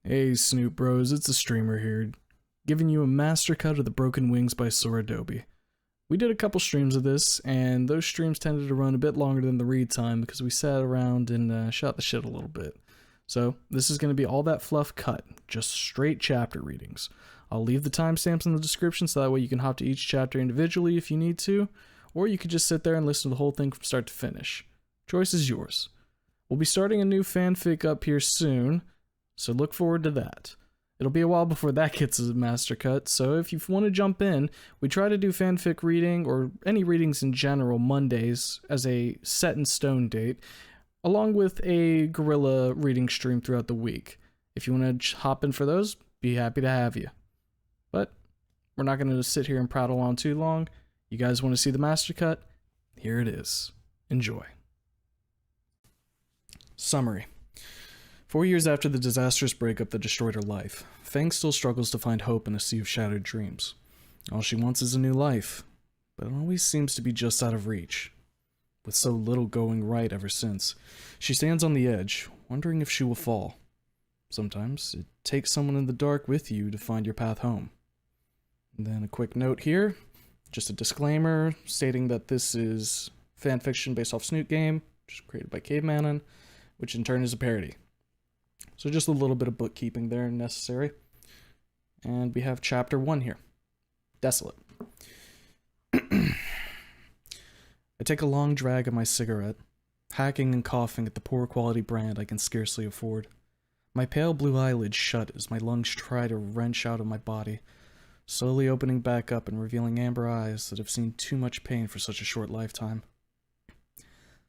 Hey Snoop Bros, it's a streamer here, giving you a mastercut of The Broken Wings by Soradobi. We did a couple streams of this, and those streams tended to run a bit longer than the read time because we sat around and shot the shit a little bit. So this is going to be all that fluff cut, just straight chapter readings. I'll leave the timestamps in the description so that way you can hop to each chapter individually if you need to, or you could just sit there and listen to the whole thing from start to finish. Choice is yours. We'll be starting a new fanfic up here soon, so look forward to that. It'll be a while before that gets a master cut, so if you want to jump in, we try to do fanfic reading, or any readings in general, Mondays as a set in stone date, along with a guerrilla reading stream throughout the week. If you want to hop in for those, be happy to have you. But we're not going to sit here and prattle on too long. You guys want to see the master cut? Here it is. Enjoy. Summary. 4 years after the disastrous breakup that destroyed her life, Fang still struggles to find hope in a sea of shattered dreams. All she wants is a new life, but it always seems to be just out of reach. With so little going right ever since, she stands on the edge, wondering if she will fall. Sometimes it takes someone in the dark with you to find your path home. And then a quick note here, just a disclaimer stating that this is fanfiction based off Snoot Game, which is created by Cavemanon, which in turn is a parody. So just a little bit of bookkeeping there necessary. And we have chapter 1 here. Desolate. I take a long drag of my cigarette, hacking and coughing at the poor quality brand I can scarcely afford. My pale blue eyelids shut as my lungs try to wrench out of my body, slowly opening back up and revealing amber eyes that have seen too much pain for such a short lifetime.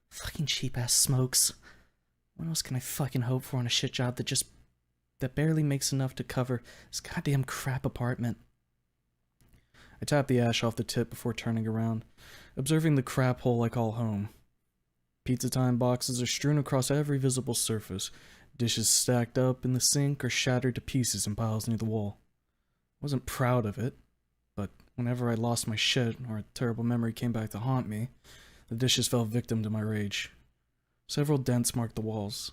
Fucking cheap-ass smokes. What else can I fucking hope for on a shit job that barely makes enough to cover this goddamn crap apartment? I tap the ash off the tip before turning around, observing the crap hole I call home. Pizza time boxes are strewn across every visible surface, dishes stacked up in the sink or shattered to pieces in piles near the wall. I wasn't proud of it, but whenever I lost my shit or a terrible memory came back to haunt me, the dishes fell victim to my rage. Several dents marked the walls,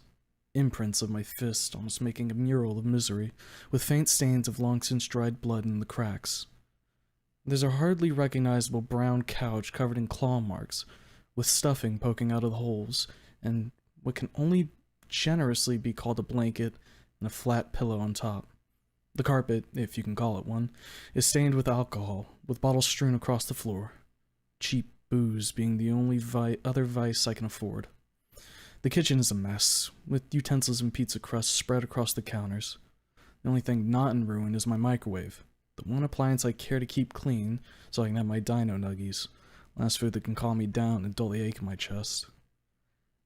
imprints of my fist almost making a mural of misery, with faint stains of long since dried blood in the cracks. There's a hardly recognizable brown couch covered in claw marks, with stuffing poking out of the holes, and what can only generously be called a blanket and a flat pillow on top. The carpet, if you can call it one, is stained with alcohol, with bottles strewn across the floor. Cheap booze being the only other vice I can afford. The kitchen is a mess, with utensils and pizza crusts spread across the counters. The only thing not in ruin is my microwave, the one appliance I care to keep clean so I can have my dino nuggies, last food that can calm me down and dull the ache in my chest.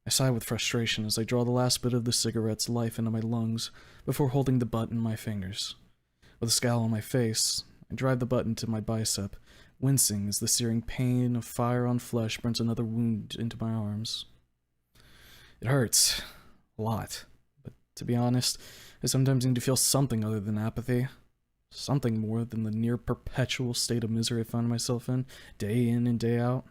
I sigh with frustration as I draw the last bit of the cigarette's life into my lungs before holding the butt in my fingers. With a scowl on my face, I drive the button to my bicep, wincing as the searing pain of fire on flesh burns another wound into my arms. It hurts. A lot. But to be honest, I sometimes need to feel something other than apathy. Something more than the near perpetual state of misery I find myself in and day out.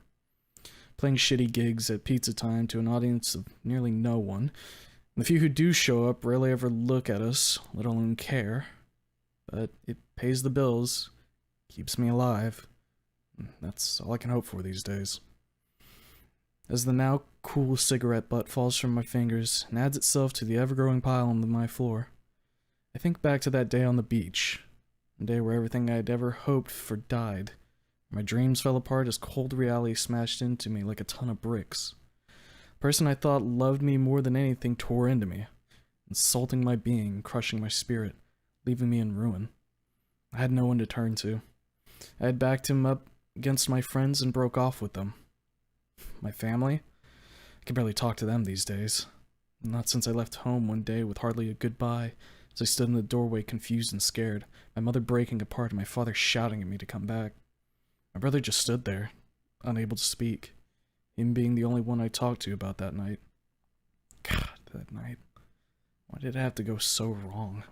Playing shitty gigs at pizza time to an audience of nearly no one. And the few who do show up rarely ever look at us, let alone care. But it pays the bills, keeps me alive. That's all I can hope for these days. As the now cool cigarette butt falls from my fingers and adds itself to the ever-growing pile on my floor, I think back to that day on the beach, a day where everything I'd ever hoped for died. My dreams fell apart as cold reality smashed into me like a ton of bricks. The person I thought loved me more than anything tore into me, insulting my being, crushing my spirit, leaving me in ruin. I had no one to turn to. I had backed him up against my friends and broke off with them. My family? I can barely talk to them these days. Not since I left home one day with hardly a goodbye, as I stood in the doorway confused and scared, my mother breaking apart and my father shouting at me to come back. My brother just stood there, unable to speak, him being the only one I talked to about that night. God, that night. Why did it have to go so wrong?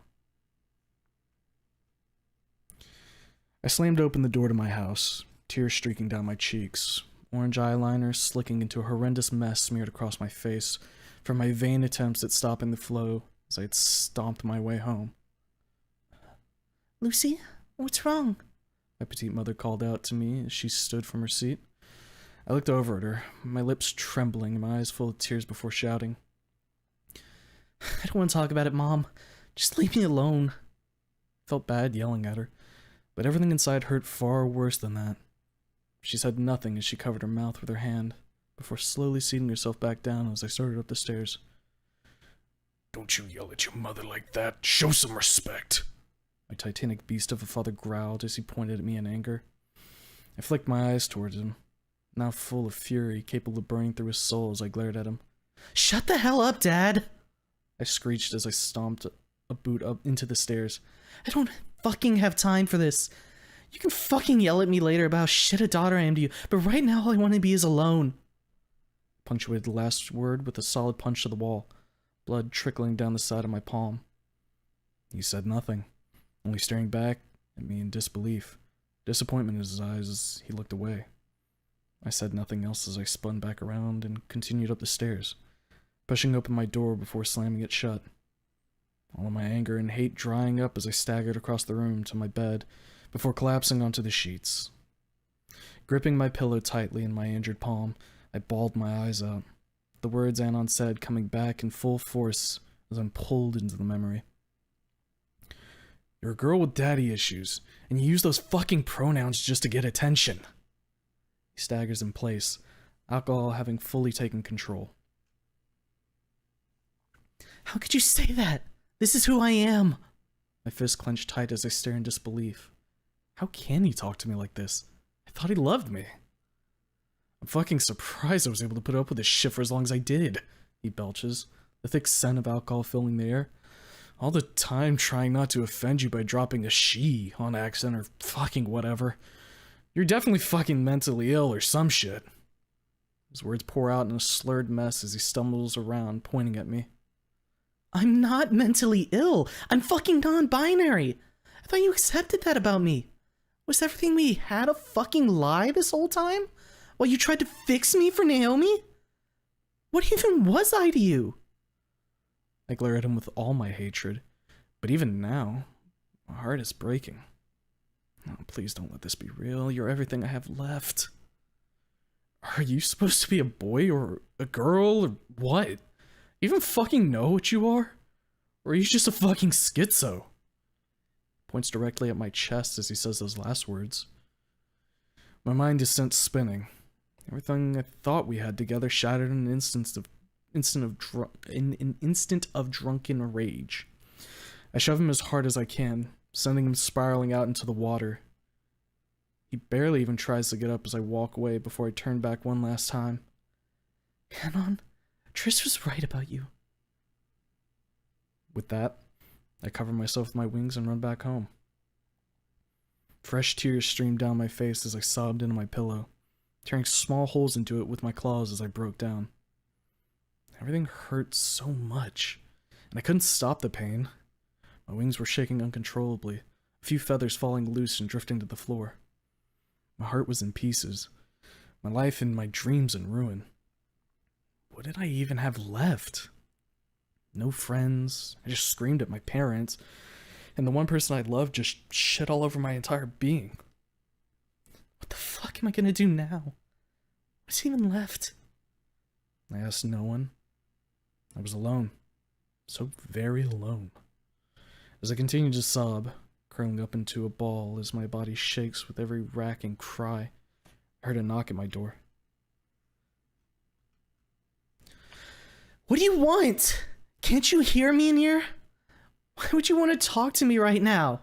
I slammed open the door to my house, tears streaking down my cheeks, orange eyeliner slicking into a horrendous mess smeared across my face from my vain attempts at stopping the flow as I had stomped my way home. Lucy, what's wrong? My petite mother called out to me as she stood from her seat. I looked over at her, my lips trembling and my eyes full of tears before shouting. I don't want to talk about it, Mom. Just leave me alone. I felt bad yelling at her, but everything inside hurt far worse than that. She said nothing as she covered her mouth with her hand, before slowly seating herself back down as I started up the stairs. Don't you yell at your mother like that. Show some respect. My titanic beast of a father growled as he pointed at me in anger. I flicked my eyes towards him, now full of fury, capable of burning through his soul as I glared at him. Shut the hell up, Dad! I screeched as I stomped a boot up into the stairs. I don't fucking have time for this. You can fucking yell at me later about how shit a daughter I am to you, but right now all I want to be is alone. Punctuated the last word with a solid punch to the wall, blood trickling down the side of my palm. He said nothing, only staring back at me in disbelief, disappointment in his eyes as he looked away. I said nothing else as I spun back around and continued up the stairs, pushing open my door before slamming it shut. All of my anger and hate drying up as I staggered across the room to my bed before collapsing onto the sheets. Gripping my pillow tightly in my injured palm, I bawled my eyes out, the words Anon said coming back in full force as I'm pulled into the memory. You're a girl with daddy issues, and you use those fucking pronouns just to get attention. He staggers in place, alcohol having fully taken control. How could you say that? This is who I am. My fist clenched tight as I stare in disbelief. How can he talk to me like this? I thought he loved me. I'm fucking surprised I was able to put up with this shit for as long as I did, he belches, the thick scent of alcohol filling the air. All the time trying not to offend you by dropping a she on accident or fucking whatever. You're definitely fucking mentally ill or some shit. His words pour out in a slurred mess as he stumbles around, pointing at me. I'm not mentally ill. I'm fucking non-binary. I thought you accepted that about me. Was everything we had a fucking lie this whole time? While you tried to fix me for Naomi? What even was I to you? I glare at him with all my hatred, but even now, my heart is breaking. Oh, please don't let this be real. You're everything I have left. Are you supposed to be a boy or a girl or what? You even fucking know what you are? Or are you just a fucking schizo? Points directly at my chest as he says those last words. My mind is sent spinning. Everything I thought we had together shattered in an instant of drunken rage. I shove him as hard as I can, sending him spiraling out into the water. He barely even tries to get up as I walk away before I turn back one last time. Anon, Trish was right about you. With that, I cover myself with my wings and run back home. Fresh tears streamed down my face as I sobbed into my pillow, tearing small holes into it with my claws as I broke down. Everything hurt so much, and I couldn't stop the pain. My wings were shaking uncontrollably, a few feathers falling loose and drifting to the floor. My heart was in pieces, my life and my dreams in ruin. What did I even have left? No friends. I just screamed at my parents, and the one person I loved just shit all over my entire being. What the fuck am I gonna do now? What's even left? I asked no one. I was alone. So very alone. As I continued to sob, curling up into a ball as my body shakes with every racking cry, I heard a knock at my door. What do you want? Can't you hear me in here? Why would you want to talk to me right now?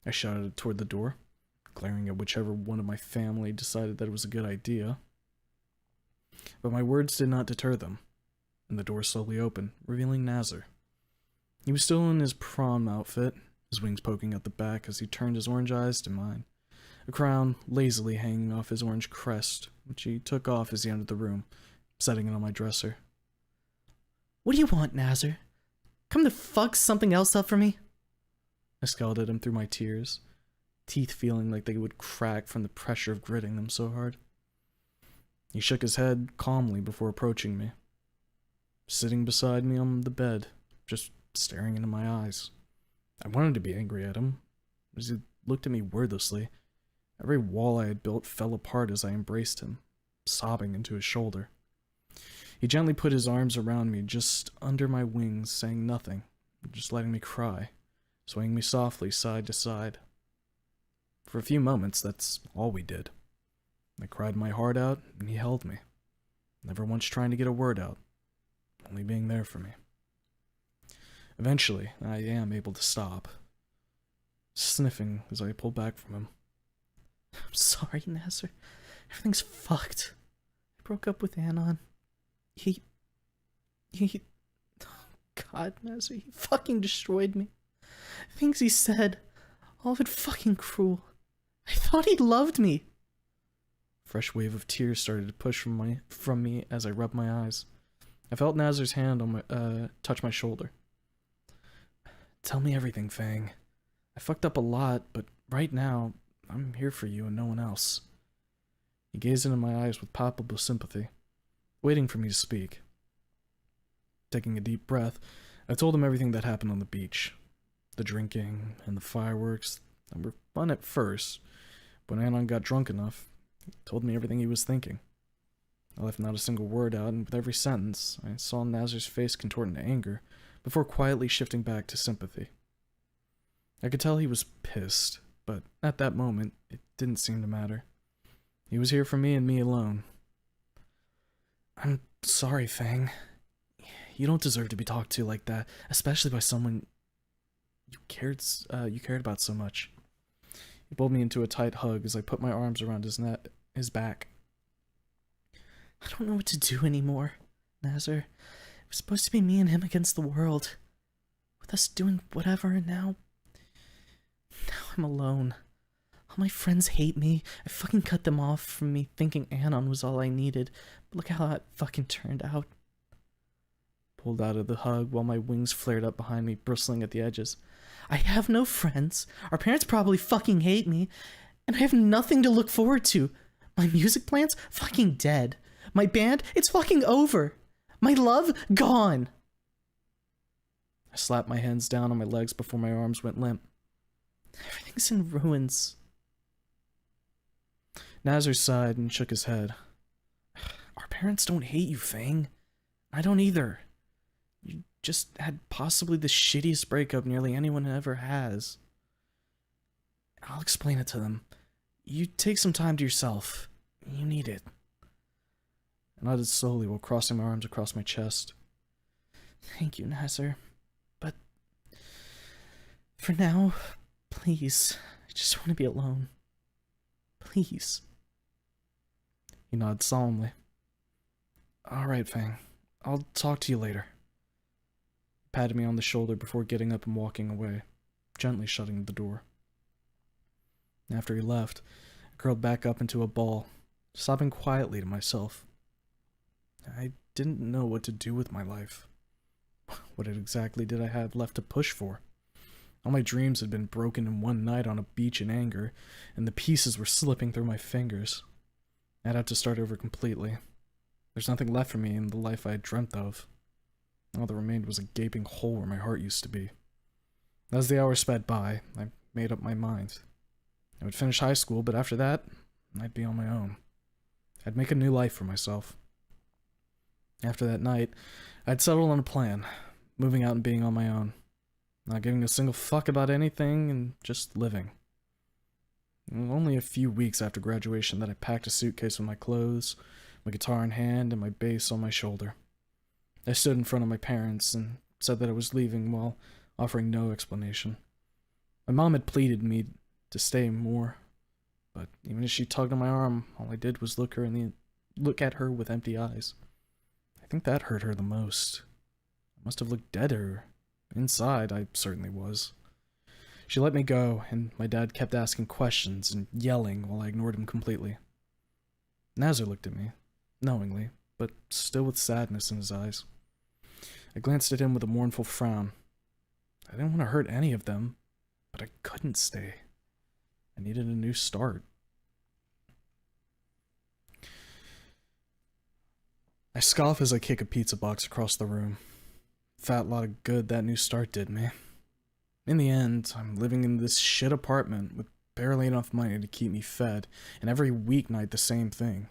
I shouted toward the door, glaring at whichever one of my family decided that it was a good idea. But my words did not deter them, and the door slowly opened, revealing Nazar. He was still in his prom outfit, his wings poking out the back as he turned his orange eyes to mine, a crown lazily hanging off his orange crest, which he took off as he entered the room, setting it on my dresser. What do you want, Nazar? Come to fuck something else up for me? I scowled at him through my tears, teeth feeling like they would crack from the pressure of gritting them so hard. He shook his head calmly before approaching me, sitting beside me on the bed, just staring into my eyes. I wanted to be angry at him, as he looked at me wordlessly. Every wall I had built fell apart as I embraced him, sobbing into his shoulder. He gently put his arms around me just under my wings, saying nothing, just letting me cry, swaying me softly side to side. For a few moments, that's all we did. I cried my heart out, and he held me, never once trying to get a word out, only being there for me. Eventually, I am able to stop, sniffing as I pull back from him. I'm sorry, Nasser. Everything's fucked. I broke up with Anon. He... Oh, God, Nasser, he fucking destroyed me. Things he said, all of it fucking cruel. I thought he loved me. A fresh wave of tears started to push from me as I rubbed my eyes. I felt Nasser's hand on my touch my shoulder. Tell me everything, Fang. I fucked up a lot, but right now, I'm here for you and no one else. He gazed into my eyes with palpable sympathy, waiting for me to speak. Taking a deep breath, I told him everything that happened on the beach. The drinking and the fireworks that were fun at first, but when Anon got drunk enough, he told me everything he was thinking. I left not a single word out, and with every sentence, I saw Nazar's face contort into anger, before quietly shifting back to sympathy. I could tell he was pissed, but at that moment, it didn't seem to matter. He was here for me and me alone. I'm sorry, Fang. You don't deserve to be talked to like that, especially by someone you cared about so much. He pulled me into a tight hug as I put my arms around his back. I don't know what to do anymore, Nazar. It was supposed to be me and him against the world, with us doing whatever, and now I'm alone. All my friends hate me. I fucking cut them off from me thinking Anon was all I needed, but look how that fucking turned out. Pulled out of the hug while my wings flared up behind me, bristling at the edges. I have no friends. Our parents probably fucking hate me, and I have nothing to look forward to. My music plans? Fucking dead. My band? It's fucking over. My love? Gone. I slapped my hands down on my legs before my arms went limp. Everything's in ruins. Nazar sighed and shook his head. Our parents don't hate you, Fang. I don't either. You just had possibly the shittiest breakup nearly anyone ever has. I'll explain it to them. You take some time to yourself. You need it. I nodded slowly while crossing my arms across my chest. Thank you, Nasser. But for now, please, I just want to be alone. Please. He nodded solemnly. Alright, Fang. I'll talk to you later. He patted me on the shoulder before getting up and walking away, gently shutting the door. After he left, I curled back up into a ball, sobbing quietly to myself. I didn't know what to do with my life. What exactly did I have left to push for? All my dreams had been broken in one night on a beach in anger, and the pieces were slipping through my fingers. I'd have to start over completely. There's nothing left for me in the life I had dreamt of. All that remained was a gaping hole where my heart used to be. As the hours sped by, I made up my mind. I would finish high school, but after that, I'd be on my own. I'd make a new life for myself. After that night, I'd settled on a plan, moving out and being on my own. Not giving a single fuck about anything and just living. It was only a few weeks after graduation that I packed a suitcase with my clothes, my guitar in hand, and my bass on my shoulder. I stood in front of my parents and said that I was leaving while offering no explanation. My mom had pleaded me to stay more, but even as she tugged on my arm, all I did was look at her with empty eyes. I think that hurt her the most. I must have looked dead to her. Inside, I certainly was. She let me go, and my dad kept asking questions and yelling while I ignored him completely. Nazar looked at me, knowingly, but still with sadness in his eyes. I glanced at him with a mournful frown. I didn't want to hurt any of them, but I couldn't stay. I needed a new start. I scoff as I kick a pizza box across the room. Fat lot of good that new start did me. In the end, I'm living in this shit apartment with barely enough money to keep me fed, and every weeknight the same thing.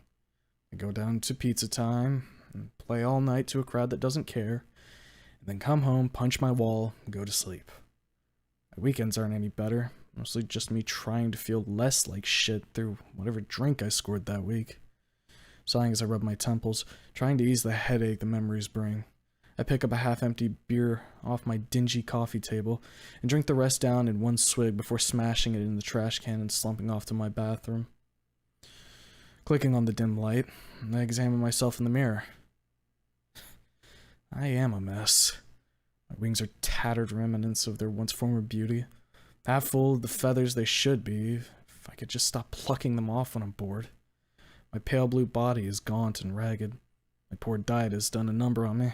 I go down to pizza time, and play all night to a crowd that doesn't care, and then come home, punch my wall, and go to sleep. My weekends aren't any better, mostly just me trying to feel less like shit through whatever drink I scored that week. Sighing as I rub my temples, trying to ease the headache the memories bring. I pick up a half-empty beer off my dingy coffee table and drink the rest down in one swig before smashing it in the trash can and slumping off to my bathroom. Clicking on the dim light, I examine myself in the mirror. I am a mess. My wings are tattered remnants of their once former beauty, half full of the feathers they should be, if I could just stop plucking them off when I'm bored. My pale blue body is gaunt and ragged. My poor diet has done a number on me.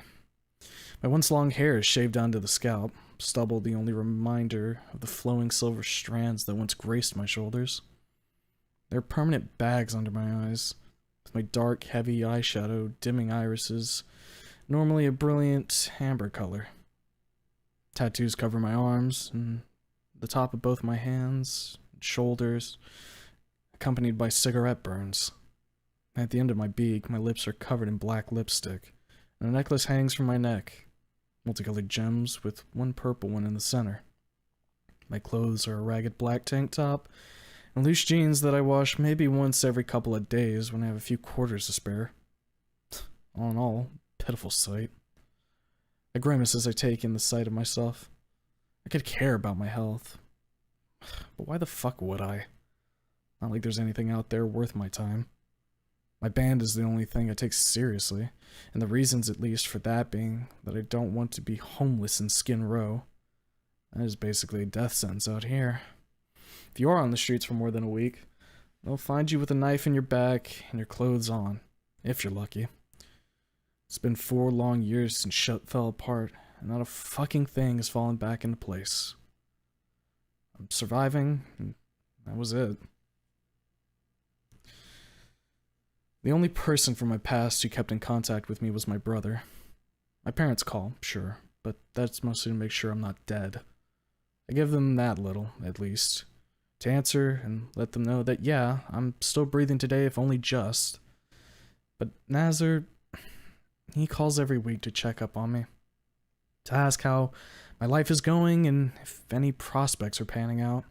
My once long hair is shaved down to the scalp, stubble the only reminder of the flowing silver strands that once graced my shoulders. There are permanent bags under my eyes, with my dark, heavy eyeshadow dimming irises, normally a brilliant amber color. Tattoos cover my arms and the top of both my hands and shoulders, accompanied by cigarette burns. At the end of my beak, my lips are covered in black lipstick, and a necklace hangs from my neck, multicolored gems with one purple one in the center. My clothes are a ragged black tank top and loose jeans that I wash maybe once every couple of days when I have a few quarters to spare. All in all, pitiful sight. I grimace as I take in the sight of myself. I could care about my health, but why the fuck would I? Not like there's anything out there worth my time. My band is the only thing I take seriously, and the reasons at least for that being that I don't want to be homeless in Skin Row. That is basically a death sentence out here. If you are on the streets for more than a week, they'll find you with a knife in your back and your clothes on, if you're lucky. It's been 4 long years since shit fell apart, and not a fucking thing has fallen back into place. I'm surviving, and that was it. The only person from my past who kept in contact with me was my brother. My parents call, sure, but that's mostly to make sure I'm not dead. I give them that little, at least, to answer and let them know that, yeah, I'm still breathing today, if only just. But Nazar, he calls every week to check up on me, to ask how my life is going and if any prospects are panning out.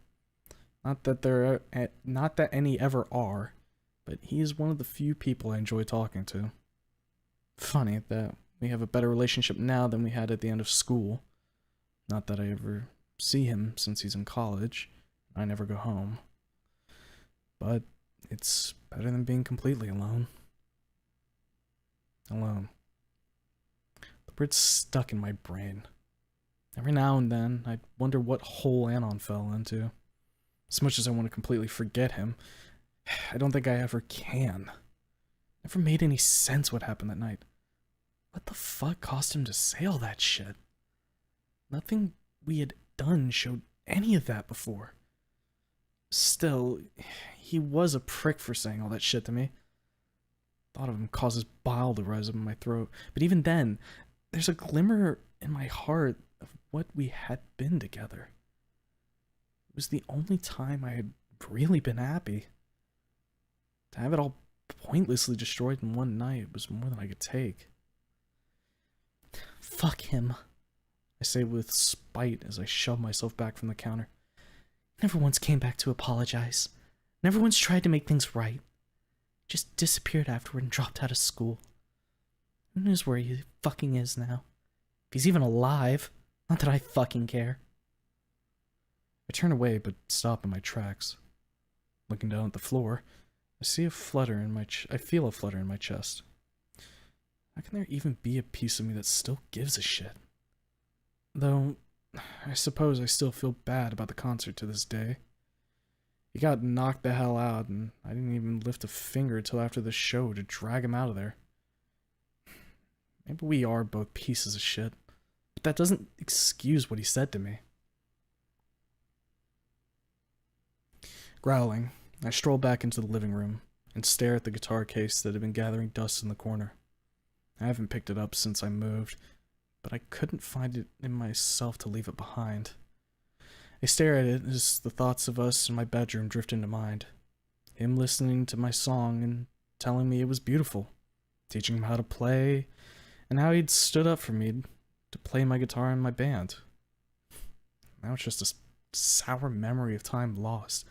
Not that any ever are, but he is one of the few people I enjoy talking to. Funny that we have a better relationship now than we had at the end of school. Not that I ever see him since he's in college. I never go home. But it's better than being completely alone. Alone. The word's stuck in my brain. Every now and then, I wonder what hole Anon fell into. As much as I want to completely forget him, I don't think I ever can. Never made any sense what happened that night. What the fuck caused him to say all that shit? Nothing we had done showed any of that before. Still, he was a prick for saying all that shit to me. Thought of him causes bile to rise up in my throat. But even then, there's a glimmer in my heart of what we had been together. It was the only time I had really been happy. To have it all pointlessly destroyed in one night was more than I could take. Fuck him, I say with spite as I shove myself back from the counter. Never once came back to apologize. Never once tried to make things right. Just disappeared afterward and dropped out of school. Who knows where he fucking is now? If he's even alive. Not that I fucking care. I turn away but stop in my tracks. Looking down at the floor, I feel a flutter in my chest. How can there even be a piece of me that still gives a shit? Though, I suppose I still feel bad about the concert to this day. He got knocked the hell out, and I didn't even lift a finger until after the show to drag him out of there. Maybe we are both pieces of shit, but that doesn't excuse what he said to me. Growling, I stroll back into the living room and stare at the guitar case that had been gathering dust in the corner. I haven't picked it up since I moved, but I couldn't find it in myself to leave it behind. I stare at it as the thoughts of us in my bedroom drift into mind. Him listening to my song and telling me it was beautiful, teaching him how to play, and how he'd stood up for me to play my guitar in my band. Now it's just a sour memory of time lost,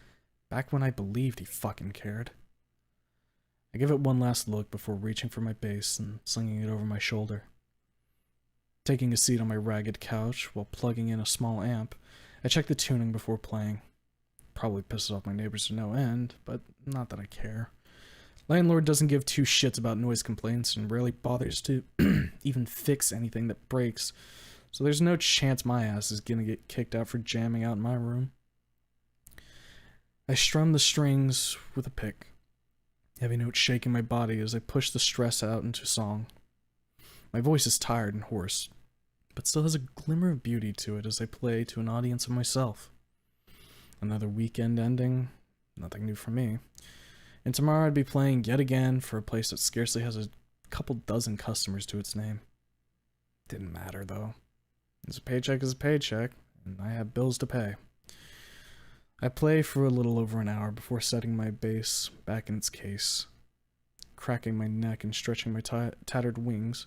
back when I believed he fucking cared. I give it one last look before reaching for my bass and slinging it over my shoulder. Taking a seat on my ragged couch while plugging in a small amp, I check the tuning before playing. Probably pisses off my neighbors to no end, but not that I care. Landlord doesn't give two shits about noise complaints and rarely bothers to even fix anything that breaks, so there's no chance my ass is gonna get kicked out for jamming out in my room. I strum the strings with a pick, heavy notes shaking my body as I push the stress out into song. My voice is tired and hoarse, but still has a glimmer of beauty to it as I play to an audience of myself. Another weekend ending, nothing new for me. And tomorrow I'd be playing yet again for a place that scarcely has a couple dozen customers to its name. Didn't matter though. As a paycheck is a paycheck, and I have bills to pay. I play for a little over an hour before setting my bass back in its case. Cracking my neck and stretching my tattered wings,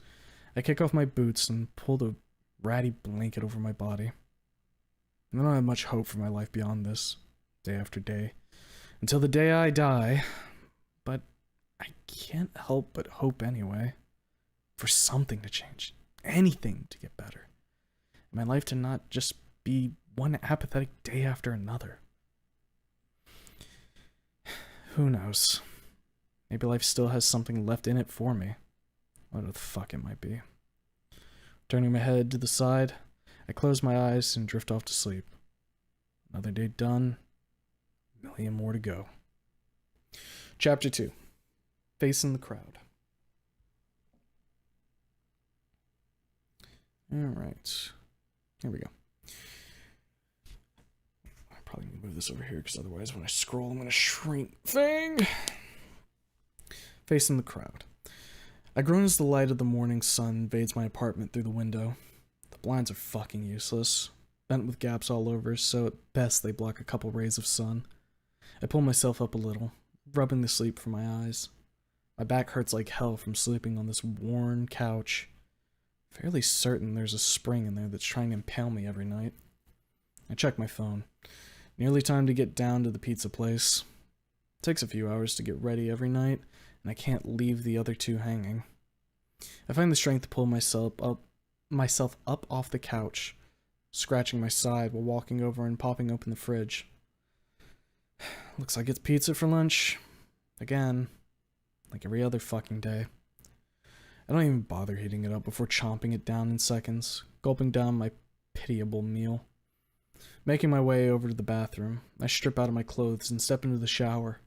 I kick off my boots and pull the ratty blanket over my body. I don't have much hope for my life beyond this, day after day, until the day I die, but I can't help but hope anyway, for something to change, anything to get better, and my life to not just be one apathetic day after another. Who knows? Maybe life still has something left in it for me. What the fuck it might be. Turning my head to the side, I close my eyes and drift off to sleep. Another day done, a million more to go. Chapter 2. Facing the crowd. Alright. Here we go. I probably need to move this over here because otherwise when I scroll I'm going to shrink thing. Facing the crowd. I groan as the light of the morning sun invades my apartment through the window. The blinds are fucking useless, bent with gaps all over, so at best they block a couple rays of sun. I pull myself up a little, rubbing the sleep from my eyes. My back hurts like hell from sleeping on this worn couch. Fairly certain there's a spring in there that's trying to impale me every night. I check my phone. Nearly time to get down to the pizza place. It takes a few hours to get ready every night, and I can't leave the other two hanging. I find the strength to pull myself up off the couch, scratching my side while walking over and popping open the fridge. Looks like it's pizza for lunch. Again. Like every other fucking day. I don't even bother heating it up before chomping it down in seconds, gulping down my pitiable meal. Making my way over to the bathroom, I strip out of my clothes and step into the shower.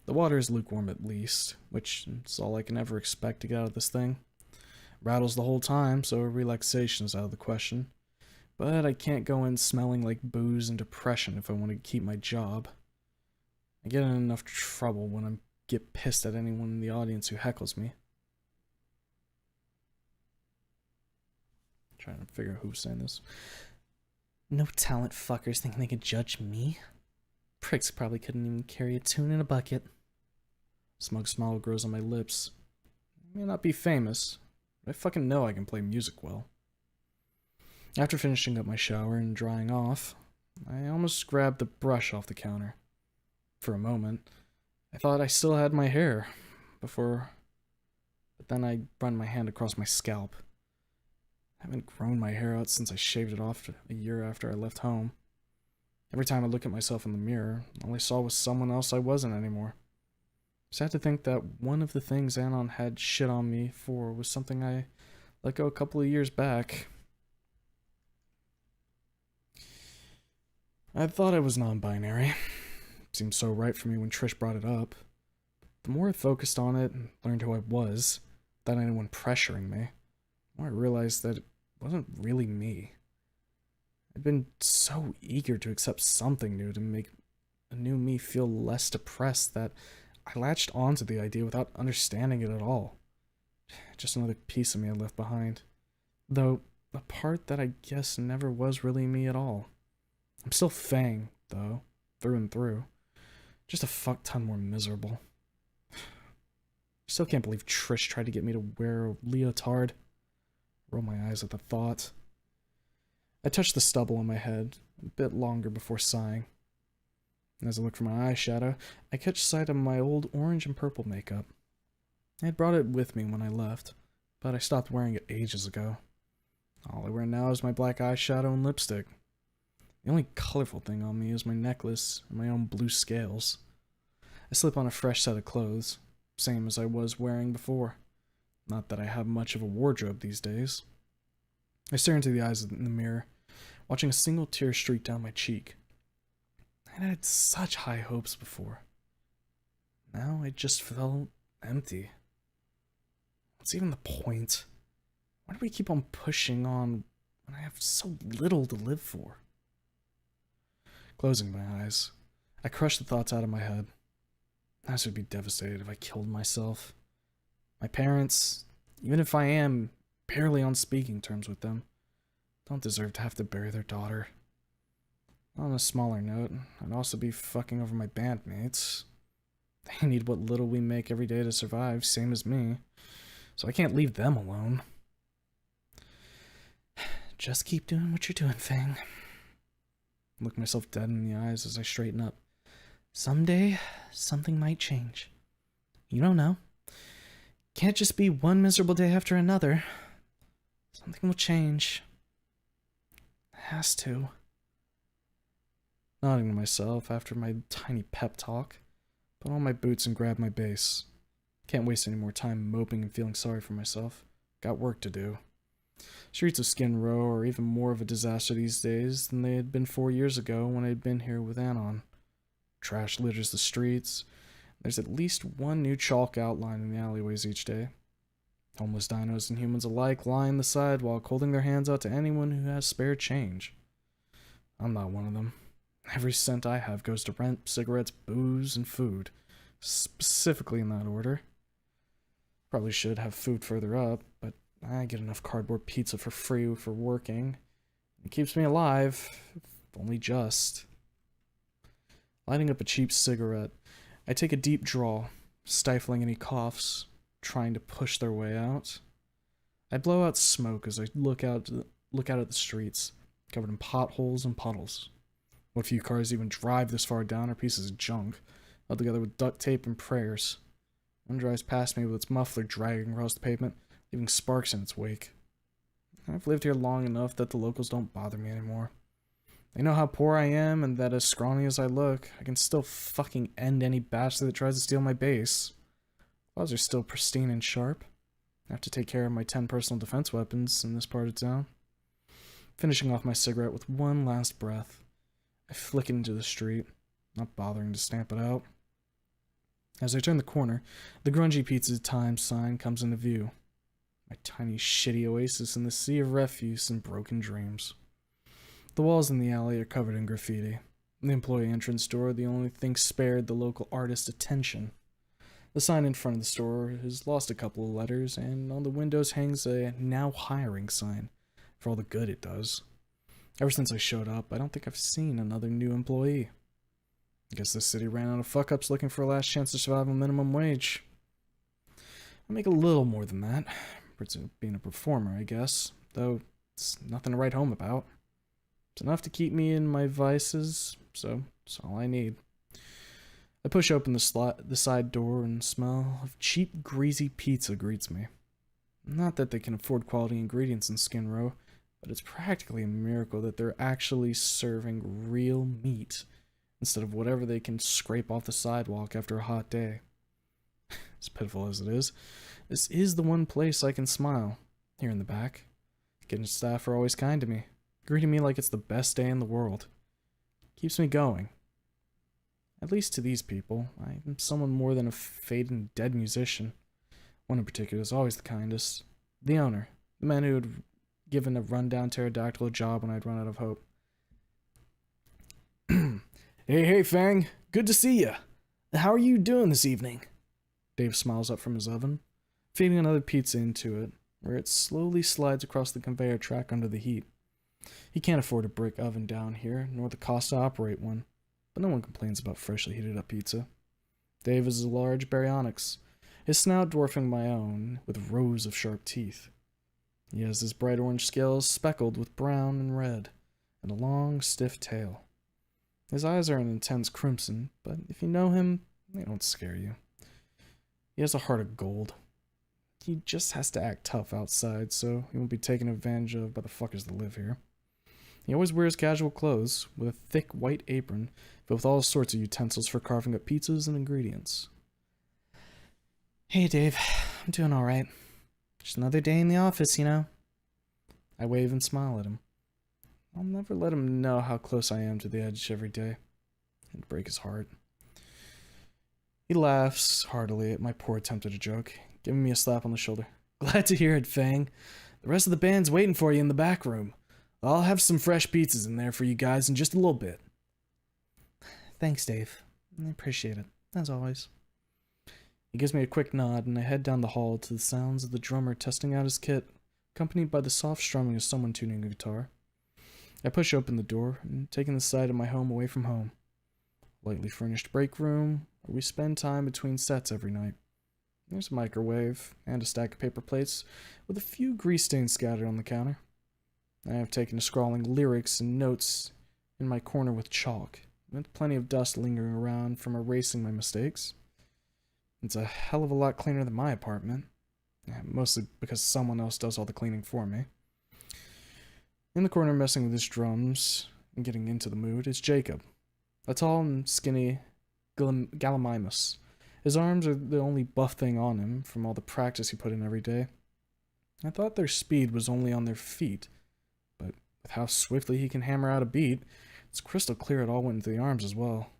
The water is lukewarm at least, which is all I can ever expect to get out of this thing. Rattles the whole time, so relaxation is out of the question. But I can't go in smelling like booze and depression if I want to keep my job. I get in enough trouble when I get pissed at anyone in the audience who heckles me. Trying to figure out who's saying this. No talent fuckers thinking they can judge me. Pricks probably couldn't even carry a tune in a bucket. Smug smile grows on my lips. I may not be famous, but I fucking know I can play music well. After finishing up my shower and drying off, I almost grabbed the brush off the counter. For a moment, I thought I still had my hair, but then I run my hand across my scalp. I haven't grown my hair out since I shaved it off a year after I left home. Every time I look at myself in the mirror, all I saw was someone else I wasn't anymore. Sad to think that one of the things Anon had shit on me for was something I let go a couple of years back. I thought I was non-binary. Seemed so right for me when Trish brought it up. The more I focused on it and learned who I was, without anyone pressuring me, the more I realized that it wasn't really me. I'd been so eager to accept something new to make a new me feel less depressed that I latched onto the idea without understanding it at all. Just another piece of me I left behind. Though, a part that I guess never was really me at all. I'm still Fang, though, through and through. Just a fuck ton more miserable. Still can't believe Trish tried to get me to wear a leotard. Roll my eyes at the thought. I touched the stubble on my head, a bit longer before sighing. As I look for my eyeshadow, I catch sight of my old orange and purple makeup. I had brought it with me when I left, but I stopped wearing it ages ago. All I wear now is my black eyeshadow and lipstick. The only colorful thing on me is my necklace and my own blue scales. I slip on a fresh set of clothes, same as I was wearing before. Not that I have much of a wardrobe these days. I stare into the eyes in the mirror, watching a single tear streak down my cheek. I had such high hopes before. Now I just felt empty. What's even the point? Why do we keep on pushing on when I have so little to live for? Closing my eyes, I crush the thoughts out of my head. I would be devastated if I killed myself. My parents, even if I am barely on speaking terms with them, don't deserve to have to bury their daughter. On a smaller note, I'd also be fucking over my bandmates. They need what little we make every day to survive, same as me, so I can't leave them alone. Just keep doing what you're doing, Fang. Look myself dead in the eyes as I straighten up. Someday, something might change. You don't know. Can't just be one miserable day after another. Something will change. It has to. Nodding to myself after my tiny pep talk, put on my boots and grab my bass. Can't waste any more time moping and feeling sorry for myself. Got work to do. Streets of Skin Row are even more of a disaster these days than they had been 4 years ago when I had been here with Anon. Trash litters the streets. There's at least one new chalk outline in the alleyways each day. Homeless dinos and humans alike line the sidewalk, holding their hands out to anyone who has spare change. I'm not one of them. Every cent I have goes to rent, cigarettes, booze, and food. Specifically in that order. Probably should have food further up, but I get enough cardboard pizza for free for working. It keeps me alive, if only just. Lighting up a cheap cigarette, I take a deep draw, stifling any coughs, trying to push their way out. I blow out smoke as I look out at the streets, covered in potholes and puddles. What few cars even drive this far down are pieces of junk, held together with duct tape and prayers. One drives past me with its muffler dragging across the pavement, leaving sparks in its wake. I've lived here long enough that the locals don't bother me anymore. They know how poor I am and that as scrawny as I look, I can still fucking end any bastard that tries to steal my base. Claws are still pristine and sharp. I have to take care of my 10 personal defense weapons in this part of town. Finishing off my cigarette with one last breath, I flick it into the street, not bothering to stamp it out. As I turn the corner, the grungy pizza time sign comes into view. My tiny shitty oasis in the sea of refuse and broken dreams. The walls in the alley are covered in graffiti. The employee entrance door, the only thing spared the local artist's attention. The sign in front of the store has lost a couple of letters, and on the windows hangs a now hiring sign, for all the good it does. Ever since I showed up, I don't think I've seen another new employee. I guess this city ran out of fuck-ups looking for a last chance to survive on minimum wage. I make a little more than that, for being a performer, I guess, though it's nothing to write home about. It's enough to keep me in my vices, so it's all I need. I push open the side door and the smell of cheap, greasy pizza greets me. Not that they can afford quality ingredients in Skin Row, but it's practically a miracle that they're actually serving real meat instead of whatever they can scrape off the sidewalk after a hot day. As pitiful as it is, this is the one place I can smile, here in the back. Kitchen staff are always kind to me, greeting me like it's the best day in the world. Keeps me going. At least to these people, I am someone more than a fading dead musician. One in particular is always the kindest. The owner, the man who had given a rundown pterodactyl a job when I'd run out of hope. Hey, Fang. Good to see ya. How are you doing this evening? Dave smiles up from his oven, feeding another pizza into it, where it slowly slides across the conveyor track under the heat. He can't afford a brick oven down here, nor the cost to operate one, but no one complains about freshly heated up pizza. Dave is a large baryonyx, his snout dwarfing my own, with rows of sharp teeth. He has his bright orange scales speckled with brown and red, and a long, stiff tail. His eyes are an intense crimson, but if you know him, they don't scare you. He has a heart of gold. He just has to act tough outside, so he won't be taken advantage of by the fuckers that live here. He always wears casual clothes, with a thick white apron filled with all sorts of utensils for carving up pizzas and ingredients. Hey, Dave. I'm doing alright. Just another day in the office, you know? I wave and smile at him. I'll never let him know how close I am to the edge every day. It'd break his heart. He laughs heartily at my poor attempt at a joke, giving me a slap on the shoulder. Glad to hear it, Fang. The rest of the band's waiting for you in the back room. I'll have some fresh pizzas in there for you guys in just a little bit. Thanks, Dave. I appreciate it, as always. He gives me a quick nod, and I head down the hall to the sounds of the drummer testing out his kit, accompanied by the soft strumming of someone tuning a guitar. I push open the door, and taking the sight of my home away from home. Lightly furnished break room, where we spend time between sets every night. There's a microwave, and a stack of paper plates, with a few grease stains scattered on the counter. I have taken to scrawling lyrics and notes in my corner with chalk, with plenty of dust lingering around from erasing my mistakes. It's a hell of a lot cleaner than my apartment, mostly because someone else does all the cleaning for me. In the corner messing with his drums and getting into the mood is Jacob, a tall and skinny gallimimus. His arms are the only buff thing on him from all the practice he put in every day. I thought their speed was only on their feet, but with how swiftly he can hammer out a beat, it's crystal clear it all went into the arms as well.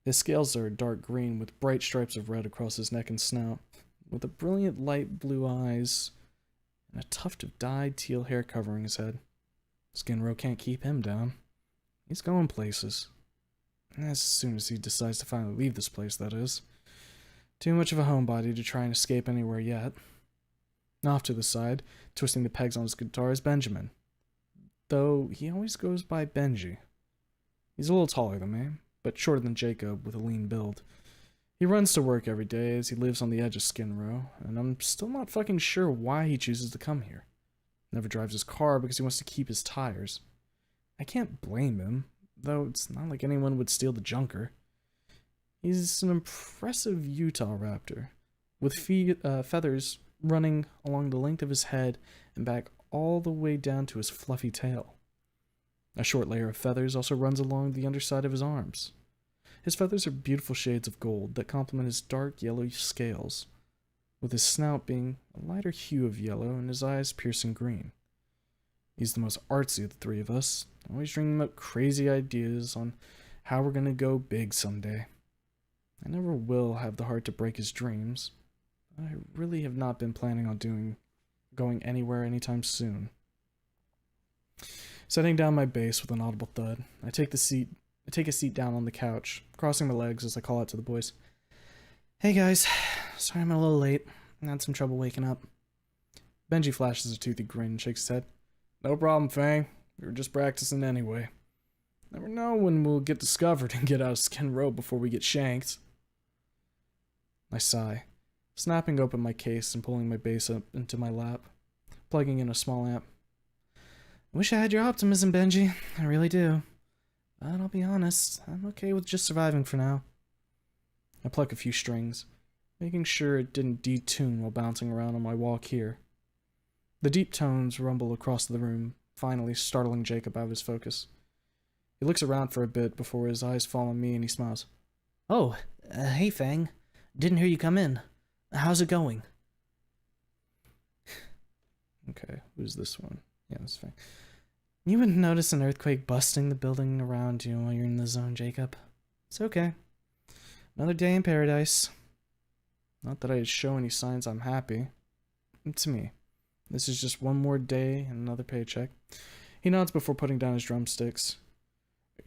His scales are dark green with bright stripes of red across his neck and snout, with a brilliant light blue eyes and a tuft of dyed teal hair covering his head. Skin Row can't keep him down. He's going places. As soon as he decides to finally leave this place, that is. Too much of a homebody to try and escape anywhere yet. Off to the side, twisting the pegs on his guitar, is Benjamin. Though he always goes by Benji. He's a little taller than me, but shorter than Jacob with a lean build. He runs to work every day as he lives on the edge of Skin Row, and I'm still not fucking sure why he chooses to come here. Never drives his car because he wants to keep his tires. I can't blame him, though it's not like anyone would steal the junker. He's an impressive Utah raptor, with feathers running along the length of his head and back all the way down to his fluffy tail. A short layer of feathers also runs along the underside of his arms. His feathers are beautiful shades of gold that complement his dark yellow scales, with his snout being a lighter hue of yellow and his eyes piercing green. He's the most artsy of the three of us, always dreaming up crazy ideas on how we're gonna go big someday. I never will have the heart to break his dreams, but I really have not been planning on going anywhere anytime soon. Setting down my bass with an audible thud, I take a seat down on the couch, crossing my legs as I call out to the boys. Hey guys, sorry I'm a little late. I had some trouble waking up. Benji flashes a toothy grin and shakes his head. No problem, Fang. We were just practicing anyway. Never know when we'll get discovered and get out of Skin Row before we get shanked. I sigh, snapping open my case and pulling my bass up into my lap, plugging in a small amp. I wish I had your optimism, Benji. I really do. But I'll be honest, I'm okay with just surviving for now. I pluck a few strings, making sure it didn't detune while bouncing around on my walk here. The deep tones rumble across the room, finally startling Jacob out of his focus. He looks around for a bit before his eyes fall on me and he smiles. Oh, hey Fang. Didn't hear you come in. How's it going? Okay, who's this one? Yeah, that's Fang. You wouldn't notice an earthquake busting the building around you while you're in the zone, Jacob. It's okay. Another day in paradise. Not that I show any signs I'm happy. To me, this is just one more day and another paycheck. He nods before putting down his drumsticks.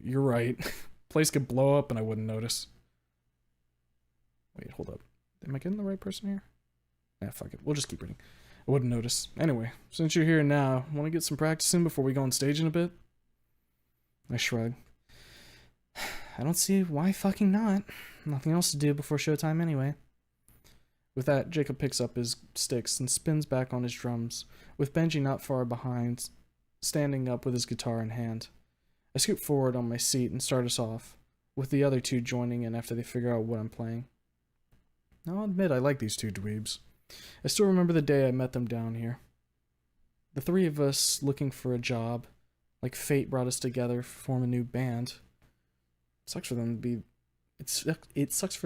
You're right. Place could blow up and I wouldn't notice. Wait, hold up. Am I getting the right person here? Yeah, fuck it. We'll just keep reading. I wouldn't notice. Anyway, since you're here now, want to get some practice in before we go on stage in a bit? I shrug. I don't see why fucking not. Nothing else to do before showtime anyway. With that, Jacob picks up his sticks and spins back on his drums, with Benji not far behind, standing up with his guitar in hand. I scoot forward on my seat and start us off, with the other two joining in after they figure out what I'm playing. I'll admit I like these two dweebs. I still remember the day I met them down here. The three of us looking for a job, like fate brought us together to form a new band. It sucks for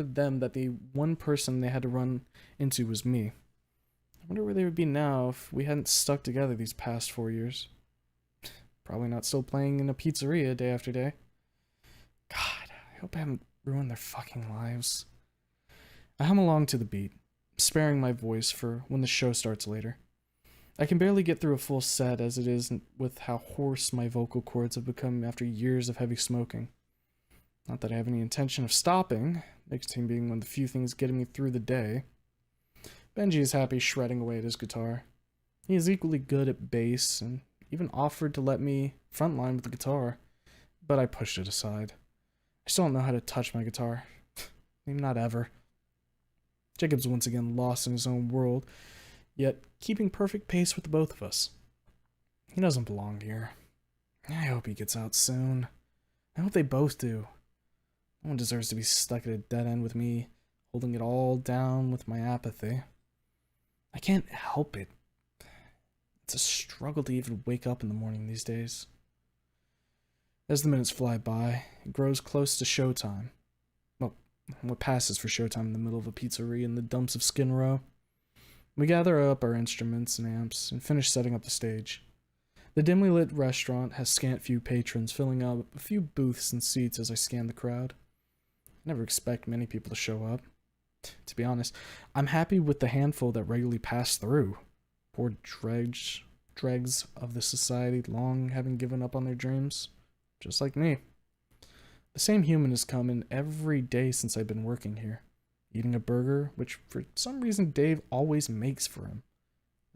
them that the one person they had to run into was me. I wonder where they would be now if we hadn't stuck together these past 4 years. Probably not still playing in a pizzeria day after day. God, I hope I haven't ruined their fucking lives. I hum along to the beat, sparing my voice for when the show starts later. I can barely get through a full set as it is with how hoarse my vocal cords have become after years of heavy smoking. Not that I have any intention of stopping, nicotine being one of the few things getting me through the day. Benji is happy shredding away at his guitar. He is equally good at bass and even offered to let me frontline with the guitar, but I pushed it aside. I still don't know how to touch my guitar. Maybe not ever. Jacob's once again lost in his own world, yet keeping perfect pace with the both of us. He doesn't belong here. I hope he gets out soon. I hope they both do. No one deserves to be stuck at a dead end with me, holding it all down with my apathy. I can't help it. It's a struggle to even wake up in the morning these days. As the minutes fly by, it grows close to showtime. Well, what passes for showtime in the middle of a pizzeria in the dumps of Skin Row. We gather up our instruments and amps and finish setting up the stage. The dimly lit restaurant has scant few patrons, filling up a few booths and seats as I scan the crowd. I never expect many people to show up. To be honest, I'm happy with the handful that regularly pass through. Poor dregs of the society long having given up on their dreams, just like me. The same human has come in every day since I've been working here, eating a burger, which for some reason Dave always makes for him.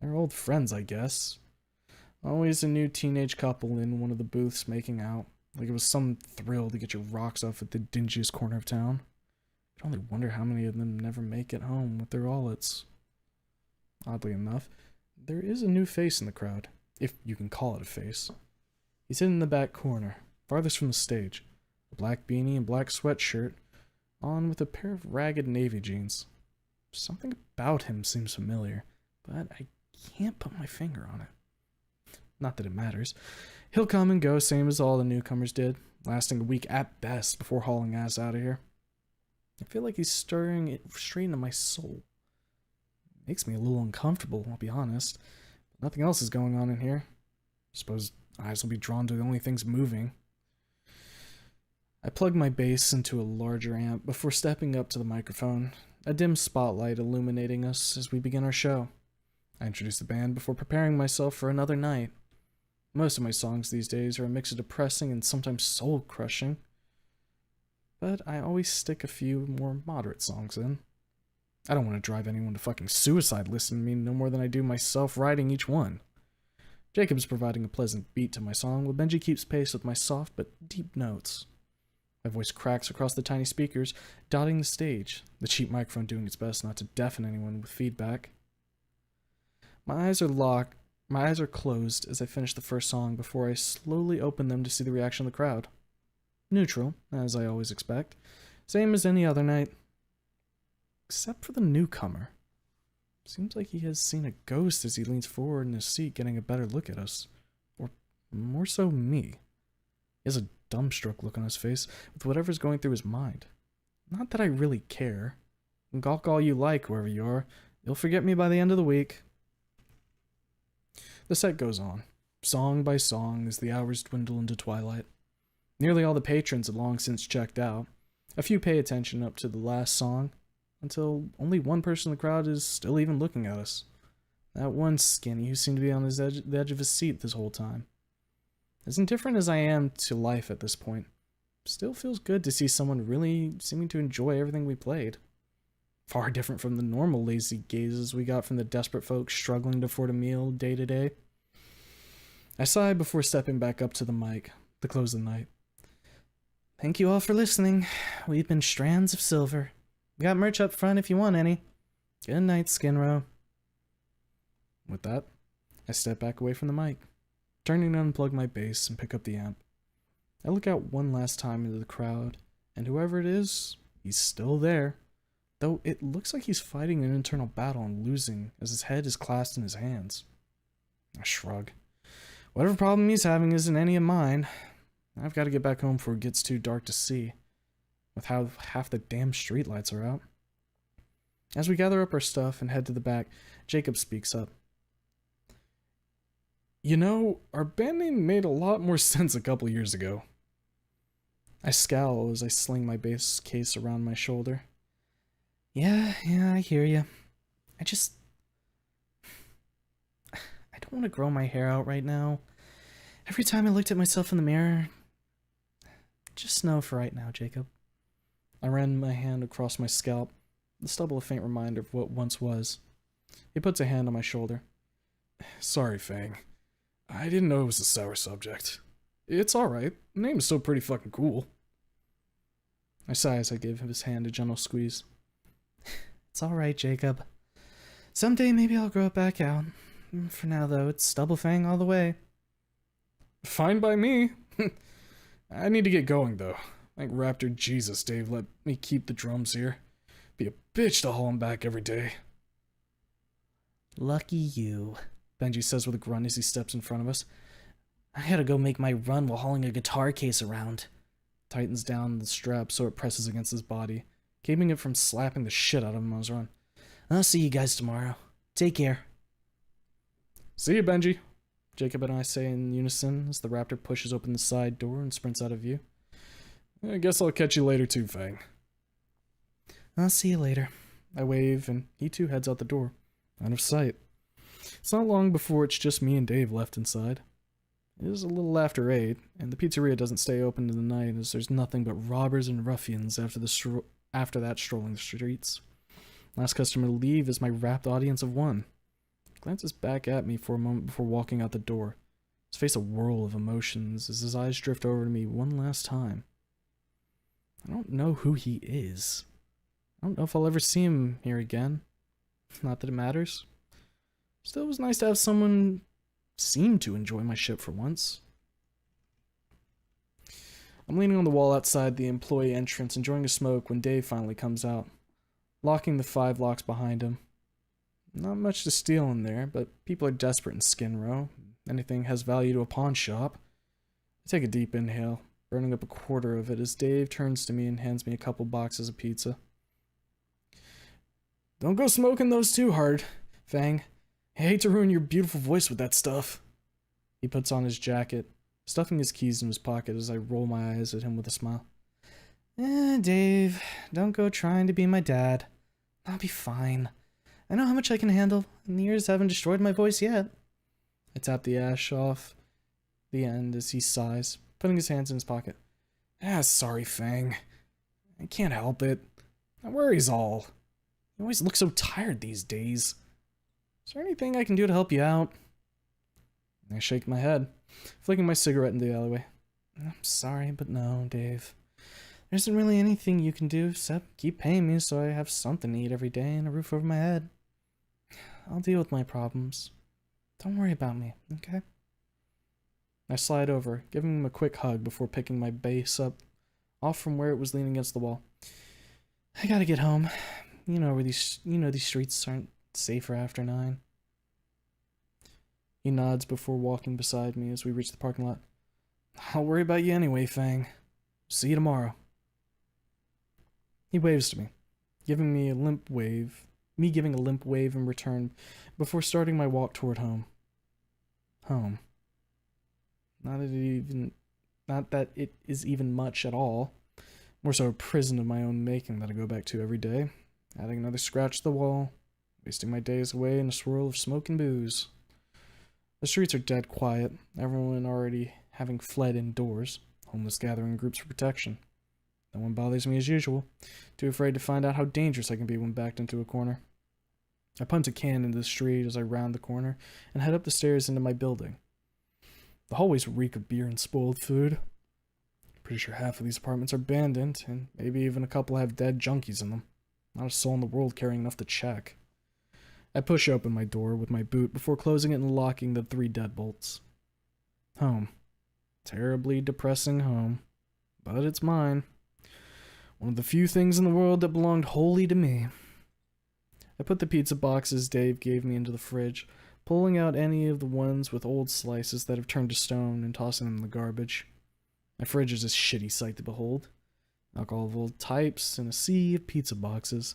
They're old friends, I guess. Always a new teenage couple in one of the booths making out, like it was some thrill to get your rocks off at the dingiest corner of town. I can only wonder how many of them never make it home with their wallets. Oddly enough, there is a new face in the crowd, if you can call it a face. He's hidden in the back corner, farthest from the stage, a black beanie and black sweatshirt, on with a pair of ragged navy jeans. Something about him seems familiar, but I can't put my finger on it. Not that it matters. He'll come and go, same as all the newcomers did, lasting a week at best before hauling ass out of here. I feel like he's stirring it straight into my soul. Makes me a little uncomfortable, I'll be honest. But nothing else is going on in here. Suppose eyes will be drawn to the only things moving. I plug my bass into a larger amp before stepping up to the microphone, a dim spotlight illuminating us as we begin our show. I introduce the band before preparing myself for another night. Most of my songs these days are a mix of depressing and sometimes soul-crushing, but I always stick a few more moderate songs in. I don't want to drive anyone to fucking suicide listening to me no more than I do myself writing each one. Jacob's providing a pleasant beat to my song, while Benji keeps pace with my soft but deep notes. My voice cracks across the tiny speakers, dotting the stage, the cheap microphone doing its best not to deafen anyone with feedback. My eyes are closed as I finish the first song before I slowly open them to see the reaction of the crowd. Neutral, as I always expect. Same as any other night. Except for the newcomer. Seems like he has seen a ghost as he leans forward in his seat, getting a better look at us. Or more so me. He has a dumbstruck look on his face, with whatever's going through his mind. Not that I really care. Gawk all you like, wherever you are. You'll forget me by the end of the week. The set goes on, song by song, as the hours dwindle into twilight. Nearly all the patrons had long since checked out. A few pay attention up to the last song, until only one person in the crowd is still even looking at us. That one skinny who seemed to be on the edge of his seat this whole time. As indifferent as I am to life at this point, still feels good to see someone really seeming to enjoy everything we played. Far different from the normal lazy gazes we got from the desperate folks struggling to afford a meal day to day. I sighed before stepping back up to the mic to close the night. Thank you all for listening. We've been Strands of Silver. We got merch up front if you want any. Good night, Skinrow. With that, I step back away from the mic, turning to unplug my bass and pick up the amp. I look out one last time into the crowd, and whoever it is, he's still there. Though it looks like he's fighting an internal battle and losing as his head is clasped in his hands. I shrug. Whatever problem he's having isn't any of mine. I've got to get back home before it gets too dark to see, with how half the damn streetlights are out. As we gather up our stuff and head to the back, Jacob speaks up. You know, our band name made a lot more sense a couple years ago. I scowl as I sling my bass case around my shoulder. Yeah, I hear you. I don't want to grow my hair out right now. Every time I looked at myself in the mirror... Just know for right now, Jacob. I ran my hand across my scalp, the stubble a faint reminder of what once was. He puts a hand on my shoulder. Sorry, Fang. I didn't know it was a sour subject. It's alright. The name is still pretty fucking cool. I sigh as I give his hand a gentle squeeze. It's alright, Jacob. Someday maybe I'll grow it back out. For now, though, it's Stubble Fang all the way. Fine by me. I need to get going, though. Like Raptor Jesus, Dave, let me keep the drums here. Be a bitch to haul them back every day. Lucky you, Benji says with a grunt as he steps in front of us. I gotta go make my run while hauling a guitar case around. Tightens down the strap so it presses against his body, keeping it from slapping the shit out of him on his run. I'll see you guys tomorrow. Take care. See you, Benji. Jacob and I say in unison as the Raptor pushes open the side door and sprints out of view. I guess I'll catch you later too, Fang. I'll see you later. I wave and he too heads out the door, out of sight. It's not long before it's just me and Dave left inside. It is a little after 8, and the pizzeria doesn't stay open to the night as there's nothing but robbers and ruffians after that strolling the streets. Last customer to leave is my rapt audience of one. He glances back at me for a moment before walking out the door, his face a whirl of emotions as his eyes drift over to me one last time. I don't know who he is. I don't know if I'll ever see him here again. Not that it matters. Still, it was nice to have someone seem to enjoy my shit for once. I'm leaning on the wall outside the employee entrance, enjoying a smoke when Dave finally comes out, locking the 5 locks behind him. Not much to steal in there, but people are desperate in Skin Row. Anything has value to a pawn shop. I take a deep inhale, burning up a quarter of it as Dave turns to me and hands me a couple boxes of pizza. Don't go smoking those too hard, Fang. I hate to ruin your beautiful voice with that stuff. He puts on his jacket, stuffing his keys in his pocket as I roll my eyes at him with a smile. Dave, don't go trying to be my dad. I'll be fine. I know how much I can handle, and the years haven't destroyed my voice yet. I tap the ash off the end as he sighs, putting his hands in his pocket. Sorry, Fang. I can't help it. That worries all. You always look so tired these days. Is there anything I can do to help you out? I shake my head, flicking my cigarette into the alleyway. I'm sorry, but no, Dave. There isn't really anything you can do except keep paying me so I have something to eat every day and a roof over my head. I'll deal with my problems. Don't worry about me, okay? I slide over, giving him a quick hug before picking my bass up off from where it was leaning against the wall. I gotta get home. You know these streets aren't safer after 9. He nods before walking beside me as we reach the parking lot. I'll worry about you anyway, Fang. See you tomorrow. He waves to me, giving me a limp wave, me giving a limp wave in return before starting my walk toward home. Home. Not that it is even much at all. More so a prison of my own making that I go back to every day, adding another scratch to the wall, wasting my days away in a swirl of smoke and booze. The streets are dead quiet, everyone already having fled indoors, homeless gathering groups for protection. No one bothers me as usual, too afraid to find out how dangerous I can be when backed into a corner. I punt a can into the street as I round the corner and head up the stairs into my building. The hallways reek of beer and spoiled food. Pretty sure half of these apartments are abandoned, and maybe even a couple have dead junkies in them. Not a soul in the world caring enough to check. I push open my door with my boot before closing it and locking the 3 deadbolts. Home. Terribly depressing home. But it's mine. One of the few things in the world that belonged wholly to me. I put the pizza boxes Dave gave me into the fridge, pulling out any of the ones with old slices that have turned to stone and tossing them in the garbage. My fridge is a shitty sight to behold. Alcohol of all types and a sea of pizza boxes.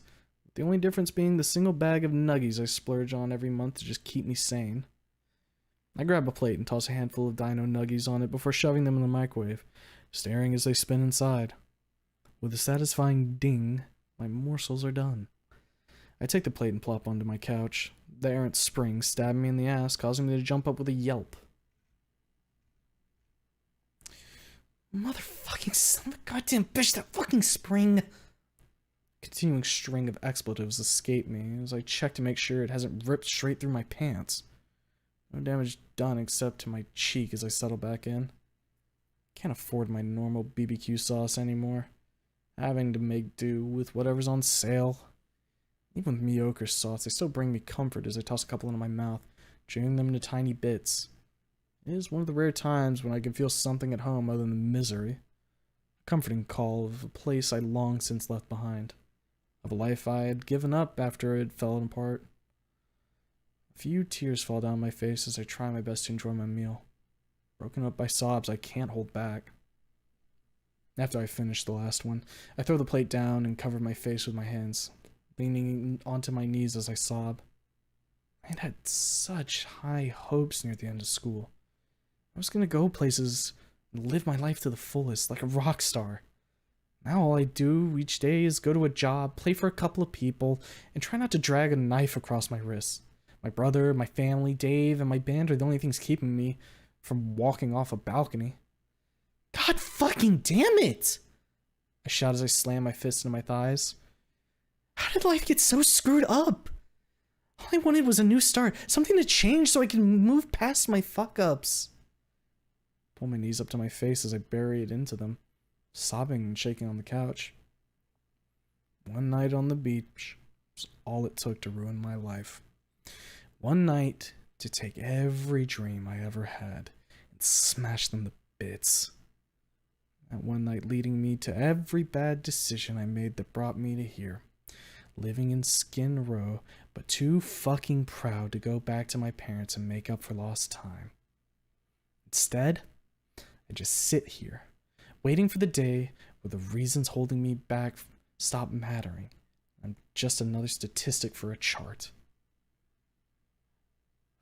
The only difference being the single bag of nuggies I splurge on every month to just keep me sane. I grab a plate and toss a handful of dino nuggies on it before shoving them in the microwave, staring as they spin inside. With a satisfying ding, my morsels are done. I take the plate and plop onto my couch. The errant spring stabbing me in the ass, causing me to jump up with a yelp. Motherfucking son of a goddamn bitch, that fucking spring! Continuing string of expletives escape me as I check to make sure it hasn't ripped straight through my pants. No damage done except to my cheek as I settle back in. Can't afford my normal BBQ sauce anymore. Having to make do with whatever's on sale. Even with mediocre sauce, they still bring me comfort as I toss a couple into my mouth, chewing them into tiny bits. It is one of the rare times when I can feel something at home other than misery. A comforting call of a place I long since left behind. Of a life I had given up after it had fallen apart. A few tears fall down my face as I try my best to enjoy my meal. Broken up by sobs I can't hold back. After I finish the last one, I throw the plate down and cover my face with my hands, leaning onto my knees as I sob. I had had such high hopes near the end of school. I was gonna go places and live my life to the fullest, like a rock star. Now all I do each day is go to a job, play for a couple of people, and try not to drag a knife across my wrist. My brother, my family, Dave, and my band are the only things keeping me from walking off a balcony. God fucking damn it! I shout as I slam my fist into my thighs. How did life get so screwed up? All I wanted was a new start, something to change so I can move past my fuck-ups. Pull my knees up to my face as I bury it into them, sobbing and shaking on the couch. One night on the beach was all it took to ruin my life. One night to take every dream I ever had and smash them to bits. That one night leading me to every bad decision I made that brought me to here. Living in Skin Row, but too fucking proud to go back to my parents and make up for lost time. Instead, I just sit here, waiting for the day where the reasons holding me back stop mattering. I'm just another statistic for a chart.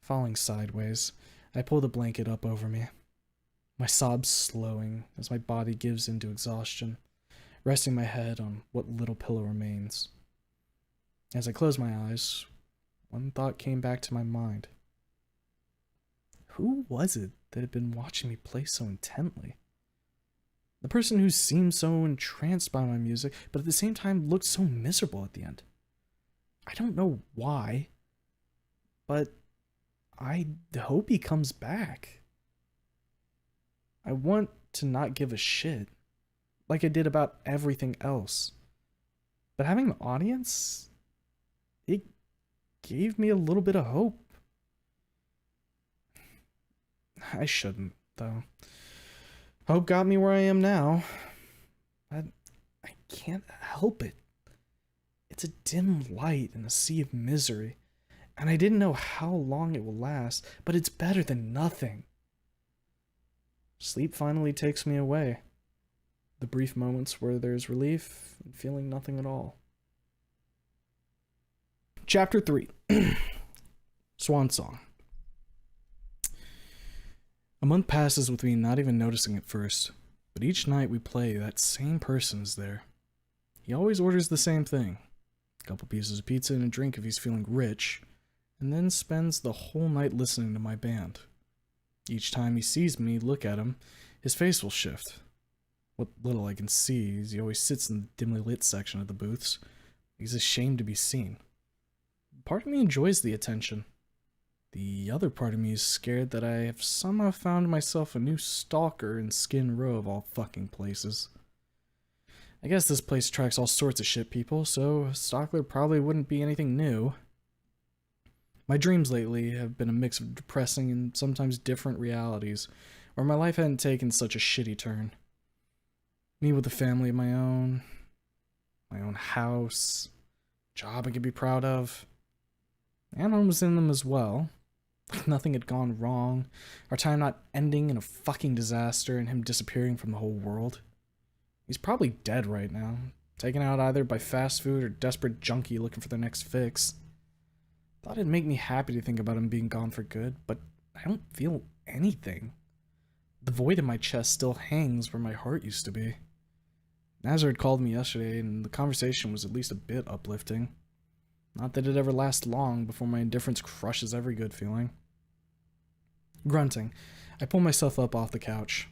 Falling sideways, I pull the blanket up over me. My sobs slowing as my body gives into exhaustion, resting my head on what little pillow remains. As I close my eyes, one thought came back to my mind. Who was it that had been watching me play so intently? The person who seemed so entranced by my music, but at the same time looked so miserable at the end. I don't know why, but I hope he comes back. I want to not give a shit, like I did about everything else. But having an audience, it gave me a little bit of hope. I shouldn't, though. Hope got me where I am now. But I can't help it. It's a dim light in a sea of misery, and I didn't know how long it will last, but it's better than nothing. Sleep finally takes me away. The brief moments where there's relief and feeling nothing at all. Chapter 3. Swan Song. A month passes with me not even noticing at first, but each night we play, that same person is there. He always orders the same thing. A couple pieces of pizza and a drink if he's feeling rich, and then spends the whole night listening to my band. Each time he sees me look at him, his face will shift. What little I can see, as he always sits in the dimly lit section of the booths. He's ashamed to be seen. Part of me enjoys the attention. The other part of me is scared that I have somehow found myself a new stalker in Skin Row of all fucking places. I guess this place attracts all sorts of shit people, so a stalker probably wouldn't be anything new. My dreams lately have been a mix of depressing and sometimes different realities, where my life hadn't taken such a shitty turn. Me with a family of my own house, job I could be proud of. Alan was in them as well. Like nothing had gone wrong, our time not ending in a fucking disaster and him disappearing from the whole world. He's probably dead right now, taken out either by fast food or desperate junkie looking for the next fix. Thought it'd make me happy to think about him being gone for good, but I don't feel anything. The void in my chest still hangs where my heart used to be. Nazar had called me yesterday, and the conversation was at least a bit uplifting. Not that it ever lasts long before my indifference crushes every good feeling. Grunting, I pull myself up off the couch,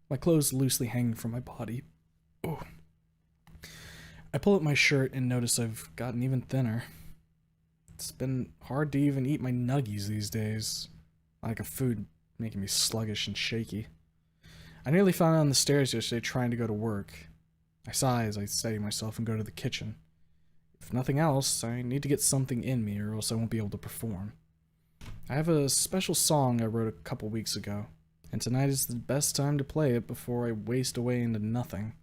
my clothes loosely hanging from my body. Oh. I pull up my shirt and notice I've gotten even thinner. It's been hard to even eat my nuggies these days. Lack of food making me sluggish and shaky. I nearly fell down the stairs yesterday trying to go to work. I sigh as I steady myself and go to the kitchen. If nothing else, I need to get something in me or else I won't be able to perform. I have a special song I wrote a couple weeks ago, and tonight is the best time to play it before I waste away into nothing.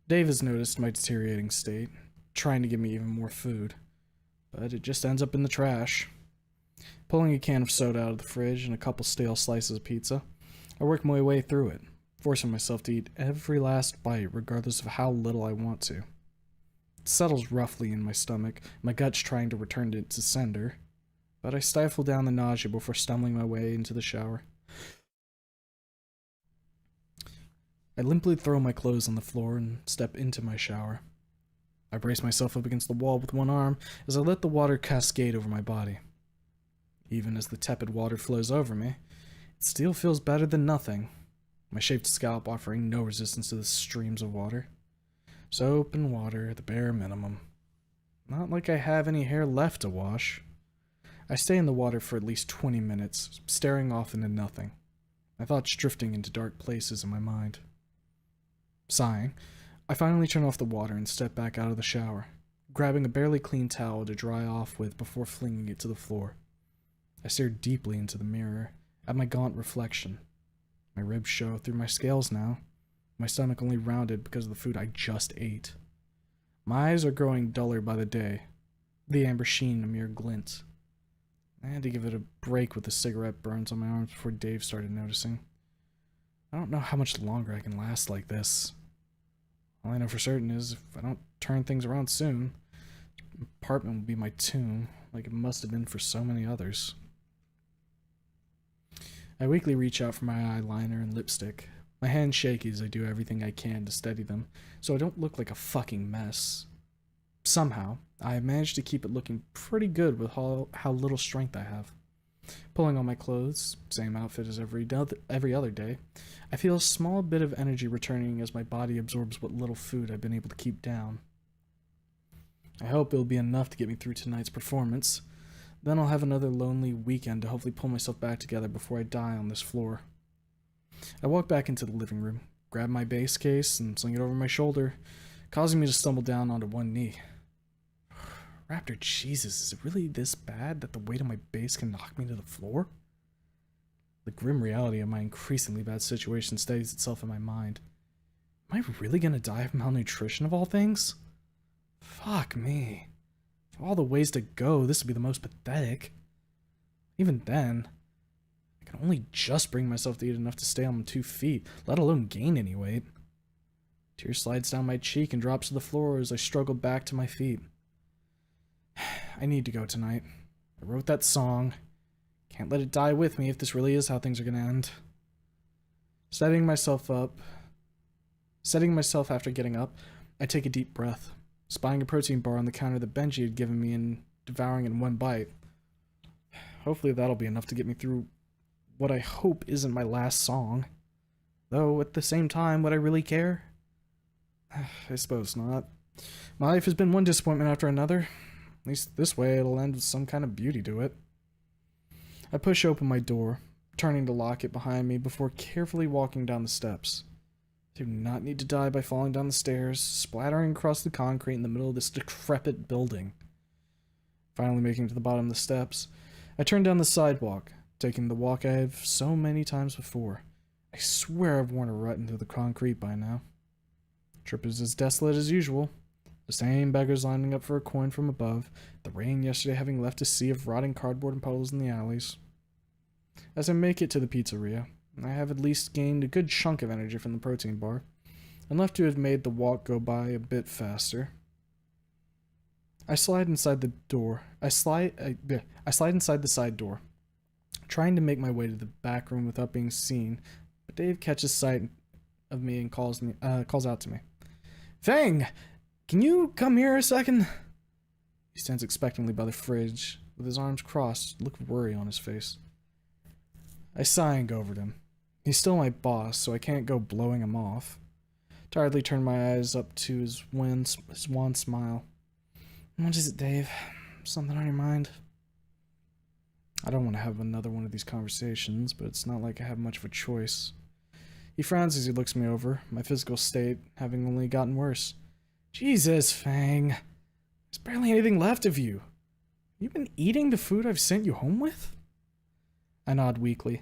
Dave has noticed my deteriorating state, trying to give me even more food, but it just ends up in the trash. Pulling a can of soda out of the fridge and a couple stale slices of pizza, I work my way through it, forcing myself to eat every last bite regardless of how little I want to. It settles roughly in my stomach, my gut's trying to return it to sender, but I stifle down the nausea before stumbling my way into the shower. I limply throw my clothes on the floor and step into my shower. I brace myself up against the wall with one arm as I let the water cascade over my body. Even as the tepid water flows over me, it still feels better than nothing, my shaved scalp offering no resistance to the streams of water. Soap and water at the bare minimum. Not like I have any hair left to wash. I stay in the water for at least 20 minutes, staring off into nothing, my thoughts drifting into dark places in my mind. Sighing, I finally turn off the water and step back out of the shower, grabbing a barely clean towel to dry off with before flinging it to the floor. I stare deeply into the mirror, at my gaunt reflection. My ribs show through my scales now, my stomach only rounded because of the food I just ate. My eyes are growing duller by the day, the amber sheen a mere glint. I had to give it a break with the cigarette burns on my arms before Dave started noticing. I don't know how much longer I can last like this. All I know for certain is if I don't turn things around soon, the apartment will be my tomb, like it must have been for so many others. I weakly reach out for my eyeliner and lipstick, my hands shaky as I do everything I can to steady them, so I don't look like a fucking mess. Somehow, I have managed to keep it looking pretty good with how little strength I have. Pulling on my clothes, same outfit as every other day, I feel a small bit of energy returning as my body absorbs what little food I've been able to keep down. I hope it'll be enough to get me through tonight's performance. Then I'll have another lonely weekend to hopefully pull myself back together before I die on this floor. I walk back into the living room, grab my bass case, and sling it over my shoulder, causing me to stumble down onto one knee. Raptor, Jesus, is it really this bad that the weight of my bass can knock me to the floor? The grim reality of my increasingly bad situation steadies itself in my mind. Am I really gonna die of malnutrition of all things? Fuck me. Of all the ways to go, this would be the most pathetic. Even then, I can only just bring myself to eat enough to stay on 2 feet, let alone gain any weight. Tear slides down my cheek and drops to the floor as I struggle back to my feet. I need to go tonight. I wrote that song. Can't let it die with me if this really is how things are gonna end. Setting myself after getting up, I take a deep breath, spying a protein bar on the counter that Benji had given me and devouring it in one bite. Hopefully that'll be enough to get me through what I hope isn't my last song. Though, at the same time, would I really care? I suppose not. My life has been one disappointment after another. At least this way it'll end with some kind of beauty to it. I push open my door, turning to lock it behind me before carefully walking down the steps. I do not need to die by falling down the stairs, splattering across the concrete in the middle of this decrepit building. Finally making it to the bottom of the steps, I turn down the sidewalk, taking the walk I have so many times before. I swear I've worn a rut into the concrete by now. Trip is as desolate as usual. The same beggars lining up for a coin from above, the rain yesterday having left a sea of rotting cardboard and puddles in the alleys. As I make it to the pizzeria, I have at least gained a good chunk of energy from the protein bar, enough to have made the walk go by a bit faster. I slide inside the side door, trying to make my way to the back room without being seen, but Dave catches sight of me and calls out to me. "Fang! Can you come here a second?" He stands expectantly by the fridge, with his arms crossed, look of worry on his face. I sigh and go over to him. He's still my boss, so I can't go blowing him off. Tiredly turn my eyes up to his wan smile. "What is it, Dave? Something on your mind?" I don't want to have another one of these conversations, but it's not like I have much of a choice. He frowns as he looks me over, my physical state having only gotten worse. "Jesus, Fang. There's barely anything left of you. You've been eating the food I've sent you home with?" I nod weakly.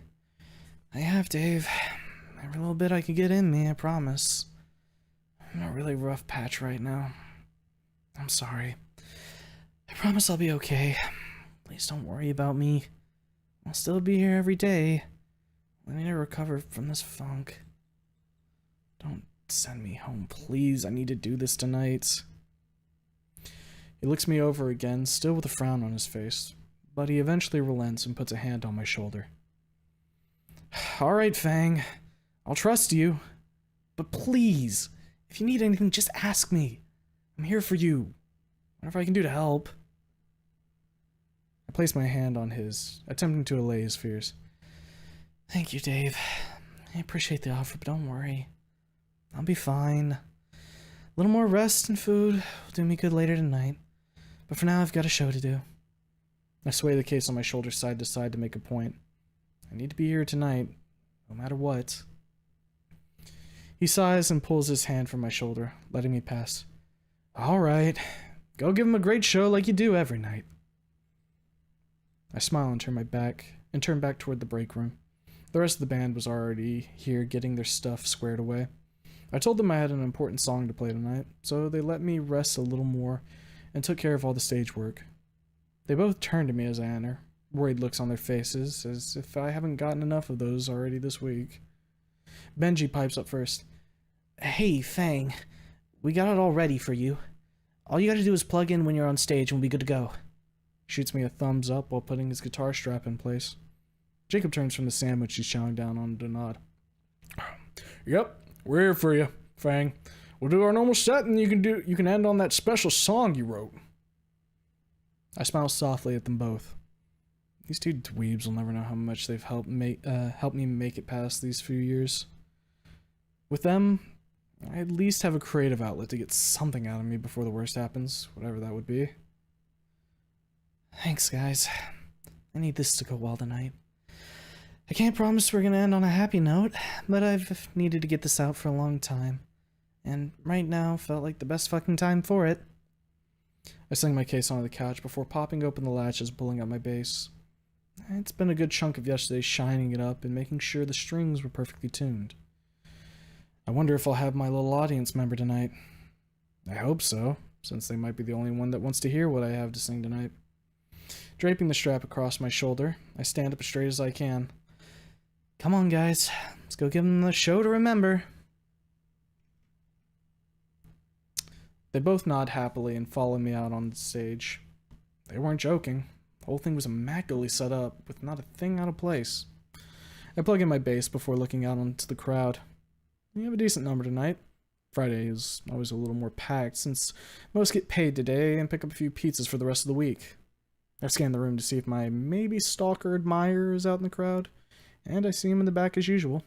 "I have, Dave. Every little bit I can get in me, I promise. I'm in a really rough patch right now. I'm sorry. I promise I'll be okay. Please don't worry about me. I'll still be here every day. I need to recover from this funk. Don't send me home, please. I need to do this tonight." He looks me over again, still with a frown on his face, but he eventually relents and puts a hand on my shoulder. "All right, Fang. I'll trust you. But please, if you need anything, just ask me. I'm here for you. Whatever I can do to help." I place my hand on his, attempting to allay his fears. "Thank you, Dave. I appreciate the offer, but don't worry. I'll be fine. A little more rest and food will do me good later tonight. But for now, I've got a show to do." I sway the case on my shoulder side to side to make a point. I need to be here tonight, no matter what. He sighs and pulls his hand from my shoulder, letting me pass. "All right. Go give him a great show like you do every night." I smile and turn back toward the break room. The rest of the band was already here getting their stuff squared away. I told them I had an important song to play tonight, so they let me rest a little more and took care of all the stage work. They both turn to me as I enter, worried looks on their faces, as if I haven't gotten enough of those already this week. Benji pipes up first. "Hey, Fang. We got it all ready for you. All you gotta do is plug in when you're on stage and we'll be good to go." Shoots me a thumbs up while putting his guitar strap in place. Jacob turns from the sandwich he's chowing down on to nod. "Yep, we're here for you, Fang. We'll do our normal set and you can end on that special song you wrote." I smile softly at them both. These two dweebs will never know how much they've helped me make it past these few years. With them, I at least have a creative outlet to get something out of me before the worst happens, whatever that would be. Thanks, guys. I need this to go well tonight. I can't promise we're gonna end on a happy note, but I've needed to get this out for a long time. And right now felt like the best fucking time for it. I sling my case onto the couch before popping open the latches, pulling out my bass. It's been a good chunk of yesterday shining it up and making sure the strings were perfectly tuned. I wonder if I'll have my little audience member tonight. I hope so, since they might be the only one that wants to hear what I have to sing tonight. Draping the strap across my shoulder, I stand up as straight as I can. Come on, guys. Let's go give them the show to remember. They both nod happily and follow me out on the stage. They weren't joking. The whole thing was immaculately set up, with not a thing out of place. I plug in my bass before looking out onto the crowd. We have a decent number tonight. Friday is always a little more packed, since most get paid today and pick up a few pizzas for the rest of the week. I scan the room to see if my maybe stalker admirer is out in the crowd, and I see him in the back as usual.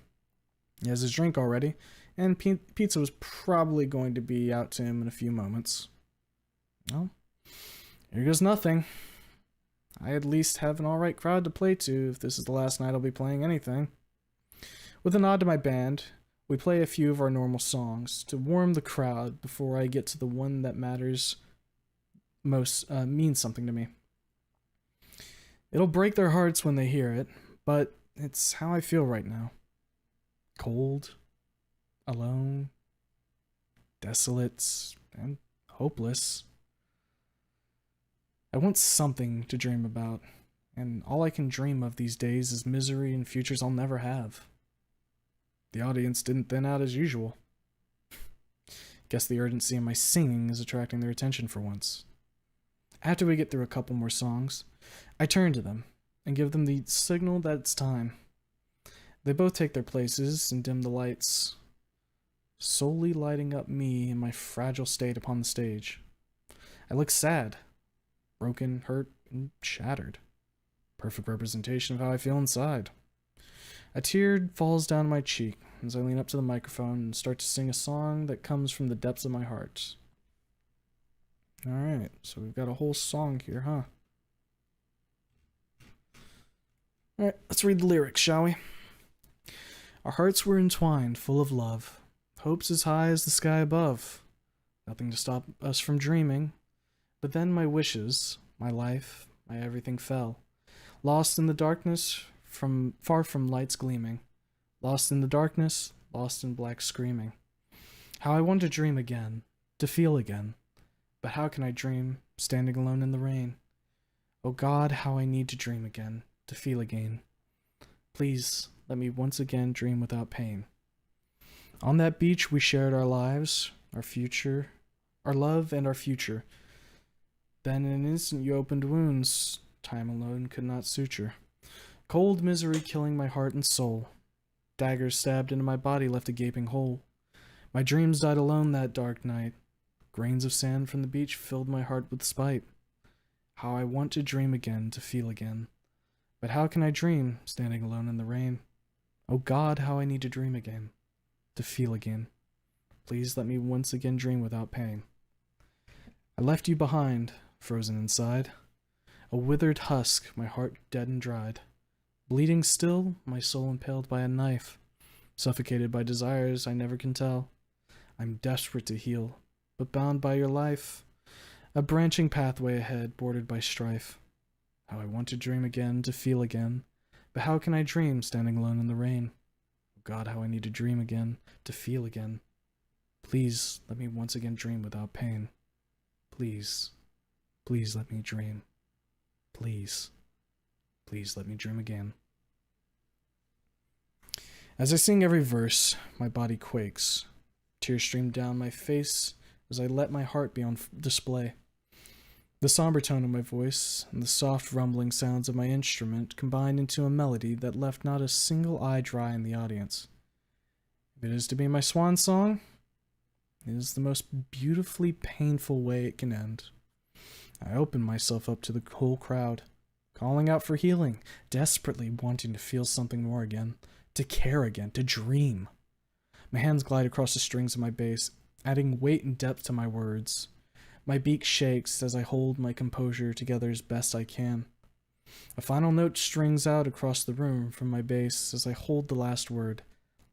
He has his drink already, and pizza was probably going to be out to him in a few moments. Well, here goes nothing. I at least have an alright crowd to play to if this is the last night I'll be playing anything. With a nod to my band, we play a few of our normal songs to warm the crowd before I get to the one that matters most, means something to me. It'll break their hearts when they hear it, but it's how I feel right now. Cold, alone, desolate, and hopeless. I want something to dream about, and all I can dream of these days is misery and futures I'll never have. The audience didn't thin out as usual. Guess the urgency in my singing is attracting their attention for once. After we get through a couple more songs, I turn to them and give them the signal that it's time. They both take their places and dim the lights, solely lighting up me in my fragile state upon the stage. I look sad, broken, hurt, and shattered. Perfect representation of how I feel inside. A tear falls down my cheek as I lean up to the microphone and start to sing a song that comes from the depths of my heart. Alright, so we've got a whole song here, huh? Alright, let's read the lyrics, shall we? Our hearts were entwined, full of love, hopes as high as the sky above. Nothing to stop us from dreaming. But then my wishes, my life, my everything fell. Lost in the darkness, far from lights gleaming. Lost in the darkness, lost in black screaming. How I want to dream again, to feel again. But how can I dream, standing alone in the rain? Oh God, how I need to dream again, to feel again. Please, let me once again dream without pain. On that beach we shared our lives, our future, our love and our future. Then in an instant you opened wounds, time alone could not suture. Cold misery killing my heart and soul. Daggers stabbed into my body left a gaping hole. My dreams died alone that dark night. Grains of sand from the beach filled my heart with spite. How I want to dream again, to feel again. But how can I dream, standing alone in the rain? Oh God, how I need to dream again, to feel again. Please let me once again dream without pain. I left you behind, frozen inside. A withered husk, my heart dead and dried. Bleeding still, my soul impaled by a knife. Suffocated by desires I never can tell. I'm desperate to heal, but bound by your life. A branching pathway ahead, bordered by strife. How I want to dream again, to feel again. But how can I dream, standing alone in the rain? Oh God, how I need to dream again, to feel again. Please, let me once again dream without pain. Please, please let me dream. Please, please let me dream again. As I sing every verse, my body quakes. Tears stream down my face as I let my heart be on display. The somber tone of my voice and the soft rumbling sounds of my instrument combined into a melody that left not a single eye dry in the audience. If it is to be my swan song, it is the most beautifully painful way it can end. I open myself up to the whole crowd, calling out for healing, desperately wanting to feel something more again, to care again, to dream. My hands glide across the strings of my bass, adding weight and depth to my words. My beak shakes as I hold my composure together as best I can. A final note strings out across the room from my bass as I hold the last word,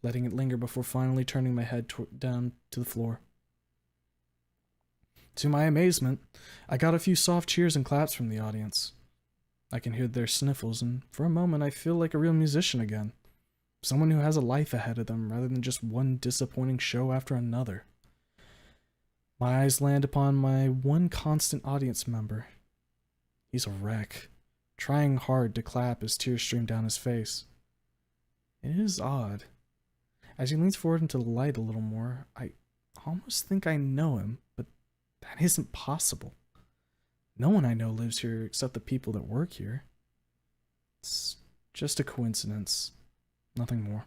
letting it linger before finally turning my head down to the floor. To my amazement, I got a few soft cheers and claps from the audience. I can hear their sniffles, and for a moment I feel like a real musician again. Someone who has a life ahead of them rather than just one disappointing show after another. My eyes land upon my one constant audience member. He's a wreck, trying hard to clap as tears stream down his face. It is odd. As he leans forward into the light a little more, I almost think I know him, but that isn't possible. No one I know lives here except the people that work here. It's just a coincidence. Nothing more.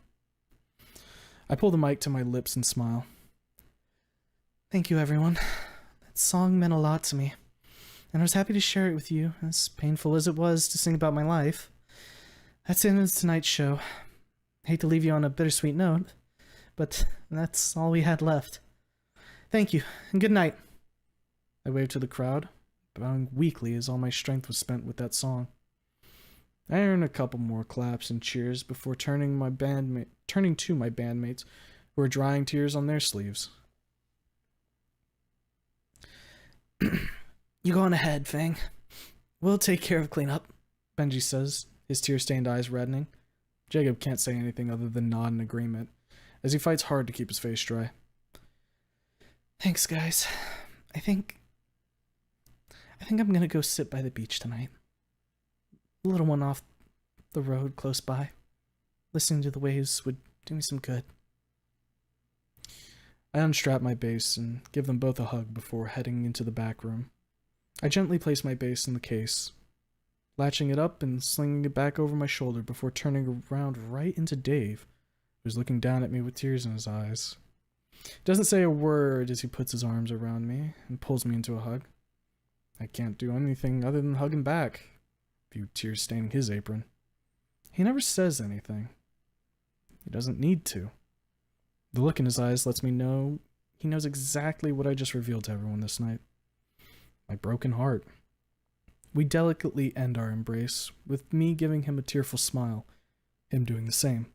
I pull the mic to my lips and smile. Thank you, everyone. That song meant a lot to me, and I was happy to share it with you, as painful as it was to sing about my life. That's the end of tonight's show. Hate to leave you on a bittersweet note, but that's all we had left. Thank you, and good night. I waved to the crowd, bowing weakly as all my strength was spent with that song. I earned a couple more claps and cheers before turning to my bandmates who were drying tears on their sleeves. You go on ahead, Fang. We'll take care of cleanup, Benji says, his tear-stained eyes reddening. Jacob can't say anything other than nod in agreement, as he fights hard to keep his face dry. Thanks, guys. I think I'm gonna go sit by the beach tonight. A little one off the road close by. Listening to the waves would do me some good. I unstrap my bass and give them both a hug before heading into the back room. I gently place my bass in the case, latching it up and slinging it back over my shoulder before turning around right into Dave, who's looking down at me with tears in his eyes. Doesn't say a word as he puts his arms around me and pulls me into a hug. I can't do anything other than hug him back, a few tears staining his apron. He never says anything. He doesn't need to. The look in his eyes lets me know he knows exactly what I just revealed to everyone this night. My broken heart. We delicately end our embrace, with me giving him a tearful smile, him doing the same.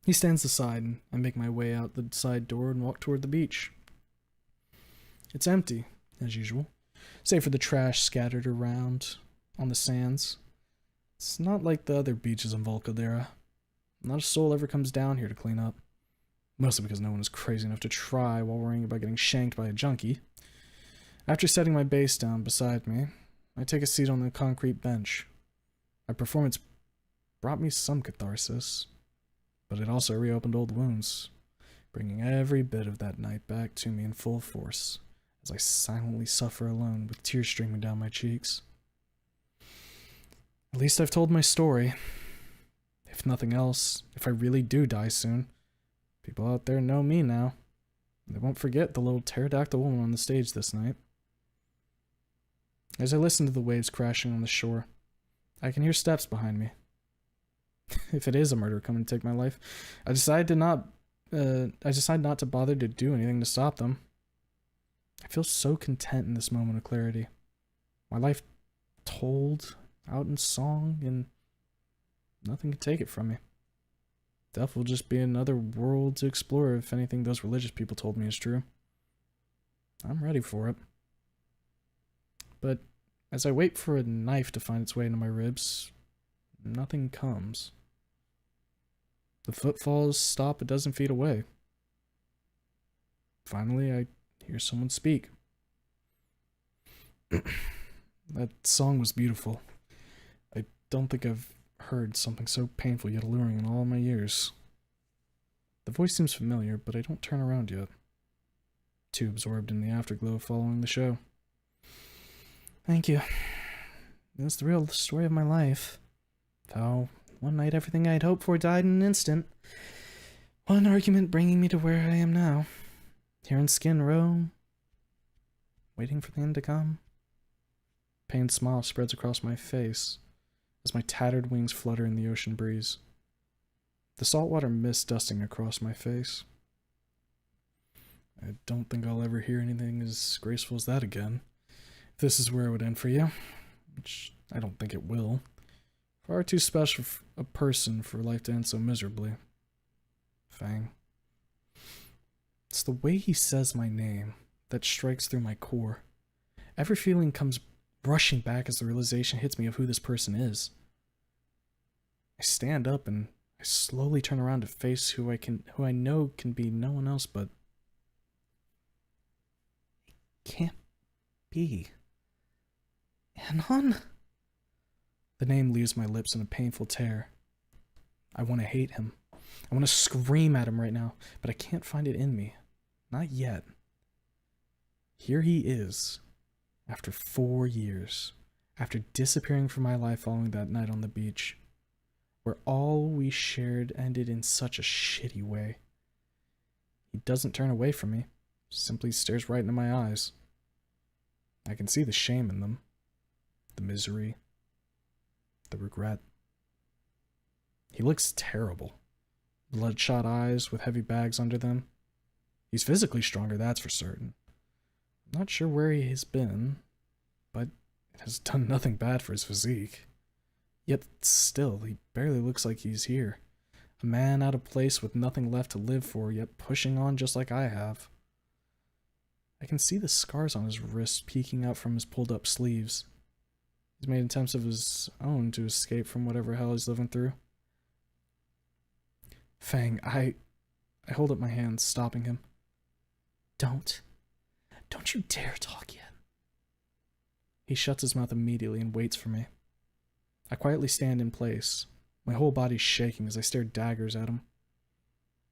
He stands aside, and I make my way out the side door and walk toward the beach. It's empty, as usual, save for the trash scattered around on the sands. It's not like the other beaches in Volcadera. Not a soul ever comes down here to clean up. Mostly because no one is crazy enough to try while worrying about getting shanked by a junkie. After setting my bass down beside me, I take a seat on the concrete bench. My performance brought me some catharsis, but it also reopened old wounds, bringing every bit of that night back to me in full force, as I silently suffer alone with tears streaming down my cheeks. At least I've told my story. If nothing else, if I really do die soon, people out there know me now. They won't forget the little pterodactyl woman on the stage this night. As I listen to the waves crashing on the shore, I can hear steps behind me. If it is a murderer coming to take my life, I decide not to bother to do anything to stop them. I feel so content in this moment of clarity. My life told out in song, and nothing can take it from me. Death will just be another world to explore if anything those religious people told me is true. I'm ready for it. But as I wait for a knife to find its way into my ribs, nothing comes. The footfalls stop a dozen feet away. Finally, I hear someone speak. That song was beautiful. I don't think I've heard something so painful yet alluring in all my years. The voice seems familiar, but I don't turn around yet. Too absorbed in the afterglow following the show. Thank you. That's the real story of my life. How one night everything I'd hoped for died in an instant. One argument bringing me to where I am now. Here in Skin Row, waiting for the end to come. A pained smile spreads across my face as my tattered wings flutter in the ocean breeze. The saltwater mist dusting across my face. I don't think I'll ever hear anything as graceful as that again. If this is where it would end for you, which I don't think it will. Far too special a person for life to end so miserably. Fang. It's the way he says my name that strikes through my core. Every feeling comes rushing back as the realization hits me of who this person is. I stand up and I slowly turn around to face who I know can be no one else but... It can't be. Anon? The name leaves my lips in a painful tear. I want to hate him. I want to scream at him right now, but I can't find it in me. Not yet. Here he is, after 4 years, after disappearing from my life following that night on the beach, where all we shared ended in such a shitty way. He doesn't turn away from me, simply stares right into my eyes. I can see the shame in them, the misery, the regret. He looks terrible. bloodshot eyes with heavy bags under them. He's physically stronger, that's for certain. I'm not sure where he has been, but it has done nothing bad for his physique. Yet still, he barely looks like he's here. A man out of place with nothing left to live for, yet pushing on just like I have. I can see the scars on his wrists peeking out from his pulled-up sleeves. He's made attempts of his own to escape from whatever hell he's living through. Fang, I hold up my hands, stopping him. Don't you dare talk yet. He shuts his mouth immediately and waits for me. I quietly stand in place, my whole body shaking as I stare daggers at him.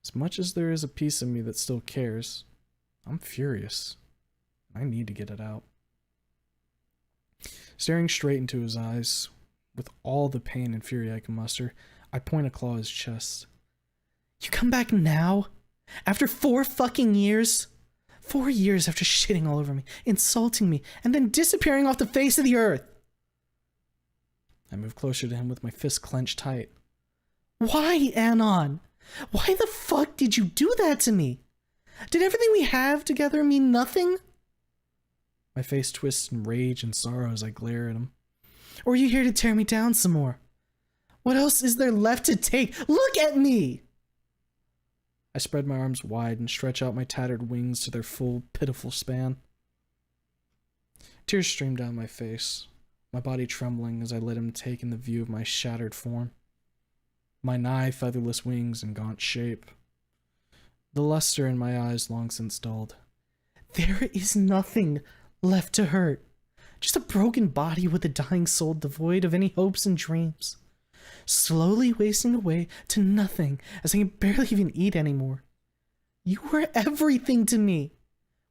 As much as there is a piece of me that still cares, I'm furious. I need to get it out. Staring straight into his eyes, with all the pain and fury I can muster, I point a claw at his chest. You come back now? After 4 fucking years? 4 years after shitting all over me, insulting me, and then disappearing off the face of the earth. I move closer to him with my fist clenched tight. Why, Anon? Why the fuck did you do that to me? Did everything we have together mean nothing? My face twists in rage and sorrow as I glare at him. Or are you here to tear me down some more? What else is there left to take? Look at me! I spread my arms wide and stretch out my tattered wings to their full, pitiful span. Tears stream down my face, my body trembling as I let him take in the view of my shattered form. My nigh featherless wings and gaunt shape. The luster in my eyes long since dulled. There is nothing left to hurt. Just a broken body with a dying soul devoid of any hopes and dreams. Slowly wasting away to nothing as I can barely even eat anymore. You were everything to me.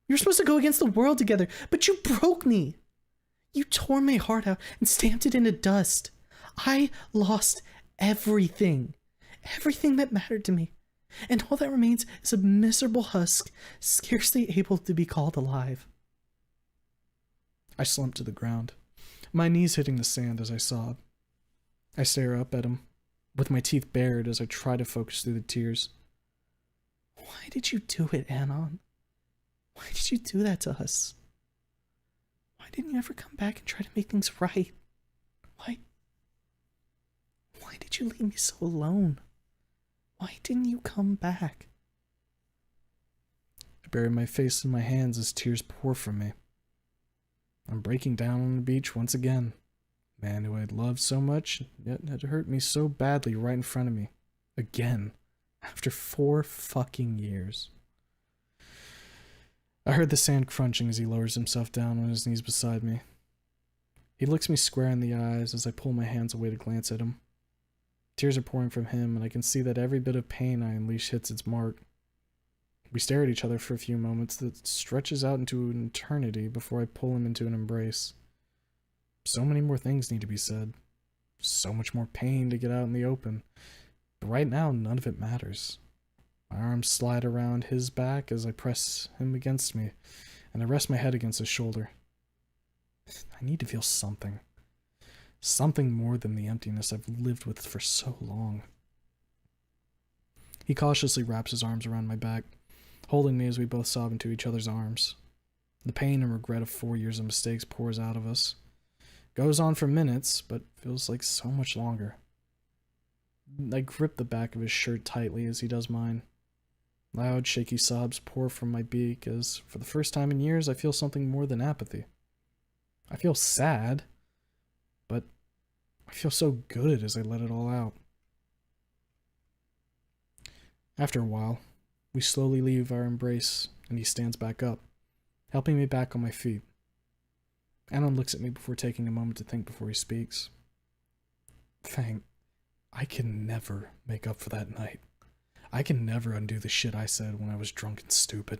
We were supposed to go against the world together, but you broke me. You tore my heart out and stamped it into dust. I lost everything. Everything that mattered to me. And all that remains is a miserable husk, scarcely able to be called alive. I slump to the ground, my knees hitting the sand as I sob. I stare up at him, with my teeth bared as I try to focus through the tears. Why did you do it, Anon? Why did you do that to us? Why didn't you ever come back and try to make things right? Why did you leave me so alone? Why didn't you come back? I bury my face in my hands as tears pour from me. I'm breaking down on the beach once again. Man who I'd loved so much, yet had hurt me so badly right in front of me. Again. After 4 fucking years. I heard the sand crunching as he lowers himself down on his knees beside me. He looks me square in the eyes as I pull my hands away to glance at him. Tears are pouring from him, and I can see that every bit of pain I unleash hits its mark. We stare at each other for a few moments that stretches out into an eternity before I pull him into an embrace. So many more things need to be said. So much more pain to get out in the open. But right now, none of it matters. My arms slide around his back as I press him against me, and I rest my head against his shoulder. I need to feel something. Something more than the emptiness I've lived with for so long. He cautiously wraps his arms around my back, holding me as we both sob into each other's arms. The pain and regret of 4 years of mistakes pours out of us. Goes on for minutes, but feels like so much longer. I grip the back of his shirt tightly as he does mine. Loud, shaky sobs pour from my beak as, for the first time in years, I feel something more than apathy. I feel sad, but I feel so good as I let it all out. After a while, we slowly leave our embrace, and he stands back up, helping me back on my feet. Anon looks at me before taking a moment to think before he speaks. Fang, I can never make up for that night. I can never undo the shit I said when I was drunk and stupid.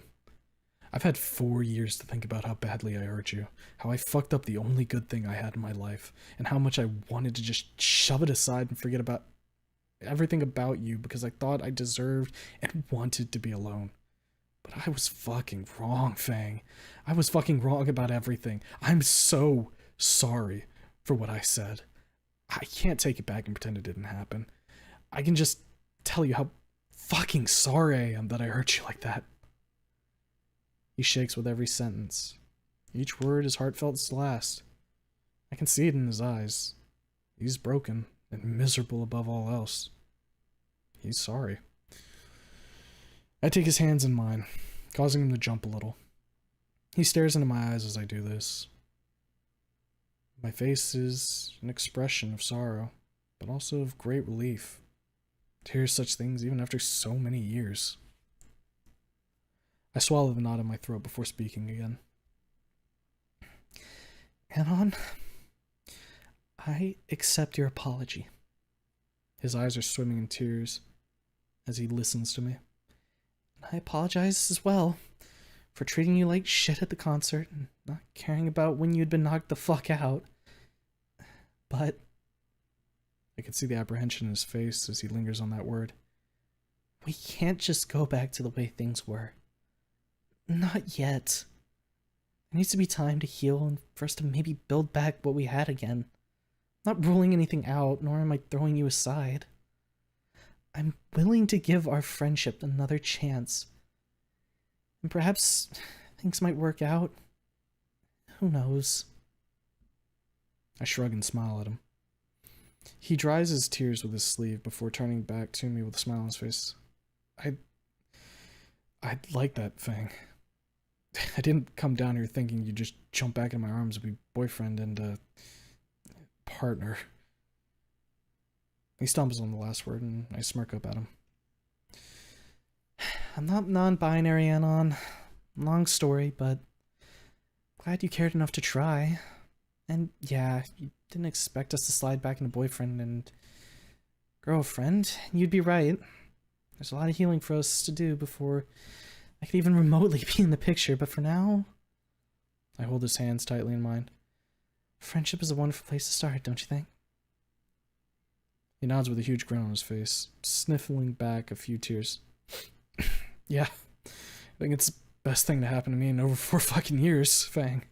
I've had 4 years to think about how badly I hurt you, how I fucked up the only good thing I had in my life, and how much I wanted to just shove it aside and forget about everything about you because I thought I deserved and wanted to be alone. But I was fucking wrong, Fang. I was fucking wrong about everything. I'm so sorry for what I said. I can't take it back and pretend it didn't happen. I can just tell you how fucking sorry I am that I hurt you like that. He shakes with every sentence. Each word is heartfelt as the last. I can see it in his eyes. He's broken and miserable above all else. He's sorry. I take his hands in mine, causing him to jump a little. He stares into my eyes as I do this. My face is an expression of sorrow, but also of great relief. To hear such things even after so many years. I swallow the knot in my throat before speaking again. Anon, I accept your apology. His eyes are swimming in tears as he listens to me. And I apologize as well for treating you like shit at the concert and not caring about when you'd been knocked the fuck out. But I can see the apprehension in his face as he lingers on that word. We can't just go back to the way things were. Not yet. There needs to be time to heal and for us to maybe build back what we had again. Not ruling anything out, nor am I throwing you aside. I'm willing to give our friendship another chance. And perhaps things might work out. Who knows? I shrug and smile at him. He dries his tears with his sleeve before turning back to me with a smile on his face. I'd like that thing. I didn't come down here thinking you'd just jump back in my arms and be boyfriend and partner. He stumbles on the last word and I smirk up at him. I'm not non-binary, Anon. Long story, but glad you cared enough to try. And yeah, you didn't expect us to slide back into boyfriend and girlfriend. You'd be right. There's a lot of healing for us to do before I could even remotely be in the picture, but for now, I hold his hands tightly in mine. Friendship is a wonderful place to start, don't you think? He nods with a huge grin on his face, sniffling back a few tears. Yeah, I think it's the best thing to happen to me in over 4 fucking years, Fang.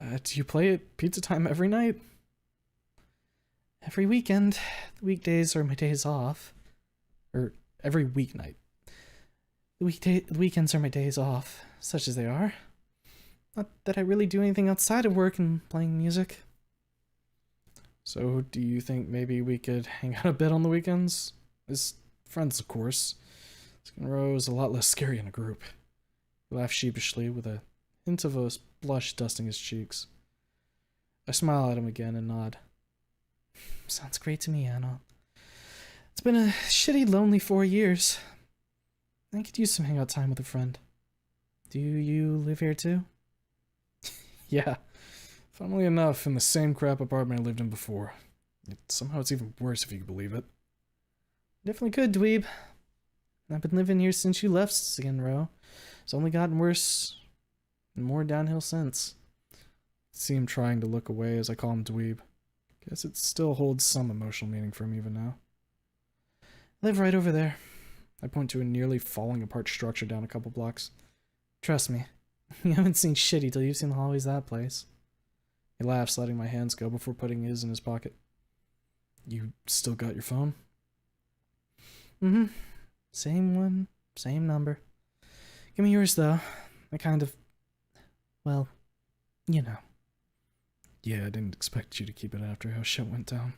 Do you play at pizza time every night? Every weekend. The weekdays are my days off. Or every weeknight. The weekends are my days off, such as they are. Not that I really do anything outside of work and playing music. So, do you think maybe we could hang out a bit on the weekends? As friends, of course. Skinrow is a lot less scary in a group. He laughs sheepishly with a hint of a blush dusting his cheeks. I smile at him again and nod. Sounds great to me, Anna. It's been a shitty, lonely 4 years. I could use some hangout time with a friend. Do you live here too? Yeah. Funnily enough, in the same crap apartment I lived in before. Somehow it's even worse if you can believe it. Definitely could, dweeb. I've been living here since you left, Skinrow. It's only gotten worse and more downhill since. I see him trying to look away as I call him dweeb. Guess it still holds some emotional meaning for him even now. I live right over there. I point to a nearly falling apart structure down a couple blocks. Trust me, you haven't seen shitty till you've seen the hallways of that place. He laughs, letting my hands go before putting his in his pocket. You still got your phone? Mm-hmm. Same one, same number. Give me yours, though. I kind of... well, you know. Yeah, I didn't expect you to keep it after how shit went down.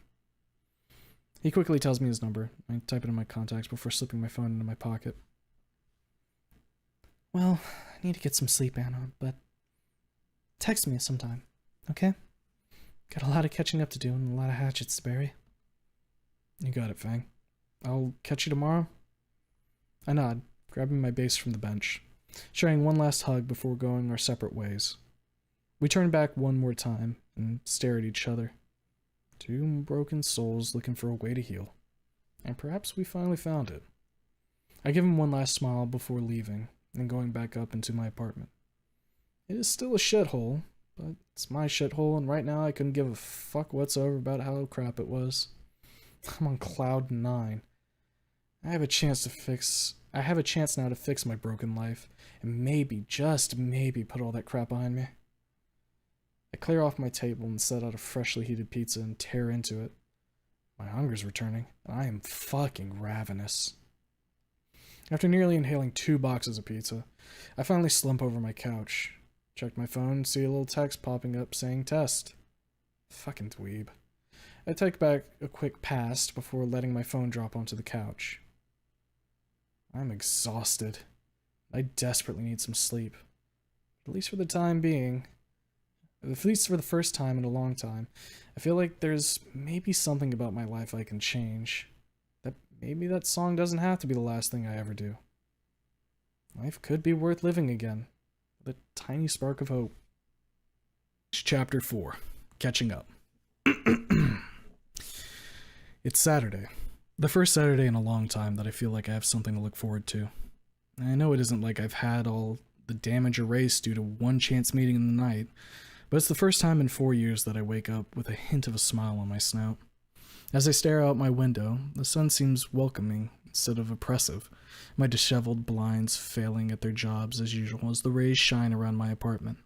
He quickly tells me his number. I type it in my contacts before slipping my phone into my pocket. Well, I need to get some sleep, Anna, but text me sometime, okay? Got a lot of catching up to do and a lot of hatchets to bury. You got it, Fang. I'll catch you tomorrow. I nod, grabbing my base from the bench, sharing one last hug before going our separate ways. We turn back one more time and stare at each other. Two broken souls looking for a way to heal. And perhaps we finally found it. I give him one last smile before leaving and going back up into my apartment. It is still a shithole, but it's my shithole, and right now I couldn't give a fuck whatsoever about how crap it was. I'm on cloud 9. I have a chance now to fix my broken life, and maybe, just maybe, put all that crap behind me. I clear off my table and set out a freshly heated pizza and tear into it. My hunger's returning, and I am fucking ravenous. After nearly inhaling 2 boxes of pizza, I finally slump over my couch. Check my phone and see a little text popping up saying test. Fucking dweeb. I take back a quick pass before letting my phone drop onto the couch. I'm exhausted. I desperately need some sleep. At least for the time being. At least for the first time in a long time. I feel like there's maybe something about my life I can change. That maybe that song doesn't have to be the last thing I ever do. Life could be worth living again. With a tiny spark of hope. Chapter 4. Catching Up. It's Saturday. The first Saturday in a long time that I feel like I have something to look forward to. I know it isn't like I've had all the damage erased due to one chance meeting in the night, but it's the first time in 4 years that I wake up with a hint of a smile on my snout. As I stare out my window, the sun seems welcoming instead of oppressive, my disheveled blinds failing at their jobs as usual as the rays shine around my apartment.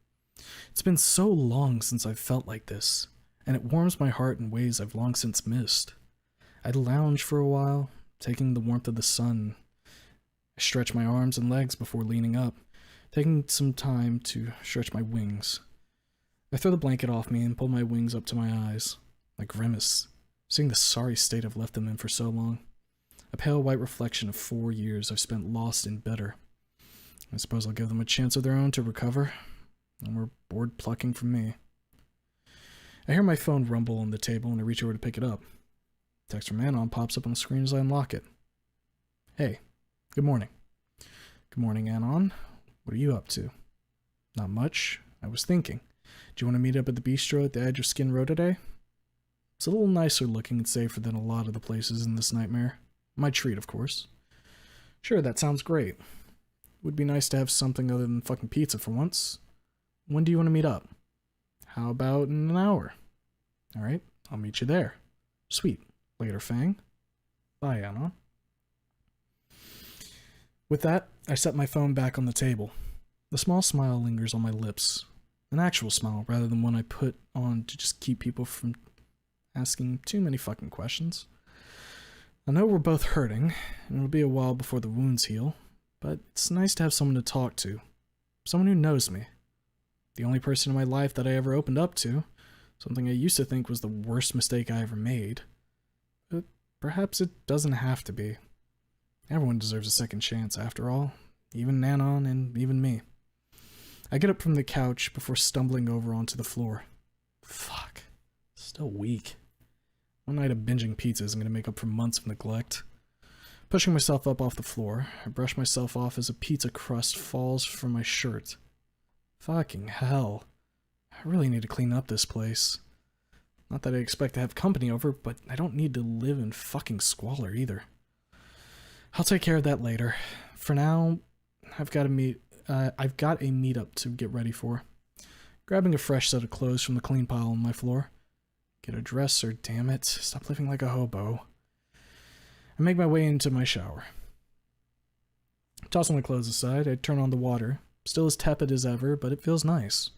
It's been so long since I've felt like this, and it warms my heart in ways I've long since missed. I'd lounge for a while, taking the warmth of the sun. I stretch my arms and legs before leaning up, taking some time to stretch my wings. I throw the blanket off me and pull my wings up to my eyes. I grimace, seeing the sorry state I've left them in for so long. A pale white reflection of 4 years I've spent lost in better. I suppose I'll give them a chance of their own to recover. No more bored plucking from me. I hear my phone rumble on the table and I reach over to pick it up. Text from Anon pops up on the screen as I unlock it. Hey, good morning. Good morning, Anon. What are you up to? Not much. I was thinking. Do you want to meet up at the bistro at the edge of Skin Row today? It's a little nicer looking and safer than a lot of the places in this nightmare. My treat, of course. Sure, that sounds great. Would be nice to have something other than fucking pizza for once. When do you want to meet up? How about in an hour? Alright, I'll meet you there. Sweet. Later, Fang. Bye, Anon. With that, I set my phone back on the table. The small smile lingers on my lips. An actual smile, rather than one I put on to just keep people from asking too many fucking questions. I know we're both hurting, and it'll be a while before the wounds heal, but it's nice to have someone to talk to. Someone who knows me. The only person in my life that I ever opened up to. Something I used to think was the worst mistake I ever made. But perhaps it doesn't have to be. Everyone deserves a second chance, after all. Even Nanon and even me. I get up from the couch before stumbling over onto the floor. Fuck. Still weak. One night of binging pizza isn't going to make up for months of neglect. Pushing myself up off the floor, I brush myself off as a pizza crust falls from my shirt. Fucking hell. I really need to clean up this place. Not that I expect to have company over, but I don't need to live in fucking squalor either. I'll take care of that later. For now, I've got a meetup to get ready for. Grabbing a fresh set of clothes from the clean pile on my floor. Get a dresser, damn it. Stop living like a hobo. I make my way into my shower. Tossing my clothes aside, I turn on the water. Still as tepid as ever, but it feels nice.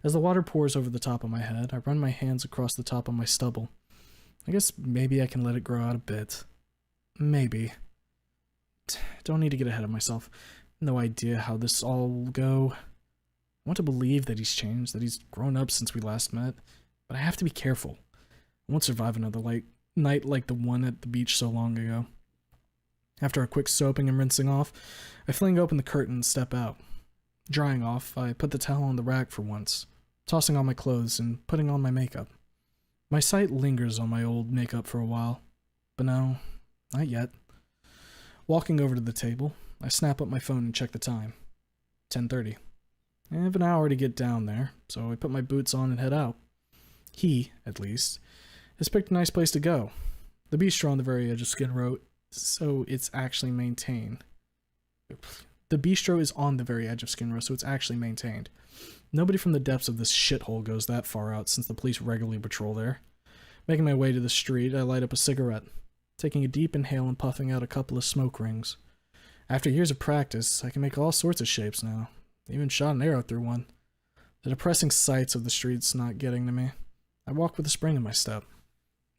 As the water pours over the top of my head, I run my hands across the top of my stubble. I guess maybe I can let it grow out a bit. Maybe. Don't need to get ahead of myself. No idea how this all will go. I want to believe that he's changed, that he's grown up since we last met, but I have to be careful. I won't survive another night like the one at the beach so long ago. After a quick soaping and rinsing off, I fling open the curtain and step out. Drying off, I put the towel on the rack for once, tossing on my clothes and putting on my makeup. My sight lingers on my old makeup for a while, but no, not yet. Walking over to the table, I snap up my phone and check the time. 10:30. I have an hour to get down there, so I put my boots on and head out. He, at least, has picked a nice place to go. The bistro on the very edge of Skin Row, so it's actually maintained. The bistro is on the very edge of Skin Row, so it's actually maintained. Nobody from the depths of this shithole goes that far out since the police regularly patrol there. Making my way to the street, I light up a cigarette, taking a deep inhale and puffing out a couple of smoke rings. After years of practice, I can make all sorts of shapes now. Even shot an arrow through one. The depressing sights of the streets not getting to me. I walk with a spring in my step.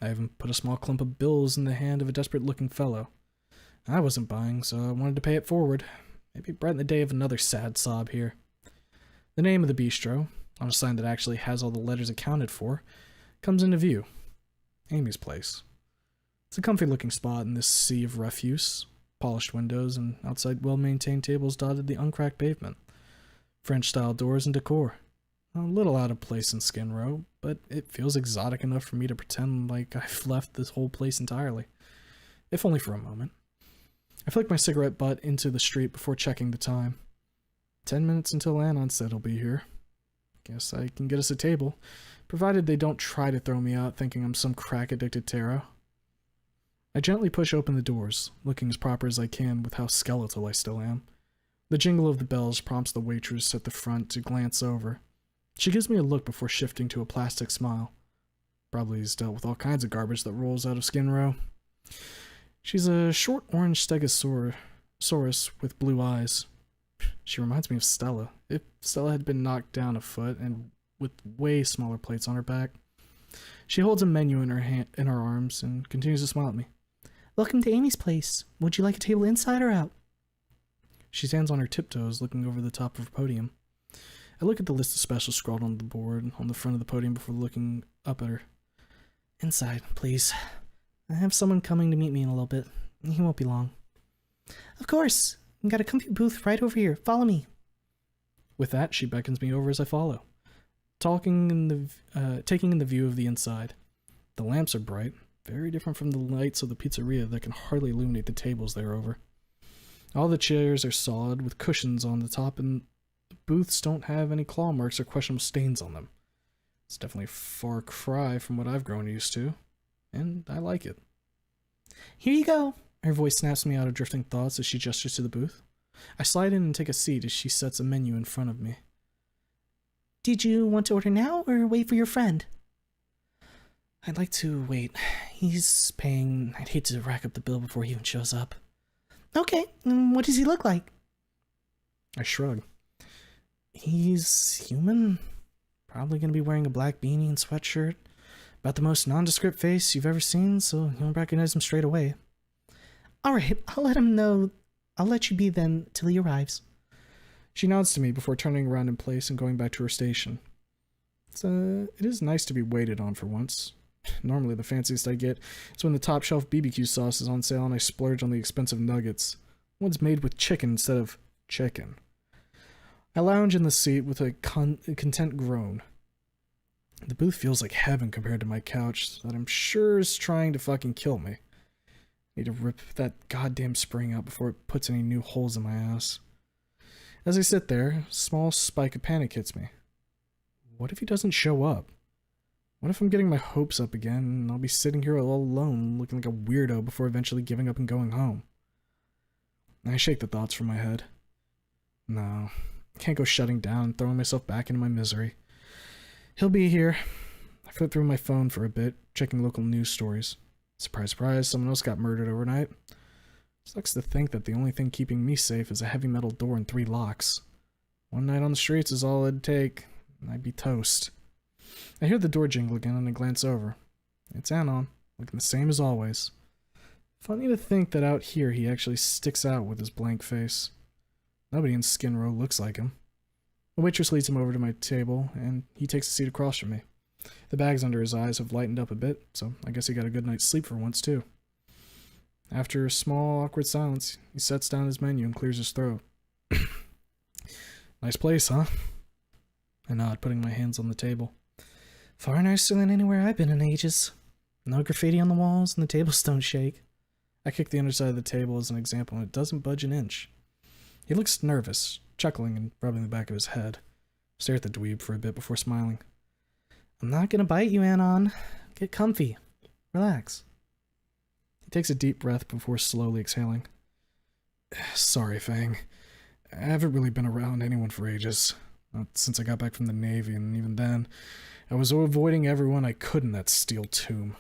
I even put a small clump of bills in the hand of a desperate-looking fellow. I wasn't buying, so I wanted to pay it forward. Maybe brighten the day of another sad sob here. The name of the bistro, on a sign that actually has all the letters accounted for, comes into view. Amy's Place. It's a comfy looking spot in this sea of refuse. Polished windows and outside well-maintained tables dotted the uncracked pavement. French-style doors and decor. A little out of place in Skin Row, but it feels exotic enough for me to pretend like I've left this whole place entirely. If only for a moment. I flick my cigarette butt into the street before checking the time. 10 minutes until Anon said he'll be here. Guess I can get us a table, provided they don't try to throw me out thinking I'm some crack-addicted taro. I gently push open the doors, looking as proper as I can with how skeletal I still am. The jingle of the bells prompts the waitress at the front to glance over. She gives me a look before shifting to a plastic smile. Probably has dealt with all kinds of garbage that rolls out of Skin Row. She's a short orange stegosaurus with blue eyes. She reminds me of Stella, if Stella had been knocked down a foot and with way smaller plates on her back. She holds a menu in her arms and continues to smile at me. Welcome to Amy's Place. Would you like a table inside or out? She stands on her tiptoes looking over the top of her podium. I look at the list of specials scrawled on the board on the front of the podium before looking up at her. Inside, please. I have someone coming to meet me in a little bit. He won't be long. Of course. I've got a comfy booth right over here. Follow me. With that, she beckons me over as I follow, taking in the view of the inside. The lamps are bright, very different from the lights of the pizzeria that can hardly illuminate the tables they're over. All the chairs are solid with cushions on the top, and the booths don't have any claw marks or questionable stains on them. It's definitely a far cry from what I've grown used to, and I like it. Here you go. Her voice snaps me out of drifting thoughts as she gestures to the booth. I slide in and take a seat as she sets a menu in front of me. Did you want to order now or wait for your friend? I'd like to wait. He's paying. I'd hate to rack up the bill before he even shows up. Okay, what does he look like? I shrug. He's human. Probably going to be wearing a black beanie and sweatshirt. About the most nondescript face you've ever seen, so you'll recognize him straight away. Alright, I'll let him know. I'll let you be then till he arrives. She nods to me before turning around in place and going back to her station. It is nice to be waited on for once. Normally the fanciest I get is when the top shelf BBQ sauce is on sale and I splurge on the expensive nuggets. One's made with chicken instead of chicken. I lounge in the seat with a content groan. The booth feels like heaven compared to my couch that I'm sure is trying to fucking kill me. Need to rip that goddamn spring out before it puts any new holes in my ass. As I sit there, a small spike of panic hits me. What if he doesn't show up? What if I'm getting my hopes up again and I'll be sitting here all alone looking like a weirdo before eventually giving up and going home? I shake the thoughts from my head. No, I can't go shutting down and throwing myself back into my misery. He'll be here. I flip through my phone for a bit, checking local news stories. Surprise, surprise, someone else got murdered overnight. Sucks to think that the only thing keeping me safe is a heavy metal door and 3 locks. One night on the streets is all it'd take, and I'd be toast. I hear the door jingle again and I glance over. It's Anon, looking the same as always. Funny to think that out here he actually sticks out with his blank face. Nobody in Skin Row looks like him. The waitress leads him over to my table, and he takes a seat across from me. The bags under his eyes have lightened up a bit, so I guess he got a good night's sleep for once, too. After a small, awkward silence, he sets down his menu and clears his throat. Nice place, huh? I nod, putting my hands on the table. Far nicer than anywhere I've been in ages. No graffiti on the walls, and the tables don't shake. I kick the underside of the table as an example, and it doesn't budge an inch. He looks nervous, chuckling and rubbing the back of his head. I stare at the dweeb for a bit before smiling. I'm not gonna bite you, Anon. Get comfy. Relax. He takes a deep breath before slowly exhaling. Sorry, Fang. I haven't really been around anyone for ages. Not since I got back from the Navy, and even then, I was avoiding everyone I could in that steel tomb.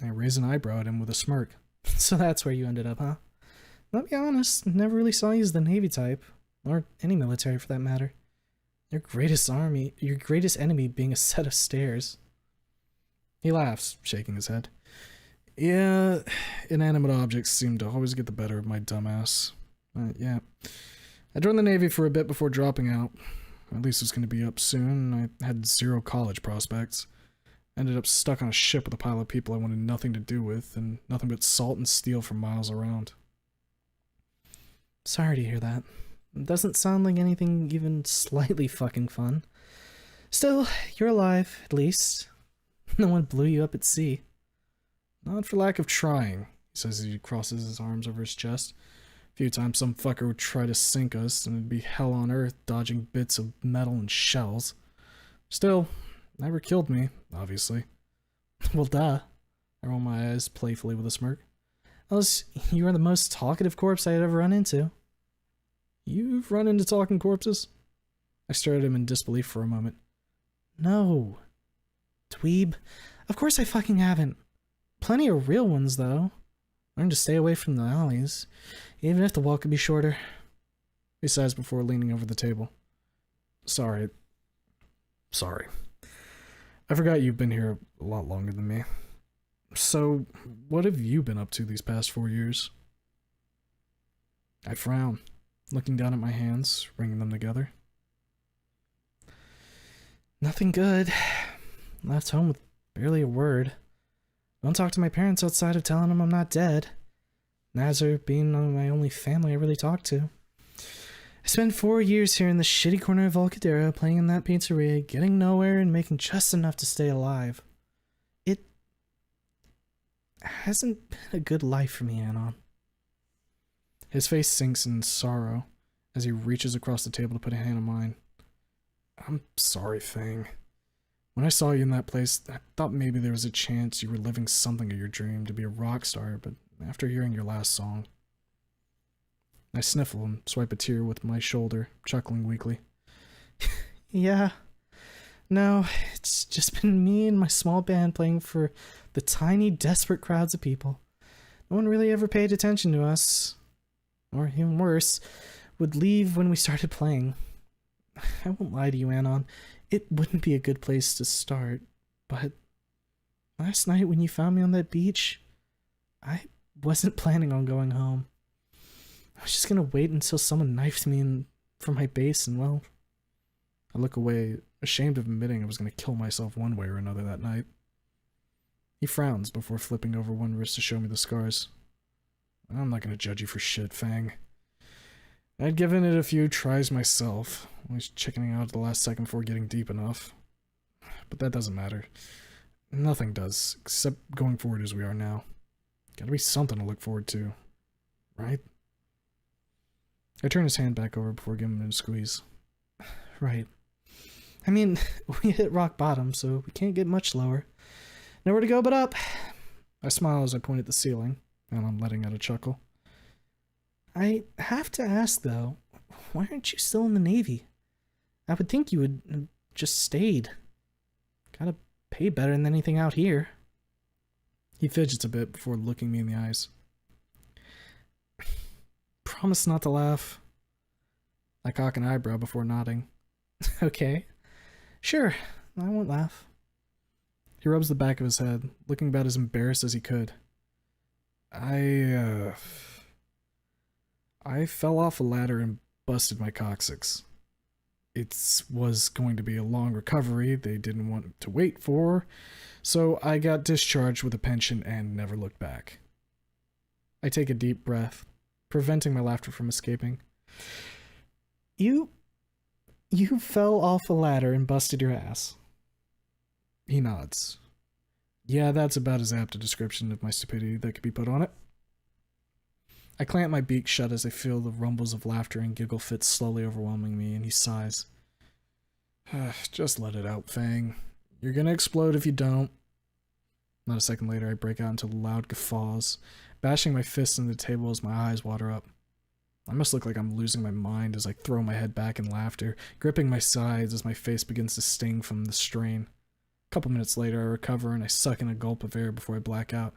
I raise an eyebrow at him with a smirk. So that's where you ended up, huh? I'll be honest, never really saw you as the Navy type. Or any military for that matter. Your greatest enemy being a set of stairs. He laughs, shaking his head. Yeah, inanimate objects seem to always get the better of my dumbass. Yeah. I joined the Navy for a bit before dropping out. At least it was going to be up soon, and I had zero college prospects. Ended up stuck on a ship with a pile of people I wanted nothing to do with, and nothing but salt and steel for miles around. Sorry to hear that. It doesn't sound like anything even slightly fucking fun. Still, you're alive, at least. No one blew you up at sea. Not for lack of trying, he says as he crosses his arms over his chest. A few times some fucker would try to sink us, and it'd be hell on earth dodging bits of metal and shells. Still, never killed me, obviously. Well, duh. I roll my eyes playfully with a smirk. Else, you are the most talkative corpse I had ever run into. You've run into talking corpses? I stared at him in disbelief for a moment. No. Dweeb. Of course I fucking haven't. Plenty of real ones, though. Learn to stay away from the alleys, even if the walk could be shorter. He sighs before leaning over the table. Sorry. I forgot you've been here a lot longer than me. So, what have you been up to these past 4 years? I frown, looking down at my hands, wringing them together. Nothing good. Left home with barely a word. Don't talk to my parents outside of telling them I'm not dead. Nazar being my only family I really talk to. I spent 4 years here in the shitty corner of Volcadera, playing in that pizzeria, getting nowhere and making just enough to stay alive. It hasn't been a good life for me, Anon. His face sinks in sorrow as he reaches across the table to put a hand on mine. I'm sorry, Fang. When I saw you in that place, I thought maybe there was a chance you were living something of your dream to be a rock star, but after hearing your last song... I sniffle and swipe a tear with my shoulder, chuckling weakly. Yeah. No, it's just been me and my small band playing for the tiny, desperate crowds of people. No one really ever paid attention to us. Or even worse, would leave when we started playing. I won't lie to you, Anon. It wouldn't be a good place to start, but last night when you found me on that beach, I wasn't planning on going home. I was just gonna wait until someone knifed me from my base, and well, I look away, ashamed of admitting I was gonna kill myself one way or another that night. He frowns before flipping over one wrist to show me the scars. I'm not gonna judge you for shit, Fang. I'd given it a few tries myself, always chickening out at the last second before getting deep enough. But that doesn't matter. Nothing does, except going forward as we are now. Gotta be something to look forward to, right? I turn his hand back over before giving him a squeeze. Right. I mean, we hit rock bottom, so we can't get much lower. Nowhere to go but up. I smile as I point at the ceiling, and I'm letting out a chuckle. I have to ask, though, why aren't you still in the Navy? I would think you would have just stayed. Gotta pay better than anything out here. He fidgets a bit before looking me in the eyes. Promise not to laugh. I cock an eyebrow before nodding. Okay. Sure, I won't laugh. He rubs the back of his head, looking about as embarrassed as he could. I fell off a ladder and busted my coccyx. It was going to be a long recovery they didn't want to wait for, so I got discharged with a pension and never looked back. I take a deep breath, preventing my laughter from escaping. You fell off a ladder and busted your ass. He nods. Yeah, that's about as apt a description of my stupidity that could be put on it. I clamp my beak shut as I feel the rumbles of laughter and giggle fits slowly overwhelming me, and he sighs. Just let it out, Fang. You're gonna explode if you don't. Not a second later, I break out into loud guffaws, bashing my fists into the table as my eyes water up. I must look like I'm losing my mind as I throw my head back in laughter, gripping my sides as my face begins to sting from the strain. A couple minutes later, I recover and I suck in a gulp of air before I black out.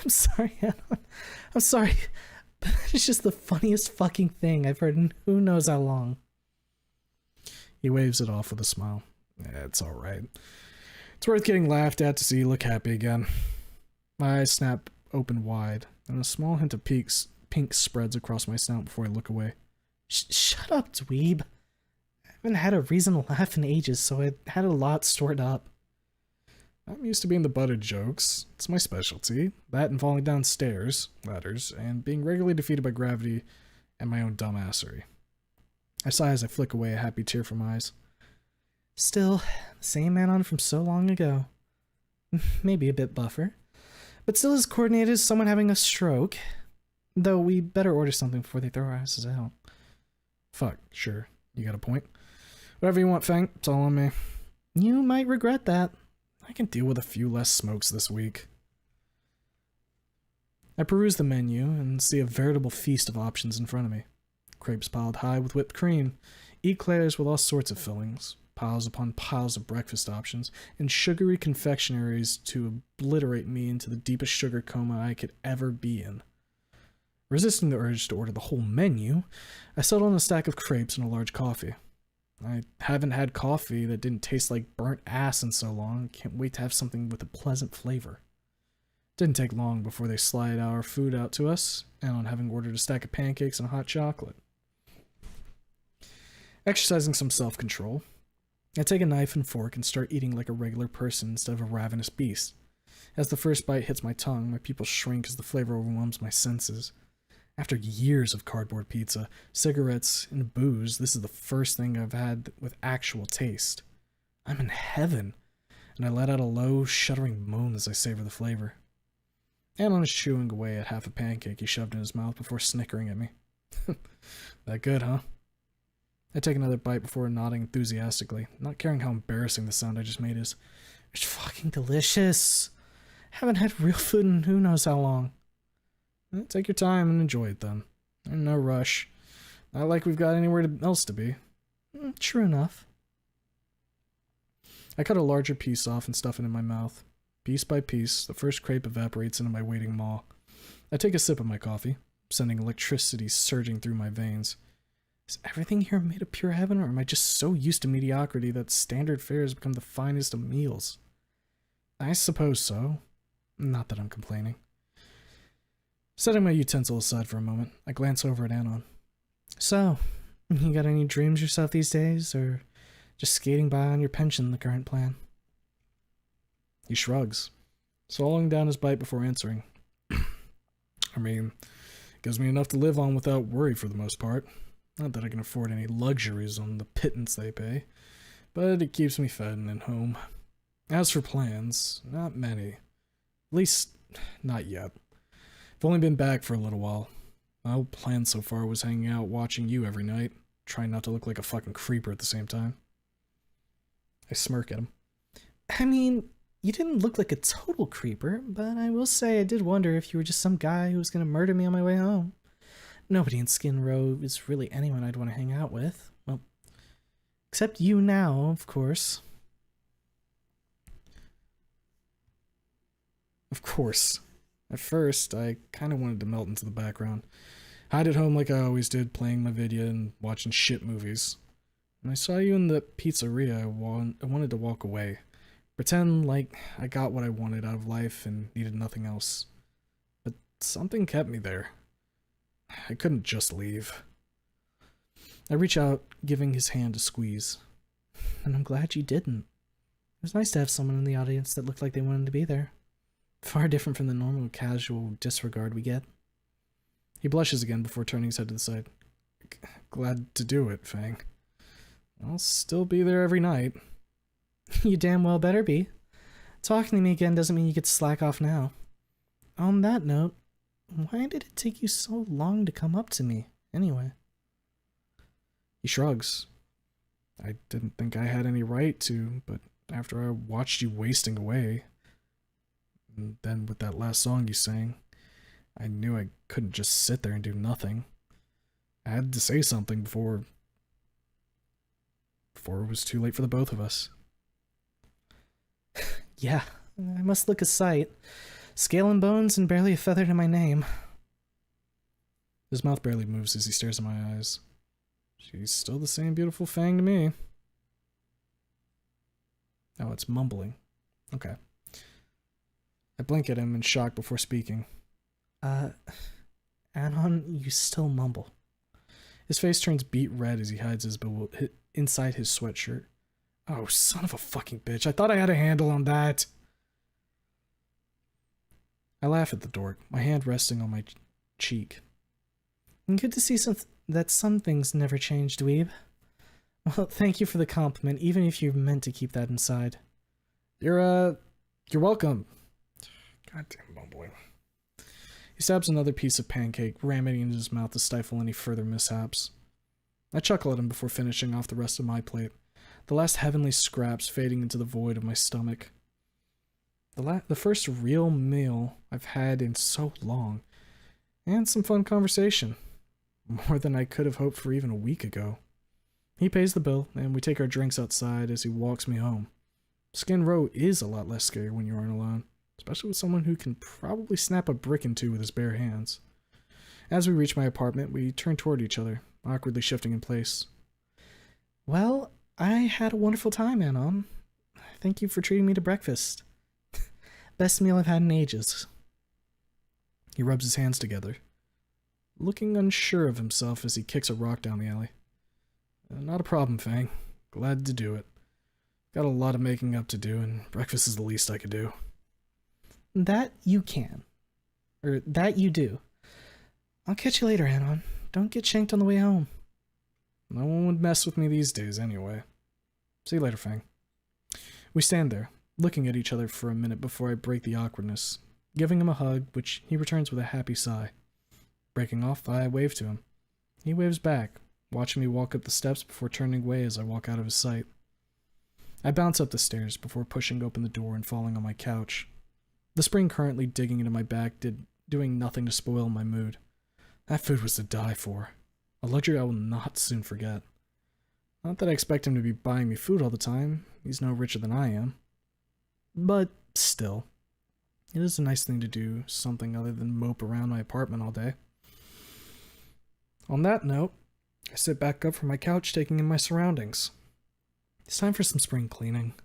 I'm sorry, Anna. I'm sorry. But it's just the funniest fucking thing I've heard in who knows how long. He waves it off with a smile. It's alright. It's worth getting laughed at to see you look happy again. My eyes snap open wide, and a small hint of pink spreads across my snout before I look away. Shut up, dweeb. I haven't had a reason to laugh in ages, so I had a lot stored up. I'm used to being the butt of jokes. It's my specialty. That and falling down stairs, ladders, and being regularly defeated by gravity and my own dumbassery. I sigh as I flick away a happy tear from my eyes. Still, the same man on from so long ago. Maybe a bit buffer. But still as coordinated as someone having a stroke. Though we better order something before they throw our asses out. Fuck, sure. You got a point. Whatever you want, Fang. It's all on me. You might regret that. I can deal with a few less smokes this week. I peruse the menu and see a veritable feast of options in front of me. Crepes piled high with whipped cream, eclairs with all sorts of fillings, piles upon piles of breakfast options, and sugary confectionaries to obliterate me into the deepest sugar coma I could ever be in. Resisting the urge to order the whole menu, I settled on a stack of crepes and a large coffee. I haven't had coffee that didn't taste like burnt ass in so long. Can't wait to have something with a pleasant flavor. Didn't take long before they slide our food out to us, and on having ordered a stack of pancakes and hot chocolate. Exercising some self-control, I take a knife and fork and start eating like a regular person instead of a ravenous beast. As the first bite hits my tongue, my pupils shrink as the flavor overwhelms my senses. After years of cardboard pizza, cigarettes, and booze, this is the first thing I've had with actual taste. I'm in heaven, and I let out a low, shuddering moan as I savor the flavor. Alan is chewing away at half a pancake he shoved in his mouth before snickering at me. That good, huh? I take another bite before nodding enthusiastically, not caring how embarrassing the sound I just made is. It's fucking delicious. Haven't had real food in who knows how long. Take your time and enjoy it then. No rush. Not like we've got anywhere else to be. True enough. I cut a larger piece off and stuff it in my mouth. Piece by piece, the first crepe evaporates into my waiting maw. I take a sip of my coffee, sending electricity surging through my veins. Is everything here made of pure heaven, or am I just so used to mediocrity that standard fare has become the finest of meals? I suppose so. Not that I'm complaining. Setting my utensil aside for a moment, I glance over at Anon. So, you got any dreams yourself these days, or just skating by on your pension, the current plan? He shrugs, swallowing down his bite before answering. I mean, it gives me enough to live on without worry for the most part. Not that I can afford any luxuries on the pittance they pay, but it keeps me fed and at home. As for plans, not many. At least, not yet. I've only been back for a little while. My whole plan so far was hanging out watching you every night, trying not to look like a fucking creeper at the same time. I smirk at him. I mean, you didn't look like a total creeper, but I will say I did wonder if you were just some guy who was going to murder me on my way home. Nobody in Skin Row is really anyone I'd want to hang out with. Well, except you now, of course. Of course. At first, I kind of wanted to melt into the background. Hide at home like I always did, playing my video and watching shit movies. When I saw you in the pizzeria, I wanted to walk away. Pretend like I got what I wanted out of life and needed nothing else. But something kept me there. I couldn't just leave. I reach out, giving his hand a squeeze. And I'm glad you didn't. It was nice to have someone in the audience that looked like they wanted to be there. Far different from the normal casual disregard we get. He blushes again before turning his head to the side. Glad to do it, Fang. I'll still be there every night. You damn well better be. Talking to me again doesn't mean you get to slack off now. On that note, why did it take you so long to come up to me, anyway? He shrugs. I didn't think I had any right to, but after I watched you wasting away, and then with that last song you sang, I knew I couldn't just sit there and do nothing. I had to say something before it was too late for the both of us. Yeah, I must look a sight. Scale and bones and barely a feather to my name. His mouth barely moves as he stares in my eyes. She's still the same beautiful Fang to me. Oh, it's mumbling. Okay. I blink at him in shock before speaking. Anon, you still mumble. His face turns beet red as he hides inside his sweatshirt. Oh, son of a fucking bitch. I thought I had a handle on that. I laugh at the dork, my hand resting on my cheek. Good to see that some things never change, dweeb. Well, thank you for the compliment, even if you meant to keep that inside. You're welcome. Goddamn mumbling. He stabs another piece of pancake, ramming it into his mouth to stifle any further mishaps. I chuckle at him before finishing off the rest of my plate, the last heavenly scraps fading into the void of my stomach. The first real meal I've had in so long, and some fun conversation. More than I could have hoped for even a week ago. He pays the bill, and we take our drinks outside as he walks me home. Skin Row is a lot less scary when you aren't alone, especially with someone who can probably snap a brick in two with his bare hands. As we reach my apartment, we turn toward each other, awkwardly shifting in place. Well, I had a wonderful time, Anon. Thank you for treating me to breakfast. Best meal I've had in ages. He rubs his hands together, looking unsure of himself as he kicks a rock down the alley. Not a problem, Fang. Glad to do it. Got a lot of making up to do, and breakfast is the least I could do. That you can. Or that you do. I'll catch you later, Anon. Don't get shanked on the way home. No one would mess with me these days, anyway. See you later, Fang. We stand there, looking at each other for a minute before I break the awkwardness, giving him a hug, which he returns with a happy sigh. Breaking off, I wave to him. He waves back, watching me walk up the steps before turning away as I walk out of his sight. I bounce up the stairs before pushing open the door and falling on my couch. The spring currently digging into my back doing nothing to spoil my mood. That food was to die for. A luxury I will not soon forget. Not that I expect him to be buying me food all the time. He's no richer than I am. But still, it is a nice thing to do something other than mope around my apartment all day. On that note, I sit back up from my couch, taking in my surroundings. It's time for some spring cleaning.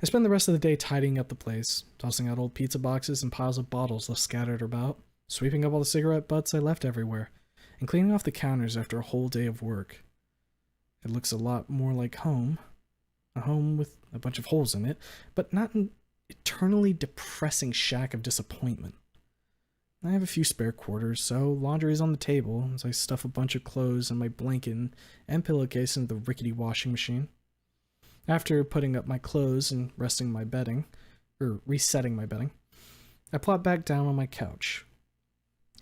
I spend the rest of the day tidying up the place, tossing out old pizza boxes and piles of bottles left scattered about, sweeping up all the cigarette butts I left everywhere, and cleaning off the counters after a whole day of work. It looks a lot more like home. A home with a bunch of holes in it, but not an eternally depressing shack of disappointment. I have a few spare quarters, so laundry is on the table as I stuff a bunch of clothes and my blanket and pillowcase into the rickety washing machine. After putting up my clothes and resetting my bedding, I plop back down on my couch.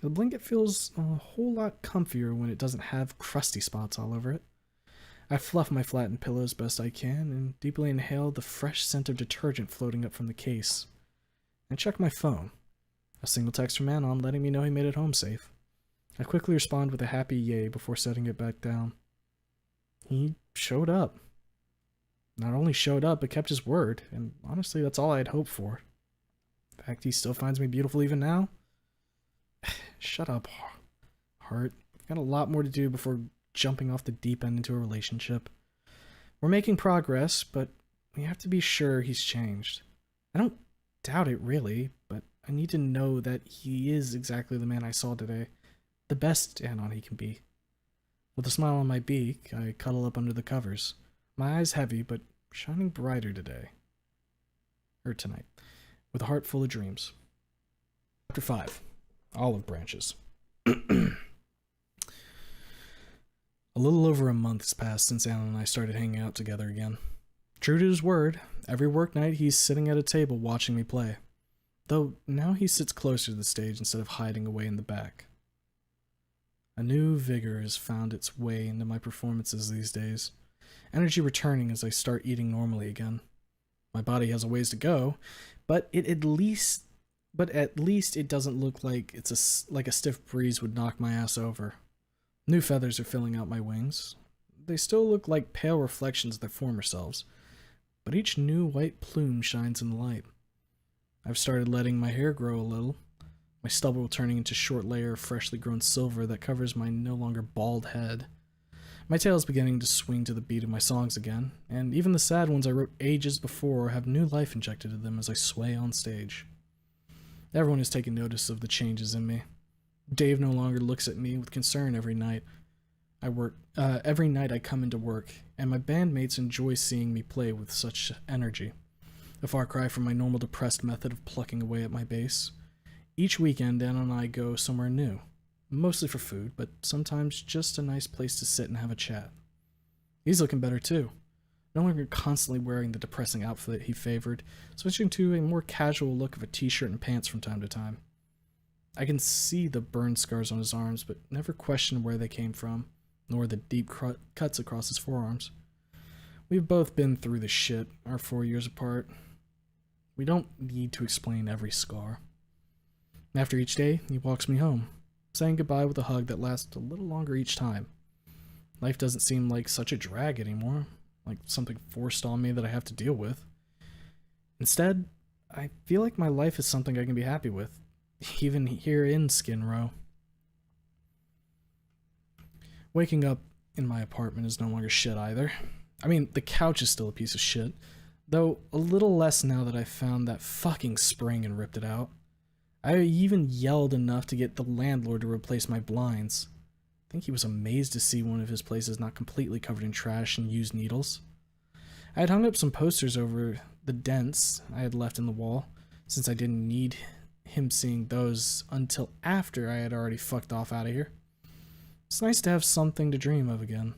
The blanket feels a whole lot comfier when it doesn't have crusty spots all over it. I fluff my flattened pillow as best I can and deeply inhale the fresh scent of detergent floating up from the case. I check my phone. A single text from Anon letting me know he made it home safe. I quickly respond with a happy yay before setting it back down. He showed up. Not only showed up, but kept his word, and honestly, that's all I had hoped for. In fact, he still finds me beautiful even now. Shut up, heart. I've got a lot more to do before jumping off the deep end into a relationship. We're making progress, but we have to be sure he's changed. I don't doubt it, really, but I need to know that he is exactly the man I saw today. The best Anon he can be. With a smile on my beak, I cuddle up under the covers. My eyes heavy, but shining brighter today. Or tonight. With a heart full of dreams. Chapter 5. Olive Branches. A little over a month has passed since Alan and I started hanging out together again. True to his word, every work night he's sitting at a table watching me play. Though now he sits closer to the stage instead of hiding away in the back. A new vigor has found its way into my performances these days. Energy returning as I start eating normally again. My body has a ways to go, but at least it doesn't look like like a stiff breeze would knock my ass over. New feathers are filling out my wings. They still look like pale reflections of their former selves, but each new white plume shines in the light. I've started letting my hair grow a little, my stubble turning into a short layer of freshly grown silver that covers my no longer bald head. My tail is beginning to swing to the beat of my songs again, and even the sad ones I wrote ages before have new life injected into them as I sway on stage. Everyone is taking notice of the changes in me. Dave no longer looks at me with concern every night. Every night I come into work, and my bandmates enjoy seeing me play with such energy. A far cry from my normal depressed method of plucking away at my bass. Each weekend, Dan and I go somewhere new. Mostly for food, but sometimes just a nice place to sit and have a chat. He's looking better too. No longer constantly wearing the depressing outfit he favored, switching to a more casual look of a t-shirt and pants from time to time. I can see the burn scars on his arms, but never question where they came from, nor the deep cuts across his forearms. We've both been through the shit, our 4 years apart. We don't need to explain every scar. After each day, he walks me home, saying goodbye with a hug that lasts a little longer each time. Life doesn't seem like such a drag anymore, like something forced on me that I have to deal with. Instead, I feel like my life is something I can be happy with, even here in Skin Row. Waking up in my apartment is no longer shit either. I mean, the couch is still a piece of shit, though a little less now that I found that fucking spring and ripped it out. I even yelled enough to get the landlord to replace my blinds. I think he was amazed to see one of his places not completely covered in trash and used needles. I had hung up some posters over the dents I had left in the wall, since I didn't need him seeing those until after I had already fucked off out of here. It's nice to have something to dream of again.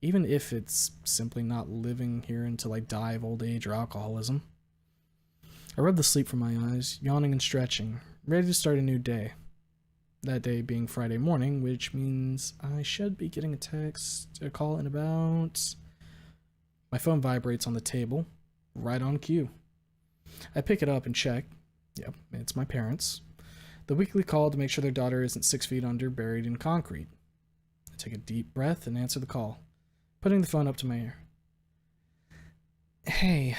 Even if it's simply not living here until I die of old age or alcoholism. I rubbed the sleep from my eyes, yawning and stretching, ready to start a new day. That day being Friday morning, which means I should be getting a call in about... My phone vibrates on the table, right on cue. I pick it up and check. Yep, it's my parents. The weekly call to make sure their daughter isn't 6 feet under, buried in concrete. I take a deep breath and answer the call, putting the phone up to my ear. Hey.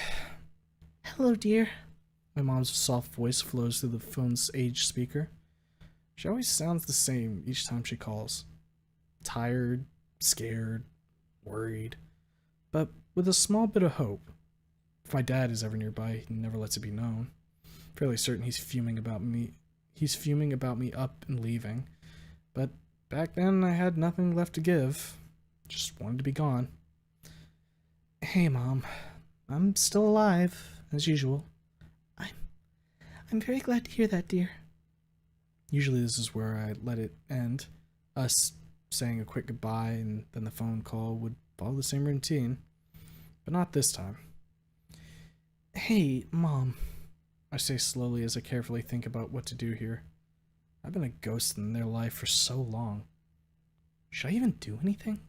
Hello, dear. My mom's soft voice flows through the phone's aged speaker. She always sounds the same each time she calls. Tired, scared, worried, but with a small bit of hope. If my dad is ever nearby, he never lets it be known. Fairly certain he's fuming about me up and leaving. But back then I had nothing left to give. Just wanted to be gone. Hey, Mom. I'm still alive, as usual. I'm very glad to hear that, dear. Usually this is where I let it end. Us saying a quick goodbye and then the phone call would follow the same routine. But not this time. Hey, Mom. I say slowly as I carefully think about what to do here. I've been a ghost in their life for so long. Should I even do anything?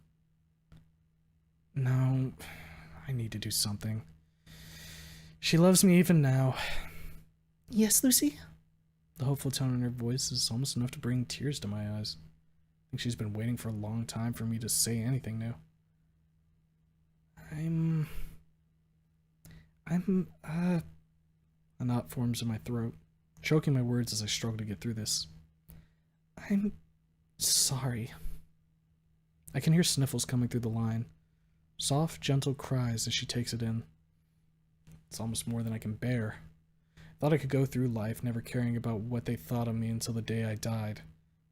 No, I need to do something. She loves me even now. Yes, Lucy? The hopeful tone in her voice is almost enough to bring tears to my eyes. I think she's been waiting for a long time for me to say anything new. A knot forms in my throat, choking my words as I struggle to get through this. I'm sorry. I can hear sniffles coming through the line. Soft, gentle cries as she takes it in. It's almost more than I can bear. Thought I could go through life never caring about what they thought of me until the day I died.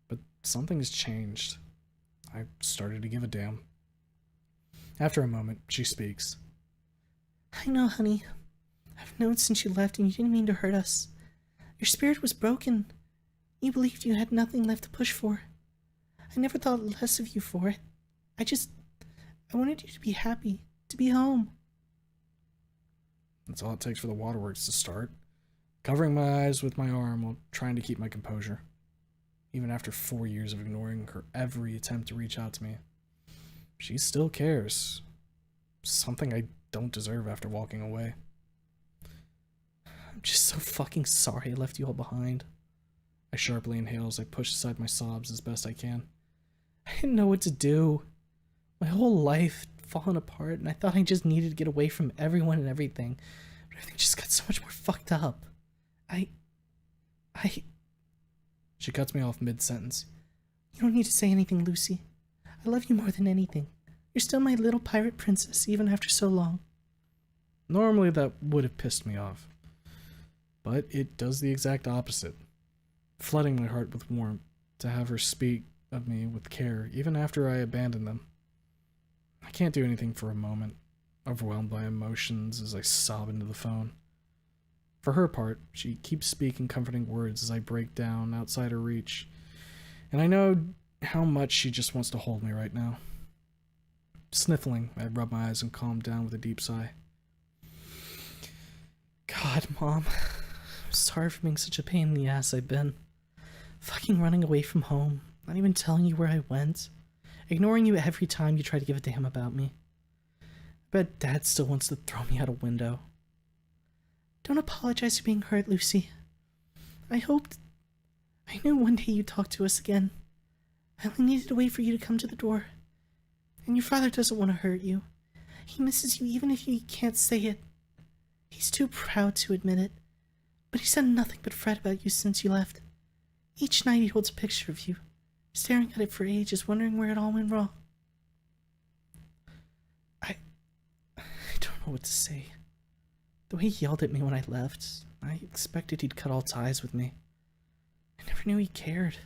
But something has changed. I started to give a damn. After a moment, she speaks. I know, honey. I've known since you left and you didn't mean to hurt us. Your spirit was broken. You believed you had nothing left to push for. I never thought less of you for it. I wanted you to be happy, to be home. That's all it takes for the waterworks to start. Covering my eyes with my arm while trying to keep my composure. Even after 4 years of ignoring her every attempt to reach out to me. She still cares. Something I don't deserve after walking away. I'm just so fucking sorry I left you all behind. I sharply inhale as I push aside my sobs as best I can. I didn't know what to do. My whole life had fallen apart and I thought I just needed to get away from everyone and everything. But everything just got so much more fucked up. She cuts me off mid-sentence. You don't need to say anything, Lucy. I love you more than anything. You're still my little pirate princess, even after so long. Normally that would have pissed me off. But it does the exact opposite, flooding my heart with warmth to have her speak of me with care, even after I abandon them. I can't do anything for a moment, overwhelmed by emotions as I sob into the phone. For her part, she keeps speaking comforting words as I break down outside her reach, and I know how much she just wants to hold me right now. Sniffling, I rub my eyes and calm down with a deep sigh. God, Mom. I'm sorry for being such a pain in the ass I've been. Fucking running away from home, not even telling you where I went, ignoring you every time you try to give a damn about me. I bet Dad still wants to throw me out a window. Don't apologize for being hurt, Lucy. I knew one day you'd talk to us again. I only needed to wait for you to come to the door. And your father doesn't want to hurt you. He misses you even if you can't say it. He's too proud to admit it. But he's done nothing but fret about you since you left. Each night he holds a picture of you, staring at it for ages, wondering where it all went wrong. I don't know what to say. The way he yelled at me when I left, I expected he'd cut all ties with me. I never knew he cared.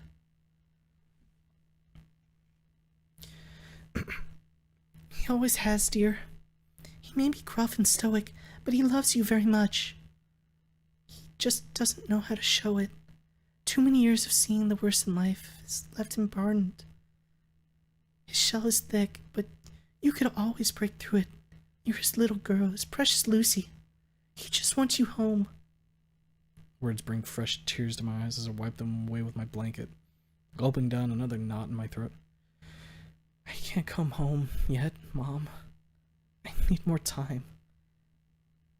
He always has, dear. He may be gruff and stoic, but he loves you very much. He just doesn't know how to show it. Too many years of seeing the worst in life has left him hardened. His shell is thick, but you could always break through it. You're his little girl, his precious Lucy. He just wants you home. Words bring fresh tears to my eyes as I wipe them away with my blanket, gulping down another knot in my throat. I can't come home yet, Mom. I need more time.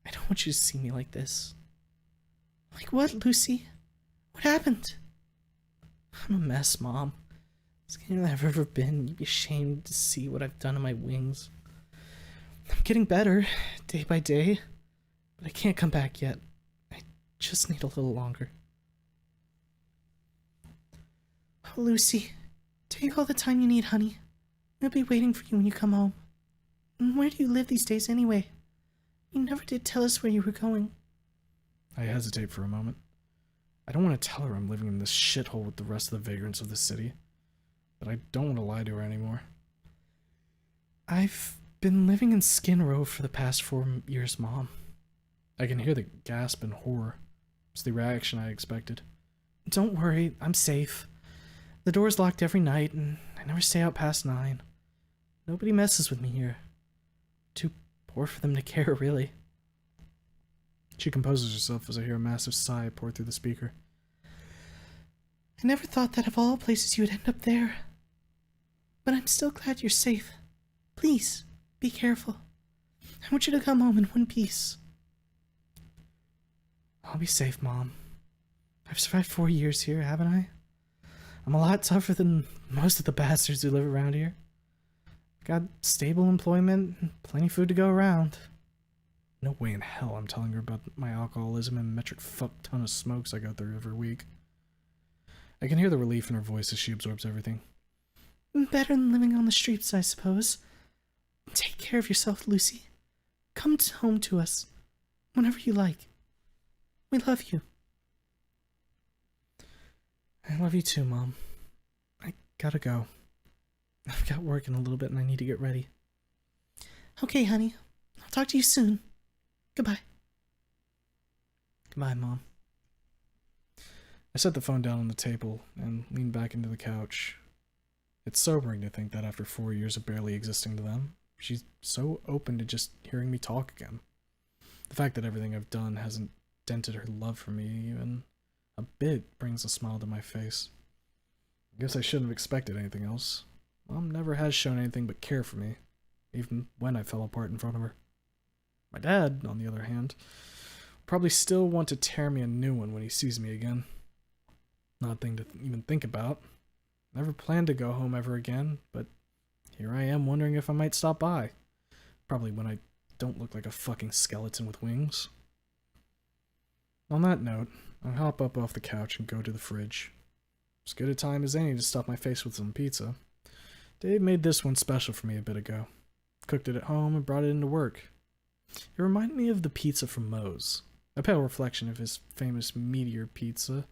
I don't want you to see me like this. Like what, Lucy? What happened? I'm a mess, Mom. Skinnier than I've ever been. You'd be ashamed to see what I've done to my wings. I'm getting better, day by day, but I can't come back yet. I just need a little longer. Oh, Lucy, take all the time you need, honey. We'll be waiting for you when you come home. And where do you live these days anyway? You never did tell us where you were going. I hesitate for a moment. I don't want to tell her I'm living in this shithole with the rest of the vagrants of the city, but I don't want to lie to her anymore. I've been living in Skin Row for the past 4 years, Mom. I can hear the gasp in horror. It's the reaction I expected. Don't worry, I'm safe. The door's locked every night, and I never stay out past 9. Nobody messes with me here. Too poor for them to care, really. She composes herself as I hear a massive sigh pour through the speaker. I never thought that of all places you would end up there. But I'm still glad you're safe. Please, be careful. I want you to come home in one piece. I'll be safe, Mom. I've survived 4 years here, haven't I? I'm a lot tougher than most of the bastards who live around here. Got stable employment and plenty of food to go around. No way in hell I'm telling her about my alcoholism and metric fuck ton of smokes I go through every week. I can hear the relief in her voice as she absorbs everything. Better than living on the streets, I suppose. Take care of yourself, Lucy. Come home to us, whenever you like. We love you. I love you too, Mom. I gotta go. I've got work in a little bit and I need to get ready. Okay, honey. I'll talk to you soon. Goodbye. Goodbye, Mom. I set the phone down on the table and leaned back into the couch. It's sobering to think that after 4 years of barely existing to them, she's so open to just hearing me talk again. The fact that everything I've done hasn't dented her love for me even a bit brings a smile to my face. I guess I shouldn't have expected anything else. Mom never has shown anything but care for me, even when I fell apart in front of her. My dad, on the other hand, probably still want to tear me a new one when he sees me again. Not a thing to even think about. Never planned to go home ever again, but here I am wondering if I might stop by. Probably when I don't look like a fucking skeleton with wings. On that note, I hop up off the couch and go to the fridge. As good a time as any to stuff my face with some pizza. Dave made this one special for me a bit ago. Cooked it at home and brought it into work. It reminded me of the pizza from Moe's. A pale reflection of his famous meteor pizza,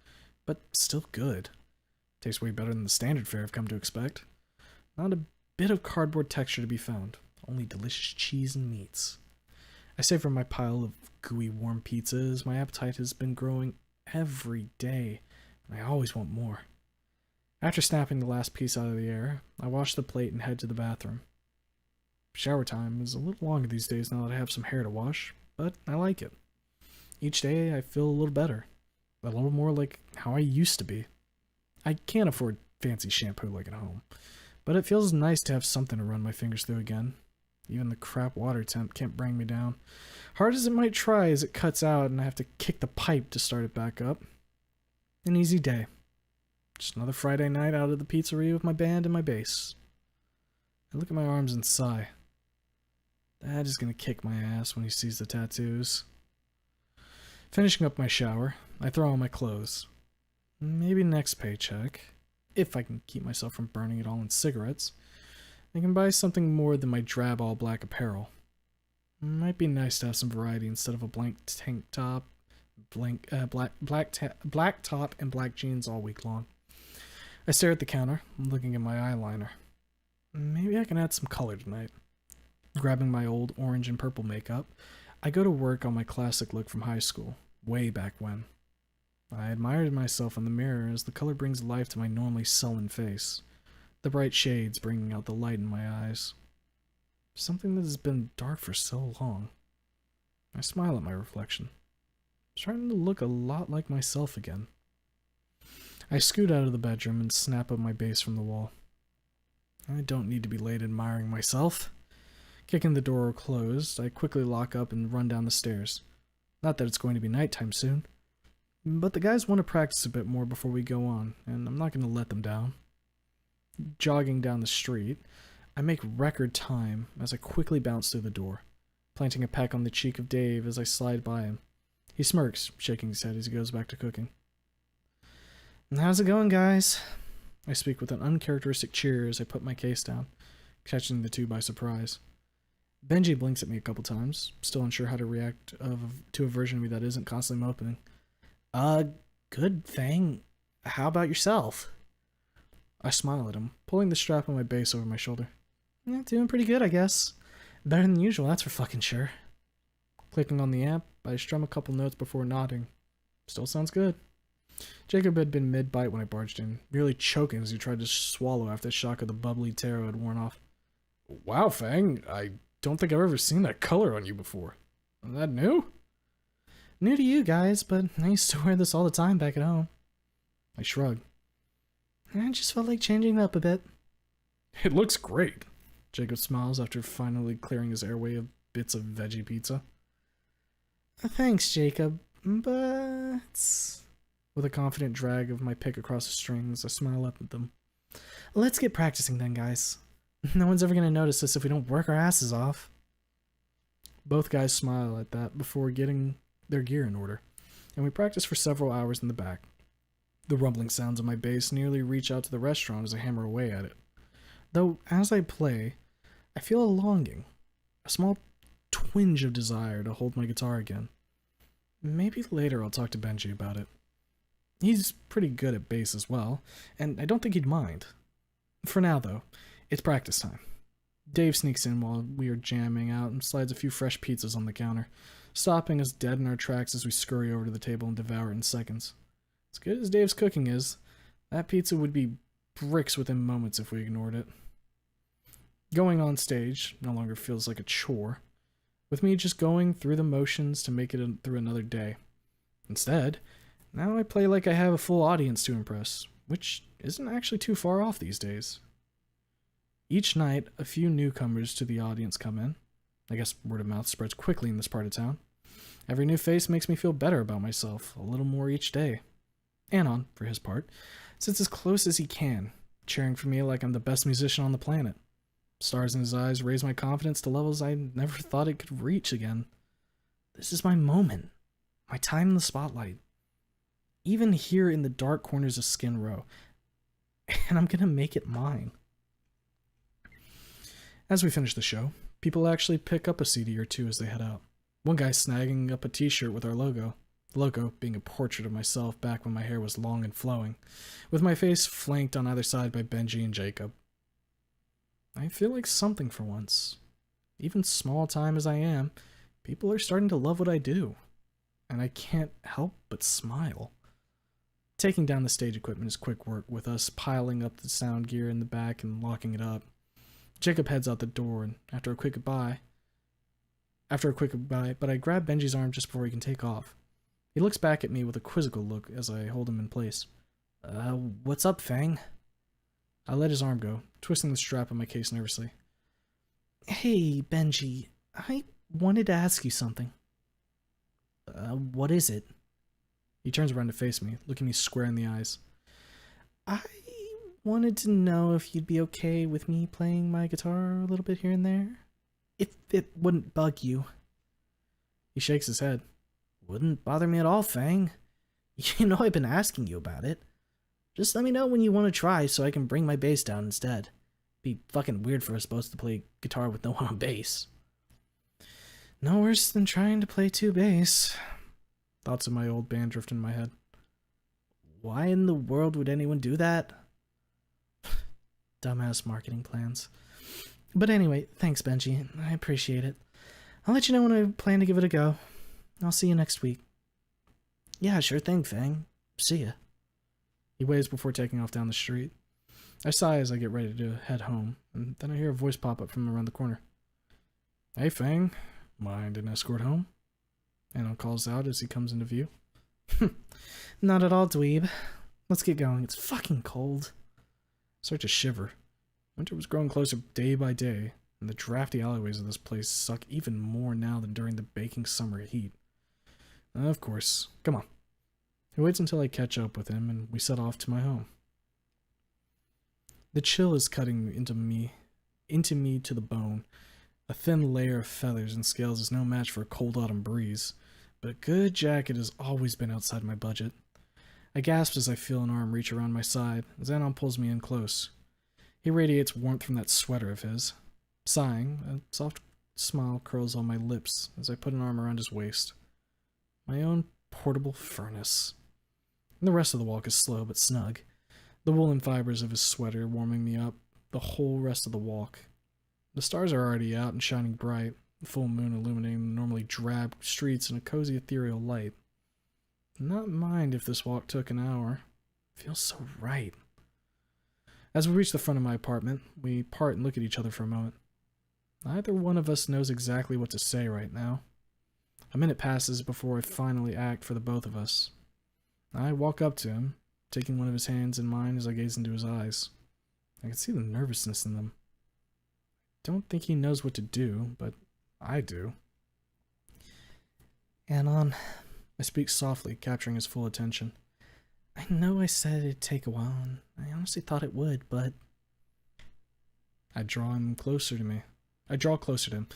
but still good. Tastes way better than the standard fare I've come to expect. Not a bit of cardboard texture to be found, only delicious cheese and meats. I savor my pile of gooey warm pizzas. My appetite has been growing every day, and I always want more. After snapping the last piece out of the air, I wash the plate and head to the bathroom. Shower time is a little longer these days now that I have some hair to wash, but I like it. Each day I feel a little better, a little more like how I used to be. I can't afford fancy shampoo like at home, but it feels nice to have something to run my fingers through again. Even the crap water temp can't bring me down. Hard as it might try as it cuts out and I have to kick the pipe to start it back up. An easy day. Just another Friday night out of the pizzeria with my band and my bass. I look at my arms and sigh. Dad is gonna kick my ass when he sees the tattoos. Finishing up my shower, I throw on my clothes. Maybe next paycheck, if I can keep myself from burning it all in cigarettes, I can buy something more than my drab all-black apparel. It might be nice to have some variety instead of a blank tank top, black top and black jeans all week long. I stare at the counter, looking at my eyeliner. Maybe I can add some color tonight. Grabbing my old orange and purple makeup, I go to work on my classic look from high school, way back when. I admired myself in the mirror as the color brings life to my normally sullen face, the bright shades bringing out the light in my eyes. Something that has been dark for so long. I smile at my reflection, trying to look a lot like myself again. I scoot out of the bedroom and snap up my bass from the wall. I don't need to be late admiring myself. Kicking the door closed, I quickly lock up and run down the stairs. Not that it's going to be nighttime soon, but the guys want to practice a bit more before we go on, and I'm not going to let them down. Jogging down the street, I make record time as I quickly bounce through the door, planting a peck on the cheek of Dave as I slide by him. He smirks, shaking his head as he goes back to cooking. "How's it going, guys?" I speak with an uncharacteristic cheer as I put my case down, catching the two by surprise. Benji blinks at me a couple times, still unsure how to react to a version of me that isn't constantly moping. Good thing. How about yourself?" I smile at him, pulling the strap on my bass over my shoulder. "Yeah, doing pretty good, I guess. Better than usual, that's for fucking sure." Clicking on the amp, I strum a couple notes before nodding. Still sounds good. Jacob had been mid-bite when I barged in, nearly choking as he tried to swallow after the shock of the bubbly taro had worn off. "Wow, Fang, I don't think I've ever seen that color on you before. Is that new?" "New to you guys, but I used to wear this all the time back at home." I shrug. "I just felt like changing it up a bit." "It looks great." Jacob smiles after finally clearing his airway of bits of veggie pizza. "Thanks, Jacob, but..." With a confident drag of my pick across the strings, I smile up at them. "Let's get practicing then, guys. No one's ever going to notice us if we don't work our asses off." Both guys smile at that before getting their gear in order, and we practice for several hours in the back. The rumbling sounds of my bass nearly reach out to the restaurant as I hammer away at it. Though, as I play, I feel a longing, a small twinge of desire to hold my guitar again. Maybe later I'll talk to Benji about it. He's pretty good at bass as well, and I don't think he'd mind. For now, though, it's practice time. Dave sneaks in while we are jamming out and slides a few fresh pizzas on the counter, stopping us dead in our tracks as we scurry over to the table and devour it in seconds. As good as Dave's cooking is, that pizza would be bricks within moments if we ignored it. Going on stage no longer feels like a chore, with me just going through the motions to make it through another day. Instead, now I play like I have a full audience to impress, which isn't actually too far off these days. Each night, a few newcomers to the audience come in. I guess word of mouth spreads quickly in this part of town. Every new face makes me feel better about myself, a little more each day. Anon, for his part, sits as close as he can, cheering for me like I'm the best musician on the planet. Stars in his eyes raise my confidence to levels I never thought it could reach again. This is my moment, my time in the spotlight. Even here in the dark corners of Skin Row, and I'm gonna make it mine. As we finish the show, people actually pick up a CD or two as they head out. One guy snagging up a t-shirt with our logo. The logo being a portrait of myself back when my hair was long and flowing, with my face flanked on either side by Benji and Jacob. I feel like something for once. Even small time as I am, people are starting to love what I do, and I can't help but smile. Taking down the stage equipment is quick work, with us piling up the sound gear in the back and locking it up. Jacob heads out the door, and after a quick goodbye, but I grab Benji's arm just before he can take off. He looks back at me with a quizzical look as I hold him in place. What's up, Fang? I let his arm go, twisting the strap on my case nervously. Hey, Benji, I wanted to ask you something. What is it? He turns around to face me, looking me square in the eyes. I wanted to know if you'd be okay with me playing my guitar a little bit here and there. If it wouldn't bug you. He shakes his head. Wouldn't bother me at all, Fang. You know I've been asking you about it. Just let me know when you want to try so I can bring my bass down instead. Be fucking weird for us both to play guitar with no one on bass. No worse than trying to play two bass. Thoughts of my old band drift in my head. Why in the world would anyone do that? Dumbass marketing plans. But anyway, thanks, Benji. I appreciate it. I'll let you know when I plan to give it a go. I'll see you next week. Yeah, sure thing, Fang. See ya. He waves before taking off down the street. I sigh as I get ready to head home, and then I hear a voice pop up from around the corner. Hey, Fang. Mind an escort home? Anna calls out as he comes into view. Not at all, dweeb. Let's get going. It's fucking cold. I start to shiver. Winter was growing closer day by day, and the drafty alleyways of this place suck even more now than during the baking summer heat. Of course. Come on. He waits until I catch up with him, and we set off to my home. The chill is cutting into me to the bone. A thin layer of feathers and scales is no match for a cold autumn breeze, but a good jacket has always been outside my budget. I gasp as I feel an arm reach around my side, as Anon pulls me in close. He radiates warmth from that sweater of his. Sighing, a soft smile curls on my lips as I put an arm around his waist. My own portable furnace. And the rest of the walk is slow but snug, the woolen fibers of his sweater warming me up the whole rest of the walk. The stars are already out and shining bright, the full moon illuminating the normally drab streets in a cozy ethereal light. Not mind if this walk took an hour. Feels so right. As we reach the front of my apartment, we part and look at each other for a moment. Neither one of us knows exactly what to say right now. A minute passes before I finally act for the both of us. I walk up to him, taking one of his hands in mine as I gaze into his eyes. I can see the nervousness in them. Don't think he knows what to do, but I do. Anon, I speak softly, capturing his full attention. I know I said it'd take a while, and I honestly thought it would, but... I draw closer to him,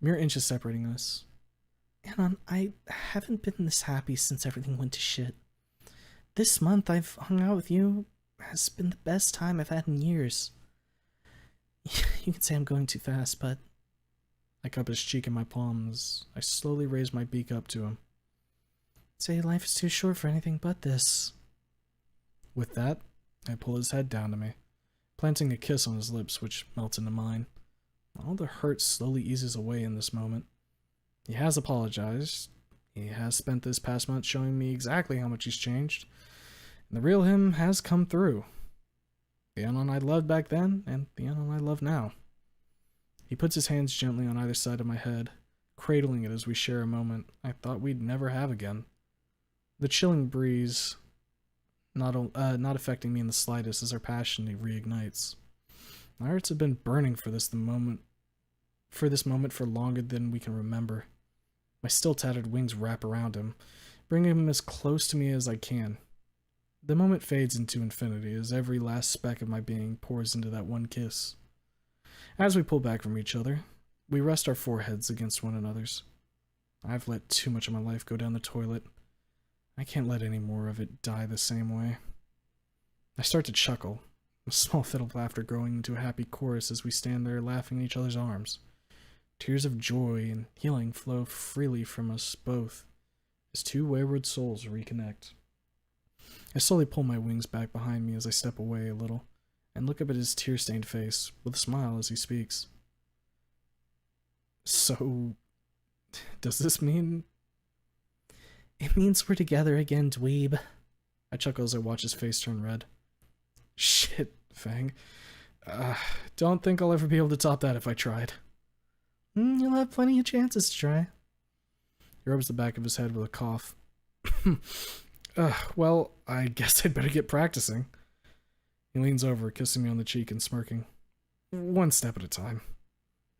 mere inches separating us. Anon, I haven't been this happy since everything went to shit. This month I've hung out with you has been the best time I've had in years. You can say I'm going too fast, but... I cup his cheek in my palms. I slowly raise my beak up to him. Say life is too short for anything but this. With that, I pull his head down to me, planting a kiss on his lips, which melts into mine. All the hurt slowly eases away in this moment. He has apologized. He has spent this past month showing me exactly how much he's changed. And the real him has come through. The Anon I loved back then, and the Anon I love now. He puts his hands gently on either side of my head, cradling it as we share a moment I thought we'd never have again. The chilling breeze not affecting me in the slightest as our passion reignites. My hearts have been burning for this moment for longer than we can remember. My still tattered wings wrap around him, bringing him as close to me as I can. The moment fades into infinity as every last speck of my being pours into that one kiss. As we pull back from each other, we rest our foreheads against one another's. I've let too much of my life go down the toilet. I can't let any more of it die the same way. I start to chuckle, a small fit of laughter growing into a happy chorus as we stand there laughing in each other's arms. Tears of joy and healing flow freely from us both as two wayward souls reconnect. I slowly pull my wings back behind me as I step away a little and look up at his tear-stained face with a smile as he speaks. So, does this mean... It means we're together again, dweeb. I chuckle as I watch his face turn red. Shit, Fang. Don't think I'll ever be able to top that if I tried. You'll have plenty of chances to try. He rubs the back of his head with a cough. Well, I guess I'd better get practicing. He leans over, kissing me on the cheek and smirking. One step at a time.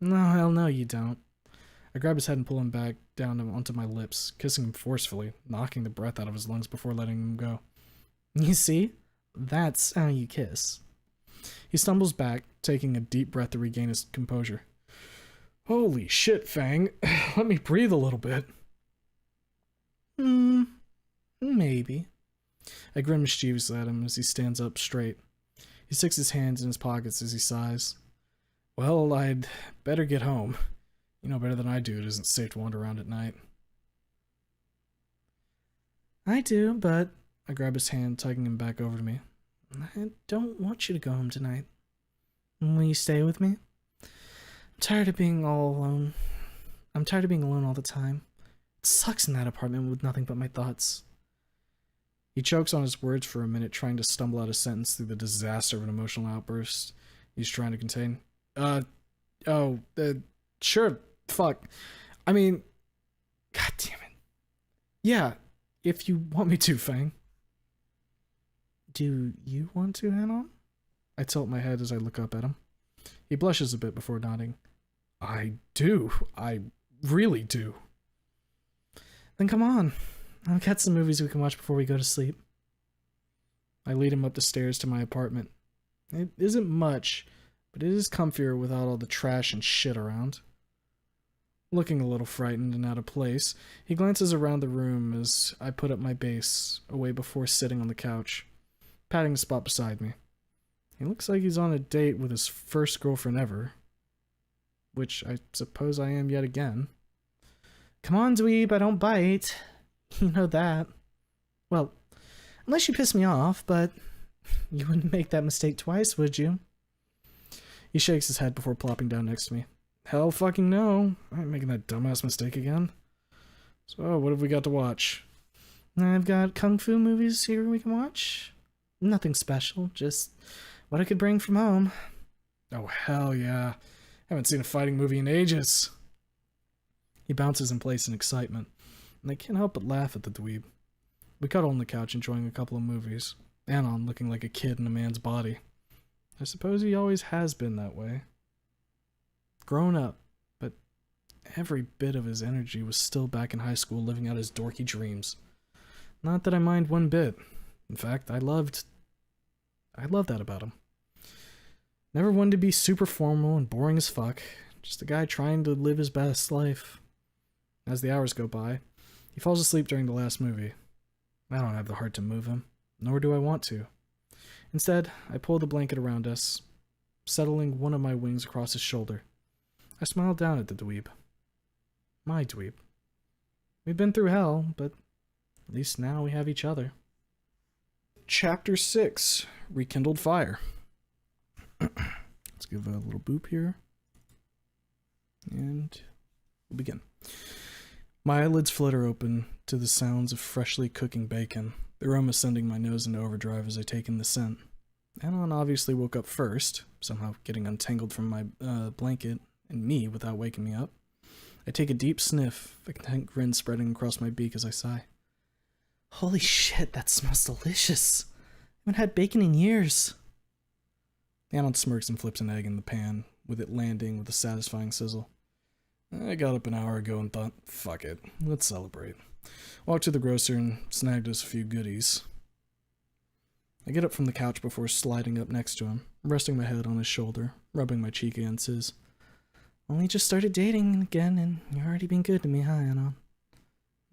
No, hell no, you don't. I grab his head and pull him back down onto my lips, kissing him forcefully, knocking the breath out of his lungs before letting him go. You see? That's how you kiss. He stumbles back, taking a deep breath to regain his composure. Holy shit, Fang. Let me breathe a little bit. Maybe. I grin mischievously at him as he stands up straight. He sticks his hands in his pockets as he sighs. Well, I'd better get home. You know better than I do it isn't safe to wander around at night. I do, but... I grab his hand, tugging him back over to me. I don't want you to go home tonight. Will you stay with me? I'm tired of being all alone. I'm tired of being alone all the time. It sucks in that apartment with nothing but my thoughts. He chokes on his words for a minute, trying to stumble out a sentence through the disaster of an emotional outburst he's trying to contain. Sure, fuck. I mean, god damn it. Yeah, if you want me to, Fang. Do you want to, Hanon? I tilt my head as I look up at him. He blushes a bit before nodding. I do. I really do. Then come on. I've got some movies we can watch before we go to sleep. I lead him up the stairs to my apartment. It isn't much, but it is comfier without all the trash and shit around. Looking a little frightened and out of place, he glances around the room as I put up my base away before sitting on the couch, patting the spot beside me. He looks like he's on a date with his first girlfriend ever, which I suppose I am yet again. Come on, dweeb, I don't bite. You know that. Well, unless you piss me off, but you wouldn't make that mistake twice, would you? He shakes his head before plopping down next to me. Hell fucking no. I ain't making that dumbass mistake again. So, what have we got to watch? I've got kung fu movies here we can watch. Nothing special, just what I could bring from home. Oh, hell yeah. Haven't seen a fighting movie in ages. He bounces in place in excitement, and I can't help but laugh at the dweeb. We cuddle on the couch enjoying a couple of movies, Anon looking like a kid in a man's body. I suppose he always has been that way. Grown up, but every bit of his energy was still back in high school living out his dorky dreams. Not that I mind one bit. In fact, I loved that about him. Never one to be super formal and boring as fuck, just a guy trying to live his best life. As the hours go by, he falls asleep during the last movie. I don't have the heart to move him, nor do I want to. Instead, I pull the blanket around us, settling one of my wings across his shoulder. I smile down at the dweeb. My dweeb. We've been through hell, but at least now we have each other. Chapter 6, Rekindled Fire. Let's give a little boop here. And we'll begin. My eyelids flutter open to the sounds of freshly cooking bacon, the aroma sending my nose into overdrive as I take in the scent. Anon obviously woke up first, somehow getting untangled from my blanket and me without waking me up. I take a deep sniff, a content grin spreading across my beak as I sigh. Holy shit, that smells delicious. I haven't had bacon in years. Anon smirks and flips an egg in the pan, with it landing with a satisfying sizzle. I got up an hour ago and thought, fuck it, let's celebrate. Walked to the grocer and snagged us a few goodies. I get up from the couch before sliding up next to him, resting my head on his shoulder, rubbing my cheek against his. Only just started dating again, and you're already being good to me, huh, Anon?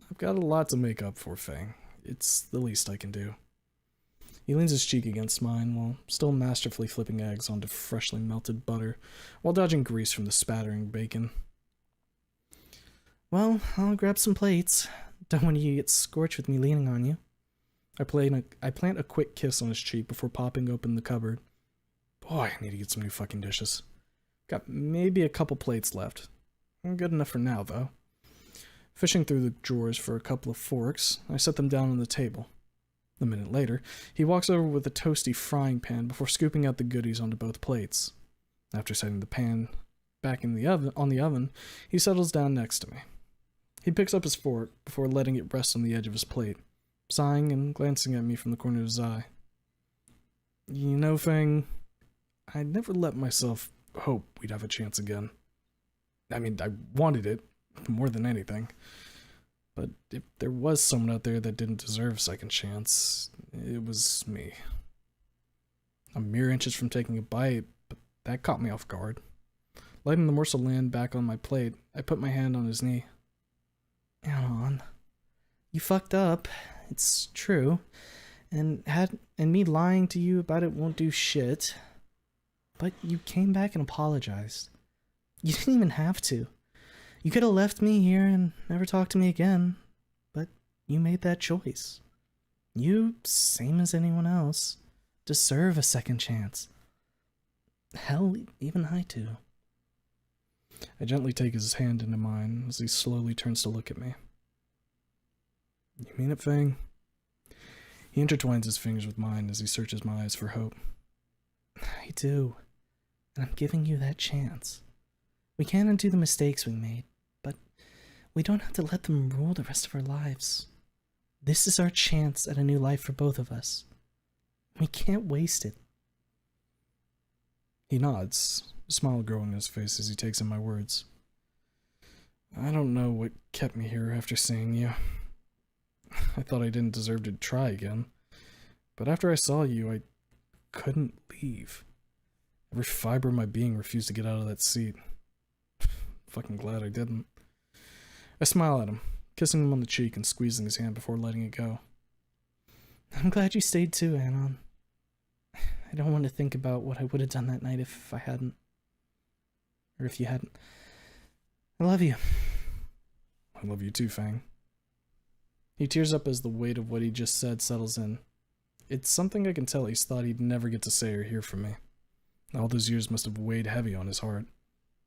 I've got a lot to make up for, Fang. It's the least I can do. He leans his cheek against mine while still masterfully flipping eggs onto freshly melted butter while dodging grease from the spattering bacon. Well, I'll grab some plates. Don't want you to get scorched with me leaning on you. I plant a quick kiss on his cheek before popping open the cupboard. Boy, I need to get some new fucking dishes. Got maybe a couple plates left. Good enough for now, though. Fishing through the drawers for a couple of forks, I set them down on the table. A minute later, he walks over with a toasty frying pan before scooping out the goodies onto both plates. After setting the pan back in the oven, he settles down next to me. He picks up his fork before letting it rest on the edge of his plate, sighing and glancing at me from the corner of his eye. You know, Fang, I never let myself hope we'd have a chance again. I mean, I wanted it more than anything. But if there was someone out there that didn't deserve a second chance, it was me. I'm mere inches from taking a bite, but that caught me off guard. Letting the morsel land back on my plate, I put my hand on his knee. Alan, you fucked up. It's true. And me lying to you about it won't do shit. But you came back and apologized. You didn't even have to. You could have left me here and never talked to me again, but you made that choice. You, same as anyone else, deserve a second chance. Hell, even I do. I gently take his hand into mine as he slowly turns to look at me. You mean it, Fang? He intertwines his fingers with mine as he searches my eyes for hope. I do, and I'm giving you that chance. We can't undo the mistakes we made, but we don't have to let them rule the rest of our lives. This is our chance at a new life for both of us. We can't waste it. He nods, a smile growing on his face as he takes in my words. I don't know what kept me here after seeing you. I thought I didn't deserve to try again, but after I saw you, I couldn't leave. Every fiber of my being refused to get out of that seat. Fucking glad I didn't. I smile at him, kissing him on the cheek and squeezing his hand before letting it go. I'm glad you stayed too, Anon. I don't want to think about what I would have done that night if I hadn't. Or if you hadn't. I love you. I love you too, Fang. He tears up as the weight of what he just said settles in. It's something I can tell he's thought he'd never get to say or hear from me. All those years must have weighed heavy on his heart,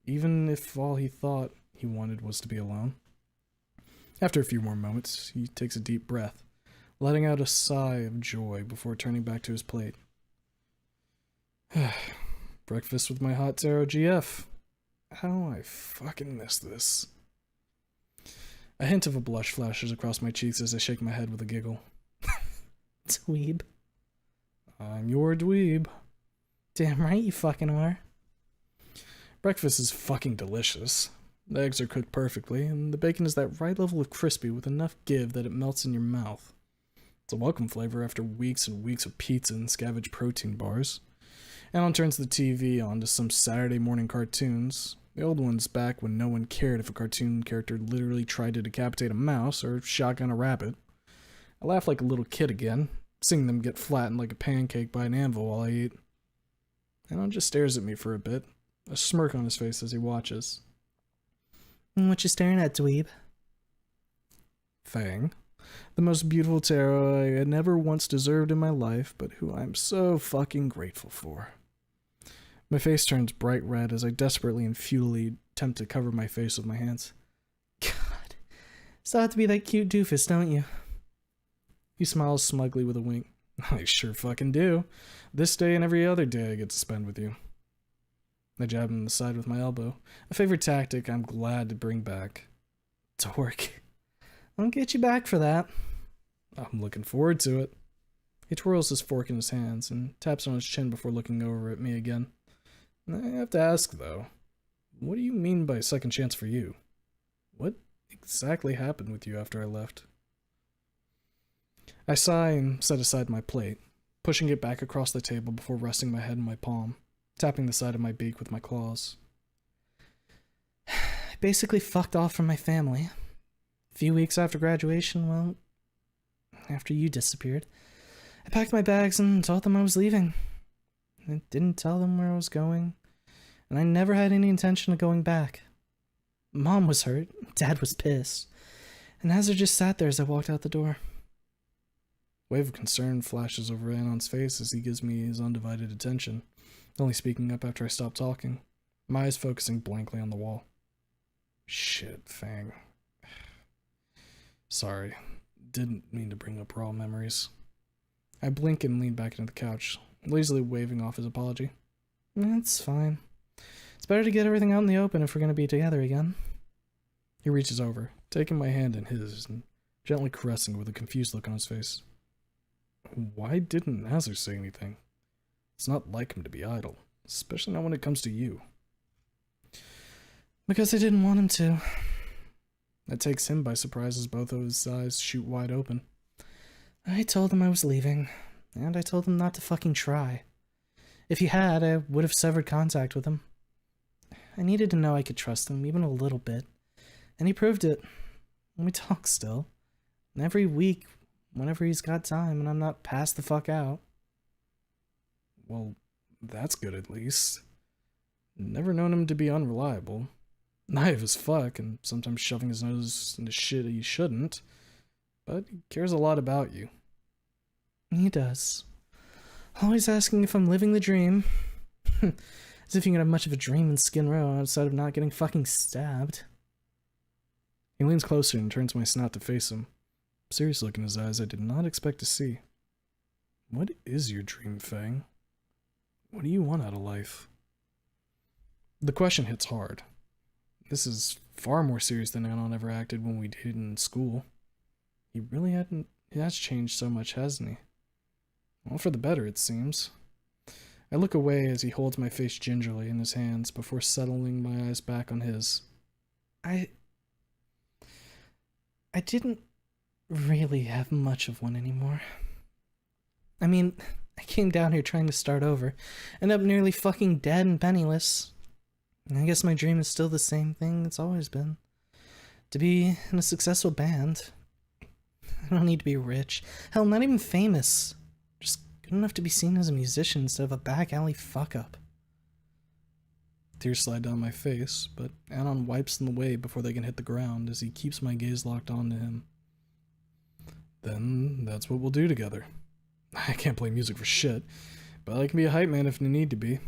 even if all he thought he wanted was to be alone. After a few more moments, he takes a deep breath, letting out a sigh of joy before turning back to his plate. Breakfast with my hot taro GF. How I fucking miss this. A hint of a blush flashes across my cheeks as I shake my head with a giggle. Dweeb. I'm your dweeb. Damn right you fucking are. Breakfast is fucking delicious. The eggs are cooked perfectly, and the bacon is that right level of crispy with enough give that it melts in your mouth. It's a welcome flavor after weeks and weeks of pizza and scavenged protein bars. Alan turns the TV on to some Saturday morning cartoons. The old ones back when no one cared if a cartoon character literally tried to decapitate a mouse or shotgun a rabbit. I laugh like a little kid again, seeing them get flattened like a pancake by an anvil while I eat. Alan just stares at me for a bit, a smirk on his face as he watches. What you staring at, dweeb? Fang, the most beautiful taro I had never once deserved in my life, but who I'm so fucking grateful for. My face turns bright red as I desperately and futilely attempt to cover my face with my hands. God, still have to be that cute doofus, don't you? He smiles smugly with a wink. I sure fucking do. This day and every other day I get to spend with you. I jab him in the side with my elbow, a favorite tactic I'm glad to bring back. Dork. I'll get you back for that. I'm looking forward to it. He twirls his fork in his hands and taps on his chin before looking over at me again. I have to ask, though, what do you mean by second chance for you? What exactly happened with you after I left? I sigh and set aside my plate, pushing it back across the table before resting my head in my palm, tapping the side of my beak with my claws. I basically fucked off from my family. A few weeks after graduation, well, after you disappeared, I packed my bags and told them I was leaving. I didn't tell them where I was going, and I never had any intention of going back. Mom was hurt, Dad was pissed. And Hazard just sat there as I walked out the door. Wave of concern flashes over Anon's face as he gives me his undivided attention, only speaking up after I stop talking, my eyes focusing blankly on the wall. Shit, Fang. Sorry. Didn't mean to bring up raw memories. I blink and lean back into the couch, lazily waving off his apology. It's fine. It's better to get everything out in the open if we're going to be together again. He reaches over, taking my hand in his and gently caressing it with a confused look on his face. Why didn't Nazar say anything? It's not like him to be idle, especially not when it comes to you. Because I didn't want him to. That takes him by surprise as both of his eyes shoot wide open. I told him I was leaving, and I told him not to fucking try. If he had, I would have severed contact with him. I needed to know I could trust him, even a little bit. And he proved it. We talk still. And every week, whenever he's got time and I'm not passed the fuck out. Well, that's good at least. Never known him to be unreliable. Naive as fuck, and sometimes shoving his nose into shit he shouldn't. But he cares a lot about you. He does. Always asking if I'm living the dream. As if you can have much of a dream in Skin Row outside of not getting fucking stabbed. He leans closer and turns my snout to face him. Serious look in his eyes I did not expect to see. What is your dream, Fang? What do you want out of life? The question hits hard. This is far more serious than Anon ever acted when we dated in school. He has changed so much, hasn't he? Well, for the better, it seems. I look away as he holds my face gingerly in his hands before settling my eyes back on his. I didn't really have much of one anymore. I mean, I came down here trying to start over, ended up nearly fucking dead and penniless. And I guess my dream is still the same thing it's always been. To be in a successful band. I don't need to be rich. Hell, not even famous. Just good enough to be seen as a musician instead of a back alley fuck-up. Tears slide down my face, but Anon wipes them away before they can hit the ground as he keeps my gaze locked onto him. Then that's what we'll do together. I can't play music for shit, but I can be a hype man if I need to be.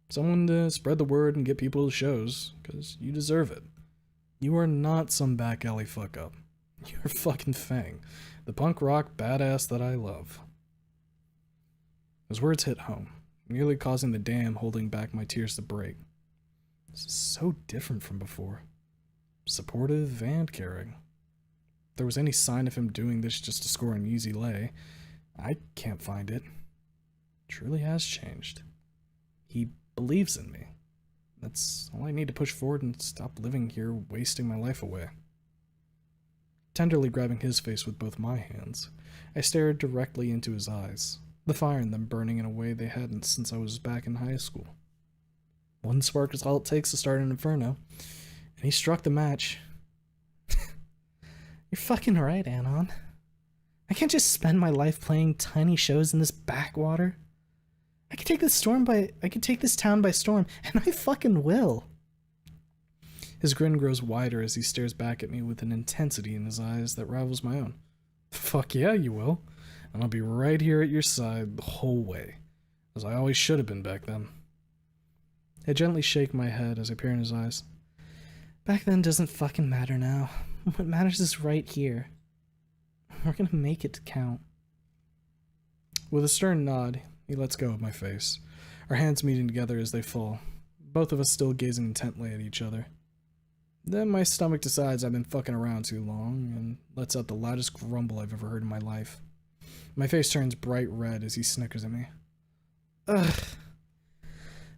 Someone to spread the word and get people to shows, because you deserve it. You are not some back alley fuck-up. You're fucking Fang, the punk rock badass that I love. His words hit home, nearly causing the dam holding back my tears to break. This is so different from before. Supportive and caring. If there was any sign of him doing this just to score an easy lay, I can't find it. Truly has changed. He believes in me. That's all I need to push forward and stop living here wasting my life away. Tenderly grabbing his face with both my hands, I stared directly into his eyes, the fire in them burning in a way they hadn't since I was back in high school. One spark is all it takes to start an inferno, and he struck the match. You're fucking right, Anon. I can't just spend my life playing tiny shows in this backwater. I could take this town by storm, and I fucking will. His grin grows wider as he stares back at me with an intensity in his eyes that rivals my own. Fuck yeah, you will. And I'll be right here at your side the whole way, as I always should have been back then. I gently shake my head as I peer in his eyes. Back then doesn't fucking matter now. What matters is right here. We're gonna make it count. With a stern nod, he lets go of my face, our hands meeting together as they fall, both of us still gazing intently at each other. Then my stomach decides I've been fucking around too long and lets out the loudest grumble I've ever heard in my life. My face turns bright red as he snickers at me. Ugh.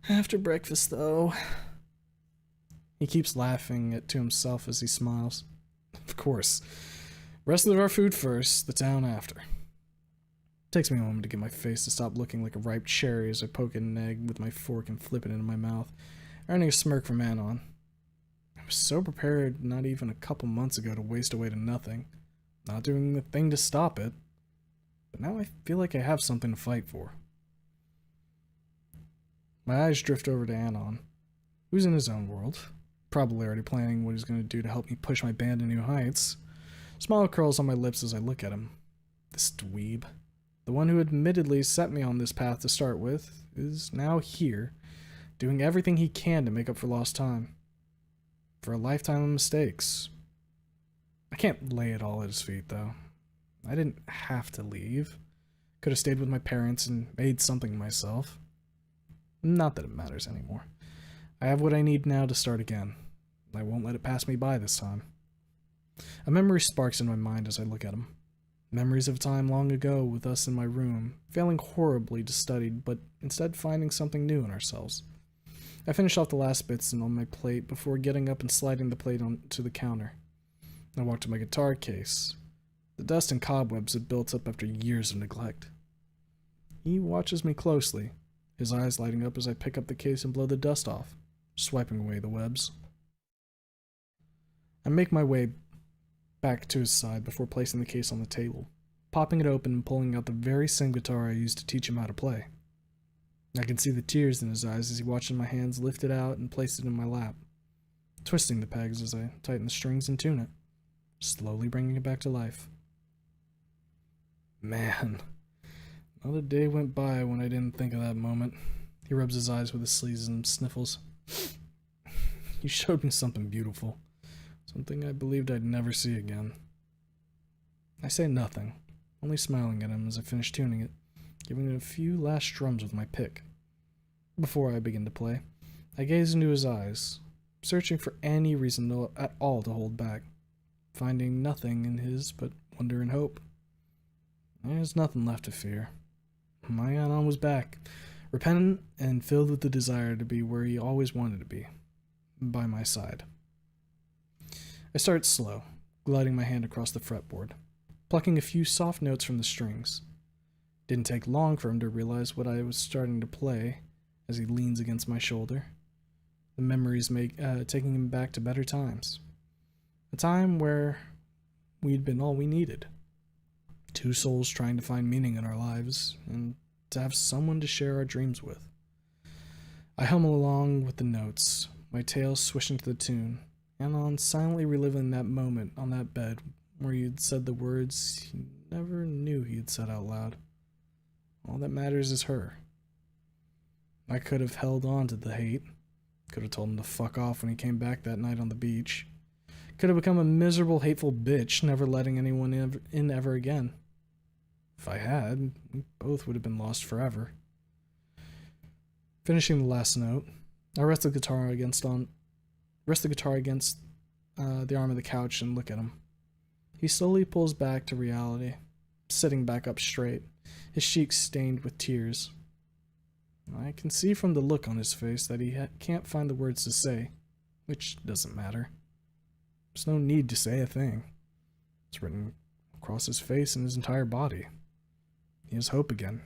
After breakfast, though. He keeps laughing to himself as he smiles. Of course. Rest of our food first, the town after. Takes me a moment to get my face to stop looking like a ripe cherry as I poke an egg with my fork and flip it into my mouth, earning a smirk from Anon. I was so prepared not even a couple months ago to waste away to nothing, not doing the thing to stop it, but now I feel like I have something to fight for. My eyes drift over to Anon, who's in his own world, probably already planning what he's going to do to help me push my band to new heights. Smile curls on my lips as I look at him. This dweeb, the one who admittedly set me on this path to start with, is now here, doing everything he can to make up for lost time. For a lifetime of mistakes. I can't lay it all at his feet, though. I didn't have to leave. Could have stayed with my parents and made something of myself. Not that it matters anymore. I have what I need now to start again. I won't let it pass me by this time. A memory sparks in my mind as I look at him. Memories of a time long ago with us in my room, failing horribly to study, but instead finding something new in ourselves. I finish off the last bits on my plate before getting up and sliding the plate onto the counter. I walk to my guitar case. The dust and cobwebs had built up after years of neglect. He watches me closely, his eyes lighting up as I pick up the case and blow the dust off, swiping away the webs. I make my way back to his side before placing the case on the table, popping it open and pulling out the very same guitar I used to teach him how to play. I can see the tears in his eyes as he watches my hands lift it out and place it in my lap, twisting the pegs as I tighten the strings and tune it, slowly bringing it back to life. Man, not a day went by when I didn't think of that moment. He rubs his eyes with his sleeves and sniffles. You showed me something beautiful. Something I believed I'd never see again. I say nothing, only smiling at him as I finish tuning it, giving it a few last strums with my pick. Before I begin to play, I gaze into his eyes, searching for any reason at all to hold back, finding nothing in his but wonder and hope. There's nothing left to fear. My Anon was back, repentant and filled with the desire to be where he always wanted to be, by my side. I start slow, gliding my hand across the fretboard, plucking a few soft notes from the strings. Didn't take long for him to realize what I was starting to play as he leans against my shoulder. The memories taking him back to better times. A time where we'd been all we needed. Two souls trying to find meaning in our lives and to have someone to share our dreams with. I hum along with the notes, my tail swishing to the tune, and on silently reliving that moment on that bed where he had said the words he never knew he had said out loud. All that matters is her. I could have held on to the hate, could have told him to fuck off when he came back that night on the beach, could have become a miserable, hateful bitch, never letting anyone in ever again. If I had, we both would have been lost forever. Finishing the last note, I rest the guitar against the arm of the couch and look at him. He slowly pulls back to reality, sitting back up straight, his cheeks stained with tears. I can see from the look on his face that he can't find the words to say, which doesn't matter. There's no need to say a thing. It's written across his face and his entire body. He has hope again,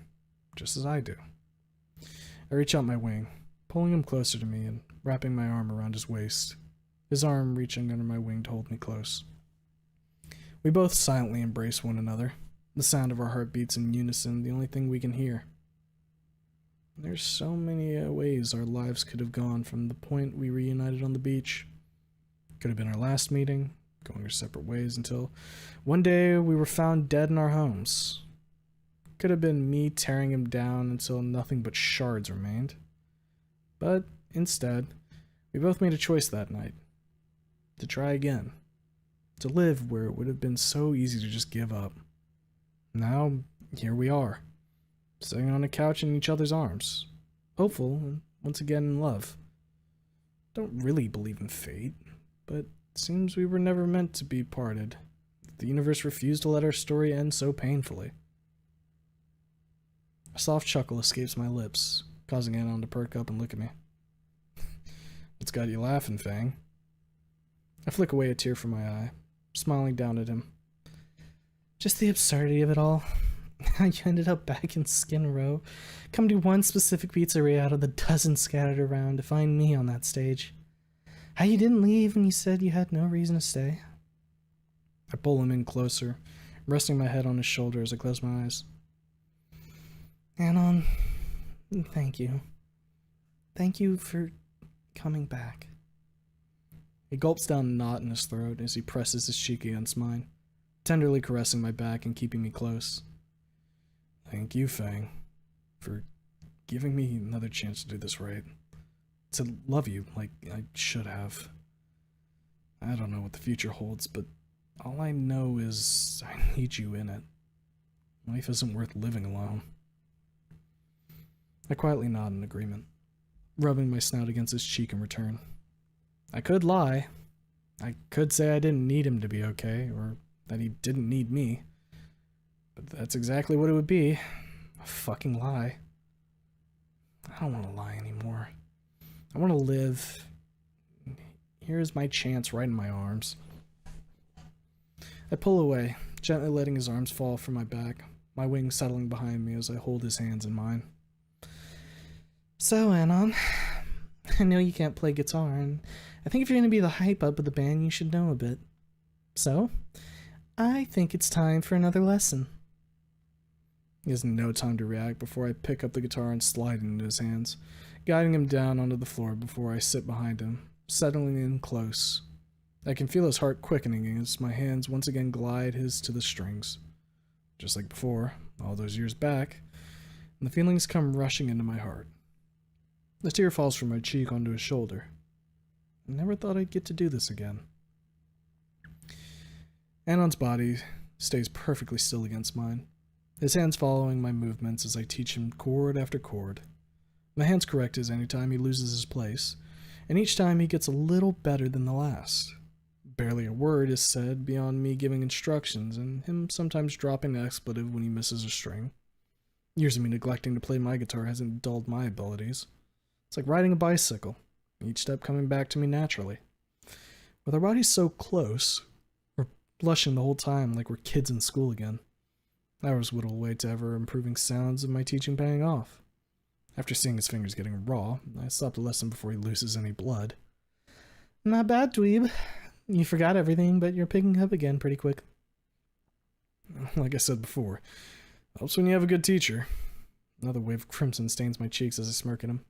just as I do. I reach out my wing, pulling him closer to me and wrapping my arm around his waist, his arm reaching under my wing to hold me close. We both silently embrace one another, the sound of our heartbeats in unison the only thing we can hear. There's so many ways our lives could have gone from the point we reunited on the beach. Could have been our last meeting, going our separate ways until one day we were found dead in our homes. Could have been me tearing him down until nothing but shards remained. But instead, we both made a choice that night. To try again. To live where it would have been so easy to just give up. Now, here we are. Sitting on a couch in each other's arms. Hopeful, and once again in love. Don't really believe in fate, but it seems we were never meant to be parted. The universe refused to let our story end so painfully. A soft chuckle escapes my lips, causing Anon to perk up and look at me. What's got you laughing, Fang? I flick away a tear from my eye, smiling down at him. Just the absurdity of it all. How you ended up back in Skin Row, come to one specific pizzeria out of the dozen scattered around to find me on that stage. How you didn't leave when you said you had no reason to stay. I pull him in closer, resting my head on his shoulder as I close my eyes. Anon, thank you. Thank you for coming back. He gulps down a knot in his throat as he presses his cheek against mine, tenderly caressing my back and keeping me close. Thank you, Fang, for giving me another chance to do this right. To love you like I should have. I don't know what the future holds, but all I know is I need you in it. Life isn't worth living alone. I quietly nod in agreement, rubbing my snout against his cheek in return. I could lie. I could say I didn't need him to be okay, or that he didn't need me. But that's exactly what it would be. A fucking lie. I don't want to lie anymore. I want to live. Here's my chance right in my arms. I pull away, gently letting his arms fall from my back, my wings settling behind me as I hold his hands in mine. So, Anon, I know you can't play guitar, and I think if you're going to be the hype up of the band, you should know a bit. So, I think it's time for another lesson. He has no time to react before I pick up the guitar and slide it into his hands, guiding him down onto the floor before I sit behind him, settling in close. I can feel his heart quickening as my hands once again glide his to the strings. Just like before, all those years back, and the feelings come rushing into my heart. A tear falls from my cheek onto his shoulder. I never thought I'd get to do this again. Anon's body stays perfectly still against mine, his hands following my movements as I teach him chord after chord. My hands correct his anytime he loses his place, and each time he gets a little better than the last. Barely a word is said beyond me giving instructions and him sometimes dropping an expletive when he misses a string. Years of me neglecting to play my guitar hasn't dulled my abilities. It's like riding a bicycle, each step coming back to me naturally. With our bodies so close, we're blushing the whole time like we're kids in school again. Hours whittle away to ever improving sounds of my teaching paying off. After seeing his fingers getting raw, I stopped the lesson before he loses any blood. Not bad, dweeb. You forgot everything, but you're picking up again pretty quick. Like I said before, helps when you have a good teacher. Another wave of crimson stains my cheeks as I smirk at him.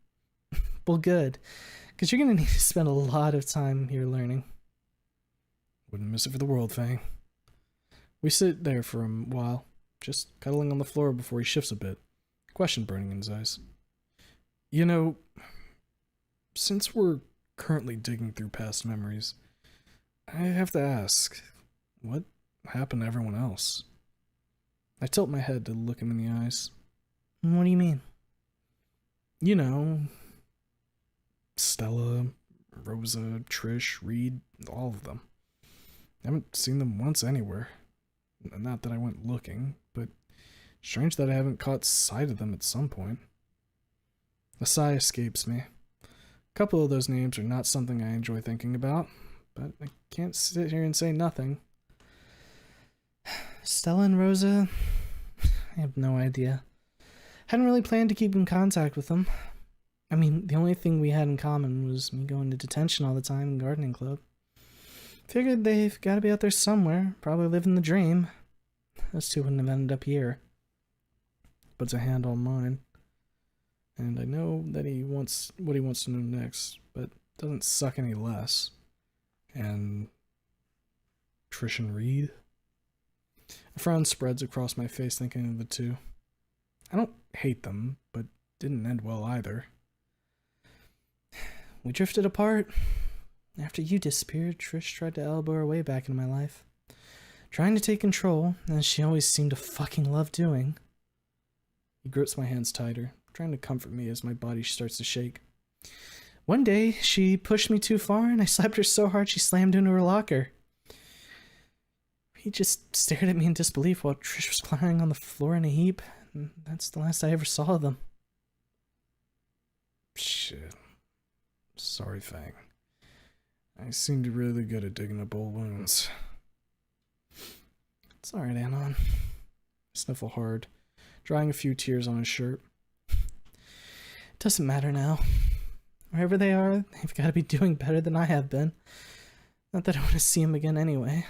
Well, good, because you're going to need to spend a lot of time here learning. Wouldn't miss it for the world, Fang. We sit there for a while, just cuddling on the floor before he shifts a bit, question burning in his eyes. You know, since we're currently digging through past memories, I have to ask, what happened to everyone else? I tilt my head to look him in the eyes. What do you mean? You know, Stella, Rosa, Trish, Reed, all of them. I haven't seen them once anywhere. Not that I went looking, but strange that I haven't caught sight of them at some point. A sigh escapes me. A couple of those names are not something I enjoy thinking about, but I can't sit here and say nothing. Stella and Rosa, I have no idea. Hadn't really planned to keep in contact with them. I mean, the only thing we had in common was me going to detention all the time in gardening club. Figured they've got to be out there somewhere, probably living the dream. Those two wouldn't have ended up here. Puts a hand on mine. And I know that he wants what he wants to know next, but doesn't suck any less. And Trish and Reed? A frown spreads across my face thinking of the two. I don't hate them, but didn't end well either. We drifted apart. After you disappeared, Trish tried to elbow her way back into my life. Trying to take control, as she always seemed to fucking love doing. He grips my hands tighter, trying to comfort me as my body starts to shake. One day, she pushed me too far, and I slapped her so hard she slammed into her locker. He just stared at me in disbelief while Trish was lying on the floor in a heap, and that's the last I ever saw of them. Shit. Sorry, Fang. I seemed really good at digging up old wounds. It's alright, Anon. I sniffle hard, drying a few tears on his shirt. It doesn't matter now. Wherever they are, they've got to be doing better than I have been. Not that I want to see him again anyway.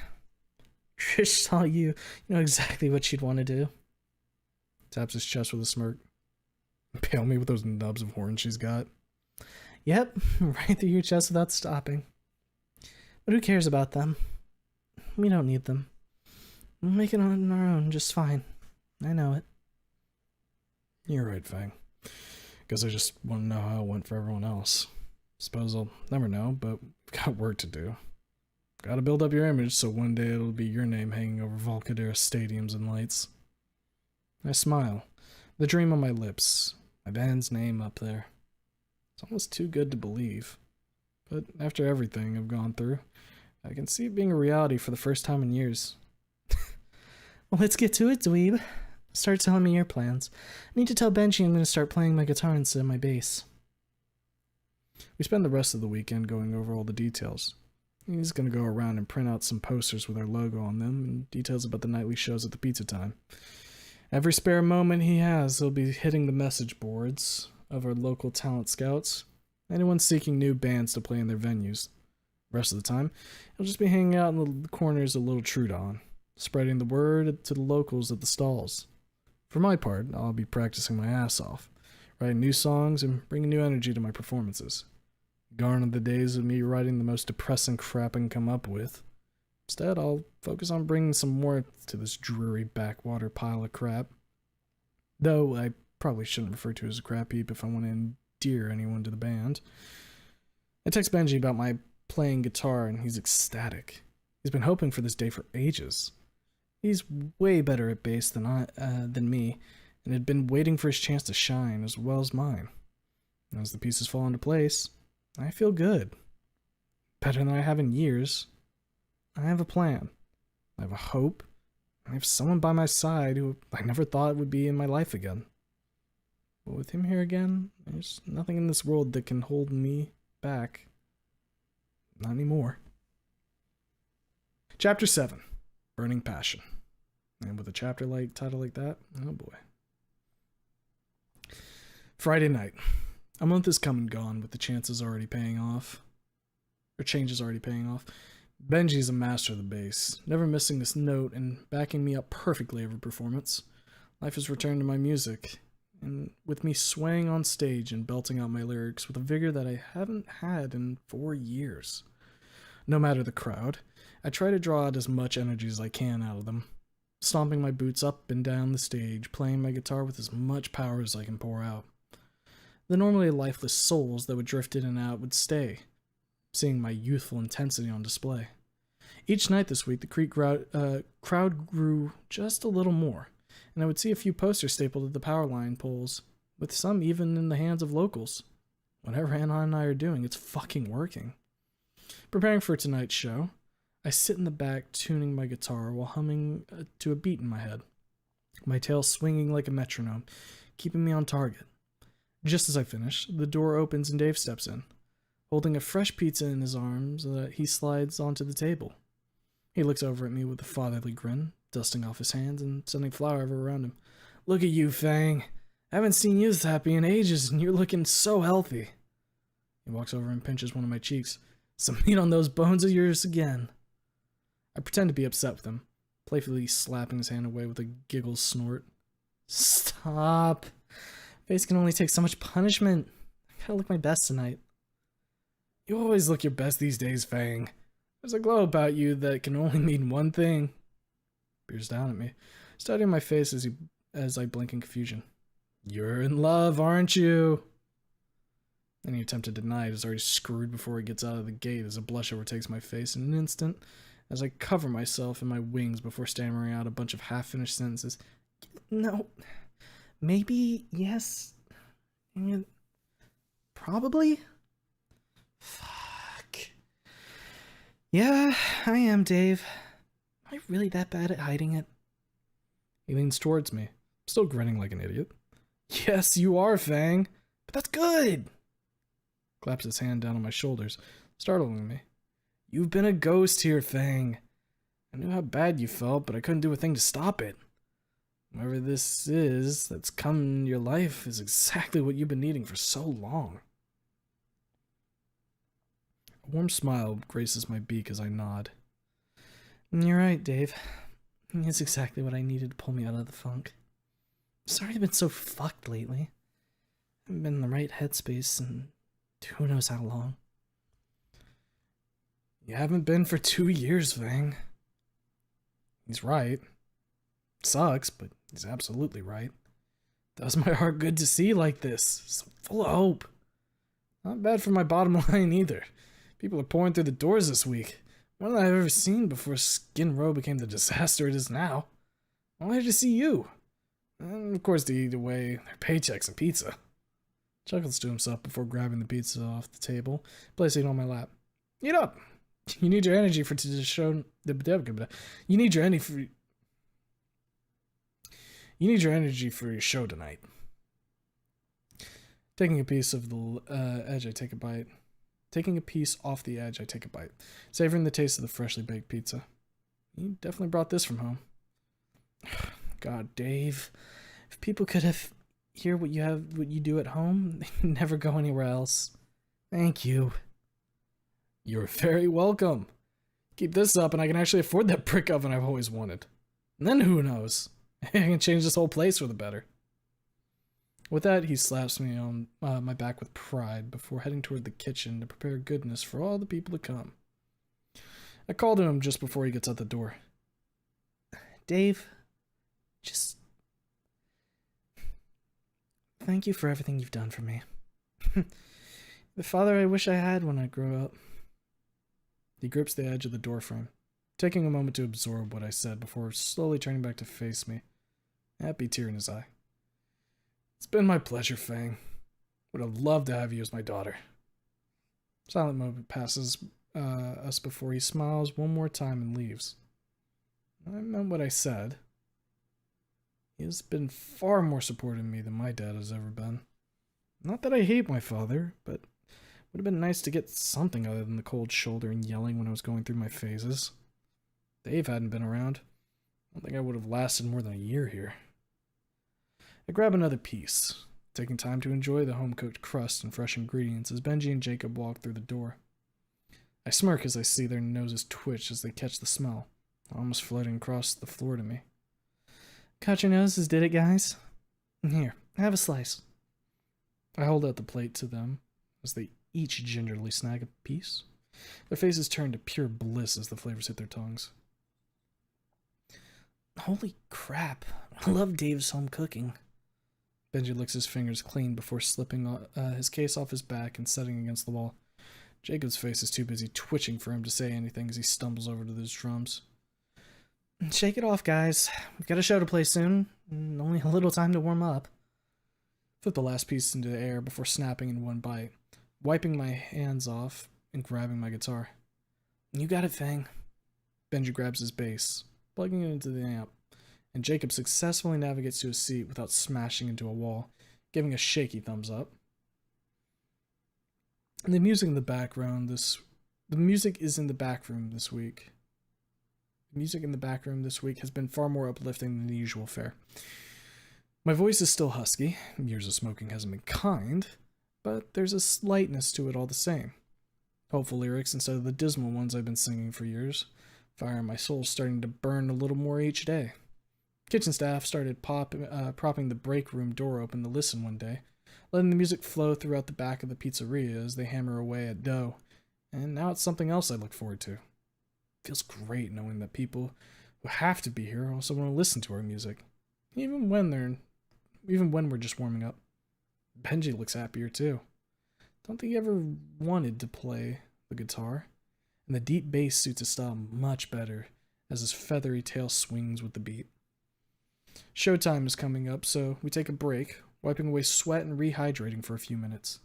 Trish saw you. You know exactly what she'd want to do. Taps his chest with a smirk. Impale me with those nubs of horn she's got. Yep, right through your chest without stopping. But who cares about them? We don't need them. We'll make it on our own just fine. I know it. You're right, Fang. Guess I just want to know how it went for everyone else. Suppose I'll never know, but we've got work to do. Gotta build up your image so one day it'll be your name hanging over Volcadera stadiums and lights. I smile, the dream on my lips, my band's name up there. It's almost too good to believe. But after everything I've gone through, I can see it being a reality for the first time in years. Well, let's get to it, dweeb. Start telling me your plans. I need to tell Benji I'm going to start playing my guitar instead of my bass. We spend the rest of the weekend going over all the details. He's going to go around and print out some posters with our logo on them and details about the nightly shows at the pizza time. Every spare moment he has, he'll be hitting the message boards of our local talent scouts, anyone seeking new bands to play in their venues. The rest of the time, he'll just be hanging out in the corners of Little Trudon, spreading the word to the locals at the stalls. For my part, I'll be practicing my ass off, writing new songs and bringing new energy to my performances. Gone are the days of me writing the most depressing crap I can come up with. Instead, I'll focus on bringing some warmth to this dreary backwater pile of crap. Though I probably shouldn't refer to it as a crap heap if I want to endear anyone to the band. I text Benji about my playing guitar and he's ecstatic. He's been hoping for this day for ages. He's way better at bass than me, and had been waiting for his chance to shine as well as mine. As the pieces fall into place, I feel good. Better than I have in years. I have a plan. I have a hope. I have someone by my side who I never thought would be in my life again. But with him here again, there's nothing in this world that can hold me back. Not anymore. Chapter 7. Burning Passion. And with a title like that, oh boy. Friday night. A month has come and gone with the changes already paying off. Benji's a master of the bass, never missing this note and backing me up perfectly every performance. Life has returned to my music, and with me swaying on stage and belting out my lyrics with a vigor that I haven't had in 4 years. No matter the crowd, I try to draw out as much energy as I can out of them, stomping my boots up and down the stage, playing my guitar with as much power as I can pour out. The normally lifeless souls that would drift in and out would stay, seeing my youthful intensity on display. Each night this week, the crowd grew just a little more, and I would see a few posters stapled to the power line poles, with some even in the hands of locals. Whatever Anna and I are doing, it's fucking working. Preparing for tonight's show, I sit in the back tuning my guitar while humming to a beat in my head, my tail swinging like a metronome, keeping me on target. Just as I finish, the door opens and Dave steps in. Holding a fresh pizza in his arms, he slides onto the table. He looks over at me with a fatherly grin, dusting off his hands and sending flour everywhere around him. "Look at you, Fang. I haven't seen you this happy in ages, and you're looking so healthy." He walks over and pinches one of my cheeks. "Some meat on those bones of yours again." I pretend to be upset with him, playfully slapping his hand away with a giggle snort. "Stop. Face can only take so much punishment. I gotta look my best tonight." "You always look your best these days, Fang. There's a glow about you that can only mean one thing." Peers down at me, studying my face as I blink in confusion. "You're in love, aren't you?" Any attempt to deny it is already screwed before it gets out of the gate as a blush overtakes my face in an instant, as I cover myself in my wings before stammering out a bunch of half-finished sentences. "No, maybe, yes, probably." Fuck. "Yeah, I am, Dave. Am I really that bad at hiding it?" He leans towards me, still grinning like an idiot. "Yes, you are, Fang. But that's good." Claps his hand down on my shoulders, startling me. "You've been a ghost here, Fang. I knew how bad you felt, but I couldn't do a thing to stop it. Whoever this is that's come in your life is exactly what you've been needing for so long." A warm smile graces my beak as I nod. "You're right, Dave. It's exactly what I needed to pull me out of the funk. Sorry I've been so fucked lately. I haven't been in the right headspace in who knows how long." You haven't been for 2 years, Vang. He's right. Sucks, but he's absolutely right. Does my heart good to see like this. So full of hope. Not bad for my bottom line either. People are pouring through the doors this week. More than I've ever seen before Skin Row became the disaster it is now. I'm glad to see you. And of course, to eat away their paychecks and pizza. Chuckles to himself before grabbing the pizza off the table, placing it on my lap. Eat up. You need your energy for to show. You need your energy for. You need your energy for your show tonight. Taking a piece of the edge, I take a bite. Taking a piece off the edge, I take a bite, savoring the taste of the freshly baked pizza. You definitely brought this from home. God, Dave, if people could hear what you do at home, they'd never go anywhere else. Thank you. You're very welcome. Keep this up, and I can actually afford that brick oven I've always wanted. And then who knows? I can change this whole place for the better. With that, he slaps me on my back with pride before heading toward the kitchen to prepare goodness for all the people to come. I call to him just before he gets out the door. Dave, just thank you for everything you've done for me. The father I wish I had when I grew up. He grips the edge of the doorframe, taking a moment to absorb what I said before slowly turning back to face me, a happy tear in his eye. It's been my pleasure, Fang. Would have loved to have you as my daughter. Silent moment passes us before he smiles one more time and leaves. I meant what I said. He has been far more supportive of me than my dad has ever been. Not that I hate my father, but it would have been nice to get something other than the cold shoulder and yelling when I was going through my phases. Dave hadn't been around. I don't think I would have lasted more than a year here. I grab another piece, taking time to enjoy the home-cooked crust and fresh ingredients as Benji and Jacob walk through the door. I smirk as I see their noses twitch as they catch the smell, almost floating across the floor to me. Caught your noses, did it, guys? Here, have a slice. I hold out the plate to them as they each gingerly snag a piece. Their faces turn to pure bliss as the flavors hit their tongues. Holy crap, I love Dave's home cooking. Benji licks his fingers clean before slipping his case off his back and setting against the wall. Jacob's face is too busy twitching for him to say anything as he stumbles over to those drums. Shake it off, guys. We've got a show to play soon. Only a little time to warm up. Flip the last piece into the air before snapping in one bite, wiping my hands off and grabbing my guitar. You got it, Fang. Benji grabs his bass, plugging it into the amp, and Jacob successfully navigates to his seat without smashing into a wall, giving a shaky thumbs up. And the music in the background the music is in the back room this week. The music in the back room this week has been far more uplifting than the usual fare. My voice is still husky, years of smoking hasn't been kind, but there's a slightness to it all the same. Hopeful lyrics instead of the dismal ones I've been singing for years. Fire in my soul starting to burn a little more each day. Kitchen staff started propping the break room door open to listen one day, letting the music flow throughout the back of the pizzeria as they hammer away at dough, and now it's something else I look forward to. It feels great knowing that people who have to be here also want to listen to our music, even when we're just warming up. Benji looks happier too. Don't think he ever wanted to play the guitar, and the deep bass suits his style much better as his feathery tail swings with the beat. Showtime is coming up, so we take a break, wiping away sweat and rehydrating for a few minutes,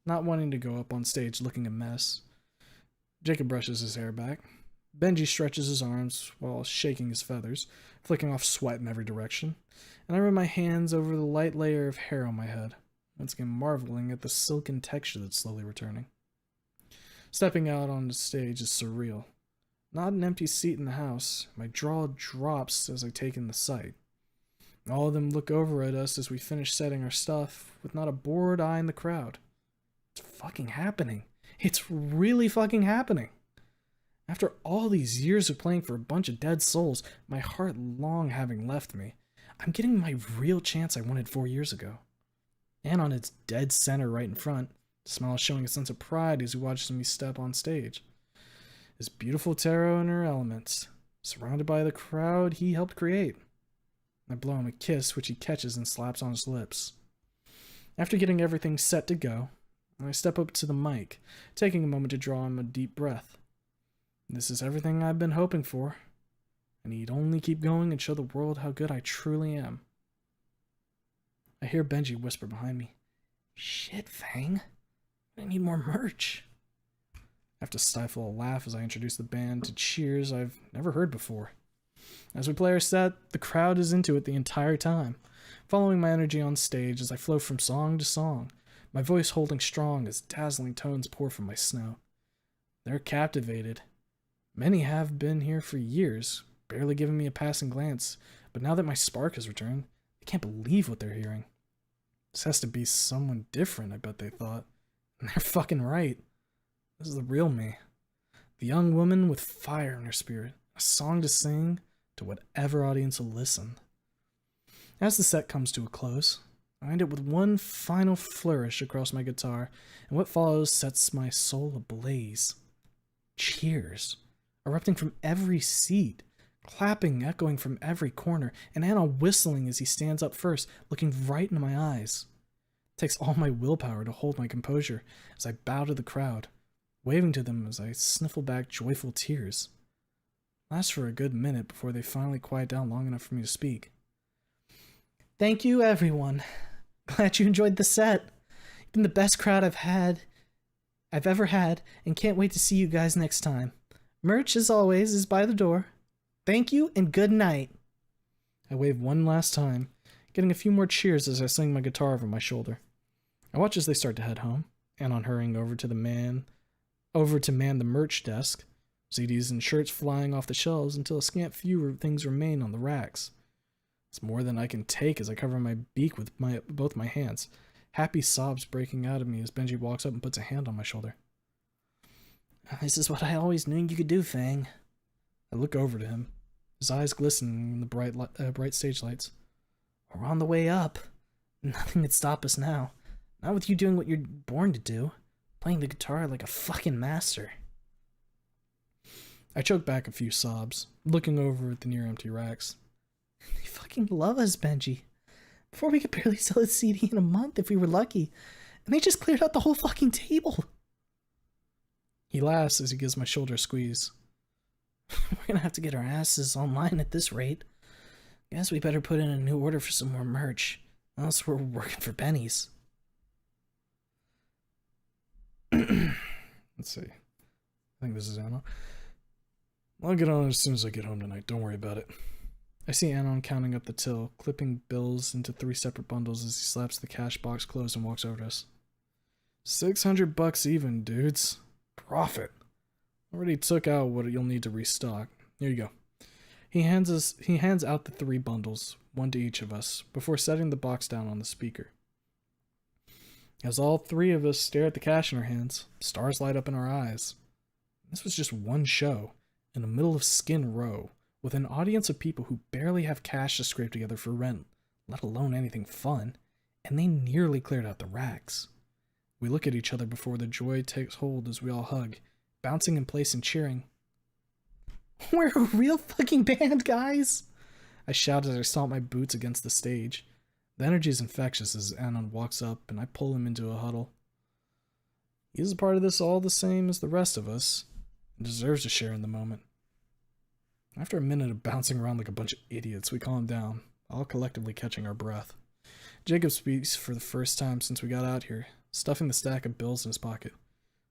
not wanting to go up on stage looking a mess. Jacob brushes his hair back. Benji stretches his arms while shaking his feathers, flicking off sweat in every direction, and I run my hands over the light layer of hair on my head, once again marveling at the silken texture that's slowly returning. Stepping out on the stage is surreal. Not an empty seat in the house, my jaw drops as I take in the sight. All of them look over at us as we finish setting our stuff, with not a bored eye in the crowd. It's fucking happening. It's really fucking happening. After all these years of playing for a bunch of dead souls, my heart long having left me, I'm getting my real chance I wanted 4 years ago. And on its dead center right in front, the smile showing a sense of pride as he watches me step on stage. his beautiful tarot in her elements, surrounded by the crowd he helped create. I blow him a kiss, which he catches and slaps on his lips. After getting everything set to go, I step up to the mic, taking a moment to draw him a deep breath. This is everything I've been hoping for. I need only keep going and show the world how good I truly am. I hear Benji whisper behind me, "Shit, Fang. I need more merch." I have to stifle a laugh as I introduce the band to cheers I've never heard before. As we play our set, the crowd is into it the entire time, following my energy on stage as I flow from song to song, my voice holding strong as dazzling tones pour from my snout. They're captivated. Many have been here for years, barely giving me a passing glance, but now that my spark has returned, they can't believe what they're hearing. This has to be someone different, I bet they thought. And they're fucking right. This is the real me. The young woman with fire in her spirit, a song to sing to whatever audience will listen. As the set comes to a close, I end it with one final flourish across my guitar, and what follows sets my soul ablaze. Cheers, erupting from every seat, clapping echoing from every corner, and Anna whistling as he stands up first, looking right into my eyes. It takes all my willpower to hold my composure as I bow to the crowd, waving to them as I sniffle back joyful tears. It lasts for a good minute before they finally quiet down long enough for me to speak. "Thank you, everyone. Glad you enjoyed the set. You've been the best crowd I've ever had, and can't wait to see you guys next time. Merch, as always, is by the door. Thank you, and good night." I wave one last time, getting a few more cheers as I sling my guitar over my shoulder. I watch as they start to head home, Anon hurrying over to man the merch desk, CDs and shirts flying off the shelves until a scant few things remain on the racks. It's more than I can take as I cover my beak with both my hands, happy sobs breaking out of me as Benji walks up and puts a hand on my shoulder. "This is what I always knew you could do, Fang." I look over to him, his eyes glistening in the bright stage lights. "We're on the way up. Nothing could stop us now. Not with you doing what you're born to do, playing the guitar like a fucking master." I choke back a few sobs, looking over at the near-empty racks. "They fucking love us, Benji. Before we could barely sell a CD in a month if we were lucky, and they just cleared out the whole fucking table." He laughs as he gives my shoulder a squeeze. "We're gonna have to get our asses online at this rate. Guess we better put in a new order for some more merch, else we're working for pennies." Let's see. I think this is Anna. "I'll get on as soon as I get home tonight. Don't worry about it." I see Anon counting up the till, clipping bills into 3 separate bundles as he slaps the cash box closed and walks over to us. $600 even, dudes. Profit. Already took out what you'll need to restock. Here you go. He hands out the 3 bundles, one to each of us, before setting the box down on the speaker. As all 3 of us stare at the cash in our hands, stars light up in our eyes. This was just one show, in the middle of Skin Row, with an audience of people who barely have cash to scrape together for rent, let alone anything fun, and they nearly cleared out the racks. We look at each other before the joy takes hold as we all hug, bouncing in place and cheering. "We're a real fucking band, guys!" I shout as I stomp my boots against the stage. The energy is infectious as Anon walks up and I pull him into a huddle. He is a part of this all the same as the rest of us, and deserves to share in the moment. After a minute of bouncing around like a bunch of idiots, we calm down, all collectively catching our breath. Jacob speaks for the first time since we got out here, stuffing the stack of bills in his pocket.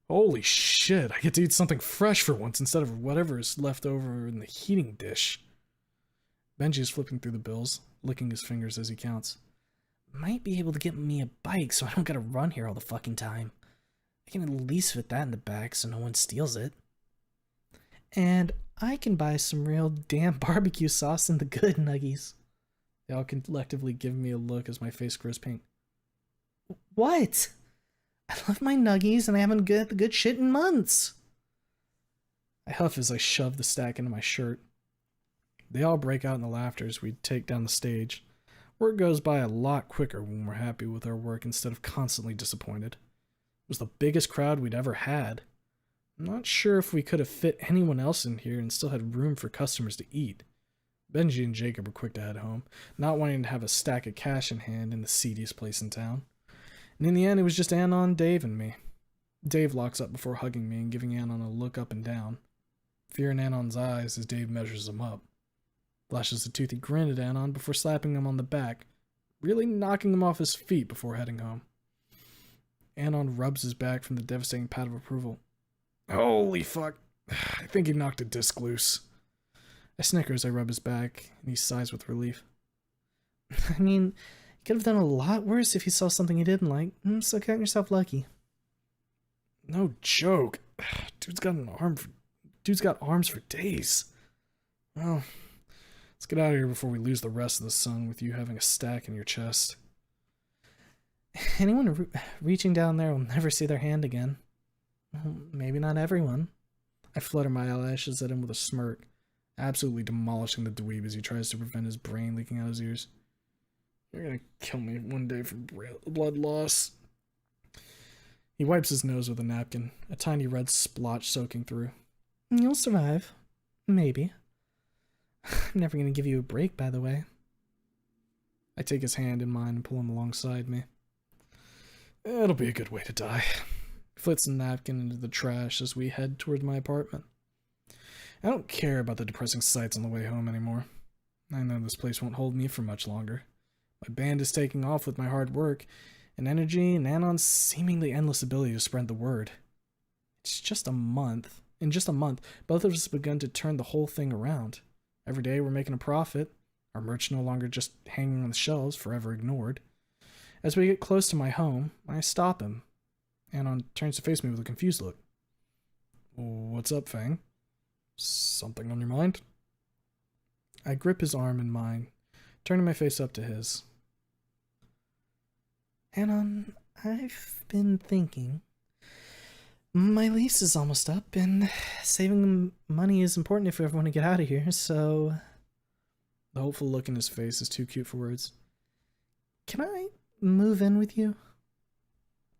"Holy shit, I get to eat something fresh for once instead of whatever is left over in the heating dish." Benji is flipping through the bills, licking his fingers as he counts. "Might be able to get me a bike so I don't gotta run here all the fucking time. I can at least fit that in the bag so no one steals it. And I can buy some real damn barbecue sauce in the good nuggies." They all collectively give me a look as my face grows pink. "What? I love my nuggies and I haven't got the good shit in months." I huff as I shove the stack into my shirt. They all break out in the laughter as we take down the stage. Work goes by a lot quicker when we're happy with our work instead of constantly disappointed. It was the biggest crowd we'd ever had. I'm not sure if we could have fit anyone else in here and still had room for customers to eat. Benji and Jacob were quick to head home, not wanting to have a stack of cash in hand in the seediest place in town. And in the end, it was just Anon, Dave, and me. Dave locks up before hugging me and giving Anon a look up and down. Fear in Anon's eyes as Dave measures him up. Flashes a toothy grin at Anon before slapping him on the back, really knocking him off his feet before heading home. Anon rubs his back from the devastating pat of approval. Holy fuck. I think he knocked a disc loose. I snicker as I rub his back, and he sighs with relief. I mean, you could have done a lot worse if you saw something you didn't like, so count yourself lucky. No joke. Dude's got arms for days. Well, let's get out of here before we lose the rest of the sun with you having a stack in your chest. Anyone reaching down there will never see their hand again. Well, maybe not everyone. I flutter my eyelashes at him with a smirk, absolutely demolishing the dweeb as he tries to prevent his brain leaking out his ears. You're gonna kill me one day for blood loss. He wipes his nose with a napkin, a tiny red splotch soaking through. You'll survive. Maybe. I'm never gonna give you a break, by the way. I take his hand in mine and pull him alongside me. It'll be a good way to die. He flits the napkin into the trash as we head toward my apartment. I don't care about the depressing sights on the way home anymore. I know this place won't hold me for much longer. My band is taking off with my hard work and energy and Anon's seemingly endless ability to spread the word. It's just a month. In just a month, both of us have begun to turn the whole thing around. Every day we're making a profit. Our merch no longer just hanging on the shelves, forever ignored. As we get close to my home, I stop him. Anon turns to face me with a confused look. What's up, Fang? Something on your mind? I grip his arm in mine, turning my face up to his. Anon, I've been thinking. My lease is almost up, and saving money is important if we ever want to get out of here, so... The hopeful look in his face is too cute for words. Can I move in with you?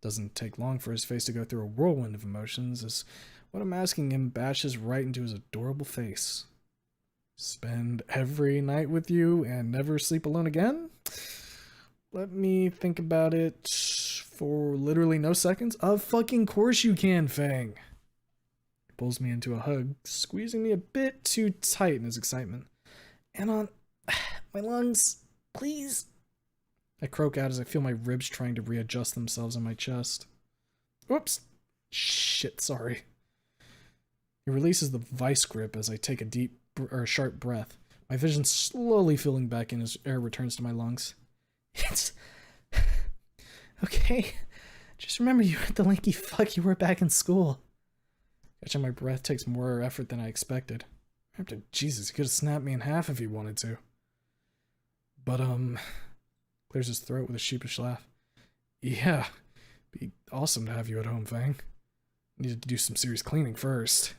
Doesn't take long for his face to go through a whirlwind of emotions as what I'm asking him bashes right into his adorable face. Spend every night with you and never sleep alone again? Let me think about it for literally no seconds. Of fucking course you can, Fang. He pulls me into a hug, squeezing me a bit too tight in his excitement. Anon, my lungs, please. I croak out as I feel my ribs trying to readjust themselves on my chest. Oops. Shit, sorry. He releases the vice grip as I take a deep or sharp breath, my vision slowly filling back in as air returns to my lungs. It's... okay. Just remember you were the lanky fuck you were back in school. Catching my breath takes more effort than I expected. After Jesus, he could have snapped me in half if he wanted to. But, clears his throat with a sheepish laugh. Yeah, be awesome to have you at home, Fang. Needed to do some serious cleaning first.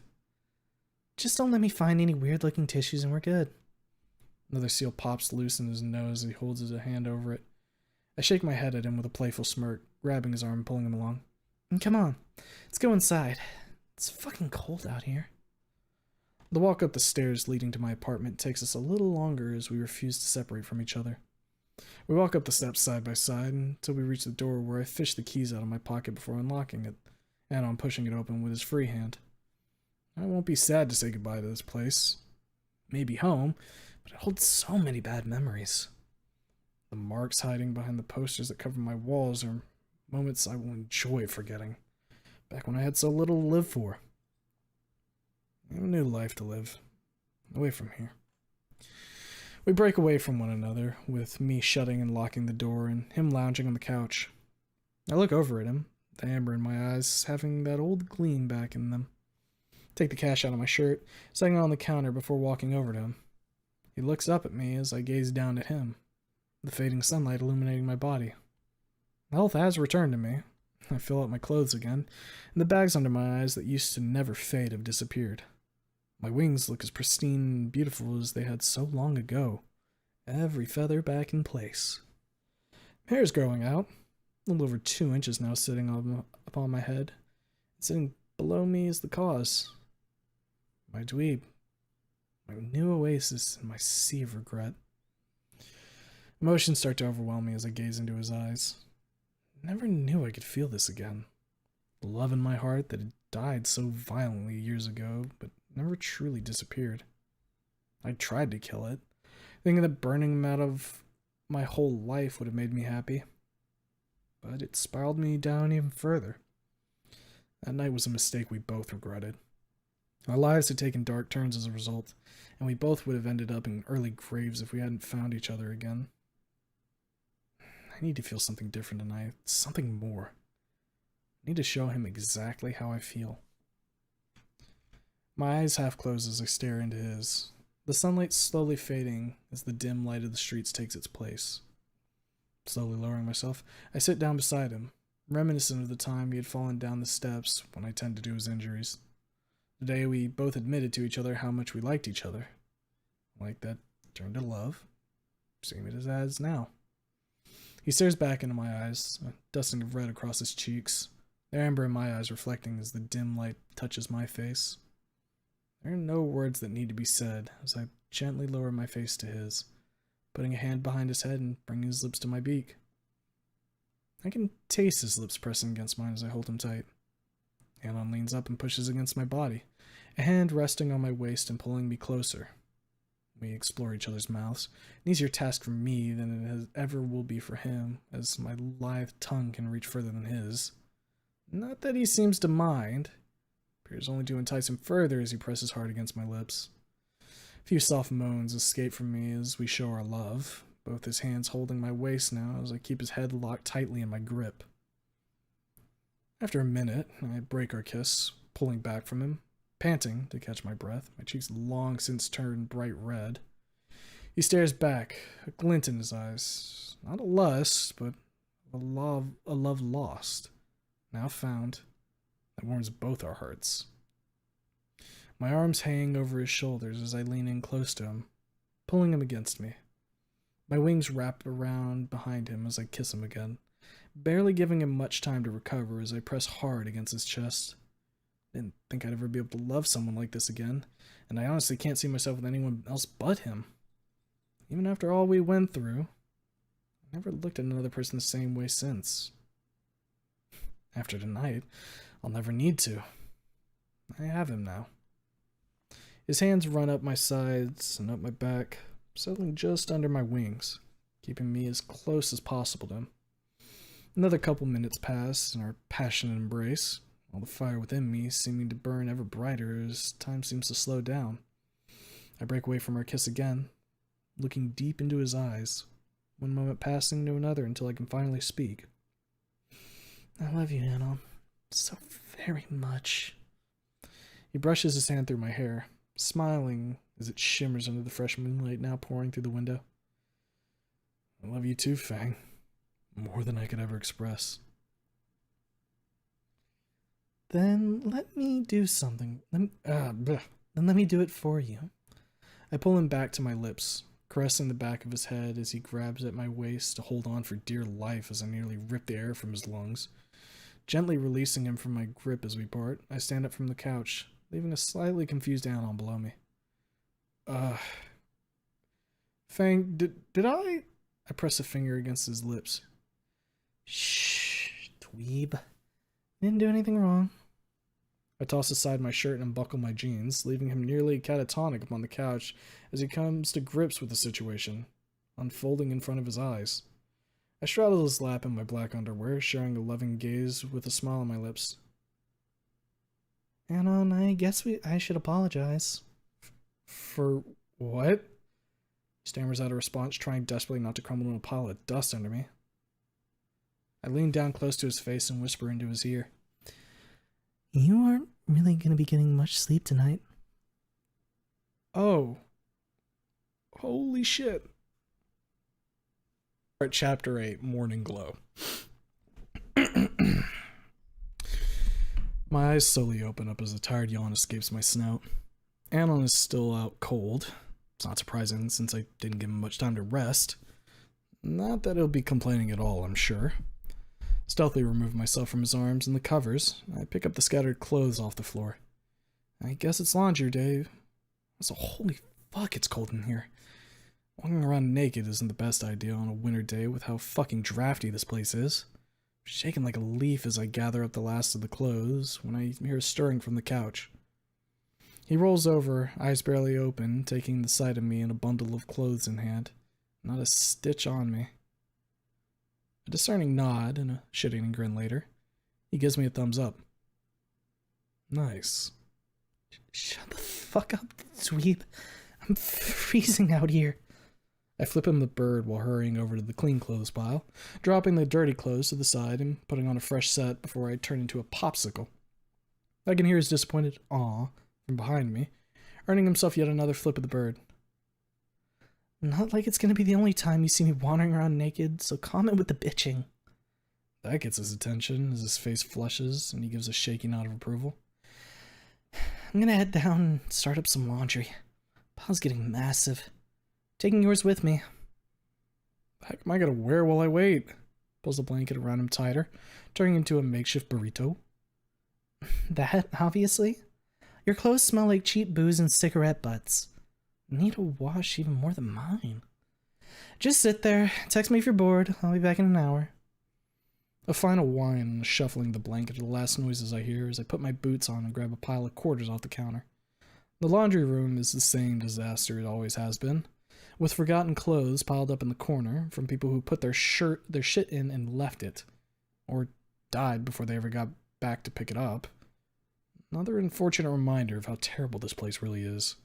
Just don't let me find any weird-looking tissues and we're good. Another seal pops loose in his nose as he holds his hand over it. I shake my head at him with a playful smirk, grabbing his arm and pulling him along. Come on, let's go inside. It's fucking cold out here. The walk up the stairs leading to my apartment takes us a little longer as we refuse to separate from each other. We walk up the steps side by side until we reach the door where I fish the keys out of my pocket before unlocking it, and on pushing it open with his free hand. I won't be sad to say goodbye to this place. Maybe home, but it holds so many bad memories. The marks hiding behind the posters that cover my walls are moments I will enjoy forgetting. Back when I had so little to live for. I have a new life to live. Away from here. We break away from one another, with me shutting and locking the door and him lounging on the couch. I look over at him, the amber in my eyes having that old gleam back in them. Take the cash out of my shirt, setting it on the counter before walking over to him. He looks up at me as I gaze down at him, the fading sunlight illuminating my body. Health has returned to me. I fill out my clothes again, and the bags under my eyes that used to never fade have disappeared. My wings look as pristine and beautiful as they had so long ago. Every feather back in place. Hair's growing out. A little over 2 inches now sitting upon my head. It's sitting below me is the cause. My dweeb. My new oasis in my sea of regret. Emotions start to overwhelm me as I gaze into his eyes. Never knew I could feel this again. The love in my heart that had died so violently years ago, but never truly disappeared. I tried to kill it, thinking that burning him out of my whole life would have made me happy. But it spiraled me down even further. That night was a mistake we both regretted. Our lives had taken dark turns as a result, and we both would have ended up in early graves if we hadn't found each other again. I need to feel something different tonight, something more. I need to show him exactly how I feel. My eyes half close as I stare into his, the sunlight slowly fading as the dim light of the streets takes its place. Slowly lowering myself, I sit down beside him, reminiscent of the time he had fallen down the steps when I tended to his injuries. The day we both admitted to each other how much we liked each other. Like that turned to love. Same it as now. He stares back into my eyes, a dusting of red across his cheeks, the amber in my eyes reflecting as the dim light touches my face. There are no words that need to be said as I gently lower my face to his, putting a hand behind his head and bringing his lips to my beak. I can taste his lips pressing against mine as I hold him tight. Anon leans up and pushes against my body, a hand resting on my waist and pulling me closer. We explore each other's mouths, an easier task for me than it ever will be for him, as my lithe tongue can reach further than his. Not that he seems to mind. Appears only to entice him further as he presses hard against my lips. A few soft moans escape from me as we show our love, both his hands holding my waist now as I keep his head locked tightly in my grip. After a minute, I break our kiss, pulling back from him, panting to catch my breath, my cheeks long since turned bright red. He stares back, a glint in his eyes, not a lust, but a love lost, now found, that warms both our hearts. My arms hang over his shoulders as I lean in close to him, pulling him against me. My wings wrap around behind him as I kiss him again, barely giving him much time to recover as I press hard against his chest. Didn't think I'd ever be able to love someone like this again, and I honestly can't see myself with anyone else but him. Even after all we went through, I never looked at another person the same way since. After tonight, I'll never need to. I have him now. His hands run up my sides and up my back, settling just under my wings, keeping me as close as possible to him. Another couple minutes pass in our passionate embrace, all the fire within me seeming to burn ever brighter as time seems to slow down. I break away from our kiss again, looking deep into his eyes, one moment passing to another until I can finally speak. I love you, Anon, so very much. He brushes his hand through my hair, smiling as it shimmers under the fresh moonlight now pouring through the window. I love you too, Fang, more than I could ever express. Then let me do something. Then let me do it for you. I pull him back to my lips, caressing the back of his head as he grabs at my waist to hold on for dear life as I nearly rip the air from his lungs. Gently releasing him from my grip as we part, I stand up from the couch, leaving a slightly confused Anon below me. Fang, did I? I press a finger against his lips. Shh, dweeb. Didn't do anything wrong. I toss aside my shirt and unbuckle my jeans, leaving him nearly catatonic upon the couch as he comes to grips with the situation, unfolding in front of his eyes. I straddle his lap in my black underwear, sharing a loving gaze with a smile on my lips. Anon, I guess I should apologize. For what? He stammers out a response, trying desperately not to crumble in a pile of dust under me. I lean down close to his face and whisper into his ear. You aren't really going to be getting much sleep tonight. Oh. Holy shit. At Chapter 8, Morning Glow. My eyes slowly open up as a tired yawn escapes my snout. Anon is still out cold. It's not surprising since I didn't give him much time to rest. Not that he'll be complaining at all, I'm sure. Stealthily remove myself from his arms and the covers. I pick up the scattered clothes off the floor. I guess it's laundry day. So holy fuck, it's cold in here. Walking around naked isn't the best idea on a winter day with how fucking drafty this place is. Shaking like a leaf as I gather up the last of the clothes when I hear a stirring from the couch. He rolls over, eyes barely open, taking the sight of me and a bundle of clothes in hand. Not a stitch on me. A discerning nod and a shit-eating grin later. He gives me a thumbs up. Nice. Shut the fuck up, dweeb. I'm freezing out here. I flip him the bird while hurrying over to the clean clothes pile, dropping the dirty clothes to the side and putting on a fresh set before I turn into a popsicle. I can hear his disappointed "aw" from behind me, earning himself yet another flip of the bird. Not like it's gonna be the only time you see me wandering around naked, so calm it with the bitching. That gets his attention as his face flushes and he gives a shaky nod of approval. I'm gonna head down and start up some laundry. Pile's getting massive. Taking yours with me. The heck am I gonna wear while I wait? Pulls the blanket around him tighter, turning into a makeshift burrito. That, obviously. Your clothes smell like cheap booze and cigarette butts. Need a wash even more than mine. Just sit there, text me if you're bored, I'll be back in an hour. A final whine and a shuffling the blanket are the last noises I hear as I put my boots on and grab a pile of quarters off the counter. The laundry room is the same disaster it always has been, with forgotten clothes piled up in the corner from people who put their shit in and left it, or died before they ever got back to pick it up. Another unfortunate reminder of how terrible this place really is.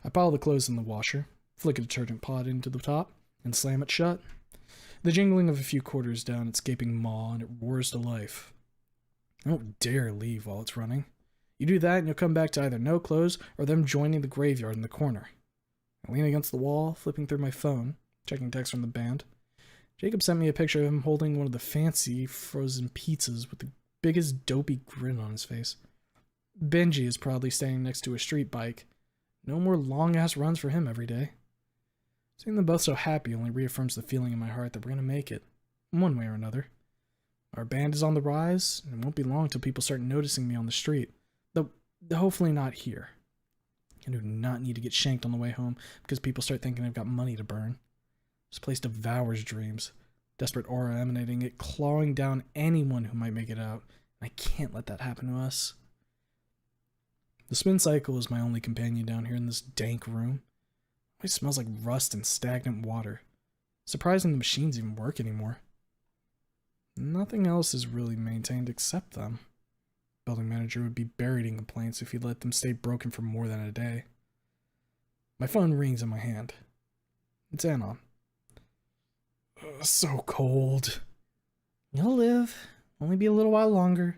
I pile the clothes in the washer, flick a detergent pot into the top, and slam it shut. The jingling of a few quarters down its gaping maw, and it roars to life. I don't dare leave while it's running. You do that and you'll come back to either no clothes or them joining the graveyard in the corner. I lean against the wall, flipping through my phone, checking texts from the band. Jacob sent me a picture of him holding one of the fancy frozen pizzas with the biggest dopey grin on his face. Benji is proudly standing next to a street bike. No more long-ass runs for him every day. Seeing them both so happy only reaffirms the feeling in my heart that we're gonna make it, one way or another. Our band is on the rise, and it won't be long till people start noticing me on the street. Though, hopefully not here. I do not need to get shanked on the way home because people start thinking I've got money to burn. This place devours dreams, desperate aura emanating it, clawing down anyone who might make it out, and I can't let that happen to us. The spin cycle is my only companion down here in this dank room. It smells like rust and stagnant water. Surprising the machines even work anymore. Nothing else is really maintained except them. Building manager would be buried in complaints if he let them stay broken for more than a day. My phone rings in my hand. It's Anon. So cold. You'll live. Only be a little while longer.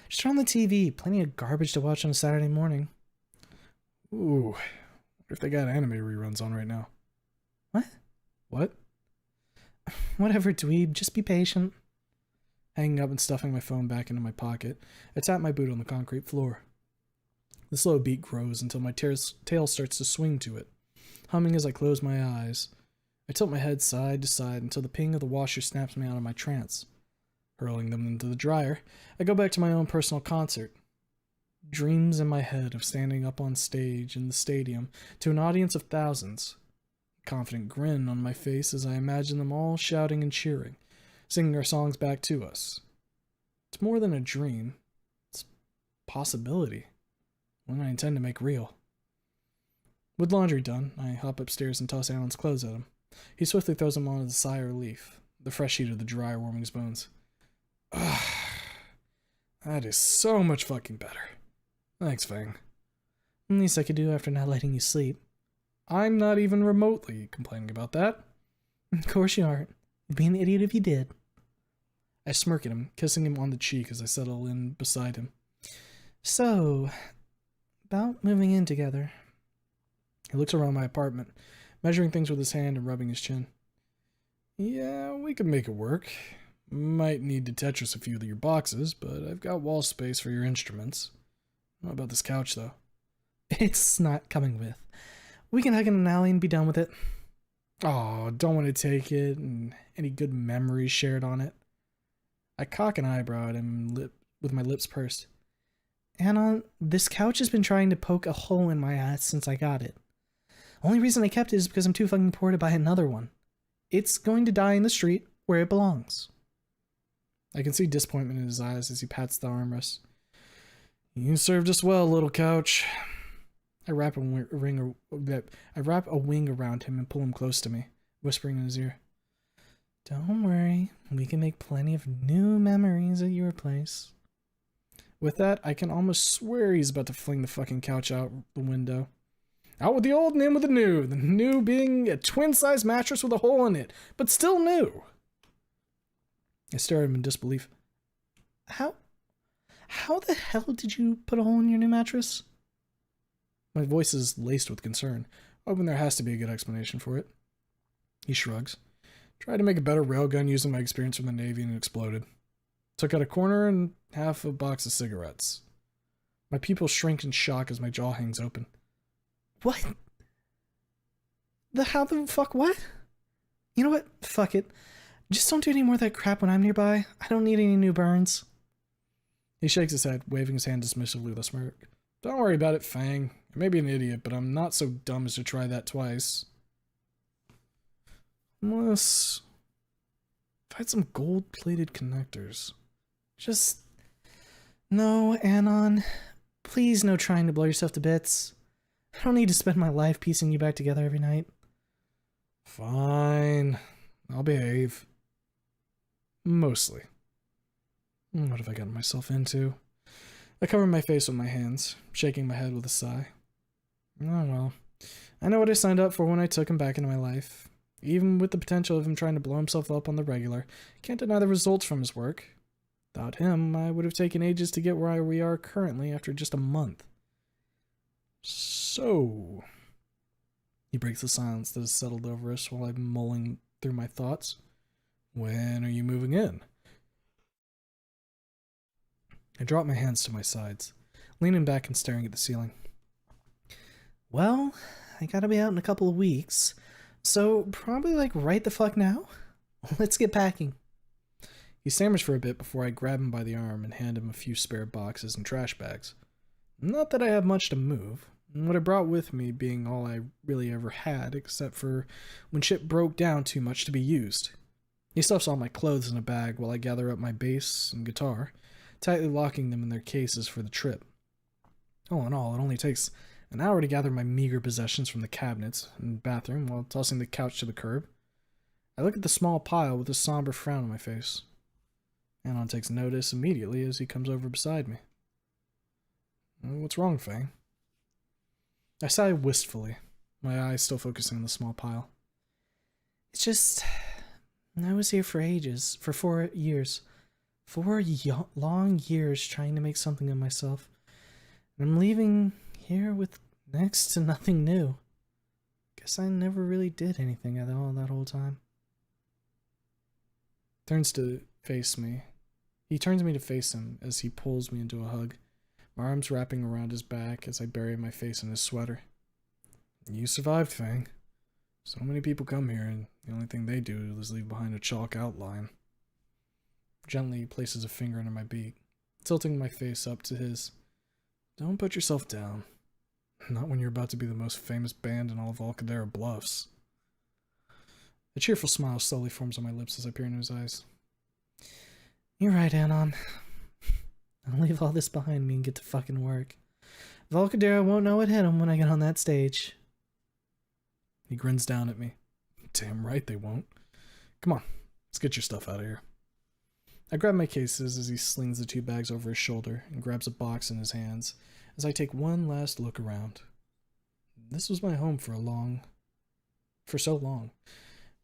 Just turn on the TV. Plenty of garbage to watch on a Saturday morning. Ooh. What if they got anime reruns on right now? What? What? Whatever, dweeb. Just be patient. Hanging up and stuffing my phone back into my pocket, I tap my boot on the concrete floor. The slow beat grows until my tail starts to swing to it, humming as I close my eyes. I tilt my head side to side until the ping of the washer snaps me out of my trance. Hurling them into the dryer, I go back to my own personal concert. Dreams in my head of standing up on stage in the stadium to an audience of thousands. A confident grin on my face as I imagine them all shouting and cheering, singing our songs back to us. It's more than a dream. It's a possibility. One I intend to make real. With laundry done, I hop upstairs and toss Alan's clothes at him. He swiftly throws them on with a sigh of relief, the fresh heat of the dryer warming his bones. Ugh. That is so much fucking better. Thanks, Fang. Least I could do after not letting you sleep. I'm not even remotely complaining about that. Of course you aren't. You'd be an idiot if you did. I smirk at him, kissing him on the cheek as I settle in beside him. So, about moving in together. He looks around my apartment, measuring things with his hand and rubbing his chin. Yeah, we could make it work. Might need to Tetris a few of your boxes, but I've got wall space for your instruments. What about this couch, though? It's not coming with. We can hug in an alley and be done with it. Oh, don't want to take it, and any good memories shared on it. I cock an eyebrow at him with my lips pursed. Anna, this couch has been trying to poke a hole in my ass since I got it. Only reason I kept it is because I'm too fucking poor to buy another one. It's going to die in the street where it belongs. I can see disappointment in his eyes as he pats the armrest. You served us well, little couch. I wrap a wing around him and pull him close to me, whispering in his ear. Don't worry, we can make plenty of new memories at your place. With that, I can almost swear he's about to fling the fucking couch out the window. Out with the old and in with the new. The new being a twin-size mattress with a hole in it, but still new. I stare at him in disbelief. How the hell did you put a hole in your new mattress? My voice is laced with concern, hoping there has to be a good explanation for it. He shrugs. Tried to make a better railgun using my experience from the Navy and it exploded. Took out a corner and half a box of cigarettes. My pupils shrink in shock as my jaw hangs open. What? How the fuck what? You know what? Fuck it. Just don't do any more of that crap when I'm nearby. I don't need any new burns. He shakes his head, waving his hand dismissively with a smirk. Don't worry about it, Fang. I may be an idiot, but I'm not so dumb as to try that twice. Unless if I had some gold-plated connectors. Just... No, Anon. Please no trying to blow yourself to bits. I don't need to spend my life piecing you back together every night. Fine. I'll behave. Mostly. What have I gotten myself into? I cover my face with my hands, shaking my head with a sigh. Oh well. I know what I signed up for when I took him back into my life. Even with the potential of him trying to blow himself up on the regular, can't deny the results from his work. Without him, I would have taken ages to get where we are currently after just a month. So... He breaks the silence that has settled over us while I'm mulling through my thoughts. When are you moving in? I drop my hands to my sides, leaning back and staring at the ceiling. Well, I gotta be out in a couple of weeks, so probably like right the fuck now? Let's get packing. He stammers for a bit before I grab him by the arm and hand him a few spare boxes and trash bags. Not that I have much to move, what I brought with me being all I really ever had, except for when shit broke down too much to be used. He stuffs all my clothes in a bag while I gather up my bass and guitar, tightly locking them in their cases for the trip. All in all, it only takes an hour to gather my meager possessions from the cabinets and bathroom while tossing the couch to the curb. I look at the small pile with a somber frown on my face. Anon takes notice immediately as he comes over beside me. What's wrong, Fang? I sigh wistfully, my eyes still focusing on the small pile. It's just... I was here for ages, for 4 years. 4 long years trying to make something of myself. And I'm leaving here with next to nothing new. Guess I never really did anything at all that whole time. Turns to face me. He turns me to face him as he pulls me into a hug, my arms wrapping around his back as I bury my face in his sweater. You survived, Fang. So many people come here and the only thing they do is leave behind a chalk outline. Gently he places a finger under my beak, tilting my face up to his. Don't put yourself down. Not when you're about to be the most famous band in all of Alcadera Bluffs. A cheerful smile slowly forms on my lips as I peer into his eyes. You're right, Anon. I'll leave all this behind me and get to fucking work. Alcadera won't know what hit him when I get on that stage. He grins down at me. Damn right they won't. Come on, let's get your stuff out of here. I grab my cases as he slings the 2 bags over his shoulder and grabs a box in his hands as I take one last look around. This was my home for so long.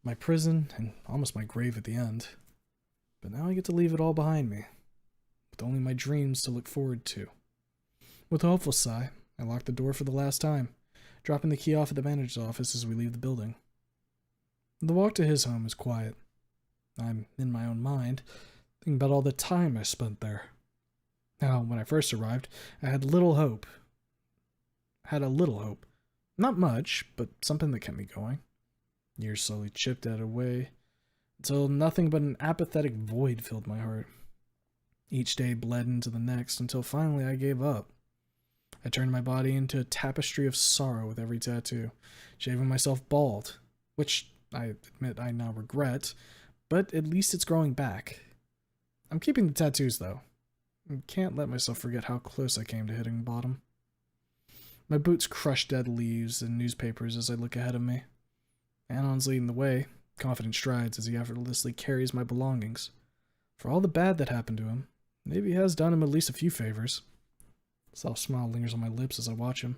My prison and almost my grave at the end. But now I get to leave it all behind me, with only my dreams to look forward to. With a hopeful sigh, I lock the door for the last time, dropping the key off at the manager's office as we leave the building. The walk to his home is quiet. I'm in my own mind, thinking about all the time I spent there. Now, when I first arrived, I had little hope. Not much, but something that kept me going. Years slowly chipped at away, until nothing but an apathetic void filled my heart. Each day bled into the next until finally I gave up. I turned my body into a tapestry of sorrow with every tattoo, shaving myself bald, which I admit I now regret, but at least it's growing back. I'm keeping the tattoos though. I can't let myself forget how close I came to hitting bottom. My boots crush dead leaves and newspapers as I look ahead of me. Anon's leading the way, confident strides as he effortlessly carries my belongings. For all the bad that happened to him, maybe he has done him at least a few favors. A soft smile lingers on my lips as I watch him.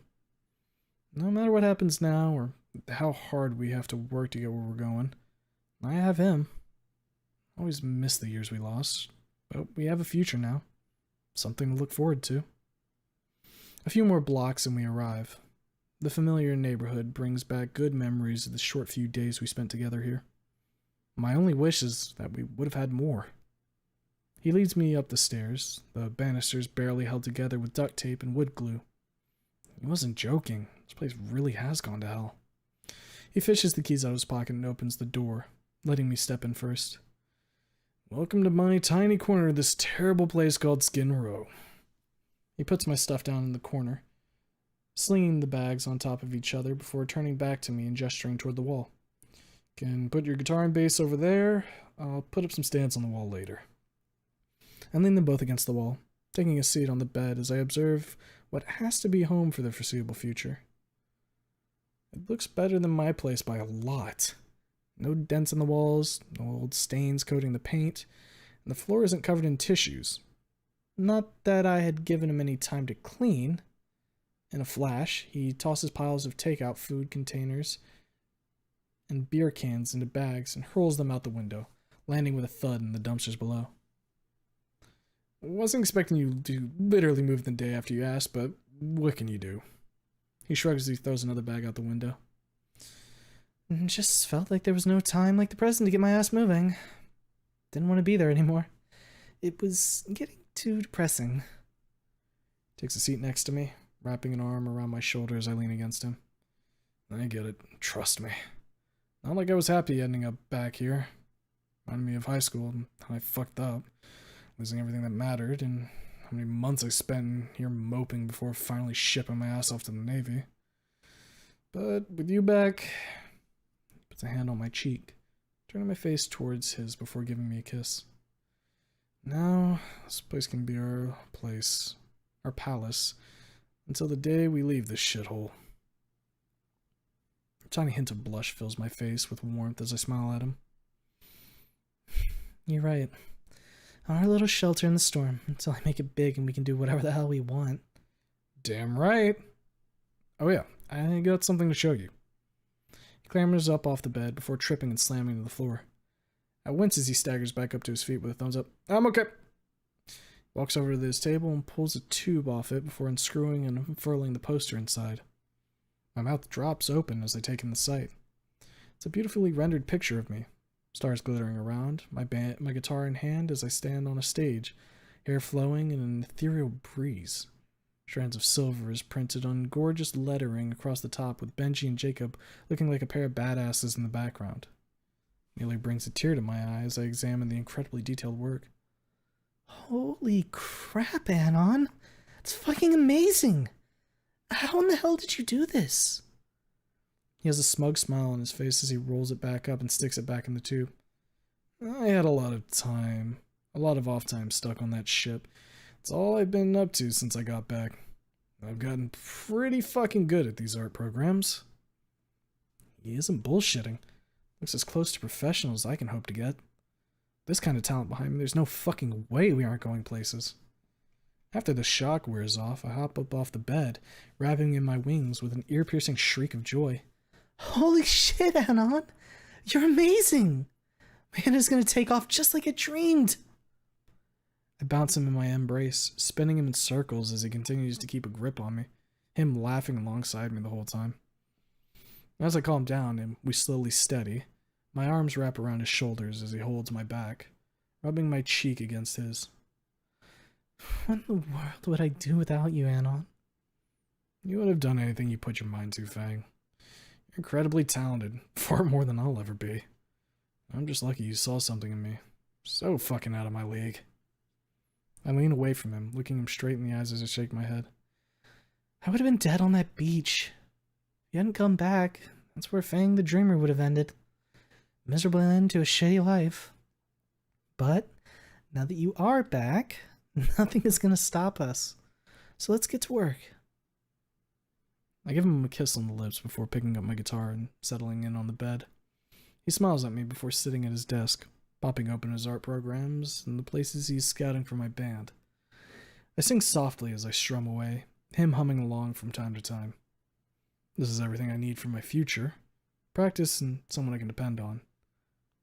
No matter what happens now, or how hard we have to work to get where we're going, I have him. I always miss the years we lost, but we have a future now. Something to look forward to. A few more blocks and we arrive. The familiar neighborhood brings back good memories of the short few days we spent together here. My only wish is that we would have had more. He leads me up the stairs, the banisters barely held together with duct tape and wood glue. He wasn't joking. This place really has gone to hell. He fishes the keys out of his pocket and opens the door, letting me step in first. Welcome to my tiny corner of this terrible place called Skin Row. He puts my stuff down in the corner, slinging the bags on top of each other before turning back to me and gesturing toward the wall. Can put your guitar and bass over there. I'll put up some stands on the wall later. I lean them both against the wall, taking a seat on the bed as I observe what has to be home for the foreseeable future. It looks better than my place by a lot. No dents in the walls, no old stains coating the paint, and the floor isn't covered in tissues. Not that I had given him any time to clean. In a flash, he tosses piles of takeout food containers and beer cans into bags and hurls them out the window, landing with a thud in the dumpsters below. I wasn't expecting you to literally move the day after you asked, but what can you do? He shrugs as he throws another bag out the window. Just felt like there was no time like the present to get my ass moving. Didn't want to be there anymore. It was getting too depressing. Takes a seat next to me, wrapping an arm around my shoulder as I lean against him. I get it. Trust me. Not like I was happy ending up back here. Reminded me of high school and how I fucked up, losing everything that mattered, and how many months I spent here moping before finally shipping my ass off to the Navy. But with you back, he puts a hand on my cheek, turning my face towards his before giving me a kiss. Now, this place can be our place, our palace, until the day we leave this shithole. A tiny hint of blush fills my face with warmth as I smile at him. You're right. Our little shelter in the storm, until I make it big and we can do whatever the hell we want. Damn right. Oh yeah, I got something to show you. He clambers up off the bed before tripping and slamming to the floor. I wince as he staggers back up to his feet with a thumbs up. I'm okay. Walks over to his table and pulls a tube off it before unscrewing and unfurling the poster inside. My mouth drops open as I take in the sight. It's a beautifully rendered picture of me. Stars glittering around, my guitar in hand as I stand on a stage, hair flowing in an ethereal breeze. Strands of silver is printed on gorgeous lettering across the top with Benji and Jacob looking like a pair of badasses in the background. Nearly brings a tear to my eye as I examine the incredibly detailed work. Holy crap, Anon! It's fucking amazing! How in the hell did you do this? He has a smug smile on his face as he rolls it back up and sticks it back in the tube. I had a lot of time. A lot of off time stuck on that ship. It's all I've been up to since I got back. I've gotten pretty fucking good at these art programs. He isn't bullshitting. Looks as close to professional as I can hope to get. This kind of talent behind me, there's no fucking way we aren't going places. After the shock wears off, I hop up off the bed, wrapping in my wings with an ear-piercing shriek of joy. Holy shit, Anon! You're amazing! Man is gonna take off just like I dreamed! I bounce him in my embrace, spinning him in circles as he continues to keep a grip on me, him laughing alongside me the whole time. As I calm down and we slowly steady, my arms wrap around his shoulders as he holds my back, rubbing my cheek against his. What in the world would I do without you, Anon? You would have done anything you put your mind to, Fang. You're incredibly talented, far more than I'll ever be. I'm just lucky you saw something in me. So fucking out of my league. I lean away from him, looking him straight in the eyes as I shake my head. I would have been dead on that beach. If you hadn't come back, that's where Fang the Dreamer would have ended. Miserable end to a shitty life. But now that you are back, nothing is going to stop us. So let's get to work. I give him a kiss on the lips before picking up my guitar and settling in on the bed. He smiles at me before sitting at his desk, popping open his art programs and the places he's scouting for my band. I sing softly as I strum away, him humming along from time to time. This is everything I need for my future. Practice and someone I can depend on.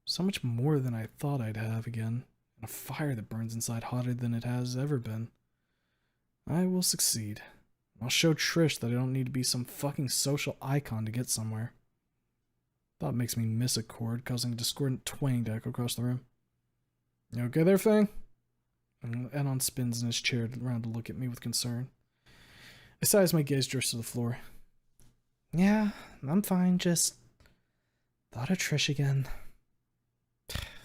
So much more than I thought I'd have again, and a fire that burns inside hotter than it has ever been. I will succeed. I'll show Trish that I don't need to be some fucking social icon to get somewhere. Thought makes me miss a chord, causing a discordant twang to echo across the room. You okay there, Fang? And Anon spins in his chair around to look at me with concern. I sigh as my gaze drifts to the floor. Yeah, I'm fine, just thought of Trish again.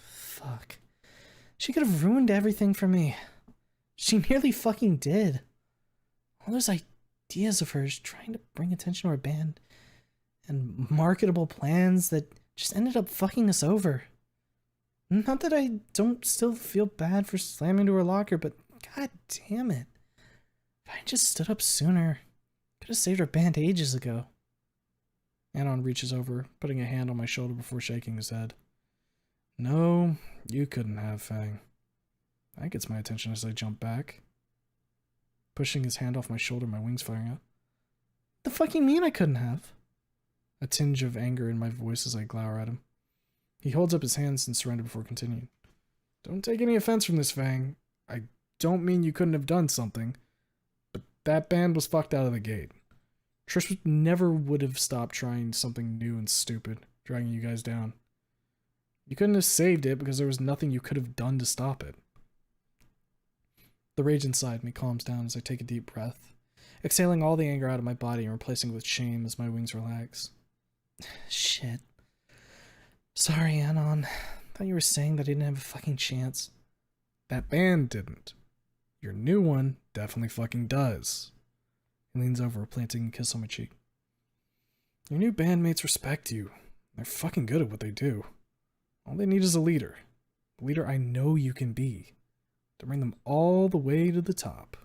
Fuck. She could have ruined everything for me. She nearly fucking did. All those ideas of hers trying to bring attention to our band and marketable plans that just ended up fucking us over. Not that I don't still feel bad for slamming to her locker, but god damn it. If I just stood up sooner, could have saved our band ages ago. Anon reaches over, putting a hand on my shoulder before shaking his head. No, you couldn't have, Fang. That gets my attention as I jump back. Pushing his hand off my shoulder, my wings firing up. The fuck you mean I couldn't have? A tinge of anger in my voice as I glower at him. He holds up his hands in surrender before continuing. Don't take any offense from this, Fang. I don't mean you couldn't have done something, but that band was fucked out of the gate. Trish never would have stopped trying something new and stupid, dragging you guys down. You couldn't have saved it because there was nothing you could have done to stop it. The rage inside me calms down as I take a deep breath, exhaling all the anger out of my body and replacing it with shame as my wings relax. Shit. Sorry, Anon. Thought you were saying that I didn't have a fucking chance. That band didn't. Your new one definitely fucking does. He leans over, planting a kiss on my cheek. Your new bandmates respect you. They're fucking good at what they do. All they need is a leader. The leader I know you can be. To bring them all the way to the top.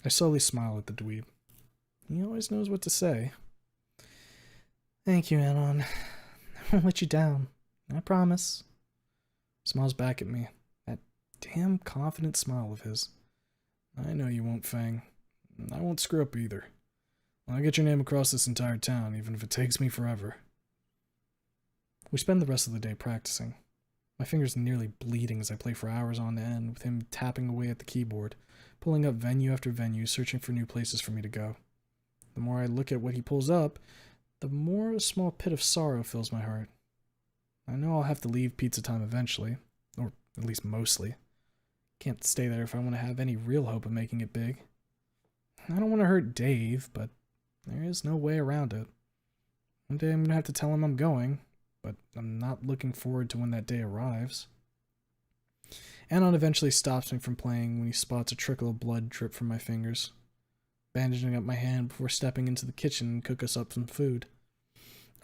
I slowly smile at the dweeb. He always knows what to say. Thank you, Anon. I won't let you down. I promise. Smiles back at me. That damn confident smile of his. I know you won't, Fang. I won't screw up either. I'll get your name across this entire town, even if it takes me forever. We spend the rest of the day practicing. My fingers nearly bleeding as I play for hours on end, with him tapping away at the keyboard, pulling up venue after venue, searching for new places for me to go. The more I look at what he pulls up, the more a small pit of sorrow fills my heart. I know I'll have to leave Pizza Time eventually, or at least mostly. Can't stay there if I want to have any real hope of making it big. I don't want to hurt Dave, but there is no way around it. One day I'm going to have to tell him I'm going, but I'm not looking forward to when that day arrives. Anon eventually stops me from playing when he spots a trickle of blood drip from my fingers, bandaging up my hand before stepping into the kitchen and cook us up some food.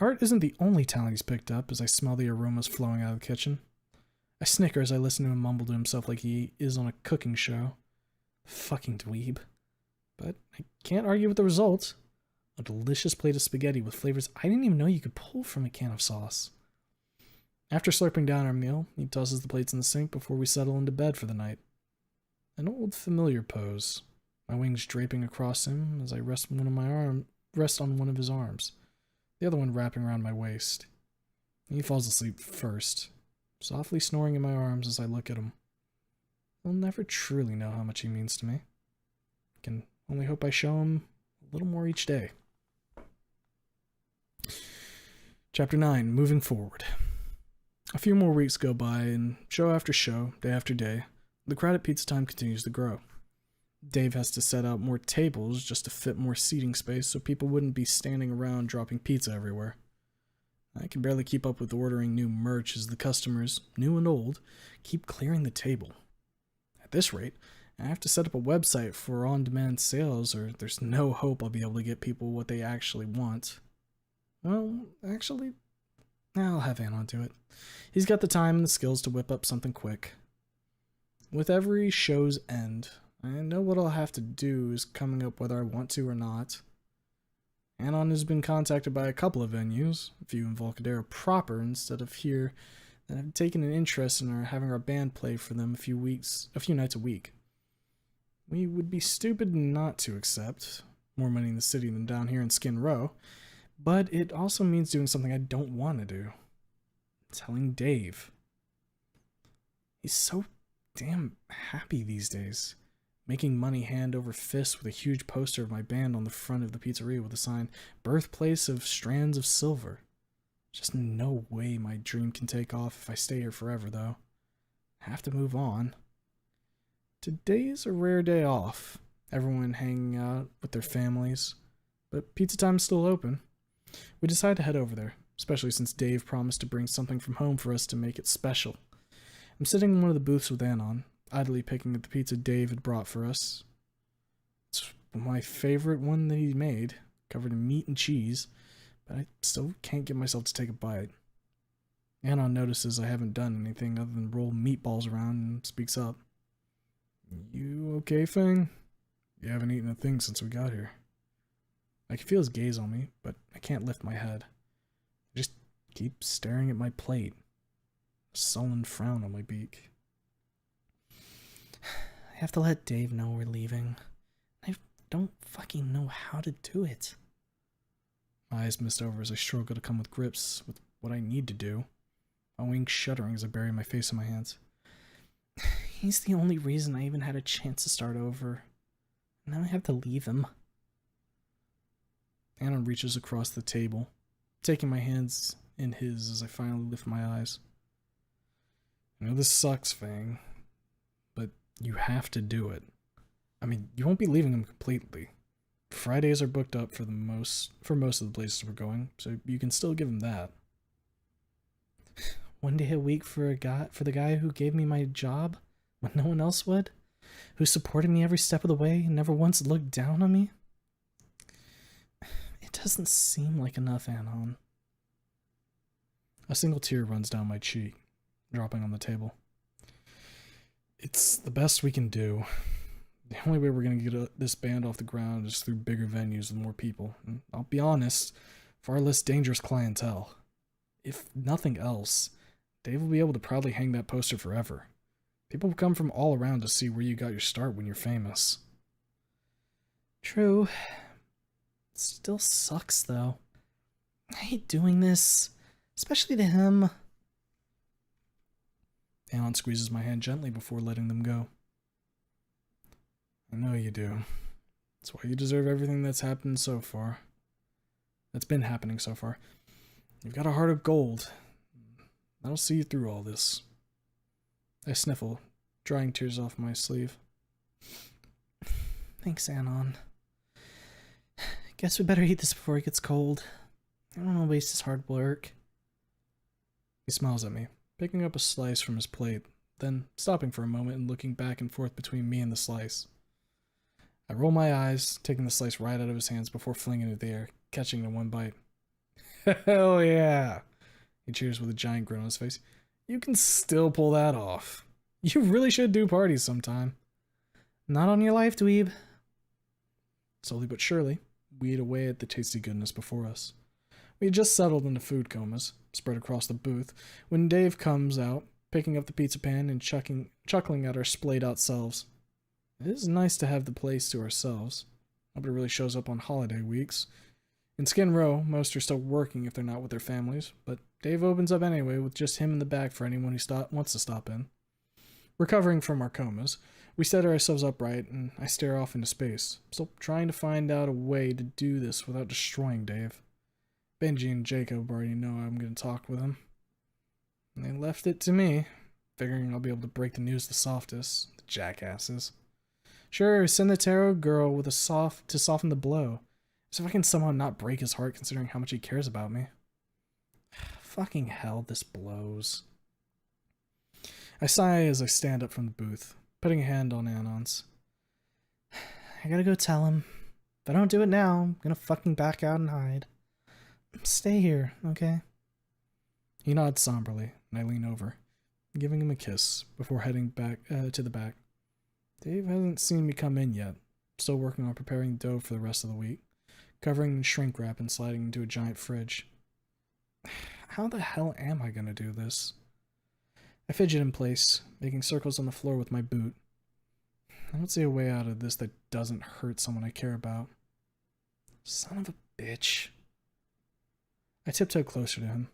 Art isn't the only talent he's picked up as I smell the aromas flowing out of the kitchen. I snicker as I listen to him mumble to himself like he is on a cooking show. Fucking dweeb. But I can't argue with the results. A delicious plate of spaghetti with flavors I didn't even know you could pull from a can of sauce. After slurping down our meal, he tosses the plates in the sink before we settle into bed for the night. An old familiar pose, my wings draping across him as I rest on one of his arms, the other one wrapping around my waist. He falls asleep first, softly snoring in my arms as I look at him. I'll never truly know how much he means to me. I can only hope I show him a little more each day. Chapter 9, Moving Forward. A few more weeks go by, and show after show, day after day, the crowd at Pizza Time continues to grow. Dave has to set out more tables just to fit more seating space so people wouldn't be standing around dropping pizza everywhere. I can barely keep up with ordering new merch as the customers, new and old, keep clearing the table. At this rate, I have to set up a website for on-demand sales, or there's no hope I'll be able to get people what they actually want. Well, actually, I'll have Anon do it. He's got the time and the skills to whip up something quick. With every show's end, I know what I'll have to do is coming up whether I want to or not. Anon has been contacted by a couple of venues, a few in Volcadero proper instead of here, that have taken an interest in having our band play for them a few nights a week. We would be stupid not to accept more money in the city than down here in Skin Row, but it also means doing something I don't want to do. Telling Dave. He's so damn happy these days. Making money hand over fist with a huge poster of my band on the front of the pizzeria with the sign, Birthplace of Strands of Silver. Just no way my dream can take off if I stay here forever, though. Have to move on. Today's a rare day off. Everyone hanging out with their families. But pizza time's still open. We decide to head over there, especially since Dave promised to bring something from home for us to make it special. I'm sitting in one of the booths with Anon, idly picking at the pizza Dave had brought for us. It's my favorite one that he made, covered in meat and cheese, but I still can't get myself to take a bite. Anon notices I haven't done anything other than roll meatballs around and speaks up. You okay, Fang? You haven't eaten a thing since we got here. I can feel his gaze on me, but I can't lift my head. I just keep staring at my plate, a sullen frown on my beak. I have to let Dave know we're leaving. I don't fucking know how to do it. My eyes mist over as I struggle to come with grips with what I need to do, my wings shuddering as I bury my face in my hands. He's the only reason I even had a chance to start over. Now I have to leave him. Anna reaches across the table, taking my hands in his as I finally lift my eyes. I know this sucks, Fang, but you have to do it. I mean, you won't be leaving him completely. Fridays are booked up for most of the places we're going, so you can still give him that. One day a week for the guy who gave me my job when no one else would, who supported me every step of the way and never once looked down on me. It doesn't seem like enough, Anon. A single tear runs down my cheek, dropping on the table. It's the best we can do. The only way we're going to get this band off the ground is through bigger venues with more people. And I'll be honest, far less dangerous clientele. If nothing else, Dave will be able to proudly hang that poster forever. People will come from all around to see where you got your start when you're famous. True. It still sucks, though. I hate doing this, especially to him. Anon squeezes my hand gently before letting them go. I know you do. That's why you deserve everything that's happened so far. That's been happening so far. You've got a heart of gold. That'll see you through all this. I sniffle, drying tears off my sleeve. Thanks, Anon. Guess we better eat this before it gets cold. I don't want to waste his hard work. He smiles at me, picking up a slice from his plate, then stopping for a moment and looking back and forth between me and the slice. I roll my eyes, taking the slice right out of his hands before flinging it in the air, catching it in one bite. Hell yeah! He cheers with a giant grin on his face. You can still pull that off. You really should do parties sometime. Not on your life, dweeb. Slowly but surely, we ate away at the tasty goodness before us. We had just settled into food comas, spread across the booth, when Dave comes out, picking up the pizza pan and chuckling at our splayed out selves. It is nice to have the place to ourselves. Nobody really shows up on holiday weeks. In Skin Row, most are still working if they're not with their families, but Dave opens up anyway with just him in the back for anyone who wants to stop in. Recovering from our comas, we set ourselves upright and I stare off into space, still trying to find out a way to do this without destroying Dave. Benji and Jacob already know I'm going to talk with him. And they left it to me, figuring I'll be able to break the news the softest, the jackasses. Sure, send the tarot girl with to soften the blow. So if I can somehow not break his heart considering how much he cares about me. Fucking hell, this blows. I sigh as I stand up from the booth, putting a hand on Anon's. I gotta go tell him. If I don't do it now, I'm gonna fucking back out and hide. Stay here, okay? He nods somberly, and I lean over, giving him a kiss before heading back to the back. Dave hasn't seen me come in yet, still working on preparing dough for the rest of the week, covering in shrink wrap and sliding into a giant fridge. How the hell am I gonna do this? I fidget in place, making circles on the floor with my boot. I don't see a way out of this that doesn't hurt someone I care about. Son of a bitch. I tiptoed closer to him,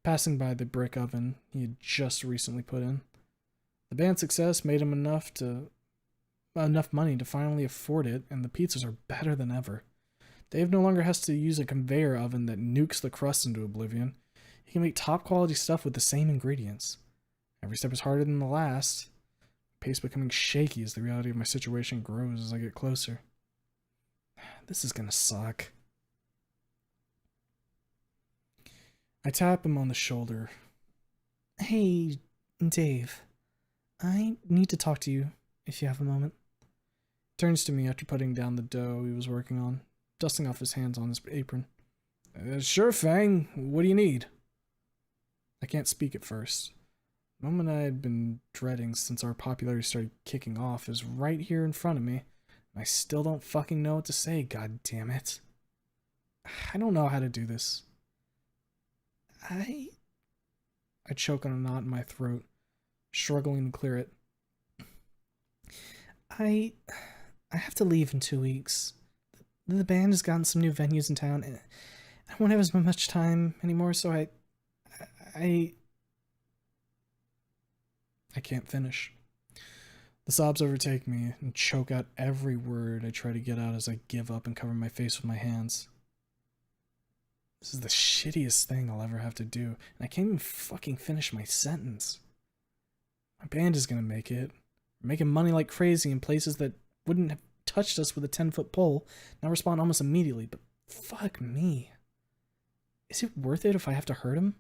passing by the brick oven he had just recently put in. The band's success made him enough money to finally afford it, and the pizzas are better than ever. Dave no longer has to use a conveyor oven that nukes the crust into oblivion. He can make top quality stuff with the same ingredients. Every step is harder than the last, pace becoming shaky as the reality of my situation grows as I get closer. This is gonna suck. I tap him on the shoulder. Hey, Dave. I need to talk to you, if you have a moment. He turns to me after putting down the dough he was working on, dusting off his hands on his apron. Sure, Fang. What do you need? I can't speak at first. The moment I had been dreading since our popularity started kicking off is right here in front of me, and I still don't fucking know what to say, god damn it. I don't know how to do this. I choke on a knot in my throat, struggling to clear it. I have to leave in 2 weeks. The band has gotten some new venues in town, and I won't have as much time anymore, so I can't finish. The sobs overtake me and choke out every word I try to get out as I give up and cover my face with my hands. This is the shittiest thing I'll ever have to do, and I can't even fucking finish my sentence. My band is gonna make it. We're making money like crazy in places that wouldn't have touched us with a 10-foot pole, and I respond almost immediately, but fuck me. Is it worth it if I have to hurt him?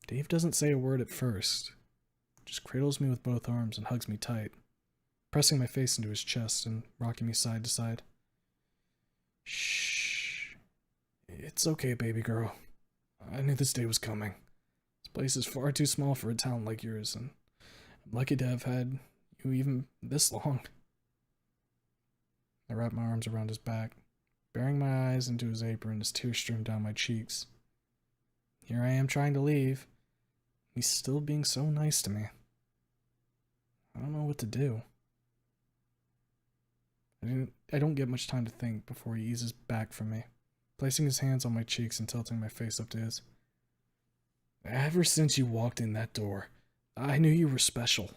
Dave doesn't say a word at first, just cradles me with both arms and hugs me tight, pressing my face into his chest and rocking me side to side. Shh. It's okay, baby girl. I knew this day was coming. This place is far too small for a talent like yours, and I'm lucky to have had you even this long. I wrap my arms around his back, burying my eyes into his apron as tears stream down my cheeks. Here I am trying to leave. He's still being so nice to me. I don't know what to do. I don't get much time to think before he eases back from me, placing his hands on my cheeks and tilting my face up to his. Ever since you walked in that door, I knew you were special.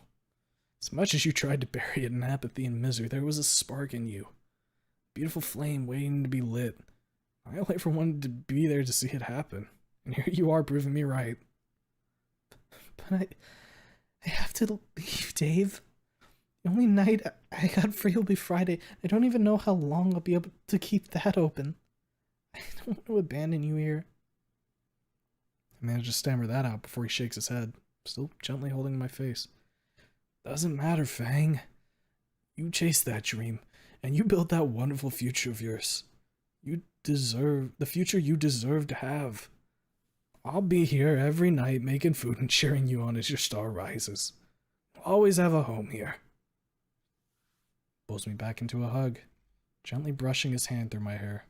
As much as you tried to bury it in apathy and misery, there was a spark in you. A beautiful flame waiting to be lit. I only ever wanted to be there to see it happen, and here you are proving me right. But I have to leave, Dave. The only night I got free will be Friday. I don't even know how long I'll be able to keep that open. I don't want to abandon you here. I managed to stammer that out before he shakes his head, still gently holding my face. Doesn't matter, Fang. You chased that dream, and you built that wonderful future of yours. You deserve the future you deserve to have. I'll be here every night making food and cheering you on as your star rises. I'll always have a home here. Pulls me back into a hug, gently brushing his hand through my hair.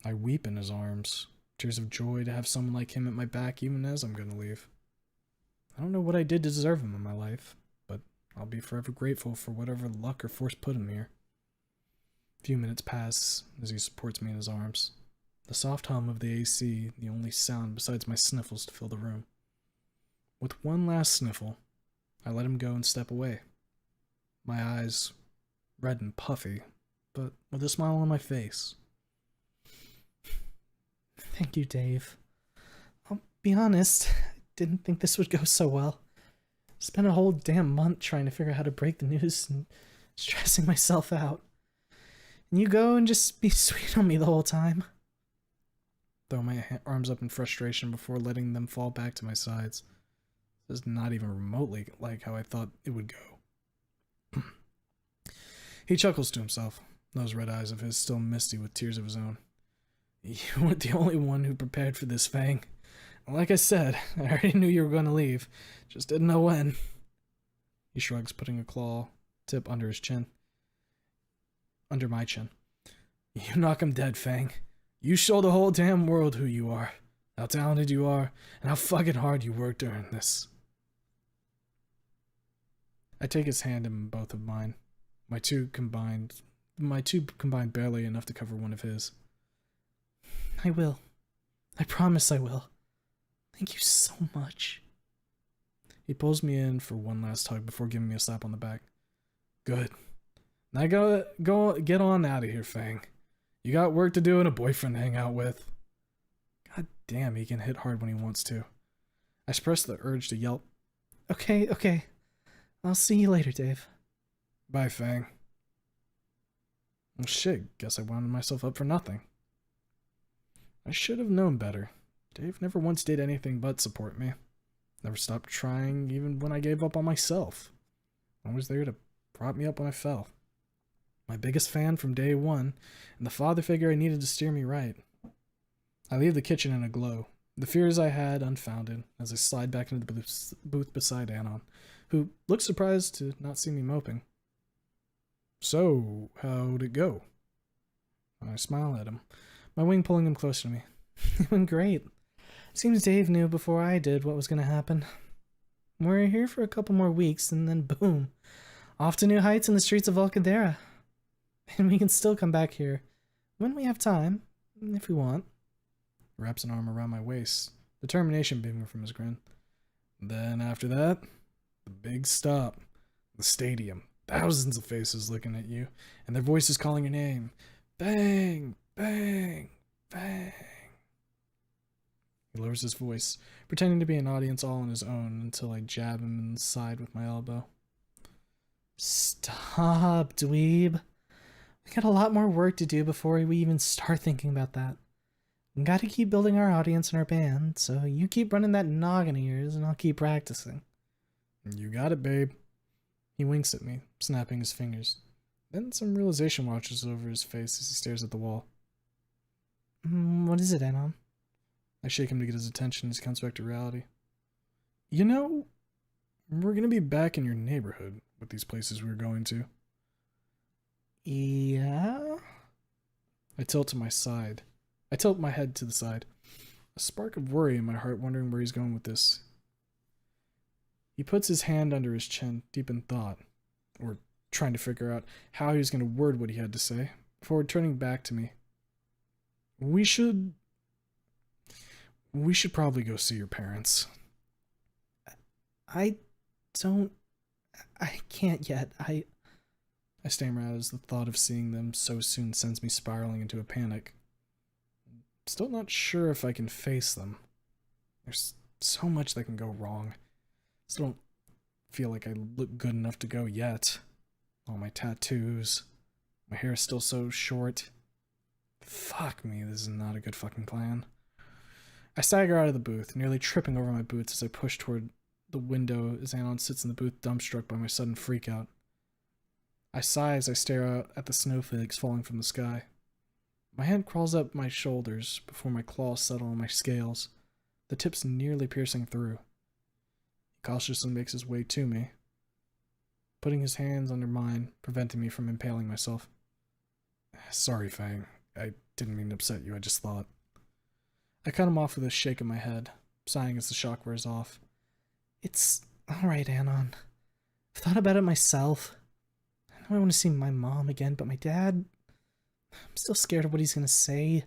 I weep in his arms, tears of joy to have someone like him at my back even as I'm gonna leave. I don't know what I did to deserve him in my life, but I'll be forever grateful for whatever luck or force put him here. A few minutes pass as he supports me in his arms. The soft hum of the AC, the only sound besides my sniffles to fill the room. With one last sniffle, I let him go and step away. My eyes red and puffy, but with a smile on my face. Thank you, Dave. I'll be honest, I didn't think this would go so well. Spent a whole damn month trying to figure out how to break the news and stressing myself out. And you go and just be sweet on me the whole time. Throw my arms up in frustration before letting them fall back to my sides. This is not even remotely like how I thought it would go. He chuckles to himself, those red eyes of his still misty with tears of his own. You weren't the only one who prepared for this, Fang. Like I said, I already knew you were going to leave. Just didn't know when. He shrugs, putting a claw tip under his chin. Under my chin. You knock him dead, Fang. You show the whole damn world who you are. How talented you are, and how fucking hard you worked during this. I take his hand in both of mine. My two combined barely enough to cover one of his. I will. I promise I will. Thank you so much. He pulls me in for one last hug before giving me a slap on the back. Good. Now go get on out of here, Fang. You got work to do and a boyfriend to hang out with. God damn, he can hit hard when he wants to. I suppress the urge to yelp. Okay. I'll see you later, Dave. Bye, Fang. Well, shit, guess I wound myself up for nothing. I should have known better. Dave never once did anything but support me. Never stopped trying, even when I gave up on myself. Always there to prop me up when I fell. My biggest fan from day one, and the father figure I needed to steer me right. I leave the kitchen in a glow, the fears I had unfounded, as I slide back into the booth beside Anon, who looked surprised to not see me moping. So, how'd it go? I smile at him, my wing pulling him closer to me. It went great. Seems Dave knew before I did what was going to happen. We're here for a couple more weeks, and then boom, off to new heights in the streets of Volcadera. And we can still come back here when we have time, if we want. He wraps an arm around my waist, determination beaming from his grin. Then after that, the big stop, the stadium. Thousands of faces looking at you, and their voices calling your name. Bang, bang, bang. He lowers his voice, pretending to be an audience all on his own until I jab him in the side with my elbow. Stop, dweeb. We got a lot more work to do before we even start thinking about that. We gotta keep building our audience and our band, so you keep running that noggin of yours and I'll keep practicing. You got it, babe. He winks at me, snapping his fingers. Then some realization washes over his face as he stares at the wall. What is it, Anon? I shake him to get his attention as he comes back to reality. You know, we're gonna be back in your neighborhood with these places we're going to. Yeah? I tilt my head to the side, a spark of worry in my heart, wondering where he's going with this. He puts his hand under his chin, deep in thought, or trying to figure out how he was going to word what he had to say, before turning back to me. We should probably go see your parents. I can't yet. I stammer out as the thought of seeing them so soon sends me spiraling into a panic. Still not sure if I can face them. There's so much that can go wrong. Still don't feel like I look good enough to go yet. All my tattoos. My hair is still so short. Fuck me, this is not a good fucking plan. I stagger out of the booth, nearly tripping over my boots as I push toward the window as Anon sits in the booth, dumbstruck by my sudden freakout. I sigh as I stare out at the snowflakes falling from the sky. My hand crawls up my shoulders before my claws settle on my scales, the tips nearly piercing through. He cautiously makes his way to me, putting his hands under mine, preventing me from impaling myself. Sorry, Fang. I didn't mean to upset you, I just thought. I cut him off with a shake of my head, sighing as the shock wears off. It's alright, Anon. I've thought about it myself. I know I want to see my mom again, but my dad... I'm still scared of what he's going to say.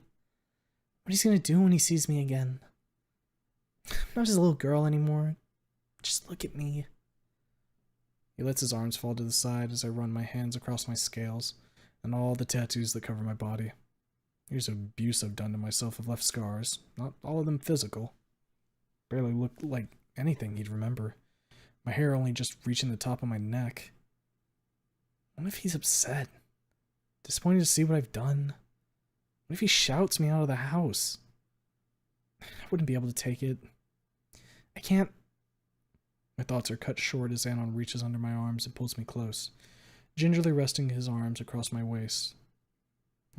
What he's going to do when he sees me again. I'm not his little girl anymore. Just look at me. He lets his arms fall to the side as I run my hands across my scales and all the tattoos that cover my body. Years of abuse I've done to myself have left scars, not all of them physical. Barely look like anything he'd remember. My hair only just reaching the top of my neck. What if he's upset? Disappointed to see what I've done? What if he shouts me out of the house? I wouldn't be able to take it. I can't My thoughts are cut short as Anon reaches under my arms and pulls me close, gingerly resting his arms across my waist.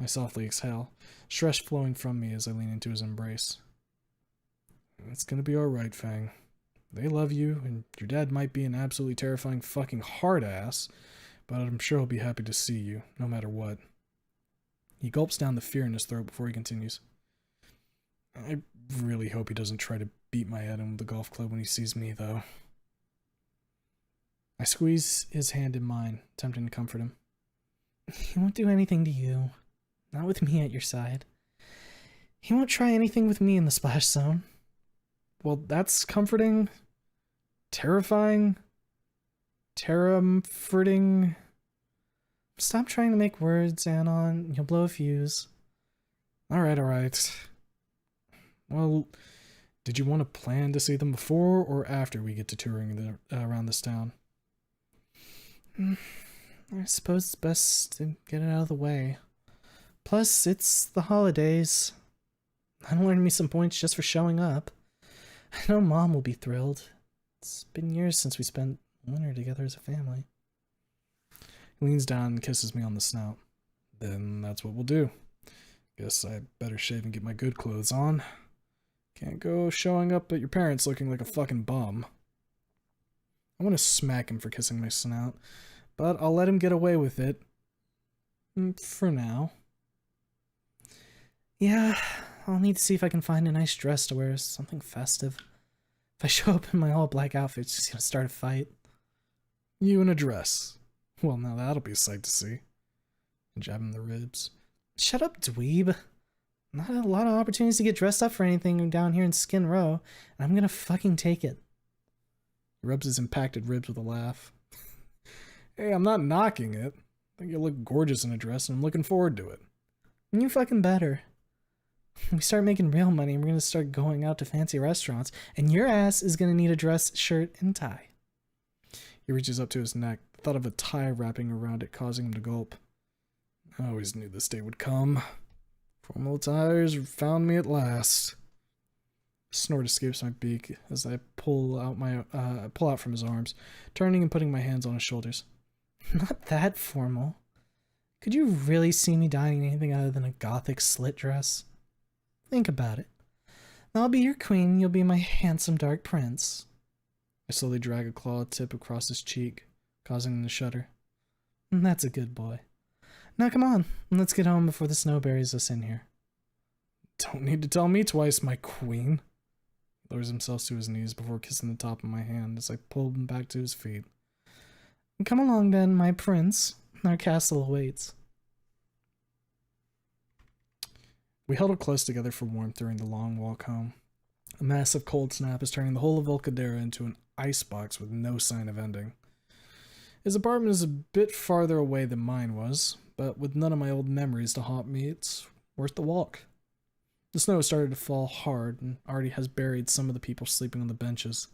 I softly exhale, stress flowing from me as I lean into his embrace. It's gonna be alright, Fang. They love you, and your dad might be an absolutely terrifying fucking hard ass, but I'm sure he'll be happy to see you, no matter what. He gulps down the fear in his throat before he continues. I really hope he doesn't try to beat my head in with the golf club when he sees me, though. I squeeze his hand in mine, attempting to comfort him. He won't do anything to you. Not with me at your side. He won't try anything with me in the splash zone. Well, that's comforting. Terrifying. Terramfording. Stop trying to make words, Anon. You'll blow a fuse. Alright. Well, did you want to plan to see them before or after we get to touring around this town? I suppose it's best to get it out of the way. Plus, it's the holidays. That'll earn me some points just for showing up. I know Mom will be thrilled. It's been years since we spent winter together as a family. He leans down and kisses me on the snout. Then that's what we'll do. Guess I better shave and get my good clothes on. Can't go showing up at your parents looking like a fucking bum. I want to smack him for kissing my snout, but I'll let him get away with it. For now. Yeah, I'll need to see if I can find a nice dress to wear, something festive. If I show up in my all-black outfit, it's just gonna start a fight. You in a dress? Well, now that'll be a sight to see. And jab him in the ribs. Shut up, dweeb. Not a lot of opportunities to get dressed up for anything down here in Skin Row, and I'm gonna fucking take it. He rubs his impacted ribs with a laugh. Hey, I'm not knocking it. I think you look gorgeous in a dress, and I'm looking forward to it. You fucking better. When we start making real money, we're gonna start going out to fancy restaurants, and your ass is gonna need a dress, shirt, and tie. He reaches up to his neck, the thought of a tie wrapping around it causing him to gulp. I always knew this day would come. Formal attires found me at last. A snort escapes my beak as I pull out from his arms, turning and putting my hands on his shoulders. Not that formal. Could you really see me donning anything other than a gothic slit dress? Think about it. I'll be your queen, you'll be my handsome dark prince. I slowly drag a claw tip across his cheek, causing him to shudder. That's a good boy. Now come on, let's get home before the snow buries us in here. Don't need to tell me twice, my queen. He lowers himself to his knees before kissing the top of my hand as I pull him back to his feet. Come along then, my prince. Our castle awaits. We huddle close together for warmth during the long walk home. A massive cold snap is turning the whole of Volcadera into an icebox with no sign of ending. His apartment is a bit farther away than mine was, but with none of my old memories to haunt me, it's worth the walk. The snow has started to fall hard and already has buried some of the people sleeping on the benches.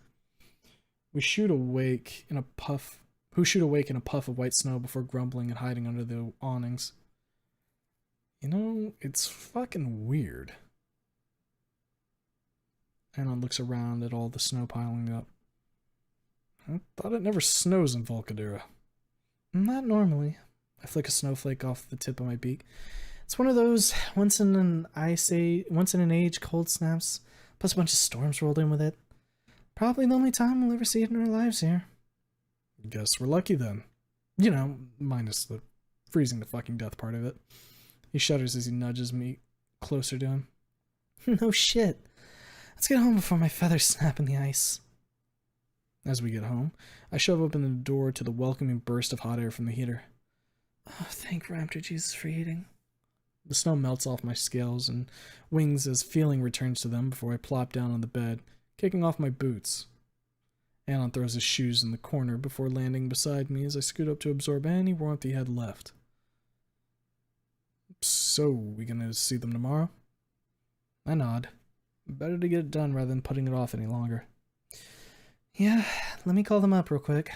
Who shoot awake in a puff of white snow before grumbling and hiding under the awnings. You know, it's fucking weird. Anon looks around at all the snow piling up. I thought it never snows in Volcadera. Not normally. I flick a snowflake off the tip of my beak. It's one of those once in an age cold snaps, plus a bunch of storms rolled in with it. Probably the only time we'll ever see it in our lives here. Guess we're lucky then. You know, minus the freezing to fucking death part of it. He shudders as he nudges me closer to him. No shit. Let's get home before my feathers snap in the ice. As we get home, I shove open the door to the welcoming burst of hot air from the heater. Oh, thank Raptor Jesus for eating. The snow melts off my scales and wings as feeling returns to them before I plop down on the bed, kicking off my boots. Anon throws his shoes in the corner before landing beside me as I scoot up to absorb any warmth he had left. So, we gonna see them tomorrow? I nod. Better to get it done rather than putting it off any longer. Yeah, let me call them up real quick.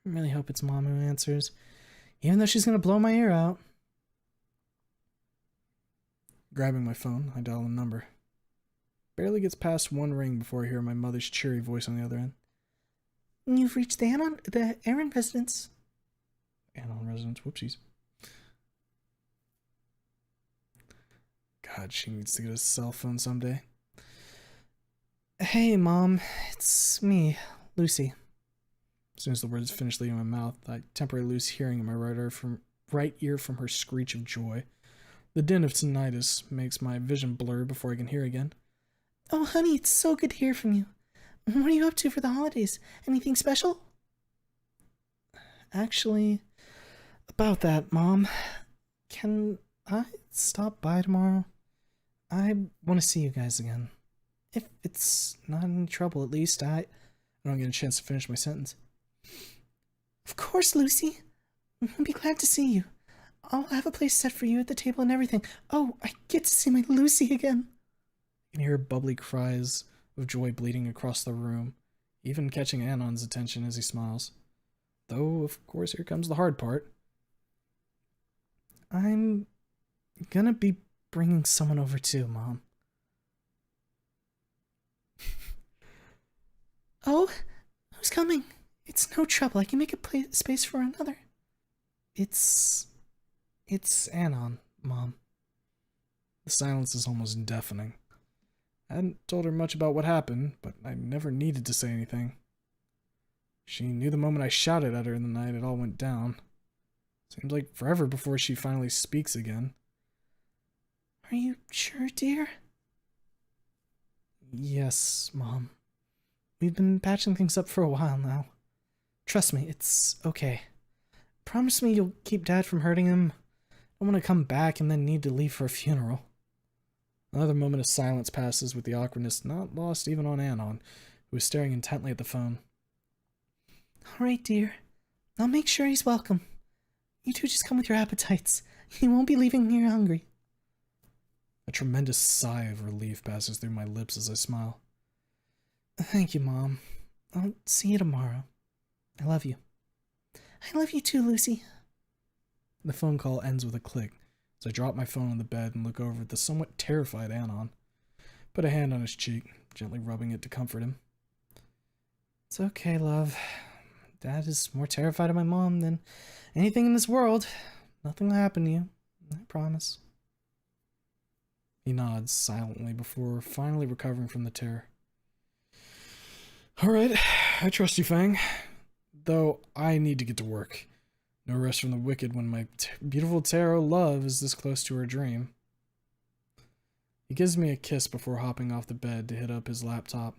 I really hope it's Mom who answers, even though she's gonna blow my ear out. Grabbing my phone, I dial the number. Barely gets past one ring before I hear my mother's cheery voice on the other end. You've reached the Aaron residence. Anon residence, whoopsies. God, she needs to get a cell phone someday. Hey, Mom. It's me, Lucy. As soon as the words finished leaving my mouth, I temporarily lose hearing in my right ear from her screech of joy. The din of tinnitus makes my vision blur before I can hear again. Oh, honey, it's so good to hear from you. What are you up to for the holidays? Anything special? Actually, about that, Mom, can I stop by tomorrow? I want to see you guys again. If it's not any trouble, at least I don't get a chance to finish my sentence. Of course, Lucy. I'll be glad to see you. I'll have a place set for you at the table and everything. Oh, I get to see my Lucy again. I can hear bubbly cries of joy bleeding across the room, even catching Anon's attention as he smiles. Though, of course, here comes the hard part. I'm gonna be bringing someone over too, Mom. Oh, who's coming? It's no trouble. I can make a space for another. It's Anon, Mom. The silence is almost deafening. I hadn't told her much about what happened, but I never needed to say anything. She knew the moment I shouted at her in the night it all went down. Seems like forever before she finally speaks again. Are you sure, dear? Yes, Mom. We've been patching things up for a while now. Trust me, it's okay. Promise me you'll keep Dad from hurting him. I don't want to come back and then need to leave for a funeral. Another moment of silence passes with the awkwardness not lost even on Anon, who was staring intently at the phone. All right, dear. I'll make sure he's welcome. You two just come with your appetites. He won't be leaving here hungry. A tremendous sigh of relief passes through my lips as I smile. Thank you, Mom. I'll see you tomorrow. I love you. I love you too, Lucy. The phone call ends with a click, as I drop my phone on the bed and look over at the somewhat terrified Anon. Put a hand on his cheek, gently rubbing it to comfort him. It's okay, love. Dad is more terrified of my mom than anything in this world. Nothing will happen to you. I promise. He nods silently before finally recovering from the terror. Alright, I trust you, Fang. Though I need to get to work. No rest from the wicked when my beautiful tarot love is this close to her dream. He gives me a kiss before hopping off the bed to hit up his laptop.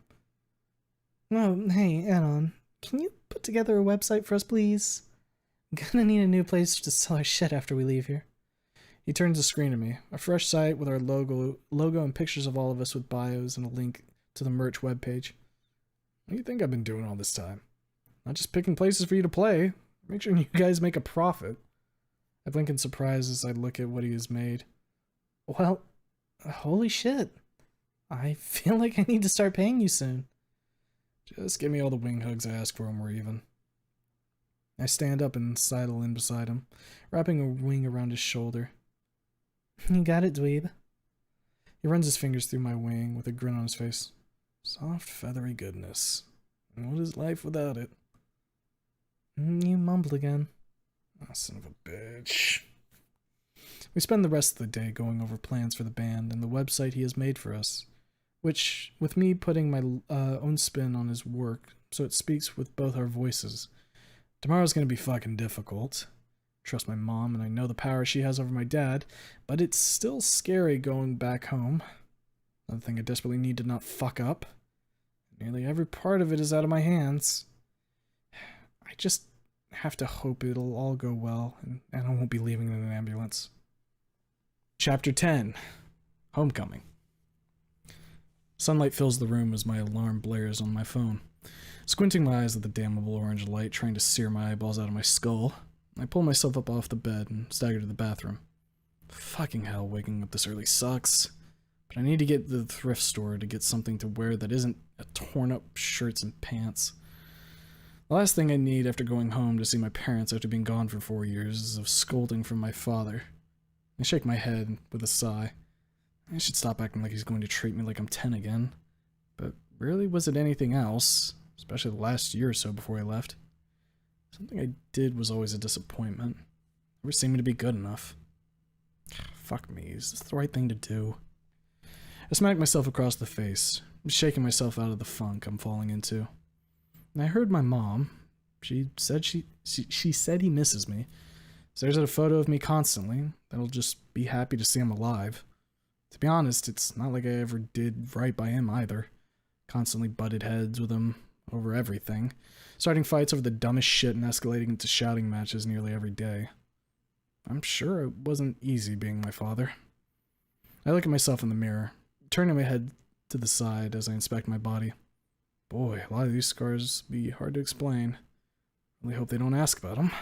Oh, hey, Anon. Can you put together a website for us, please? I'm gonna need a new place to sell our shit after we leave here. He turns the screen to me. A fresh site with our logo and pictures of all of us with bios and a link to the merch webpage. What do you think I've been doing all this time? Not just picking places for you to play. Make sure you guys make a profit. I blink in surprise as I look at what he has made. Well, holy shit. I feel like I need to start paying you soon. Just give me all the wing hugs I ask for and we're even. I stand up and sidle in beside him, wrapping a wing around his shoulder. You got it, dweeb. He runs his fingers through my wing with a grin on his face. Soft, feathery goodness. And what is life without it? You mumbled again. Oh, son of a bitch. We spend the rest of the day going over plans for the band and the website he has made for us, which, with me putting my own spin on his work, so it speaks with both our voices. Tomorrow's gonna be fucking difficult. Trust my mom, and I know the power she has over my dad, but it's still scary going back home. Another thing I desperately need to not fuck up. Nearly every part of it is out of my hands. I just have to hope it'll all go well, and I won't be leaving in an ambulance. Chapter 10. Homecoming. Sunlight fills the room as my alarm blares on my phone. Squinting my eyes at the damnable orange light trying to sear my eyeballs out of my skull, I pull myself up off the bed and stagger to the bathroom. Fucking hell, waking up this early sucks. But I need to get to the thrift store to get something to wear that isn't a torn up shirts and pants. The last thing I need after going home to see my parents after being gone for 4 years is a scolding from my father. I shake my head with a sigh. I should stop acting like he's going to treat me like I'm 10 again. But rarely was it anything else. especially the last year or so before I left. Something I did was always a disappointment. Never seeming to be good enough. Fuck me, is this the right thing to do? I smacked myself across the face, shaking myself out of the funk I'm falling into. And I heard my mom. She said she said he misses me. Stares at a photo of me constantly. That'll just be happy to see I'm alive. To be honest, it's not like I ever did right by him either. Constantly butted heads with him over everything, starting fights over the dumbest shit and escalating into shouting matches nearly every day. I'm sure it wasn't easy being my father. I look at myself in the mirror, turning my head to the side as I inspect my body. Boy, a lot of these scars be hard to explain. Really hope they don't ask about them.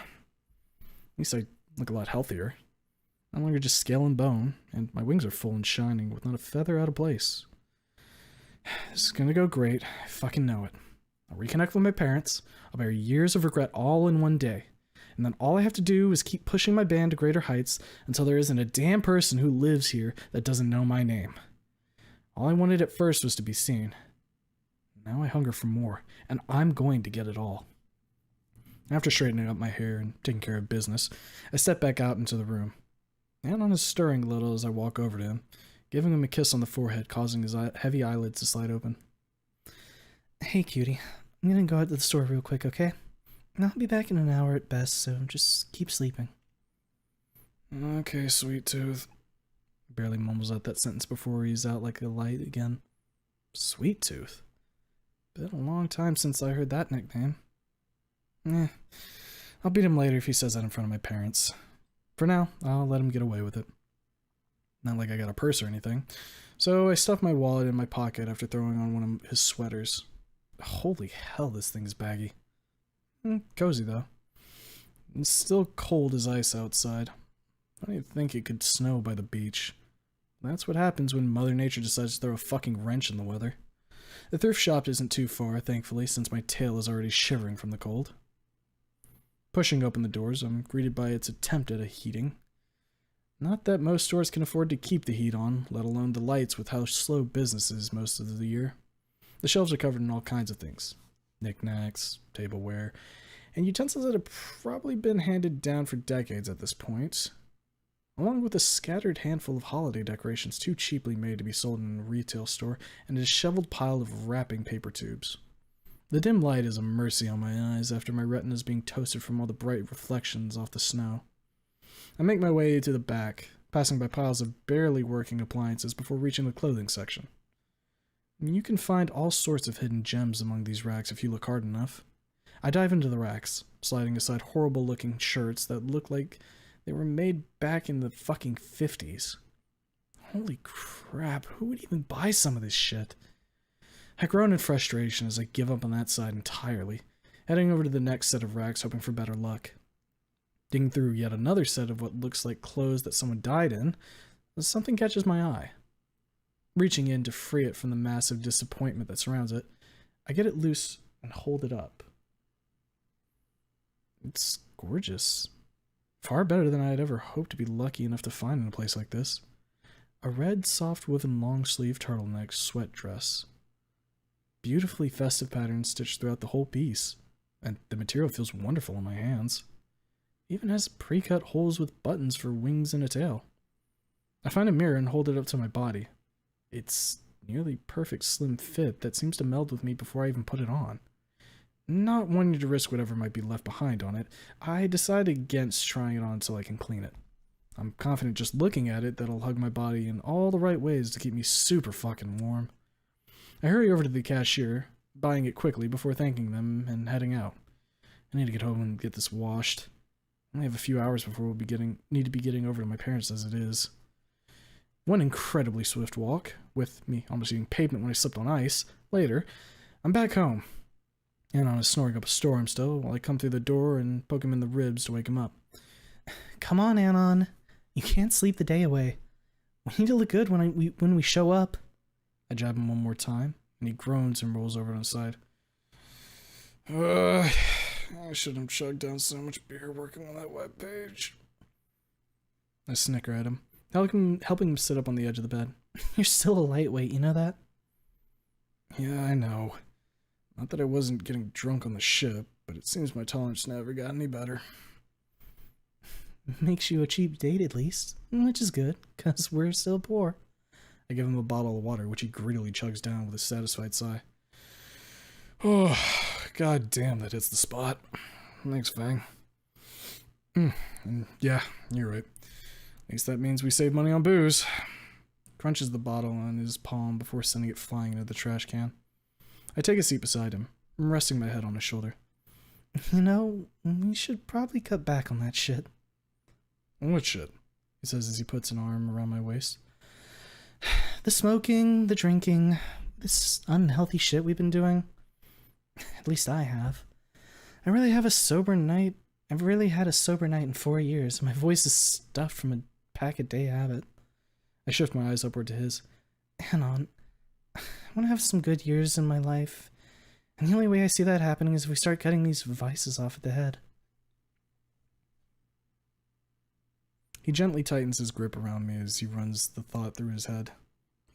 At least I look a lot healthier. No longer just scale and bone, and my wings are full and shining with not a feather out of place. This is gonna go great. I fucking know it. I'll reconnect with my parents. I'll bury years of regret all in one day. And then all I have to do is keep pushing my band to greater heights until there isn't a damn person who lives here that doesn't know my name. All I wanted at first was to be seen. Now I hunger for more, and I'm going to get it all. After straightening up my hair and taking care of business, I step back out into the room. Anon is stirring a little as I walk over to him, giving him a kiss on the forehead, causing his heavy eyelids to slide open. Hey, cutie. I'm gonna go out to the store real quick, okay? And I'll be back in an hour at best, so just keep sleeping. Okay, sweet tooth. Barely mumbles out that sentence before he's out like a light again. Sweet tooth? Been a long time since I heard that nickname. I'll beat him later if he says that in front of my parents. For now, I'll let him get away with it. Not like I got a purse or anything. So I stuffed my wallet in my pocket after throwing on one of his sweaters. Holy hell, this thing's baggy. Cozy, though. It's still cold as ice outside. I don't even think it could snow by the beach. That's what happens when Mother Nature decides to throw a fucking wrench in the weather. The thrift shop isn't too far, thankfully, since my tail is already shivering from the cold. Pushing open the doors, I'm greeted by its attempt at a heating. Not that most stores can afford to keep the heat on, let alone the lights with how slow business is most of the year. The shelves are covered in all kinds of things. Knickknacks, tableware, and utensils that have probably been handed down for decades at this point, along with a scattered handful of holiday decorations too cheaply made to be sold in a retail store, and a disheveled pile of wrapping paper tubes. The dim light is a mercy on my eyes after my retina is being toasted from all the bright reflections off the snow. I make my way to the back, passing by piles of barely working appliances before reaching the clothing section. You can find all sorts of hidden gems among these racks if you look hard enough. I dive into the racks, sliding aside horrible-looking shirts that look like they were made back in the fucking 50s. Holy crap, who would even buy some of this shit? I groan in frustration as I give up on that side entirely, heading over to the next set of racks hoping for better luck. Digging through yet another set of what looks like clothes that someone died in, something catches my eye. Reaching in to free it from the massive disappointment that surrounds it, I get it loose and hold it up. It's gorgeous. Far better than I had ever hoped to be lucky enough to find in a place like this. A red, soft woven long-sleeve turtleneck sweat dress. Beautifully festive patterns stitched throughout the whole piece, and the material feels wonderful in my hands. It even has pre-cut holes with buttons for wings and a tail. I find a mirror and hold it up to my body. It's nearly perfect slim fit that seems to meld with me before I even put it on. Not wanting to risk whatever might be left behind on it, I decide against trying it on until I can clean it. I'm confident just looking at it that it'll hug my body in all the right ways to keep me super fucking warm. I hurry over to the cashier, buying it quickly before thanking them and heading out. I need to get home and get this washed. I only have a few hours before we'll need to be getting over to my parents as it is. One incredibly swift walk, with me almost eating pavement when I slipped on ice. Later, I'm back home. Anon is snoring up a storm still while I come through the door and poke him in the ribs to wake him up. Come on, Anon. You can't sleep the day away. We need to look good when we show up. I jab him one more time, and he groans and rolls over on his side. I shouldn't have chugged down so much beer working on that web page. I snicker at him, helping him sit up on the edge of the bed. You're still a lightweight, you know that? Yeah, I know. Not that I wasn't getting drunk on the ship, but it seems my tolerance never got any better. Makes you a cheap date at least, which is good, because we're still poor. I give him a bottle of water, which he greedily chugs down with a satisfied sigh. Oh, god damn, that hits the spot. Thanks, Fang. And yeah, you're right. At least that means we save money on booze. Crunches the bottle on his palm before sending it flying into the trash can. I take a seat beside him. I'm resting my head on his shoulder. You know, we should probably cut back on that shit. What shit? He says as he puts an arm around my waist. The smoking, the drinking, this unhealthy shit we've been doing. At least I have. I've really had a sober night in 4 years. My voice is stuffed from a pack-a-day habit. I shift my eyes upward to his. Anon, I want to have some good years in my life. And the only way I see that happening is if we start cutting these vices off at the head. He gently tightens his grip around me as he runs the thought through his head.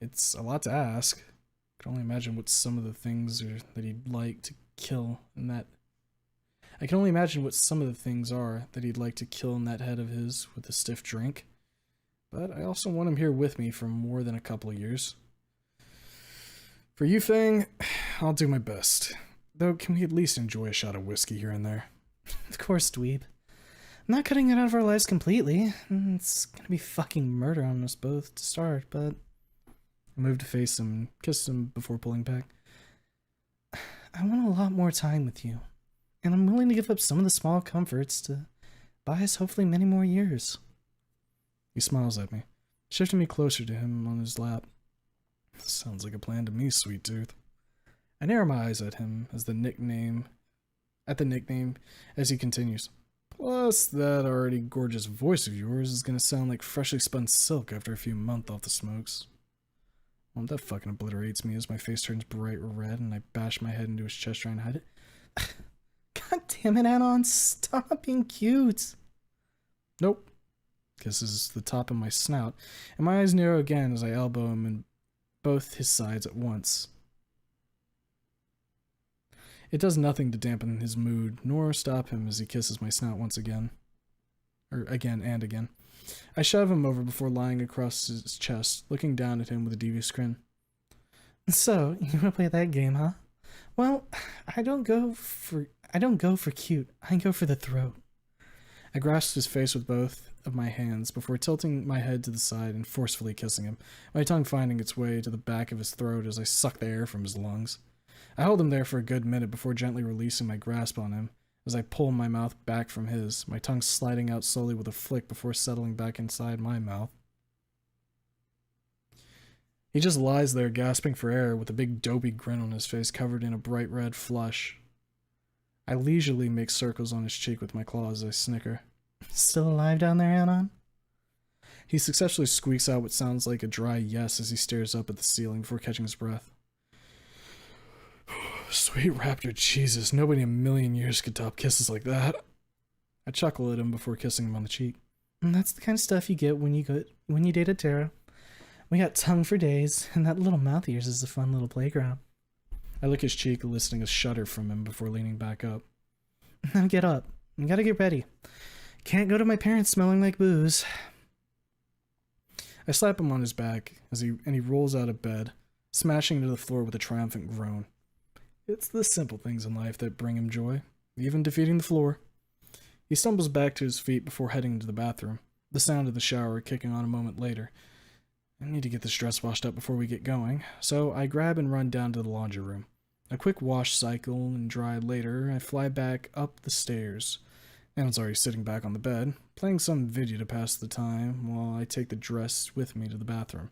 It's a lot to ask. I can only imagine what some of the things are that he'd like to kill in that... I can only imagine what some of the things are that he'd like to kill in that head of his with a stiff drink. But I also want him here with me for more than a couple of years. For you, Fang, I'll do my best. Though, can we at least enjoy a shot of whiskey here and there? Of course, dweeb. I'm not cutting it out of our lives completely. It's gonna be fucking murder on us both to start, but... I moved to face him and kissed him before pulling back. I want a lot more time with you. And I'm willing to give up some of the small comforts to buy us hopefully many more years. He smiles at me, shifting me closer to him on his lap. Sounds like a plan to me, sweet tooth. I narrow my eyes at him as the nickname as he continues. Plus, that already gorgeous voice of yours is gonna sound like freshly spun silk after a few months off the smokes. Well, that fucking obliterates me as my face turns bright red and I bash my head into his chest trying to hide it. God damn it, Anon, stop being cute. Nope. Kisses the top of my snout, and my eyes narrow again as I elbow him in both his sides at once. It does nothing to dampen his mood, nor stop him as he kisses my snout once again. Again and again. I shove him over before lying across his chest, looking down at him with a devious grin. So, you wanna play that game, huh? Well, I don't go for cute. I go for the throat. I grasped his face with both of my hands before tilting my head to the side and forcefully kissing him, my tongue finding its way to the back of his throat as I sucked the air from his lungs. I held him there for a good minute before gently releasing my grasp on him as I pulled my mouth back from his, my tongue sliding out slowly with a flick before settling back inside my mouth. He just lies there gasping for air with a big dopey grin on his face covered in a bright red flush. I leisurely make circles on his cheek with my claws as I snicker. Still alive down there, Anon? He successfully squeaks out what sounds like a dry yes as he stares up at the ceiling before catching his breath. Sweet raptor Jesus, nobody in a million years could top kisses like that. I chuckle at him before kissing him on the cheek. And that's the kind of stuff you get when you date a Terra. We got tongue for days, and that little mouth of yours is a fun little playground. I lick his cheek, eliciting a shudder from him before leaning back up. Now get up. You gotta get ready. Can't go to my parents smelling like booze. I slap him on his back as he rolls out of bed, smashing into the floor with a triumphant groan. It's the simple things in life that bring him joy, even defeating the floor. He stumbles back to his feet before heading into the bathroom, the sound of the shower kicking on a moment later. I need to get this dress washed up before we get going, so I grab and run down to the laundry room. A quick wash cycle and dry later, I fly back up the stairs. Alan's already sitting back on the bed, playing some video to pass the time while I take the dress with me to the bathroom.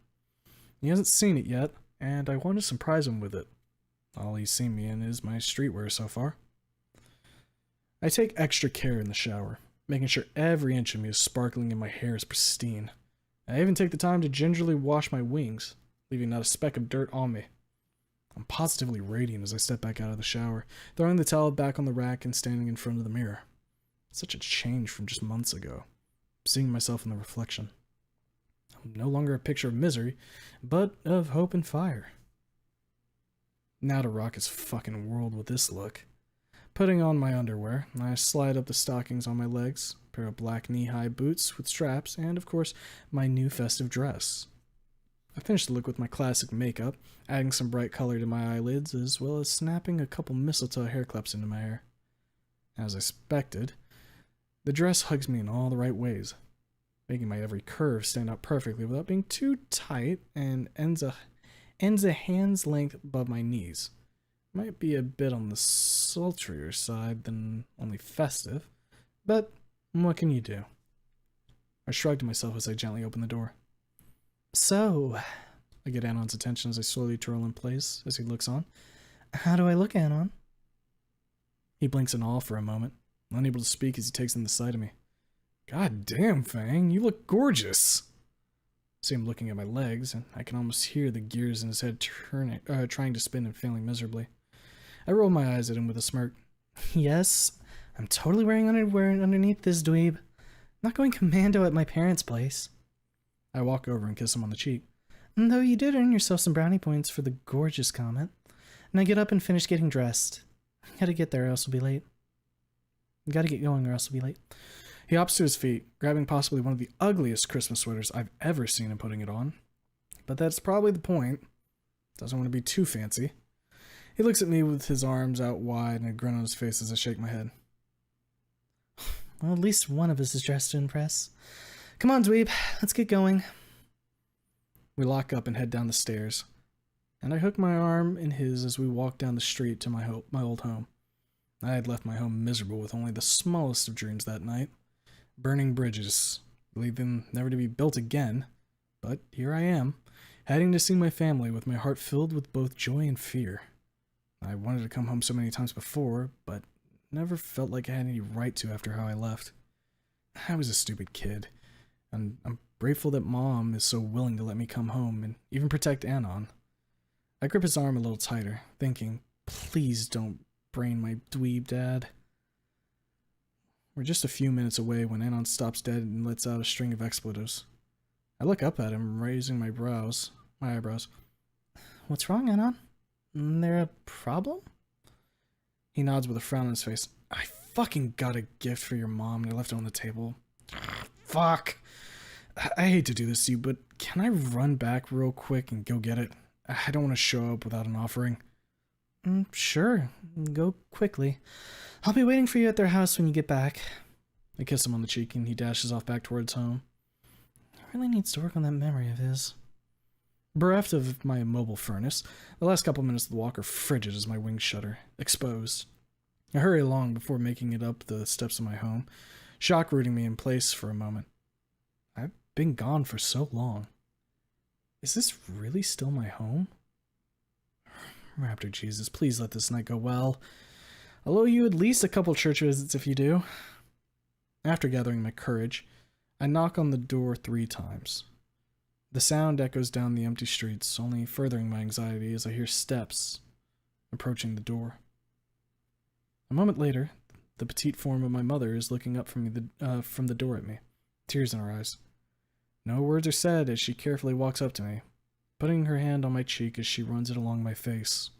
He hasn't seen it yet, and I want to surprise him with it. All he's seen me in is my streetwear so far. I take extra care in the shower, making sure every inch of me is sparkling and my hair is pristine. I even take the time to gingerly wash my wings, leaving not a speck of dirt on me. I'm positively radiant as I step back out of the shower, throwing the towel back on the rack and standing in front of the mirror. Such a change from just months ago, seeing myself in the reflection. I'm no longer a picture of misery, but of hope and fire. Now to rock his fucking world with this look. Putting on my underwear, I slide up the stockings on my legs, a pair of black knee-high boots with straps, and, of course, my new festive dress. I finish the look with my classic makeup, adding some bright color to my eyelids, as well as snapping a couple mistletoe hair clips into my hair. As I expected, the dress hugs me in all the right ways, making my every curve stand out perfectly without being too tight, and ends a hand's length above my knees. Might be a bit on the sultrier side than only festive, but what can you do? I shrugged to myself as I gently opened the door. So, I get Anon's attention as I slowly twirl in place as he looks on. how do I look, Anon? He blinks in awe for a moment, unable to speak as he takes in the sight of me. God damn, Fang, you look gorgeous. I see him looking at my legs, and I can almost hear the gears in his head trying to spin and failing miserably. I roll my eyes at him with a smirk. Yes, I'm totally wearing underwear underneath this dweeb. Not going commando at my parents' place. I walk over and kiss him on the cheek. Though you did earn yourself some brownie points for the gorgeous comment. And I get up and finish getting dressed. Gotta get there or else we'll be late. Gotta get going or else we'll be late. He hops to his feet, grabbing possibly one of the ugliest Christmas sweaters I've ever seen and putting it on. But that's probably the point. Doesn't want to be too fancy. He looks at me with his arms out wide and a grin on his face as I shake my head. Well, at least one of us is dressed to impress. Come on, dweeb, let's get going. We lock up and head down the stairs, and I hook my arm in his as we walk down the street to my old home. I had left my home miserable with only the smallest of dreams that night. Burning bridges, believing them never to be built again. But here I am, heading to see my family with my heart filled with both joy and fear. I wanted to come home so many times before, but never felt like I had any right to after how I left. I was a stupid kid, and I'm grateful that Mom is so willing to let me come home and even protect Anon. I grip his arm a little tighter, thinking, please don't brain my dweeb dad. We're just a few minutes away when Anon stops dead and lets out a string of expletives. I look up at him, raising my eyebrows. What's wrong, Anon? There a problem? He nods with a frown on his face. I fucking got a gift for your mom and I left it on the table. Fuck. I hate to do this to you, but can I run back real quick and go get it? I don't want to show up without an offering. Sure. Go quickly. I'll be waiting for you at their house when you get back. I kiss him on the cheek and he dashes off back towards home. He really needs to work on that memory of his. Bereft of my mobile furnace, the last couple minutes of the walk are frigid as my wings shudder, exposed. I hurry along before making it up the steps of my home, shock rooting me in place for a moment. I've been gone for so long. Is this really still my home? Raptor Jesus, please let this night go well. I'll owe you at least a couple church visits if you do. After gathering my courage, I knock on the door 3 times. The sound echoes down the empty streets, only furthering my anxiety as I hear steps approaching the door. A moment later, the petite form of my mother is looking up from the door at me, tears in her eyes. No words are said as she carefully walks up to me, putting her hand on my cheek as she runs it along my face.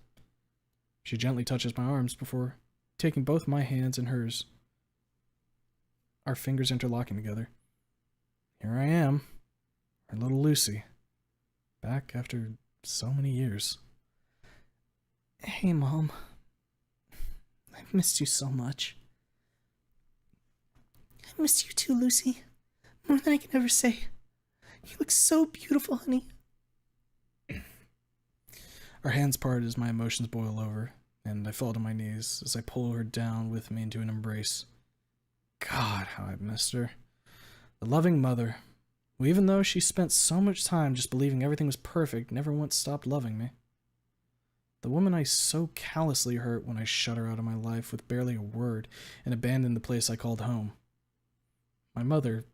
She gently touches my arms before taking both my hands in hers, our fingers interlocking together. Here I am, our little Lucy, back after so many years. Hey, Mom. I've missed you so much. I missed you too, Lucy. More than I can ever say. You look so beautiful, honey. Our hands part as my emotions boil over, and I fall to my knees as I pull her down with me into an embrace. God, how I've missed her. The loving mother, who even though she spent so much time just believing everything was perfect, never once stopped loving me. The woman I so callously hurt when I shut her out of my life with barely a word and abandoned the place I called home. My mother,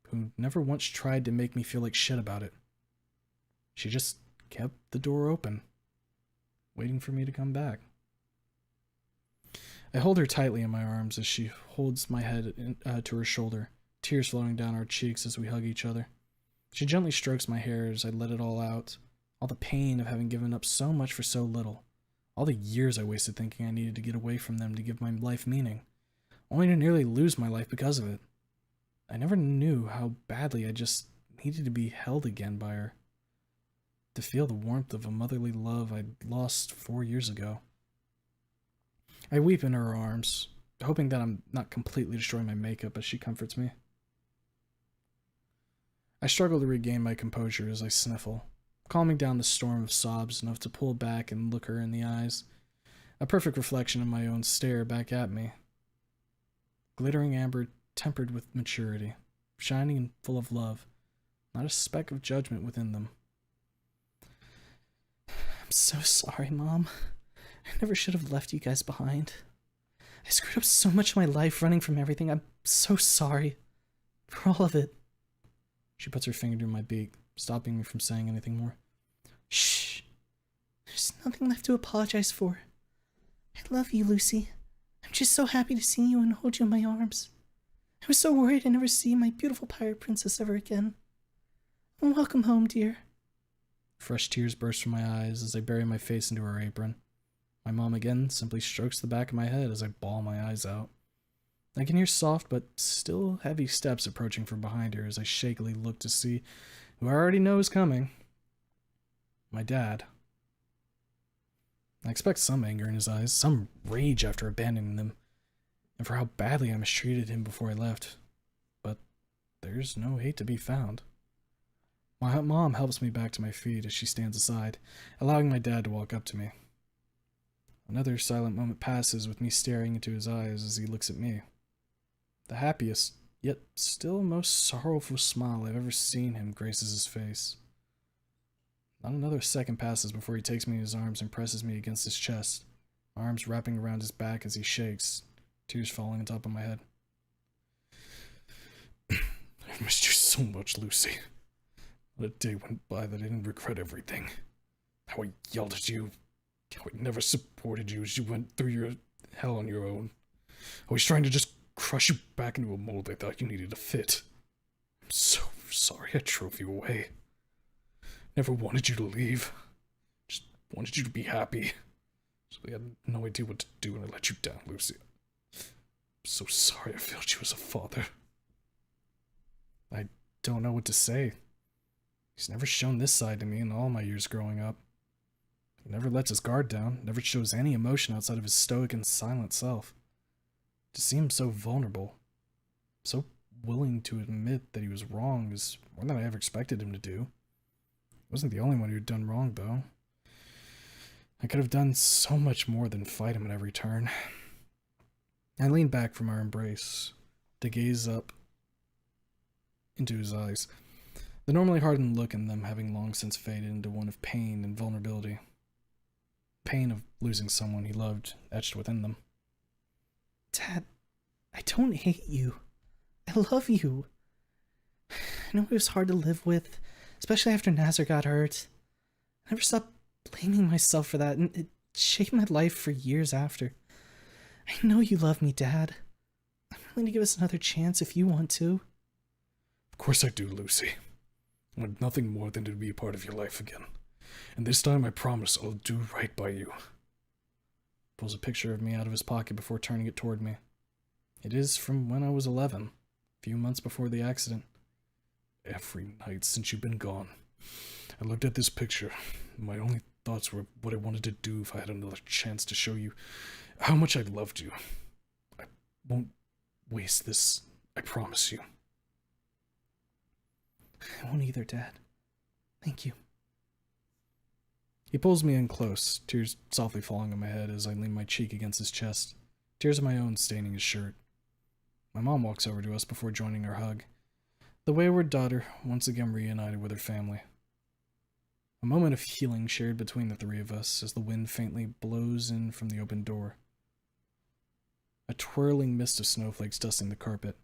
who never once tried to make me feel like shit about it. She just kept the door open, waiting for me to come back. I hold her tightly in my arms as she holds my head to her shoulder, tears flowing down our cheeks as we hug each other. She gently strokes my hair as I let it all out, all the pain of having given up so much for so little, All the years I wasted thinking I needed to get away from them to give my life meaning, only to nearly lose my life because of it. I never knew how badly I just needed to be held again by her, to feel the warmth of a motherly love I'd lost 4 years ago. I weep in her arms, hoping that I'm not completely destroying my makeup as she comforts me. I struggle to regain my composure as I sniffle, calming down the storm of sobs enough to pull back and look her in the eyes, a perfect reflection of my own stare back at me. Glittering amber tempered with maturity, shining and full of love, not a speck of judgment within them. I'm so sorry, Mom. I never should have left you guys behind. I screwed up so much of my life running from everything. I'm so sorry. For all of it. She puts her finger to my beak, stopping me from saying anything more. Shh. There's nothing left to apologize for. I love you, Lucy. I'm just so happy to see you and hold you in my arms. I was so worried I'd never see my beautiful pirate princess ever again. And welcome home, dear. Fresh tears burst from my eyes as I bury my face into her apron. My mom again simply strokes the back of my head as I bawl my eyes out. I can hear soft but still heavy steps approaching from behind her as I shakily look to see who I already know is coming. My dad. I expect some anger in his eyes, some rage after abandoning them, and for how badly I mistreated him before I left. But there's no hate to be found. My mom helps me back to my feet as she stands aside, allowing my dad to walk up to me. Another silent moment passes with me staring into his eyes as he looks at me. The happiest, yet still most sorrowful smile I've ever seen him graces his face. Not another second passes before he takes me in his arms and presses me against his chest, my arms wrapping around his back as he shakes, tears falling on top of my head. I've missed you so much, Lucy. Not a day went by that I didn't regret everything. How I yelled at you, how I never supported you as you went through your hell on your own. I was trying to just crush you back into a mold I thought you needed to fit. I'm so sorry I drove you away. Never wanted you to leave. Just wanted you to be happy. So I had no idea what to do when I let you down, Lucy. I'm so sorry I failed you as a father. I don't know what to say. He's never shown this side to me in all my years growing up. He never lets his guard down, never shows any emotion outside of his stoic and silent self. To see him so vulnerable, so willing to admit that he was wrong is more than I ever expected him to do. He wasn't the only one who had done wrong, though. I could have done so much more than fight him at every turn. I leaned back from our embrace to gaze up into his eyes, the normally hardened look in them having long since faded into one of pain and vulnerability. Pain of losing someone he loved etched within them. Dad, I don't hate you. I love you. I know it was hard to live with, especially after Nazar got hurt. I never stopped blaming myself for that, and it shaped my life for years after. I know you love me, Dad. I'm willing to give us another chance if you want to. Of course I do, Lucy. I want nothing more than to be a part of your life again. And this time I promise I'll do right by you. Pulls a picture of me out of his pocket before turning it toward me. It is from when I was 11, a few months before the accident. Every night since you've been gone, I looked at this picture. My only thoughts were what I wanted to do if I had another chance to show you how much I loved you. I won't waste this, I promise you. I won't either, Dad. Thank you. He pulls me in close, tears softly falling on my head as I lean my cheek against his chest, tears of my own staining his shirt. My mom walks over to us before joining our hug, the wayward daughter once again reunited with her family. A moment of healing shared between the three of us as the wind faintly blows in from the open door. A twirling mist of snowflakes dusting the carpet.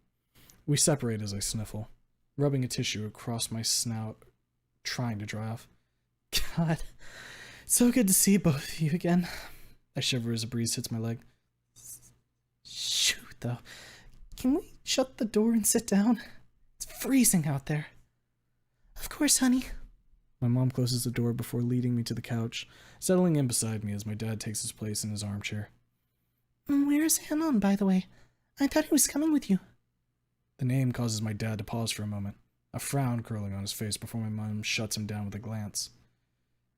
We separate as I sniffle, rubbing a tissue across my snout, trying to dry off. God, it's so good to see both of you again. I shiver as a breeze hits my leg. Shoot, though. Can we shut the door and sit down? It's freezing out there. Of course, honey. My mom closes the door before leading me to the couch, settling in beside me as my dad takes his place in his armchair. Where's Anon, by the way? I thought he was coming with you. The name causes my dad to pause for a moment, a frown curling on his face before my mom shuts him down with a glance.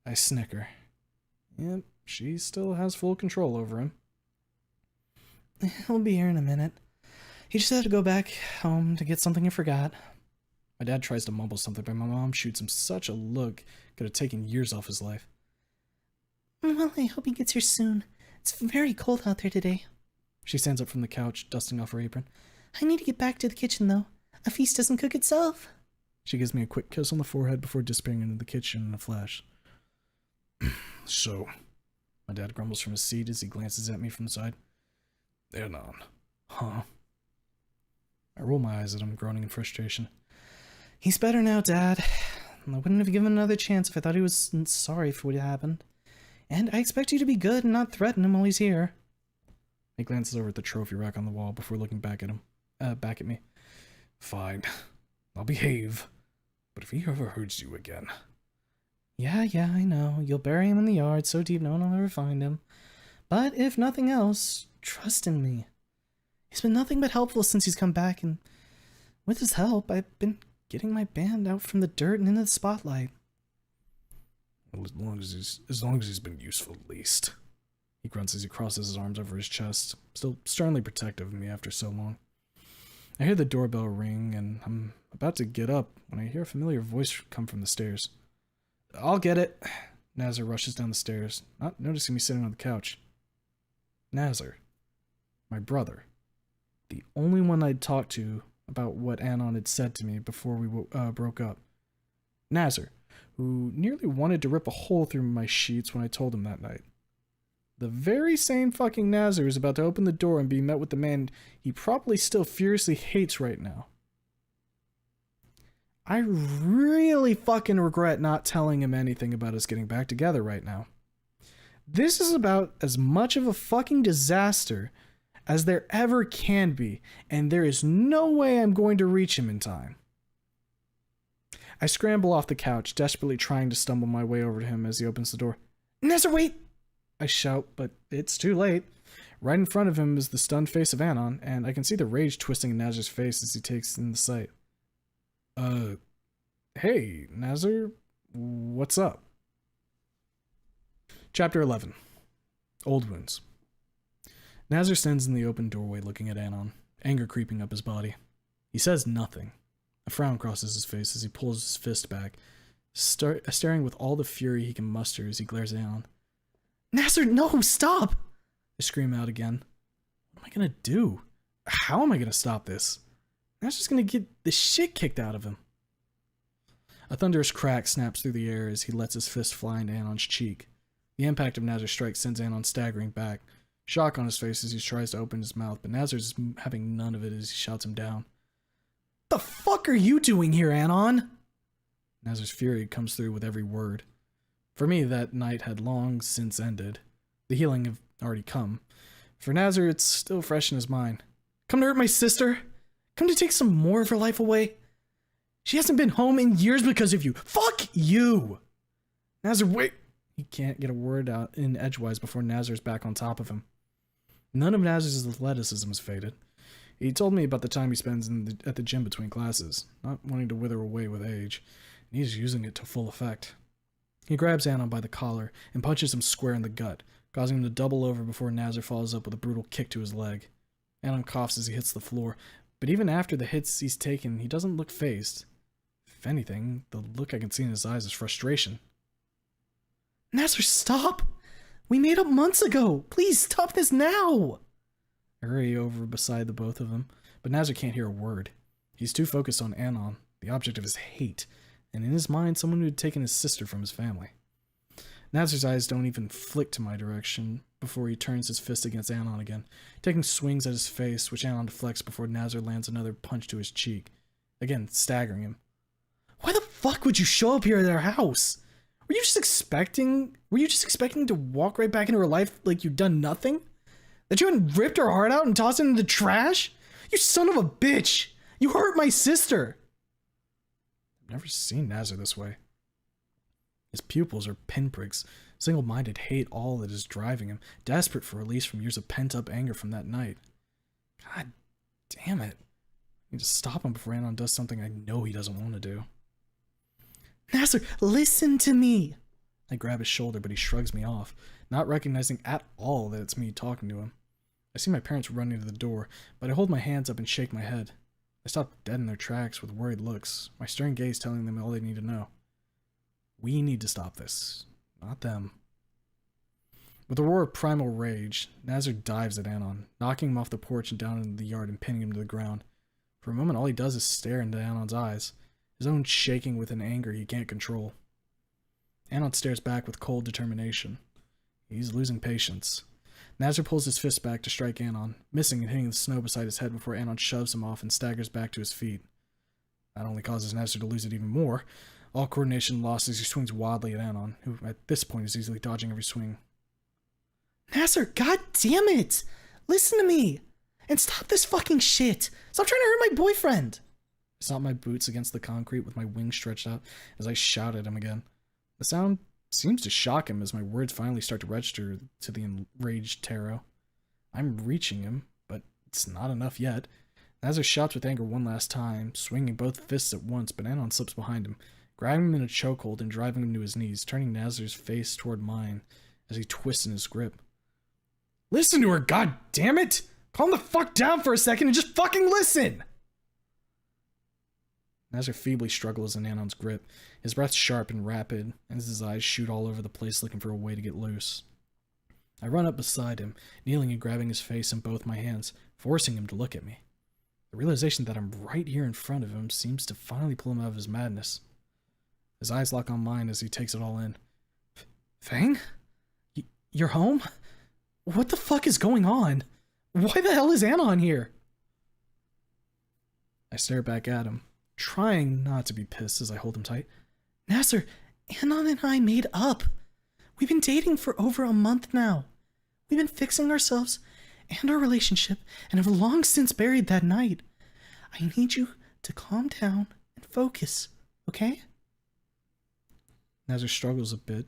I snicker. Yep, she still has full control over him. He'll be here in a minute. He just had to go back home to get something he forgot. My dad tries to mumble something, but my mom shoots him such a look could have taken years off his life. Well, I hope he gets here soon. It's very cold out there today. She stands up from the couch, dusting off her apron. I need to get back to the kitchen, though. A feast doesn't cook itself. She gives me a quick kiss on the forehead before disappearing into the kitchen in a flash. So, my dad grumbles from his seat as he glances at me from the side. Anon. Huh? I roll my eyes at him, groaning in frustration. He's better now, Dad. I wouldn't have given him another chance if I thought he was sorry for what happened. And I expect you to be good and not threaten him while he's here. He glances over at the trophy rack on the wall before looking back at me. Fine. I'll behave. But if he ever hurts you again... Yeah, I know. You'll bury him in the yard so deep no one will ever find him. But if nothing else, trust in me. He's been nothing but helpful since he's come back, and with his help, I've been getting my band out from the dirt and into the spotlight. Well, as long as he's been useful, at least. He grunts as he crosses his arms over his chest, still sternly protective of me after so long. I hear the doorbell ring, and I'm about to get up when I hear a familiar voice come from the stairs. I'll get it. Nazar rushes down the stairs, not noticing me sitting on the couch. Nazar. My brother. The only one I'd talked to about what Anon had said to me before we broke up. Nazar, who nearly wanted to rip a hole through my sheets when I told him that night. The very same fucking Nazar is about to open the door and be met with the man he probably still furiously hates right now. I really fucking regret not telling him anything about us getting back together right now. This is about as much of a fucking disaster as there ever can be, and there is no way I'm going to reach him in time. I scramble off the couch, desperately trying to stumble my way over to him as he opens the door. Nazar, wait! I shout, but it's too late. Right in front of him is the stunned face of Anon, and I can see the rage twisting in Nazar's face as he takes in the sight. Hey, Nazar, what's up? Chapter 11. Old Wounds. Nazar stands in the open doorway looking at Anon, anger creeping up his body. He says nothing. A frown crosses his face as he pulls his fist back, staring with all the fury he can muster as he glares at Anon. Nazar, no, stop! I scream out again. What am I gonna do? How am I gonna stop this? Nazar's gonna get the shit kicked out of him. A thunderous crack snaps through the air as he lets his fist fly into Anon's cheek. The impact of Nazar's strike sends Anon staggering back, shock on his face as he tries to open his mouth, but Nazar's having none of it as he shouts him down. The fuck are you doing here, Anon? Nazar's fury comes through with every word. For me, that night had long since ended. The healing had already come. For Nazar, it's still fresh in his mind. Come to hurt my sister? Come to take some more of her life away? She hasn't been home in years because of you. Fuck you! Nazar, wait! He can't get a word out in edgewise before Nazar's back on top of him. None of Nazar's athleticism has faded. He told me about the time he spends at the gym between classes, not wanting to wither away with age, and he's using it to full effect. He grabs Anon by the collar and punches him square in the gut, causing him to double over before Nazar follows up with a brutal kick to his leg. Anon coughs as he hits the floor, but even after the hits he's taken, he doesn't look fazed. If anything, the look I can see in his eyes is frustration. Nazar, stop! We made up months ago! Please stop this now! I hurry over beside the both of them, but Nazar can't hear a word. He's too focused on Anon, the object of his hate, and in his mind someone who had taken his sister from his family. Nazar's eyes don't even flick to my direction before he turns his fist against Anon again, taking swings at his face, which Anon deflects before Nazar lands another punch to his cheek, again staggering him. Why the fuck would you show up here at our house? Were you just expecting to walk right back into her life like you'd done nothing? That you hadn't ripped her heart out and tossed it in the trash? You son of a bitch! You hurt my sister! I've never seen Nazar this way. His pupils are pinpricks, single-minded hate all that is driving him, desperate for release from years of pent-up anger from that night. God damn it. I need to stop him before Anon does something I know he doesn't want to do. Nasser, listen to me! I grab his shoulder, but he shrugs me off, not recognizing at all that it's me talking to him. I see my parents running to the door, but I hold my hands up and shake my head. They stop dead in their tracks with worried looks, my stern gaze telling them all they need to know. We need to stop this, not them. With a roar of primal rage, Nazar dives at Anon, knocking him off the porch and down into the yard and pinning him to the ground. For a moment, all he does is stare into Anon's eyes, his own shaking with an anger he can't control. Anon stares back with cold determination. He's losing patience. Nazar pulls his fist back to strike Anon, missing and hitting the snow beside his head before Anon shoves him off and staggers back to his feet. That only causes Nazar to lose it even more, all coordination lost as he swings wildly at Anon, who at this point is easily dodging every swing. Nasser, god damn it! Listen to me! And stop this fucking shit! Stop trying to hurt my boyfriend! I stomp my boots against the concrete with my wings stretched out as I shout at him again. The sound seems to shock him as my words finally start to register to the enraged Taro. I'm reaching him, but it's not enough yet. Nazar shouts with anger one last time, swinging both fists at once, but Anon slips behind him, grabbing him in a chokehold and driving him to his knees, turning Nazar's face toward mine as he twists in his grip. Listen to her, god damn it! Calm the fuck down for a second and just fucking listen! Nazar feebly struggles in Anon's grip, his breath sharp and rapid, as his eyes shoot all over the place looking for a way to get loose. I run up beside him, kneeling and grabbing his face in both my hands, forcing him to look at me. The realization that I'm right here in front of him seems to finally pull him out of his madness. His eyes lock on mine as he takes it all in. Fang? You're home? What the fuck is going on? Why the hell is Anon here? I stare back at him, trying not to be pissed as I hold him tight. Nasser, Anon and I made up. We've been dating for over a month now. We've been fixing ourselves and our relationship and have long since buried that night. I need you to calm down and focus, okay? Nazar struggles a bit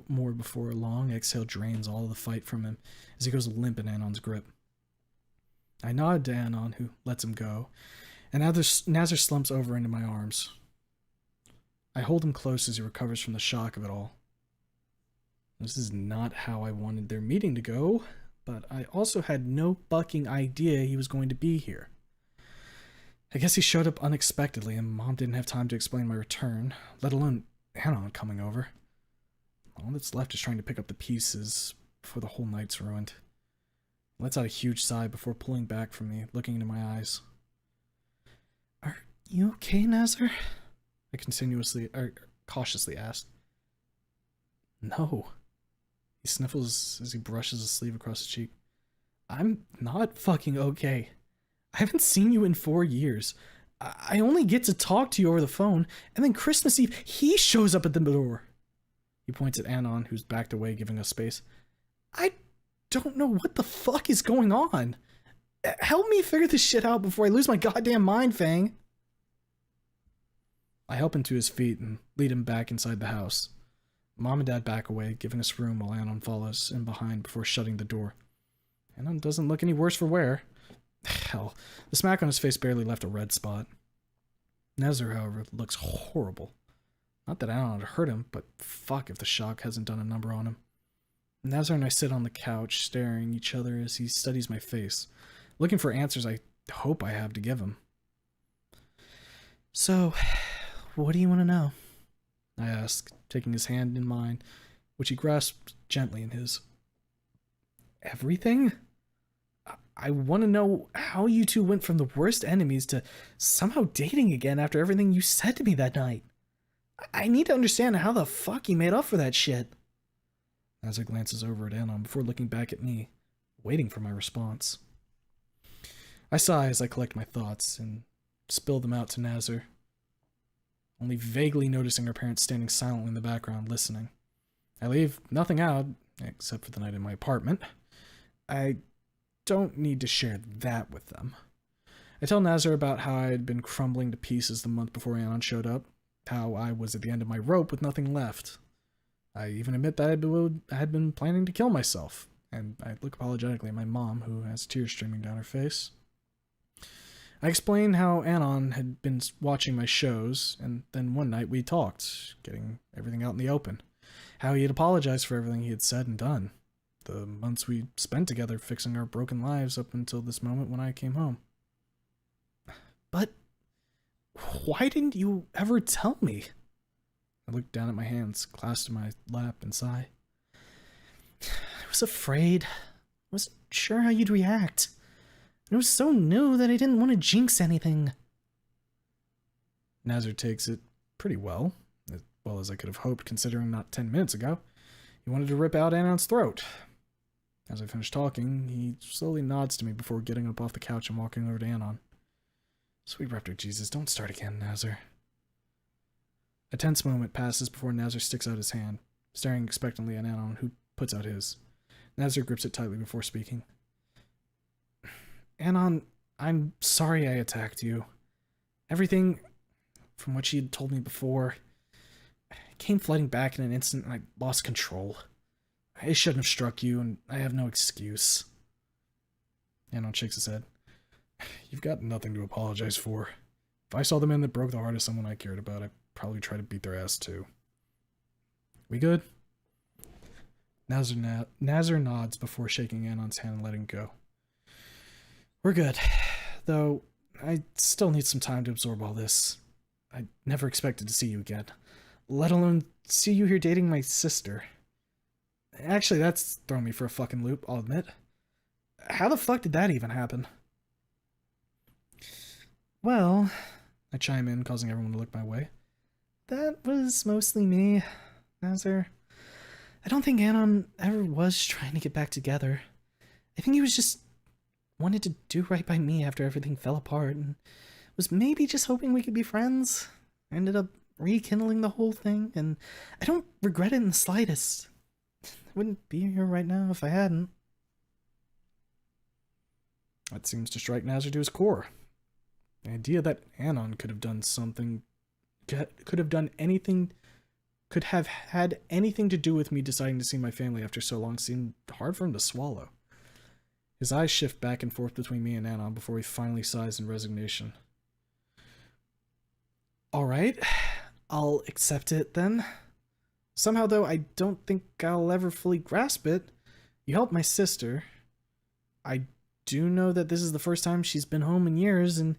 more before a long exhale drains all of the fight from him as he goes limp in Anon's grip. I nod to Anon, who lets him go, and Nazar slumps over into my arms. I hold him close as he recovers from the shock of it all. This is not how I wanted their meeting to go, but I also had no fucking idea he was going to be here. I guess he showed up unexpectedly and Mom didn't have time to explain my return, let alone Anon coming over. All that's left is trying to pick up the pieces before the whole night's ruined. He lets out a huge sigh before pulling back from me, looking into my eyes. Are you okay, Nazar? I cautiously asked. No. He sniffles as he brushes his sleeve across his cheek. I'm not fucking okay. I haven't seen you in 4 years. I only get to talk to you over the phone, and then Christmas Eve, he shows up at the door. He points at Anon, who's backed away, giving us space. I don't know what the fuck is going on. Help me figure this shit out before I lose my goddamn mind, Fang. I help him to his feet and lead him back inside the house. Mom and Dad back away, giving us room while Anon follows in behind before shutting the door. Anon doesn't look any worse for wear. Hell, the smack on his face barely left a red spot. Nazar, however, looks horrible. Not that Anon had hurt him, but fuck if the shock hasn't done a number on him. Nazar and I sit on the couch, staring at each other as he studies my face, looking for answers I hope I have to give him. So, what do you want to know? I ask, taking his hand in mine, which he grasped gently in his. Everything? I want to know how you two went from the worst enemies to somehow dating again after everything you said to me that night. I need to understand how the fuck you made up for that shit. Nazar glances over at Anon before looking back at me, waiting for my response. I sigh as I collect my thoughts and spill them out to Nazar, only vaguely noticing her parents standing silently in the background listening. I leave nothing out, except for the night in my apartment. I don't need to share that with them. I tell Nazar about how I had been crumbling to pieces the month before Anon showed up, how I was at the end of my rope with nothing left. I even admit that I had been planning to kill myself, and I look apologetically at my mom, who has tears streaming down her face. I explained how Anon had been watching my shows, and then one night we talked, getting everything out in the open. How he had apologized for everything he had said and done. The months we spent together fixing our broken lives up until this moment when I came home. But why didn't you ever tell me? I looked down at my hands, clasped in my lap, and sighed. I was afraid. I wasn't sure how you'd react. It was so new that I didn't want to jinx anything. Nazar takes it pretty well as I could have hoped considering not 10 minutes ago. He wanted to rip out Anon's throat. As I finish talking, he slowly nods to me before getting up off the couch and walking over to Anon. Sweet Raptor Jesus, don't start again, Nazar. A tense moment passes before Nazar sticks out his hand, staring expectantly at Anon, who puts out his. Nazar grips it tightly before speaking. Anon, I'm sorry I attacked you. Everything from what she had told me before came flooding back in an instant and I lost control. I shouldn't have struck you, and I have no excuse. Anon shakes his head. You've got nothing to apologize for. If I saw the men that broke the heart of someone I cared about, I'd probably try to beat their ass too. We good? Nazar nods before shaking Anon's hand and letting go. We're good, though I still need some time to absorb all this. I never expected to see you again, let alone see you here dating my sister. Actually, that's thrown me for a fucking loop, I'll admit. How the fuck did that even happen? Well, I chime in, causing everyone to look my way. That was mostly me, Nazar. I don't think Anon ever was trying to get back together. I think he was just wanted to do right by me after everything fell apart, and was maybe just hoping we could be friends. I ended up rekindling the whole thing, and I don't regret it in the slightest. I wouldn't be here right now if I hadn't. That seems to strike Nazar to his core. The idea that Anon could have done something, could have had anything to do with me deciding to see my family after so long seemed hard for him to swallow. His eyes shift back and forth between me and Anon before he finally sighs in resignation. Alright, I'll accept it then. Somehow, though, I don't think I'll ever fully grasp it. You helped my sister. I do know that this is the first time she's been home in years, and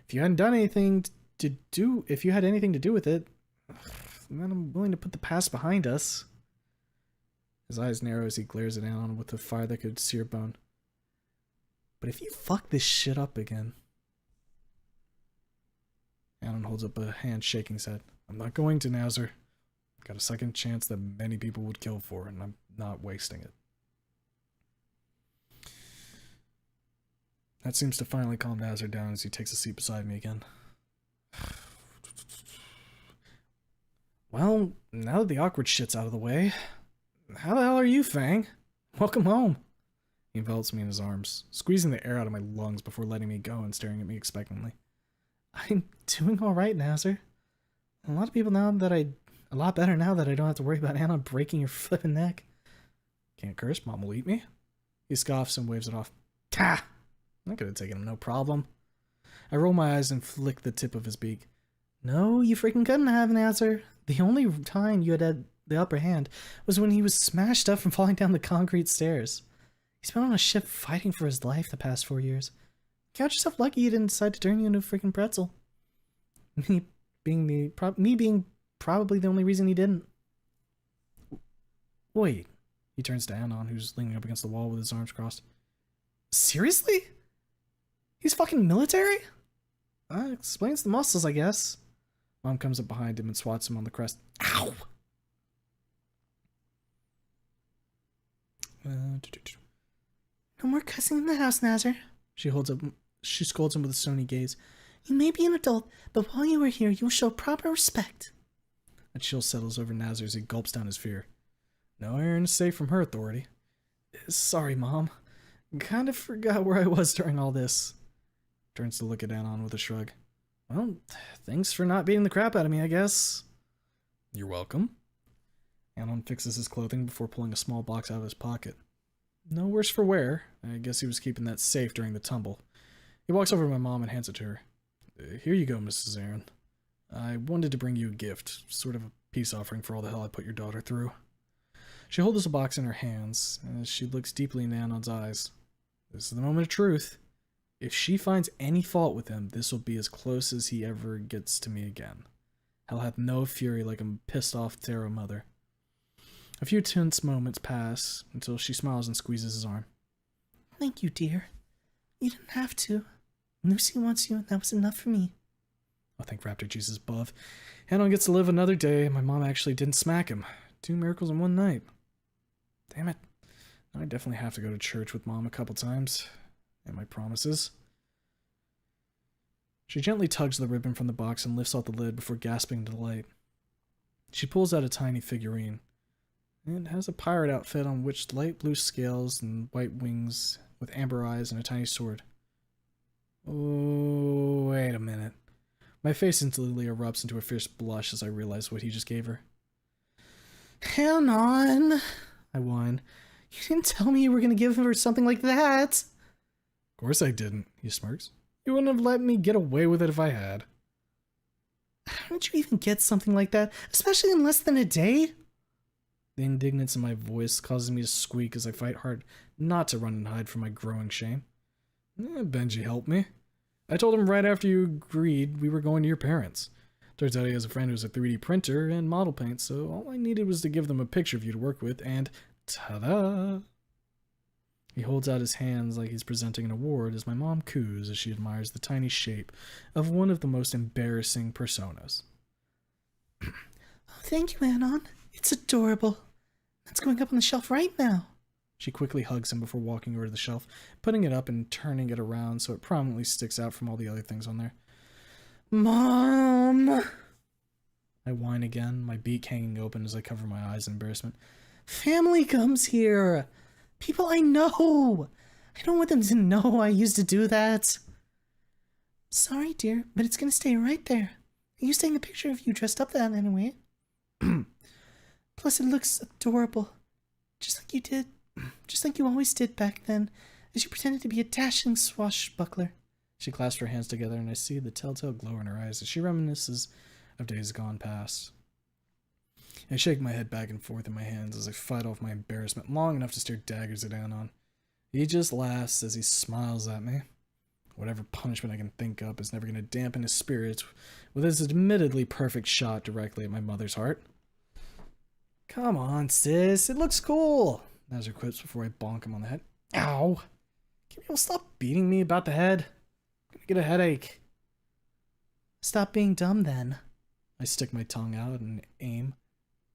if you had anything to do with it, then I'm willing to put the past behind us. His eyes narrow as he glares at Anon with a fire that could sear bone. But if you fuck this shit up again... Anon holds up a hand, shaking his head. I'm not going to, Nazar. Got a second chance that many people would kill for, and I'm not wasting it. That seems to finally calm Nazar down as he takes a seat beside me again. Well, now that the awkward shit's out of the way, how the hell are you, Fang? Welcome home. He envelops me in his arms, squeezing the air out of my lungs before letting me go and staring at me expectantly. I'm doing alright, Nazar. A lot better now that I don't have to worry about Anna breaking your flippin' neck. Can't curse, Mom will eat me. He scoffs and waves it off. Ha! I could have taken him, no problem. I roll my eyes and flick the tip of his beak. No, you freaking couldn't have, Nazar. The only time you had the upper hand was when he was smashed up from falling down the concrete stairs. He's been on a ship fighting for his life the past 4 years. Count yourself lucky he didn't decide to turn you into a freaking pretzel. Me being probably the only reason he didn't. Wait. He turns to Anon, who's leaning up against the wall with his arms crossed. Seriously? He's fucking military? Explains the muscles, I guess. Mom comes up behind him and swats him on the crest. Ow! No more cussing in the house, Nazar. She scolds him with a stony gaze. You may be an adult, but while you are here, you will show proper respect. A chill settles over Nazar as he gulps down his fear. No iron is safe from her authority. Sorry, Mom. Kind of forgot where I was during all this. Turns to look at Anon with a shrug. Well, thanks for not beating the crap out of me, I guess. You're welcome. Anon fixes his clothing before pulling a small box out of his pocket. No worse for wear. I guess he was keeping that safe during the tumble. He walks over to my mom and hands it to her. Here you go, Mrs. Aaron. I wanted to bring you a gift, sort of a peace offering for all the hell I put your daughter through. She holds the box in her hands as she looks deeply in Anon's eyes. This is the moment of truth. If she finds any fault with him, this will be as close as he ever gets to me again. Hell hath no fury like a pissed off Tarot mother. A few tense moments pass until she smiles and squeezes his arm. Thank you, dear. You didn't have to. Lucy wants you, and that was enough for me. I thank Raptor Jesus above. Anon gets to live another day, and my mom actually didn't smack him. 2 miracles in one night. Damn it. Now I definitely have to go to church with Mom a couple times. And my promises. She gently tugs the ribbon from the box and lifts off the lid before gasping in delight. She pulls out a tiny figurine. It has a pirate outfit on which light blue scales and white wings with amber eyes and a tiny sword. Oh, wait a minute. My face instantly erupts into a fierce blush as I realize what he just gave her. Hang on, I whine. You didn't tell me you were going to give her something like that. Of course I didn't, he smirks. You wouldn't have let me get away with it if I had. How did you even get something like that, especially in less than a day? The indignance in my voice causes me to squeak as I fight hard not to run and hide from my growing shame. Benji helped me. I told him right after you agreed we were going to your parents. Turns out he has a friend who's a 3D printer and model paint, so all I needed was to give them a picture of you to work with, and ta-da! He holds out his hands like he's presenting an award as my mom coos as she admires the tiny shape of one of the most embarrassing personas. Oh, thank you, Anon. It's adorable. That's going up on the shelf right now. She quickly hugs him before walking over to the shelf, putting it up and turning it around so it prominently sticks out from all the other things on there. Mom! I whine again, my beak hanging open as I cover my eyes in embarrassment. Family comes here. People I know. I don't want them to know I used to do that. Sorry, dear, but it's going to stay right there. I used to hang a picture of you dressed up that anyway. Plus, it looks adorable. Just like you did. Just like you always did back then, as you pretended to be a dashing swashbuckler. She clasps her hands together, and I see the telltale glow in her eyes as she reminisces of days gone past. I shake my head back and forth in my hands as I fight off my embarrassment long enough to stare daggers at Anon. He just laughs as he smiles at me. Whatever punishment I can think up is never going to dampen his spirits with his admittedly perfect shot directly at my mother's heart. Come on, sis, it looks cool. Nazar quips before I bonk him on the head. Ow! Can you stop beating me about the head? I'm gonna get a headache. Stop being dumb then. I stick my tongue out and aim.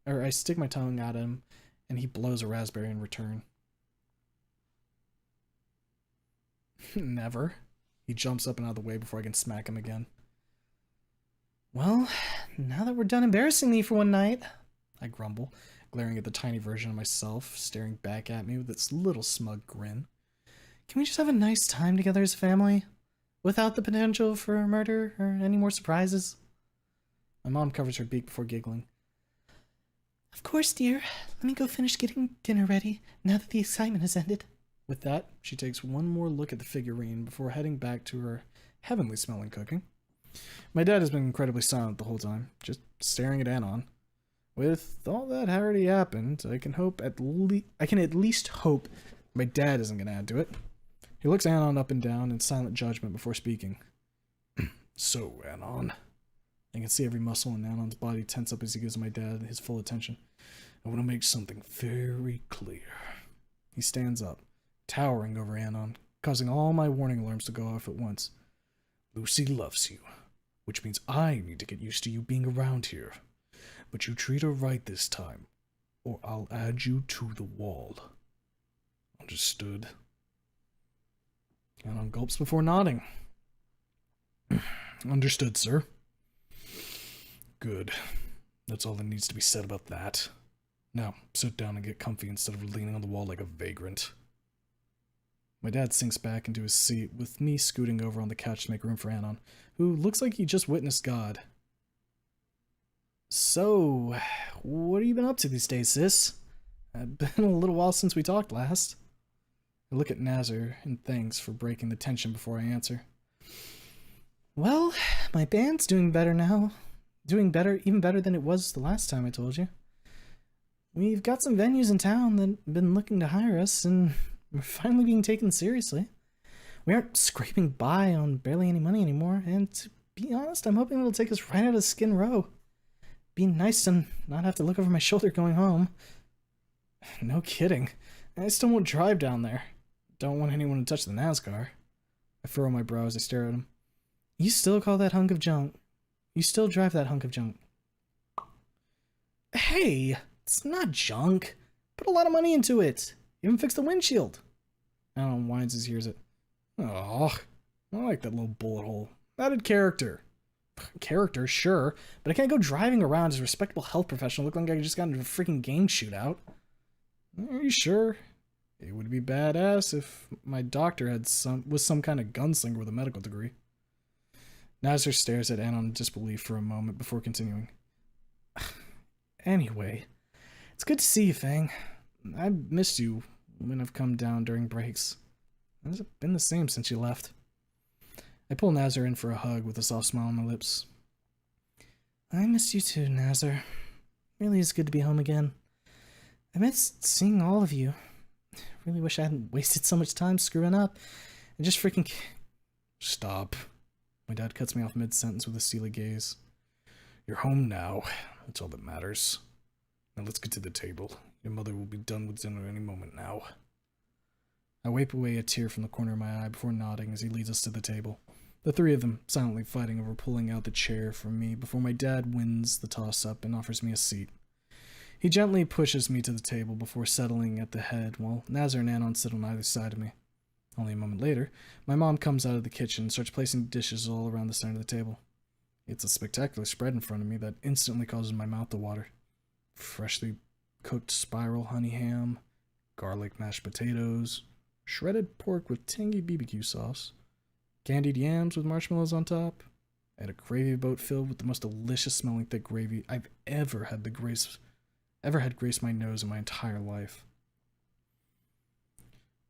I stick my tongue at him, and he blows a raspberry in return. Never. He jumps up and out of the way before I can smack him again. Well, now that we're done embarrassing me for one night, I grumble, glaring at the tiny version of myself, staring back at me with its little smug grin. Can we just have a nice time together as a family? Without the potential for murder or any more surprises? My mom covers her beak before giggling. Of course, dear. Let me go finish getting dinner ready, now that the excitement has ended. With that, she takes one more look at the figurine before heading back to her heavenly-smelling cooking. My dad has been incredibly silent the whole time, just staring at Anon. With all that already happened, I can at least hope my dad isn't going to add to it. He looks Anon up and down in silent judgment before speaking. So, Anon. I can see every muscle in Anon's body tense up as he gives my dad his full attention. I want to make something very clear. He stands up, towering over Anon, causing all my warning alarms to go off at once. Lucy loves you, which means I need to get used to you being around here. But you treat her right this time, or I'll add you to the wall. Understood? Anon gulps before nodding. Understood, sir. Good. That's all that needs to be said about that. Now, sit down and get comfy instead of leaning on the wall like a vagrant. My dad sinks back into his seat, with me scooting over on the couch to make room for Anon, who looks like he just witnessed God. So, what have you been up to these days, sis? It's been a little while since we talked last. I look at Nazar and thanks for breaking the tension before I answer. Well, my band's doing better now. Doing better, even better than it was the last time I told you. We've got some venues in town that have been looking to hire us, and we're finally being taken seriously. We aren't scraping by on barely any money anymore, and to be honest, I'm hoping it'll take us right out of Skin Row. Be nice to not have to look over my shoulder going home. No kidding. I still won't drive down there. Don't want anyone to touch the NASCAR. I furrow my brow as I stare at him. You still call that hunk of junk? You still drive that hunk of junk? Hey, it's not junk. Put a lot of money into it. Even fixed the windshield. Alan winds his ears at. Oh, I like that little bullet hole. Added character. Character, sure, but I can't go driving around as a respectable health professional looking like I just got into a freaking gang shootout. Are you sure? It would be badass if my doctor was some kind of gunslinger with a medical degree. Nazar stares at Anna in disbelief for a moment before continuing. Anyway, it's good to see you, Fang. I've missed you when I've come down during breaks. It hasn't been the same since you left. I pull Nazar in for a hug with a soft smile on my lips. I missed you too, Nazar. Really is good to be home again. I missed seeing all of you. Really wish I hadn't wasted so much time screwing up and just freaking... Stop. My dad cuts me off mid-sentence with a steely gaze. You're home now. That's all that matters. Now let's get to the table. Your mother will be done with dinner any moment now. I wipe away a tear from the corner of my eye before nodding as he leads us to the table. The three of them silently fighting over pulling out the chair from me before my dad wins the toss-up and offers me a seat. He gently pushes me to the table before settling at the head while Nazar and Anon sit on either side of me. Only a moment later, my mom comes out of the kitchen and starts placing dishes all around the center of the table. It's a spectacular spread in front of me that instantly causes my mouth to water. Freshly cooked spiral honey ham, garlic mashed potatoes, shredded pork with tangy BBQ sauce, candied yams with marshmallows on top, and a gravy boat filled with the most delicious smelling thick gravy I've ever had grace my nose in my entire life.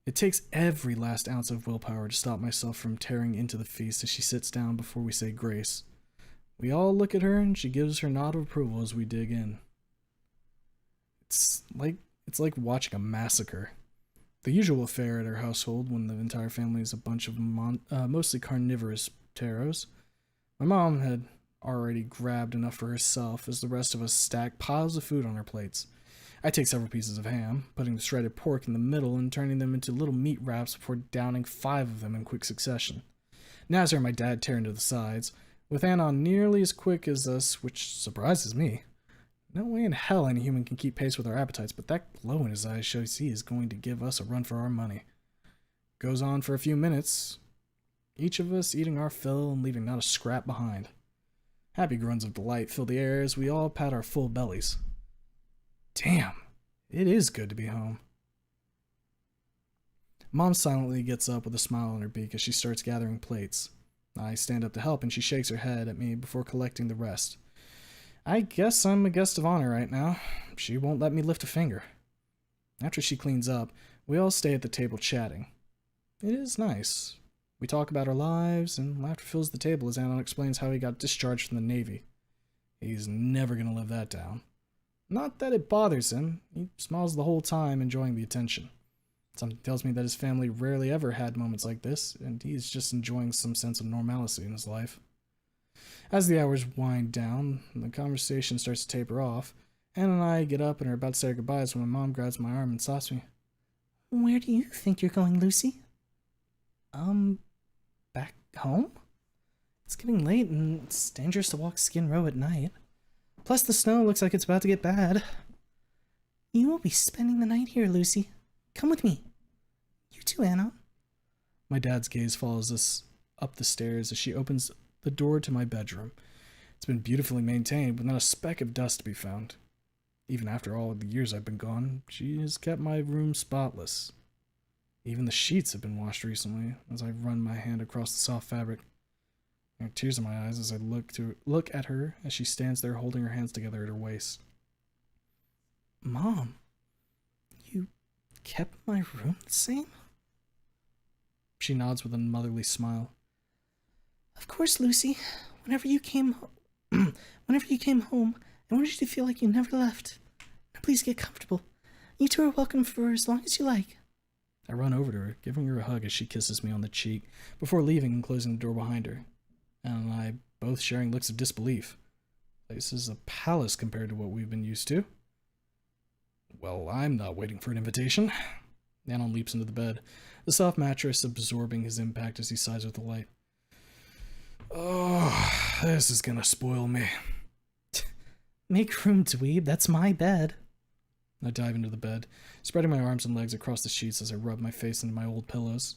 It takes every last ounce of willpower to stop myself from tearing into the feast as she sits down before we say grace. We all look at her and she gives her nod of approval as we dig in. It's like watching a massacre. The usual fare at our household when the entire family is a bunch of mostly carnivorous pteros. My mom had already grabbed enough for herself as the rest of us stack piles of food on our plates. I take several pieces of ham, putting the shredded pork in the middle and turning them into little meat wraps before downing 5 of them in quick succession. Nazar and my dad tear into the sides, with Anon nearly as quick as us, which surprises me. No way in hell any human can keep pace with our appetites, but that glow in his eyes shows he is going to give us a run for our money. Goes on for a few minutes, each of us eating our fill and leaving not a scrap behind. Happy grunts of delight fill the air as we all pat our full bellies. Damn, it is good to be home. Mom silently gets up with a smile on her beak as she starts gathering plates. I stand up to help and she shakes her head at me before collecting the rest. I guess I'm a guest of honor right now. She won't let me lift a finger. After she cleans up, we all stay at the table chatting. It is nice. We talk about our lives, and laughter fills the table as Anon explains how he got discharged from the Navy. He's never going to live that down. Not that it bothers him. He smiles the whole time, enjoying the attention. Something tells me that his family rarely ever had moments like this, and he's just enjoying some sense of normalcy in his life. As the hours wind down, and the conversation starts to taper off, Anna and I get up and are about to say our goodbyes when my mom grabs my arm and slaps me. Where do you think you're going, Lucy? Back home? It's getting late and it's dangerous to walk Skin Row at night. Plus the snow looks like it's about to get bad. You will be spending the night here, Lucy. Come with me. You too, Anna. My dad's gaze follows us up the stairs as she opens the door to my bedroom. It's been beautifully maintained, with not a speck of dust to be found. Even after all of the years I've been gone, she has kept my room spotless. Even the sheets have been washed recently, as I run my hand across the soft fabric. I have tears in my eyes as I look at her as she stands there holding her hands together at her waist. Mom, you kept my room the same? She nods with a motherly smile. Of course, Lucy. Whenever you came home, I wanted you to feel like you never left. Now please get comfortable. You two are welcome for as long as you like. I run over to her, giving her a hug as she kisses me on the cheek, before leaving and closing the door behind her. And I both sharing looks of disbelief. This is a palace compared to what we've been used to. Well, I'm not waiting for an invitation. Anon leaps into the bed, the soft mattress absorbing his impact as he sighs with delight. Oh, this is gonna spoil me. Make room, dweeb. That's my bed. I dive into the bed, spreading my arms and legs across the sheets as I rub my face into my old pillows.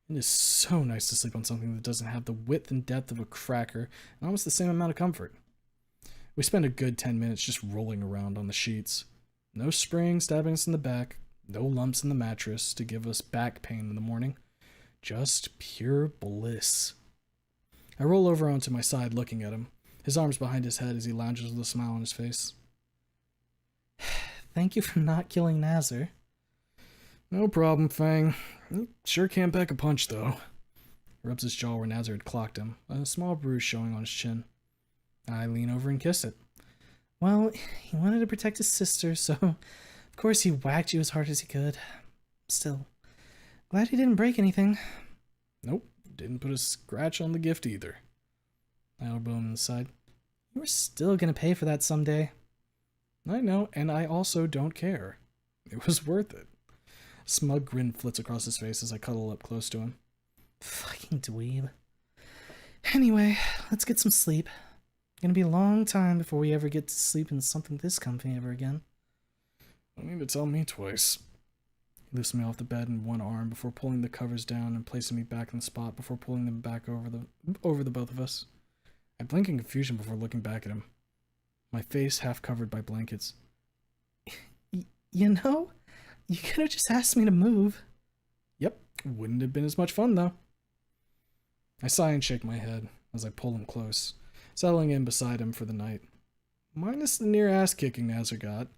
It is so nice to sleep on something that doesn't have the width and depth of a cracker and almost the same amount of comfort. We spend a good 10 minutes just rolling around on the sheets. No spring stabbing us in the back, no lumps in the mattress to give us back pain in the morning. Just pure bliss. I roll over onto my side looking at him, his arms behind his head as he lounges with a smile on his face. Thank you for not killing Nazar. No problem, Fang. You sure can't pack a punch, though. He rubs his jaw where Nazar had clocked him, a small bruise showing on his chin. I lean over and kiss it. Well, he wanted to protect his sister, so of course he whacked you as hard as he could. Still, glad he didn't break anything. Nope, didn't put a scratch on the gift either. I elbow him in the side. You were still gonna pay for that someday. I know, and I also don't care. It was worth it. A smug grin flits across his face as I cuddle up close to him. Fucking dweeb. Anyway, let's get some sleep. Gonna be a long time before we ever get to sleep in something this comfy ever again. Don't need to tell me twice. He lifts me off the bed in one arm before pulling the covers down and placing me back in the spot before pulling them back over the both of us. I blink in confusion before looking back at him, my face half covered by blankets. You know, you could have just asked me to move. Yep, wouldn't have been as much fun though. I sigh and shake my head as I pull him close, settling in beside him for the night. Minus the near ass kicking Nazar got,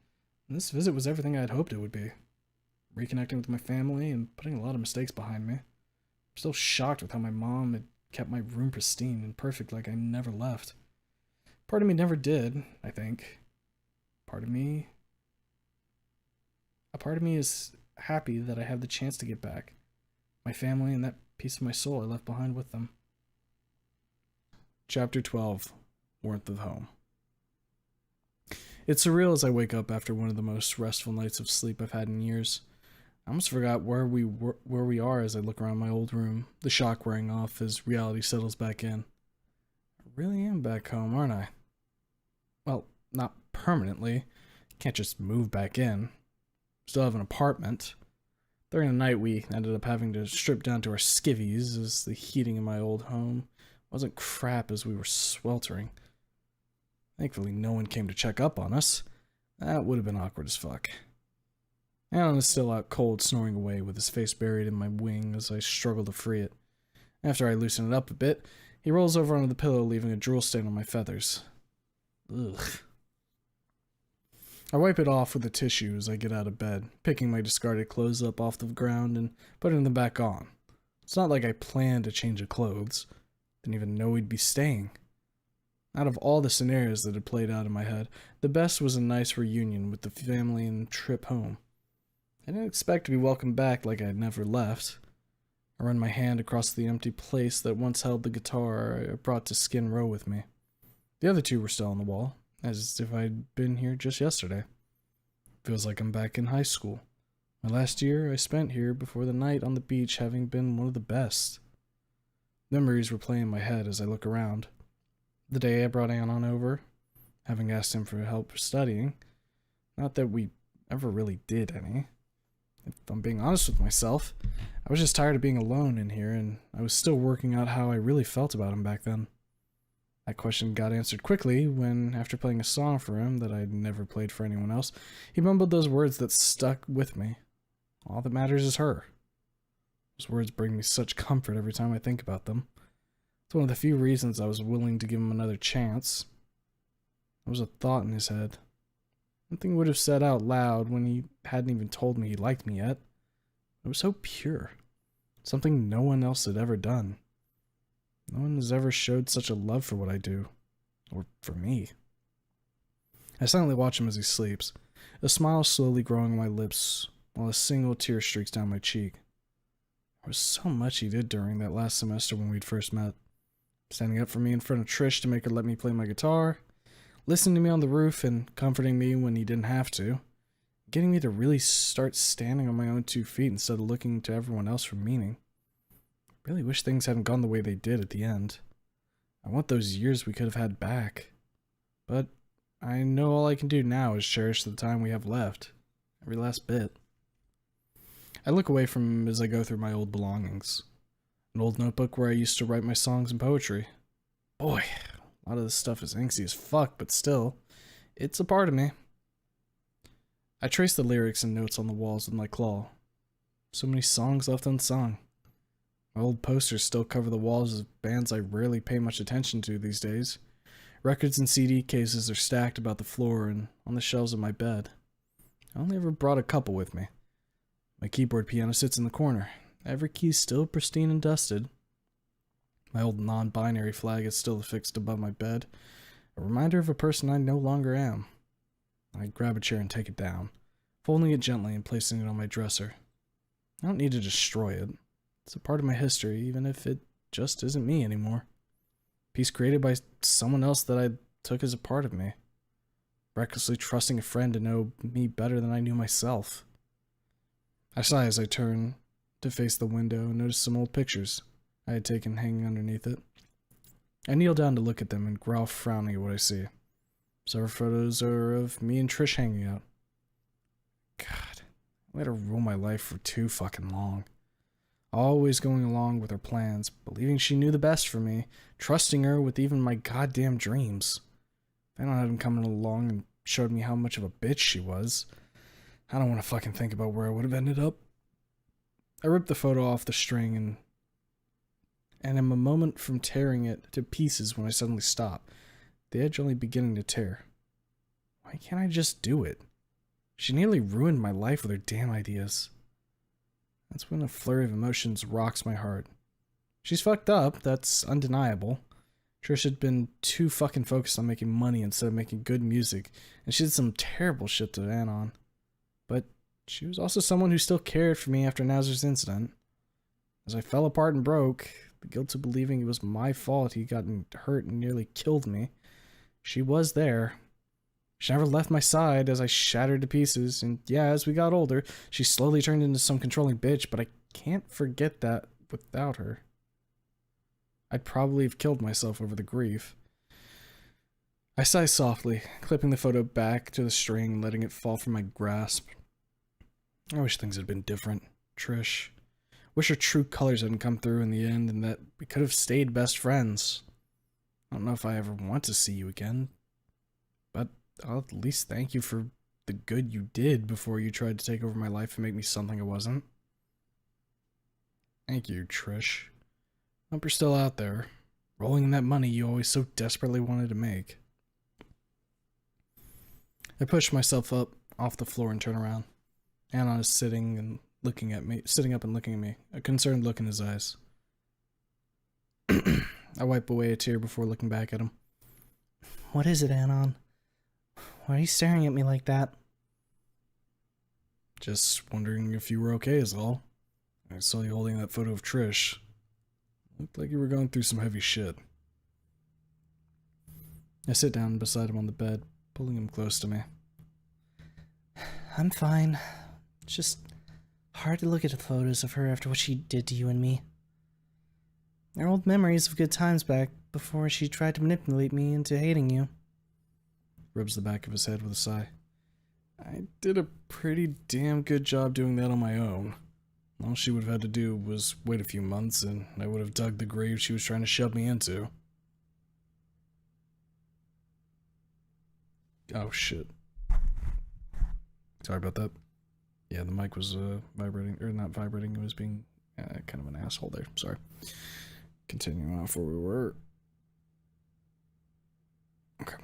this visit was everything I had hoped it would be. Reconnecting with my family and putting a lot of mistakes behind me. I'm still shocked with how my mom had kept my room pristine and perfect like I never left. Part of me never did, I think. A part of me is happy that I have the chance to get back. My family and that piece of my soul I left behind with them. Chapter 12, Warmth of Home. It's surreal as I wake up after one of the most restful nights of sleep I've had in years. I almost forgot where we are as I look around my old room, the shock wearing off as reality settles back in. I really am back home, aren't I? Well, not permanently. Can't just move back in. Still have an apartment. During the night, we ended up having to strip down to our skivvies as the heating in my old home wasn't crap as we were sweltering. Thankfully, no one came to check up on us. That would have been awkward as fuck. Alan is still out cold, snoring away with his face buried in my wing as I struggle to free it. After I loosen it up a bit, he rolls over onto the pillow, leaving a drool stain on my feathers. Ugh. I wipe it off with a tissue as I get out of bed, picking my discarded clothes up off the ground and putting them back on. It's not like I planned a change of clothes. Didn't even know he'd be staying. Out of all the scenarios that had played out in my head, the best was a nice reunion with the family and trip home. I didn't expect to be welcomed back like I had never left. I run my hand across the empty place that once held the guitar I brought to Skin Row with me. The other two were still on the wall, as if I'd been here just yesterday. Feels like I'm back in high school. My last year I spent here before the night on the beach having been one of the best. Memories replay in my head as I look around. The day I brought Anon over, having asked him for help studying. Not that we ever really did any. If I'm being honest with myself, I was just tired of being alone in here, and I was still working out how I really felt about him back then. That question got answered quickly when, after playing a song for him that I'd never played for anyone else, he mumbled those words that stuck with me. All that matters is her. Those words bring me such comfort every time I think about them. It's one of the few reasons I was willing to give him another chance. There was a thought in his head. Nothing he would have said out loud when he hadn't even told me he liked me yet. It was so pure. Something no one else had ever done. No one has ever showed such a love for what I do. Or for me. I silently watch him as he sleeps, a smile slowly growing on my lips while a single tear streaks down my cheek. There was so much he did during that last semester when we'd first met. Standing up for me in front of Trish to make her let me play my guitar, listening to me on the roof and comforting me when he didn't have to, getting me to really start standing on my own 2 feet instead of looking to everyone else for meaning. I really wish things hadn't gone the way they did at the end. I want those years we could have had back. But I know all I can do now is cherish the time we have left. Every last bit. I look away from him as I go through my old belongings. An old notebook where I used to write my songs and poetry. Boy, a lot of this stuff is angsty as fuck, but still, it's a part of me. I trace the lyrics and notes on the walls with my claw. So many songs left unsung. My old posters still cover the walls of bands I rarely pay much attention to these days. Records and CD cases are stacked about the floor and on the shelves of my bed. I only ever brought a couple with me. My keyboard piano sits in the corner. Every key still pristine and dusted. My old non-binary flag is still affixed above my bed, a reminder of a person I no longer am. I grab a chair and take it down, folding it gently and placing it on my dresser. I don't need to destroy it. It's a part of my history, even if it just isn't me anymore. A piece created by someone else that I took as a part of me. Recklessly trusting a friend to know me better than I knew myself. I sigh as I turn to face the window and notice some old pictures I had taken hanging underneath it. I kneel down to look at them and growl, frowning at what I see. Several photos are of me and Trish hanging out. God, I let her rule my life for too fucking long. Always going along with her plans, believing she knew the best for me, trusting her with even my goddamn dreams. If anyone hadn't come along and showed me how much of a bitch she was, I don't want to fucking think about where I would have ended up. I ripped the photo off the string and am a moment from tearing it to pieces when I suddenly stop, the edge only beginning to tear. Why can't I just do it? She nearly ruined my life with her damn ideas. That's when a flurry of emotions rocks my heart. She's fucked up, that's undeniable. Trish had been too fucking focused on making money instead of making good music, and she did some terrible shit to Anon. But she was also someone who still cared for me after Nazar's incident. As I fell apart and broke, the guilt of believing it was my fault he'd gotten hurt and nearly killed me, she was there. She never left my side as I shattered to pieces, and yeah, as we got older, she slowly turned into some controlling bitch, but I can't forget that without her. I'd probably have killed myself over the grief. I sigh softly, clipping the photo back to the string and letting it fall from my grasp. I wish things had been different, Trish. Wish her true colors hadn't come through in the end and that we could have stayed best friends. I don't know if I ever want to see you again, but I'll at least thank you for the good you did before you tried to take over my life and make me something I wasn't. Thank you, Trish. Hope you're still out there, rolling in that money you always so desperately wanted to make. I push myself up off the floor and turn around. Anon is sitting up and looking at me, a concerned look in his eyes. I wipe away a tear before looking back at him. What is it, Anon? Why are you staring at me like that? Just wondering if you were okay is all. I saw you holding that photo of Trish. Looked like you were going through some heavy shit. I sit down beside him on the bed, pulling him close to me. I'm fine. It's just hard to look at the photos of her after what she did to you and me. They're old memories of good times back before she tried to manipulate me into hating you. Rubs the back of his head with a sigh. I did a pretty damn good job doing that on my own. All she would have had to do was wait a few months and I would have dug the grave she was trying to shove me into. Oh shit. Sorry about that. Yeah, the mic was vibrating, or not vibrating, it was being kind of an asshole there, sorry. Continue off where we were. Okay.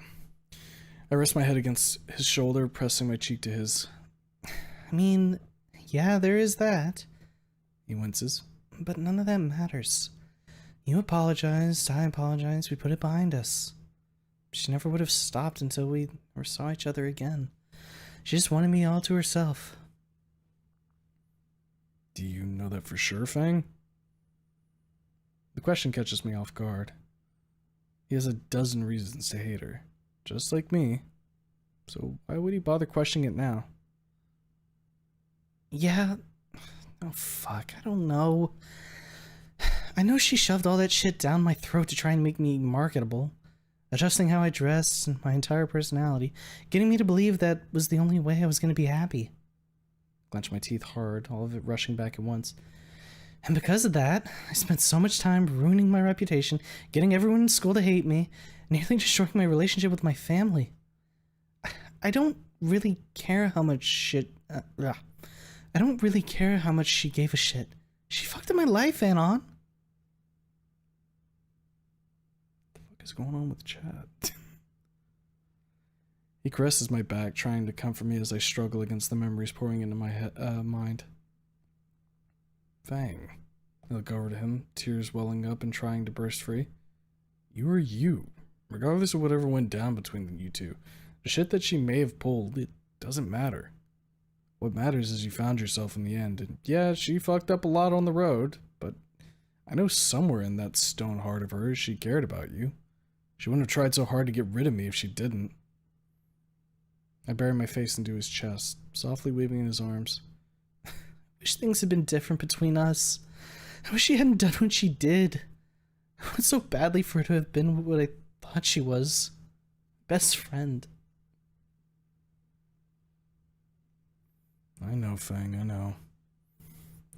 I rest my head against his shoulder, pressing my cheek to his. I mean, yeah, there is that. He winces. But none of that matters. You apologized, I apologized, we put it behind us. She never would have stopped until we never saw each other again. She just wanted me all to herself. Do you know that for sure, Fang? The question catches me off guard. He has a dozen reasons to hate her, just like me. So why would he bother questioning it now? Yeah. Oh, fuck. I don't know. I know she shoved all that shit down my throat to try and make me marketable, adjusting how I dressed and my entire personality, getting me to believe that was the only way I was going to be happy. Clench my teeth hard, all of it rushing back at once. And because of that, I spent so much time ruining my reputation, getting everyone in school to hate me, nearly destroying my relationship with my family. I don't really care how much shit... I don't really care how much she gave a shit. She fucked up my life, Anon. What the fuck is going on with Chad? He caresses my back, trying to comfort me as I struggle against the memories pouring into my mind. Fang. I look over to him, tears welling up and trying to burst free. You are you, regardless of whatever went down between you two. The shit that she may have pulled, it doesn't matter. What matters is you found yourself in the end, and yeah, she fucked up a lot on the road, but I know somewhere in that stone heart of hers she cared about you. She wouldn't have tried so hard to get rid of me if she didn't. I bury my face into his chest, softly weaving in his arms. I wish things had been different between us. I wish she hadn't done what she did. I want so badly for her to have been what I thought she was. Best friend. I know, Fang, I know.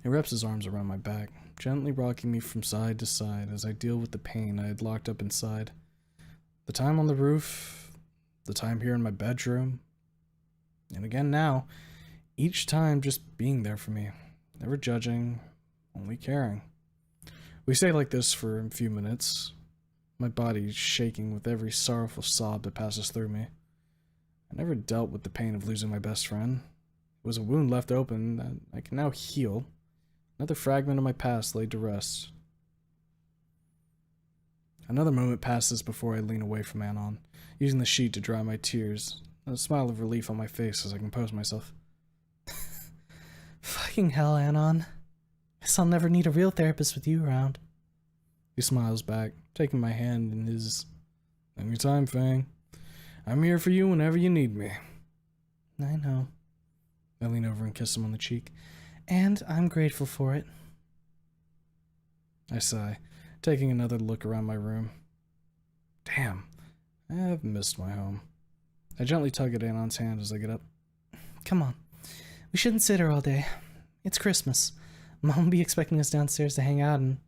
He wraps his arms around my back, gently rocking me from side to side as I deal with the pain I had locked up inside. The time on the roof, the time here in my bedroom, and again now, each time just being there for me, never judging, only caring. We stay like this for a few minutes, my body shaking with every sorrowful sob that passes through me. I never dealt with the pain of losing my best friend. It was a wound left open that I can now heal. Another fragment of my past laid to rest. Another moment passes before I lean away from Anon, using the sheet to dry my tears, a smile of relief on my face as I compose myself. Fucking hell, Anon. Guess I'll never need a real therapist with you around. He smiles back, taking my hand in his. Anytime, Fang. I'm here for you whenever you need me. I know. I lean over and kiss him on the cheek. And I'm grateful for it. I sigh, taking another look around my room. Damn, I've missed my home. I gently tug at Anon's hand as I get up. Come on. We shouldn't sit here all day. It's Christmas. Mom will be expecting us downstairs to hang out, and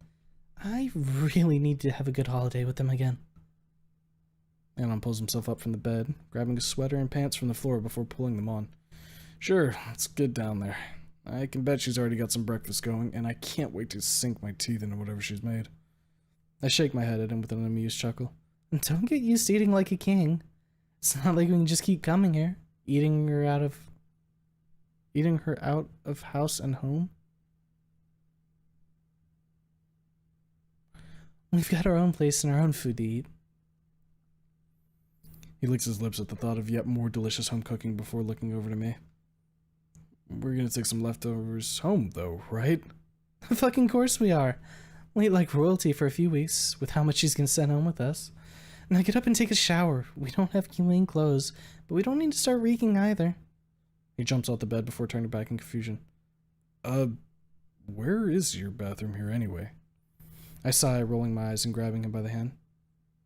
I really need to have a good holiday with them again. Anon pulls himself up from the bed, grabbing a sweater and pants from the floor before pulling them on. Sure, it's good down there. I can bet she's already got some breakfast going, and I can't wait to sink my teeth into whatever she's made. I shake my head at him with an amused chuckle. Don't get used to eating like a king. It's not like we can just keep coming here, eating her out of house and home. We've got our own place and our own food to eat. He licks his lips at the thought of yet more delicious home cooking before looking over to me. We're gonna take some leftovers home, though, right? Fucking course we are. We'll eat like royalty for a few weeks, with how much she's gonna send home with us. Now get up and take a shower. We don't have clean clothes, but we don't need to start reeking either. He jumps off the bed before turning back in confusion. Where is your bathroom here anyway? I sigh, rolling my eyes and grabbing him by the hand.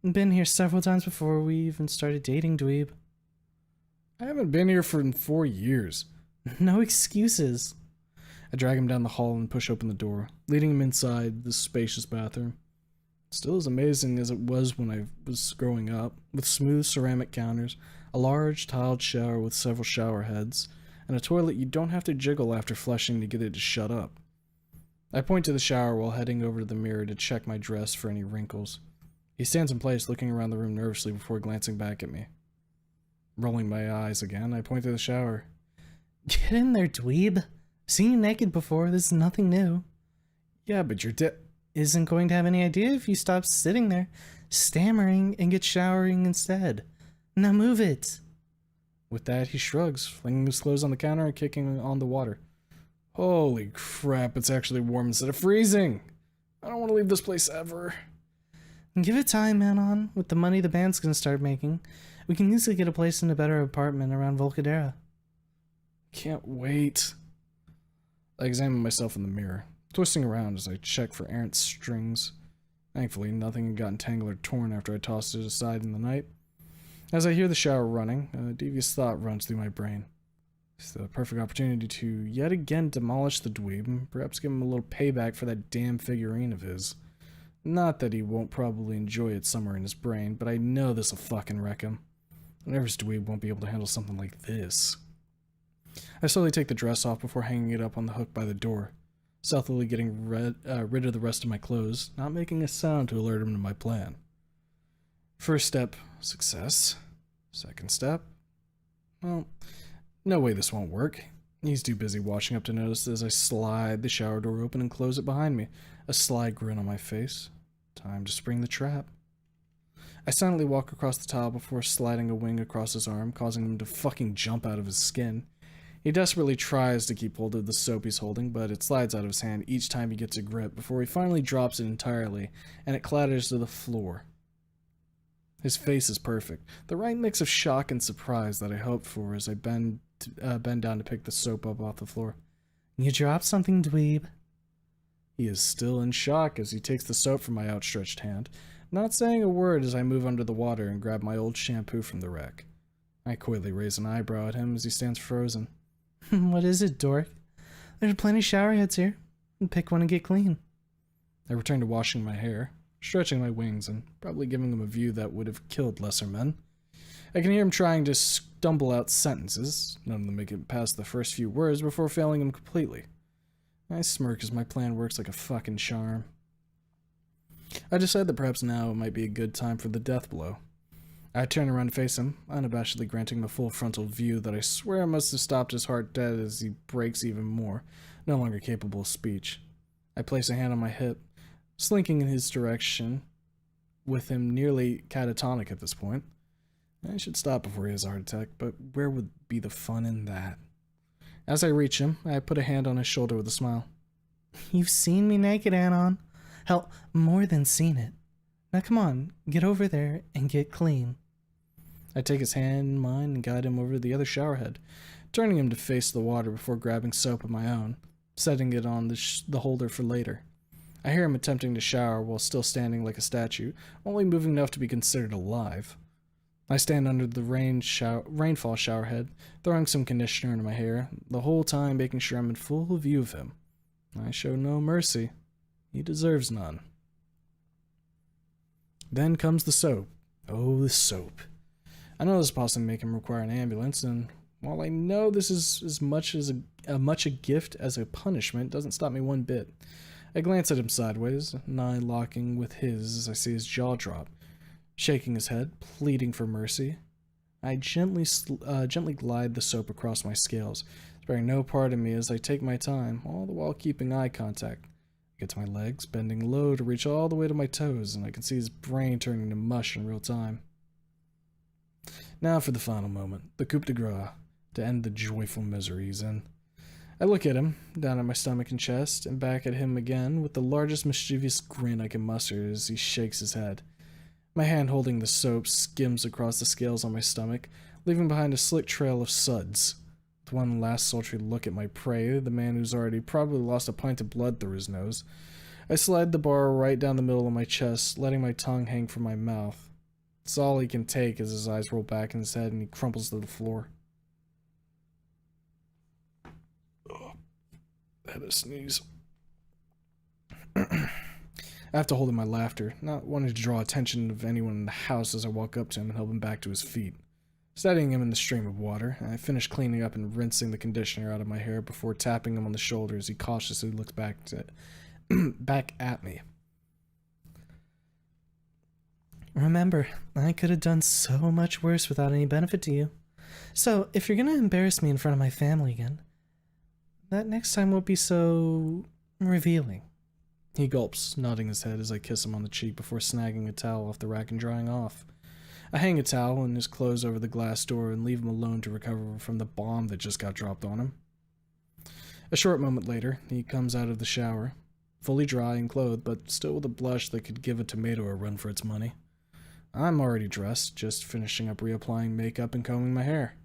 Been here several times before we even started dating, dweeb. I haven't been here for 4 years. No excuses. I drag him down the hall and push open the door, leading him inside the spacious bathroom. Still as amazing as it was when I was growing up, with smooth ceramic counters, a large tiled shower with several shower heads, and a toilet you don't have to jiggle after flushing to get it to shut up. I point to the shower while heading over to the mirror to check my dress for any wrinkles. He stands in place, looking around the room nervously before glancing back at me. Rolling my eyes again, I point to the shower. Get in there, dweeb. Seen you naked before, this is nothing new. Yeah, but you're Isn't going to have any idea if you stop sitting there, stammering, and get showering instead. Now move it. With that, he shrugs, flinging his clothes on the counter and kicking on the water. Holy crap, it's actually warm instead of freezing. I don't want to leave this place ever. Give it time, Manon. With the money the band's gonna start making, we can easily get a place in a better apartment around Volcadera. Can't wait. I examine myself in the mirror, twisting around as I check for errant strings. Thankfully, nothing had gotten tangled or torn after I tossed it aside in the night. As I hear the shower running, a devious thought runs through my brain. It's the perfect opportunity to yet again demolish the dweeb and perhaps give him a little payback for that damn figurine of his. Not that he won't probably enjoy it somewhere in his brain, but I know this'll fucking wreck him. An average dweeb won't be able to handle something like this. I slowly take the dress off before hanging it up on the hook by the door, stealthily getting rid of the rest of my clothes, not making a sound to alert him to my plan. First step, success. Second step, well, no way this won't work. He's too busy washing up to notice as I slide the shower door open and close it behind me, a sly grin on my face. Time to spring the trap. I silently walk across the tile before sliding a wing across his arm, causing him to fucking jump out of his skin. He desperately tries to keep hold of the soap he's holding, but it slides out of his hand each time he gets a grip before he finally drops it entirely, and it clatters to the floor. His face is perfect, the right mix of shock and surprise that I hoped for as I bend down to pick the soap up off the floor. You dropped something, dweeb. He is still in shock as he takes the soap from my outstretched hand, not saying a word as I move under the water and grab my old shampoo from the rack. I coyly raise an eyebrow at him as he stands frozen. What is it, dork? There's plenty of shower heads here. Pick one and get clean. I return to washing my hair, stretching my wings, and probably giving him a view that would have killed lesser men. I can hear him trying to stumble out sentences. None of them make it past the first few words before failing him completely. I smirk as my plan works like a fucking charm. I decide that perhaps now might be a good time for the death blow. I turn around to face him, unabashedly granting him a full frontal view that I swear must have stopped his heart dead as he breaks even more, no longer capable of speech. I place a hand on my hip, slinking in his direction, with him nearly catatonic at this point. I should stop before he has a heart attack, but where would be the fun in that? As I reach him, I put a hand on his shoulder with a smile. You've seen me naked, Anon. Hell, more than seen it. Now come on, get over there and get clean. I take his hand in mine and guide him over to the other showerhead, turning him to face the water before grabbing soap of my own, setting it on the holder for later. I hear him attempting to shower while still standing like a statue, only moving enough to be considered alive. I stand under the rainfall showerhead, throwing some conditioner into my hair, the whole time making sure I'm in full view of him. I show no mercy. He deserves none. Then comes the soap. Oh, the soap. I know this will possibly make him require an ambulance, and while I know this is as much a gift as a punishment, it doesn't stop me one bit. I glance at him sideways, an eye locking with his as I see his jaw drop. Shaking his head, pleading for mercy, I gently glide the soap across my scales, sparing no part of me as I take my time, all the while keeping eye contact. I get to my legs, bending low to reach all the way to my toes, and I can see his brain turning to mush in real time. Now for the final moment, the coup de grace, to end the joyful misery he's in. I look at him, down at my stomach and chest, and back at him again with the largest mischievous grin I can muster as he shakes his head. My hand holding the soap skims across the scales on my stomach, leaving behind a slick trail of suds. With one last sultry look at my prey, the man who's already probably lost a pint of blood through his nose, I slide the bar right down the middle of my chest, letting my tongue hang from my mouth. It's all he can take as his eyes roll back in his head and he crumples to the floor. Oh, I had a sneeze. I have to hold in my laughter, not wanting to draw attention of anyone in the house as I walk up to him and help him back to his feet. Steadying him in the stream of water, I finish cleaning up and rinsing the conditioner out of my hair before tapping him on the shoulder as he cautiously looks back at me. Remember, I could have done so much worse without any benefit to you. So, if you're gonna embarrass me in front of my family again, that next time won't be so revealing. He gulps, nodding his head as I kiss him on the cheek before snagging a towel off the rack and drying off. I hang a towel and his clothes over the glass door and leave him alone to recover from the bomb that just got dropped on him. A short moment later, he comes out of the shower, fully dry and clothed, but still with a blush that could give a tomato a run for its money. I'm already dressed, just finishing up reapplying makeup and combing my hair.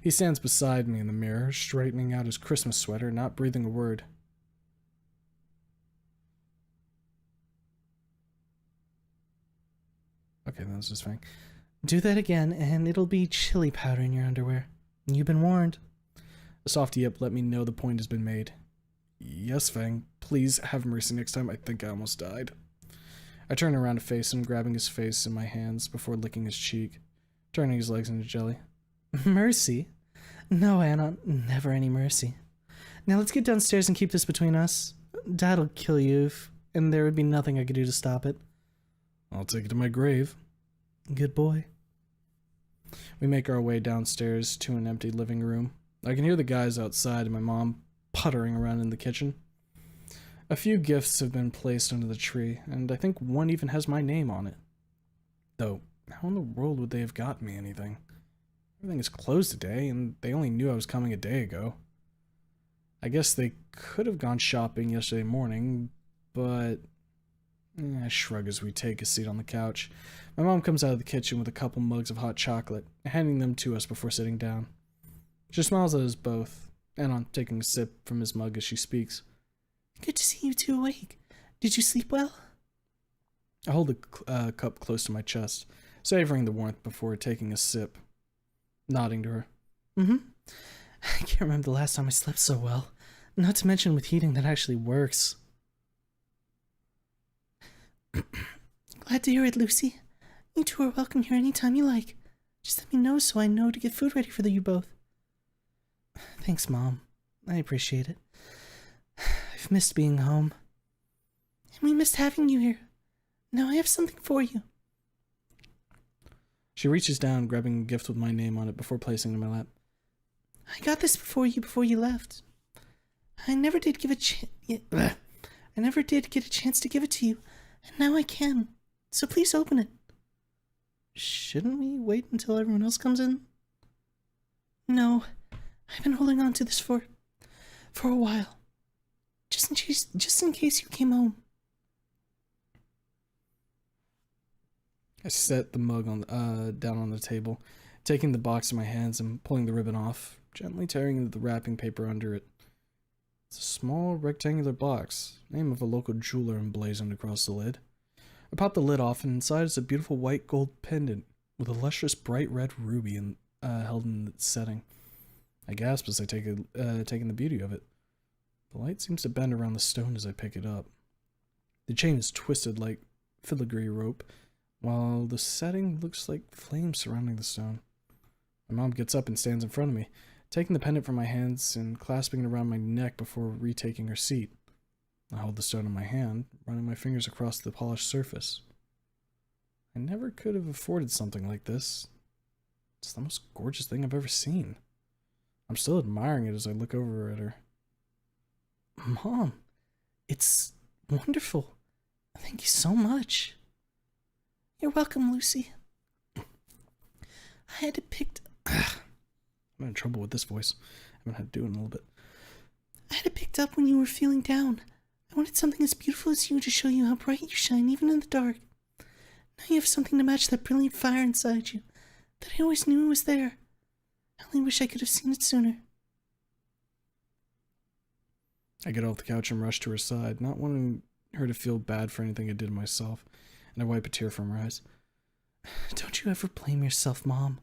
He stands beside me in the mirror, straightening out his Christmas sweater, not breathing a word. Okay, that was just fine. Do that again, and it'll be chili powder in your underwear. You've been warned. A soft yip let me know the point has been made. Yes, Fang. Please have mercy next time. I think I almost died. I turn around to face him, grabbing his face in my hands before licking his cheek, turning his legs into jelly. Mercy? No, Anna, never any mercy. Now let's get downstairs and keep this between us. Dad'll kill you, and there would be nothing I could do to stop it. I'll take it to my grave. Good boy. We make our way downstairs to an empty living room. I can hear the guys outside and my mom puttering around in the kitchen. A few gifts have been placed under the tree, and I think one even has my name on it. Though, how in the world would they have gotten me anything? Everything is closed today, and they only knew I was coming a day ago. I guess they could have gone shopping yesterday morning, but I shrug as we take a seat on the couch. My mom comes out of the kitchen with a couple mugs of hot chocolate, handing them to us before sitting down. She smiles at us both, and on taking a sip from his mug as she speaks. Good to see you two awake. Did you sleep well? I hold the cup close to my chest, savoring the warmth before taking a sip, nodding to her. Mm-hmm. I can't remember the last time I slept so well. Not to mention with heating that actually works. Glad to hear it, Lucy. You two are welcome here anytime you like. Just let me know so I know to get food ready for you both. Thanks, Mom. I appreciate it. I've missed being home. And we missed having you here. Now I have something for you. She reaches down, grabbing a gift with my name on it before placing it in my lap. I got this before you left. I never did get a chance to give it to you, and now I can. So please open it. Shouldn't we wait until everyone else comes in? No, I've been holding on to this for a while. Just in case you came home. I set the mug down on the table, taking the box in my hands and pulling the ribbon off, gently tearing the wrapping paper under it. It's a small rectangular box, name of a local jeweler emblazoned across the lid. I pop the lid off, and inside is a beautiful white gold pendant with a lustrous bright red ruby held in its setting. I gasp as I take in the beauty of it. The light seems to bend around the stone as I pick it up. The chain is twisted like filigree rope, while the setting looks like flames surrounding the stone. My mom gets up and stands in front of me, taking the pendant from my hands and clasping it around my neck before retaking her seat. I hold the stone in my hand, running my fingers across the polished surface. I never could have afforded something like this. It's the most gorgeous thing I've ever seen. I'm still admiring it as I look over at her. Mom, it's wonderful. Thank you so much. You're welcome, Lucy. I had to pick... I'm in trouble with this voice. I haven't had to do it in a little bit. I had it picked up when you were feeling down. I wanted something as beautiful as you to show you how bright you shine even in the dark. Now you have something to match that brilliant fire inside you that I always knew was there. I only wish I could have seen it sooner. I get off the couch and rush to her side, not wanting her to feel bad for anything I did to myself, and I wipe a tear from her eyes. Don't you ever blame yourself, Mom.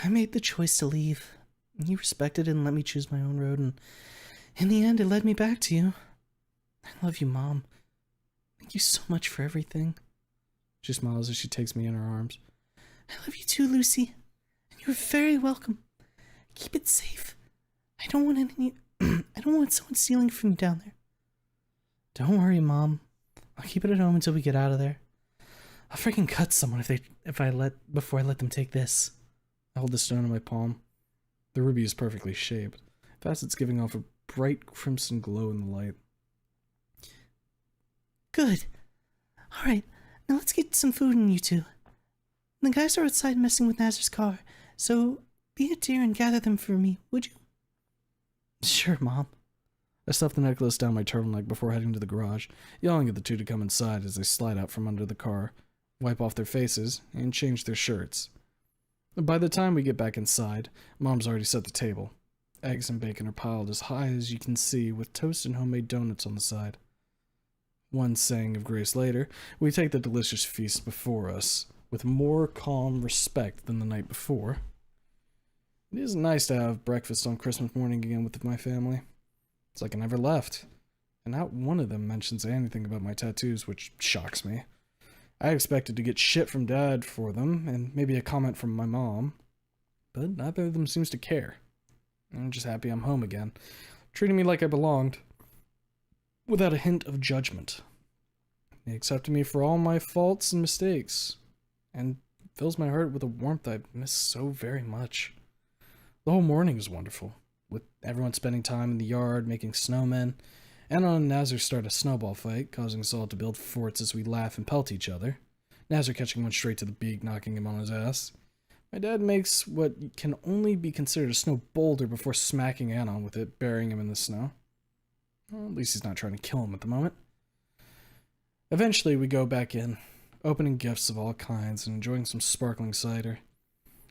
I made the choice to leave. You respected it and let me choose my own road, and in the end, it led me back to you. I love you, Mom. Thank you so much for everything. She smiles as she takes me in her arms. I love you too, Lucy. And You're very welcome. Keep it safe. I don't want any... I don't want someone stealing from you down there. Don't worry, Mom. I'll keep it at home until we get out of there. I'll freaking cut someone before I let them take this. I hold the stone in my palm. The ruby is perfectly shaped. Facets giving off a bright crimson glow in the light. Good. Alright, now let's get some food in you two. The guys are outside messing with Nazar's car, so be a dear and gather them for me, would you? Sure, Mom. I stuff the necklace down my turtleneck before heading to the garage, yelling at the two to come inside as they slide out from under the car, wipe off their faces, and change their shirts. By the time we get back inside, Mom's already set the table. Eggs and bacon are piled as high as you can see, with toast and homemade donuts on the side. One saying of grace later, we take the delicious feast before us, with more calm respect than the night before. It is nice to have breakfast on Christmas morning again with my family. It's like I never left, and not one of them mentions anything about my tattoos, which shocks me. I expected to get shit from Dad for them, and maybe a comment from my mom, but neither of them seems to care. I'm just happy I'm home again, treating me like I belonged, without a hint of judgment. They accepted me for all my faults and mistakes, and fills my heart with a warmth I miss so very much. The whole morning was wonderful, with everyone spending time in the yard making snowmen, and on Nazar start a snowball fight, causing us all to build forts as we laugh and pelt each other. Nazar catching one straight to the beak, knocking him on his ass. My dad makes what can only be considered a snow boulder before smacking Anon with it, burying him in the snow. Well, at least he's not trying to kill him at the moment. Eventually, we go back in, opening gifts of all kinds and enjoying some sparkling cider.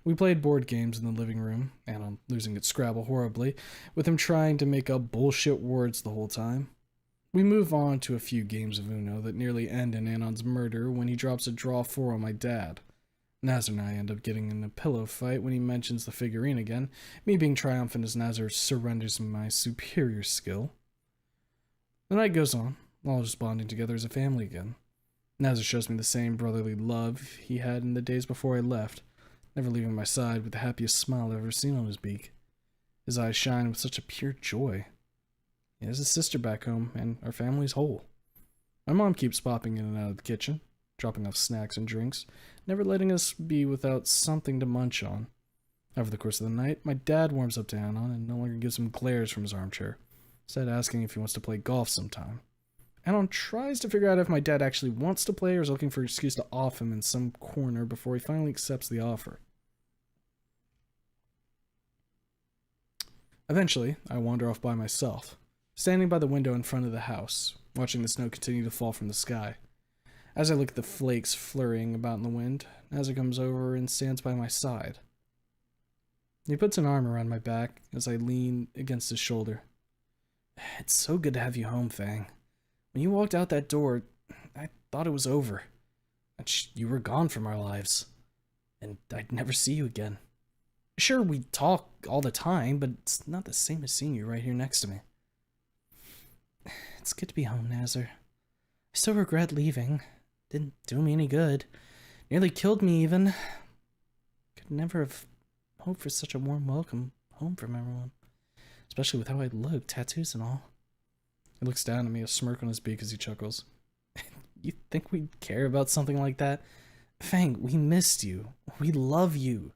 We played board games in the living room, Anon losing at Scrabble horribly, with him trying to make up bullshit words the whole time. We move on to a few games of Uno that nearly end in Anon's murder when he drops a draw 4 on my dad. Nazar and I end up getting in a pillow fight when he mentions the figurine again, me being triumphant as Nazar surrenders my superior skill. The night goes on, all just bonding together as a family again. Nazar shows me the same brotherly love he had in the days before I left, never leaving my side with the happiest smile I've ever seen on his beak. His eyes shine with such a pure joy. He has a sister back home, and our family's whole. My mom keeps popping in and out of the kitchen, dropping off snacks and drinks, never letting us be without something to munch on. Over the course of the night, my dad warms up to Anon and no longer gives him glares from his armchair, instead asking if he wants to play golf sometime. Anon tries to figure out if my dad actually wants to play or is looking for an excuse to off him in some corner before he finally accepts the offer. Eventually, I wander off by myself, standing by the window in front of the house, watching the snow continue to fall from the sky. As I look at the flakes flurrying about in the wind, Nazar comes over and stands by my side. He puts an arm around my back as I lean against his shoulder. It's so good to have you home, Fang. When you walked out that door, I thought it was over. That you were gone from our lives. And I'd never see you again. Sure, we talk all the time, but it's not the same as seeing you right here next to me. It's good to be home, Nazar. I still regret leaving. Didn't do me any good. Nearly killed me, even. Could never have hoped for such a warm welcome home from everyone. Especially with how I look, tattoos and all. He looks down at me, a smirk on his beak as he chuckles. You think we'd care about something like that? Fang, we missed you. We love you.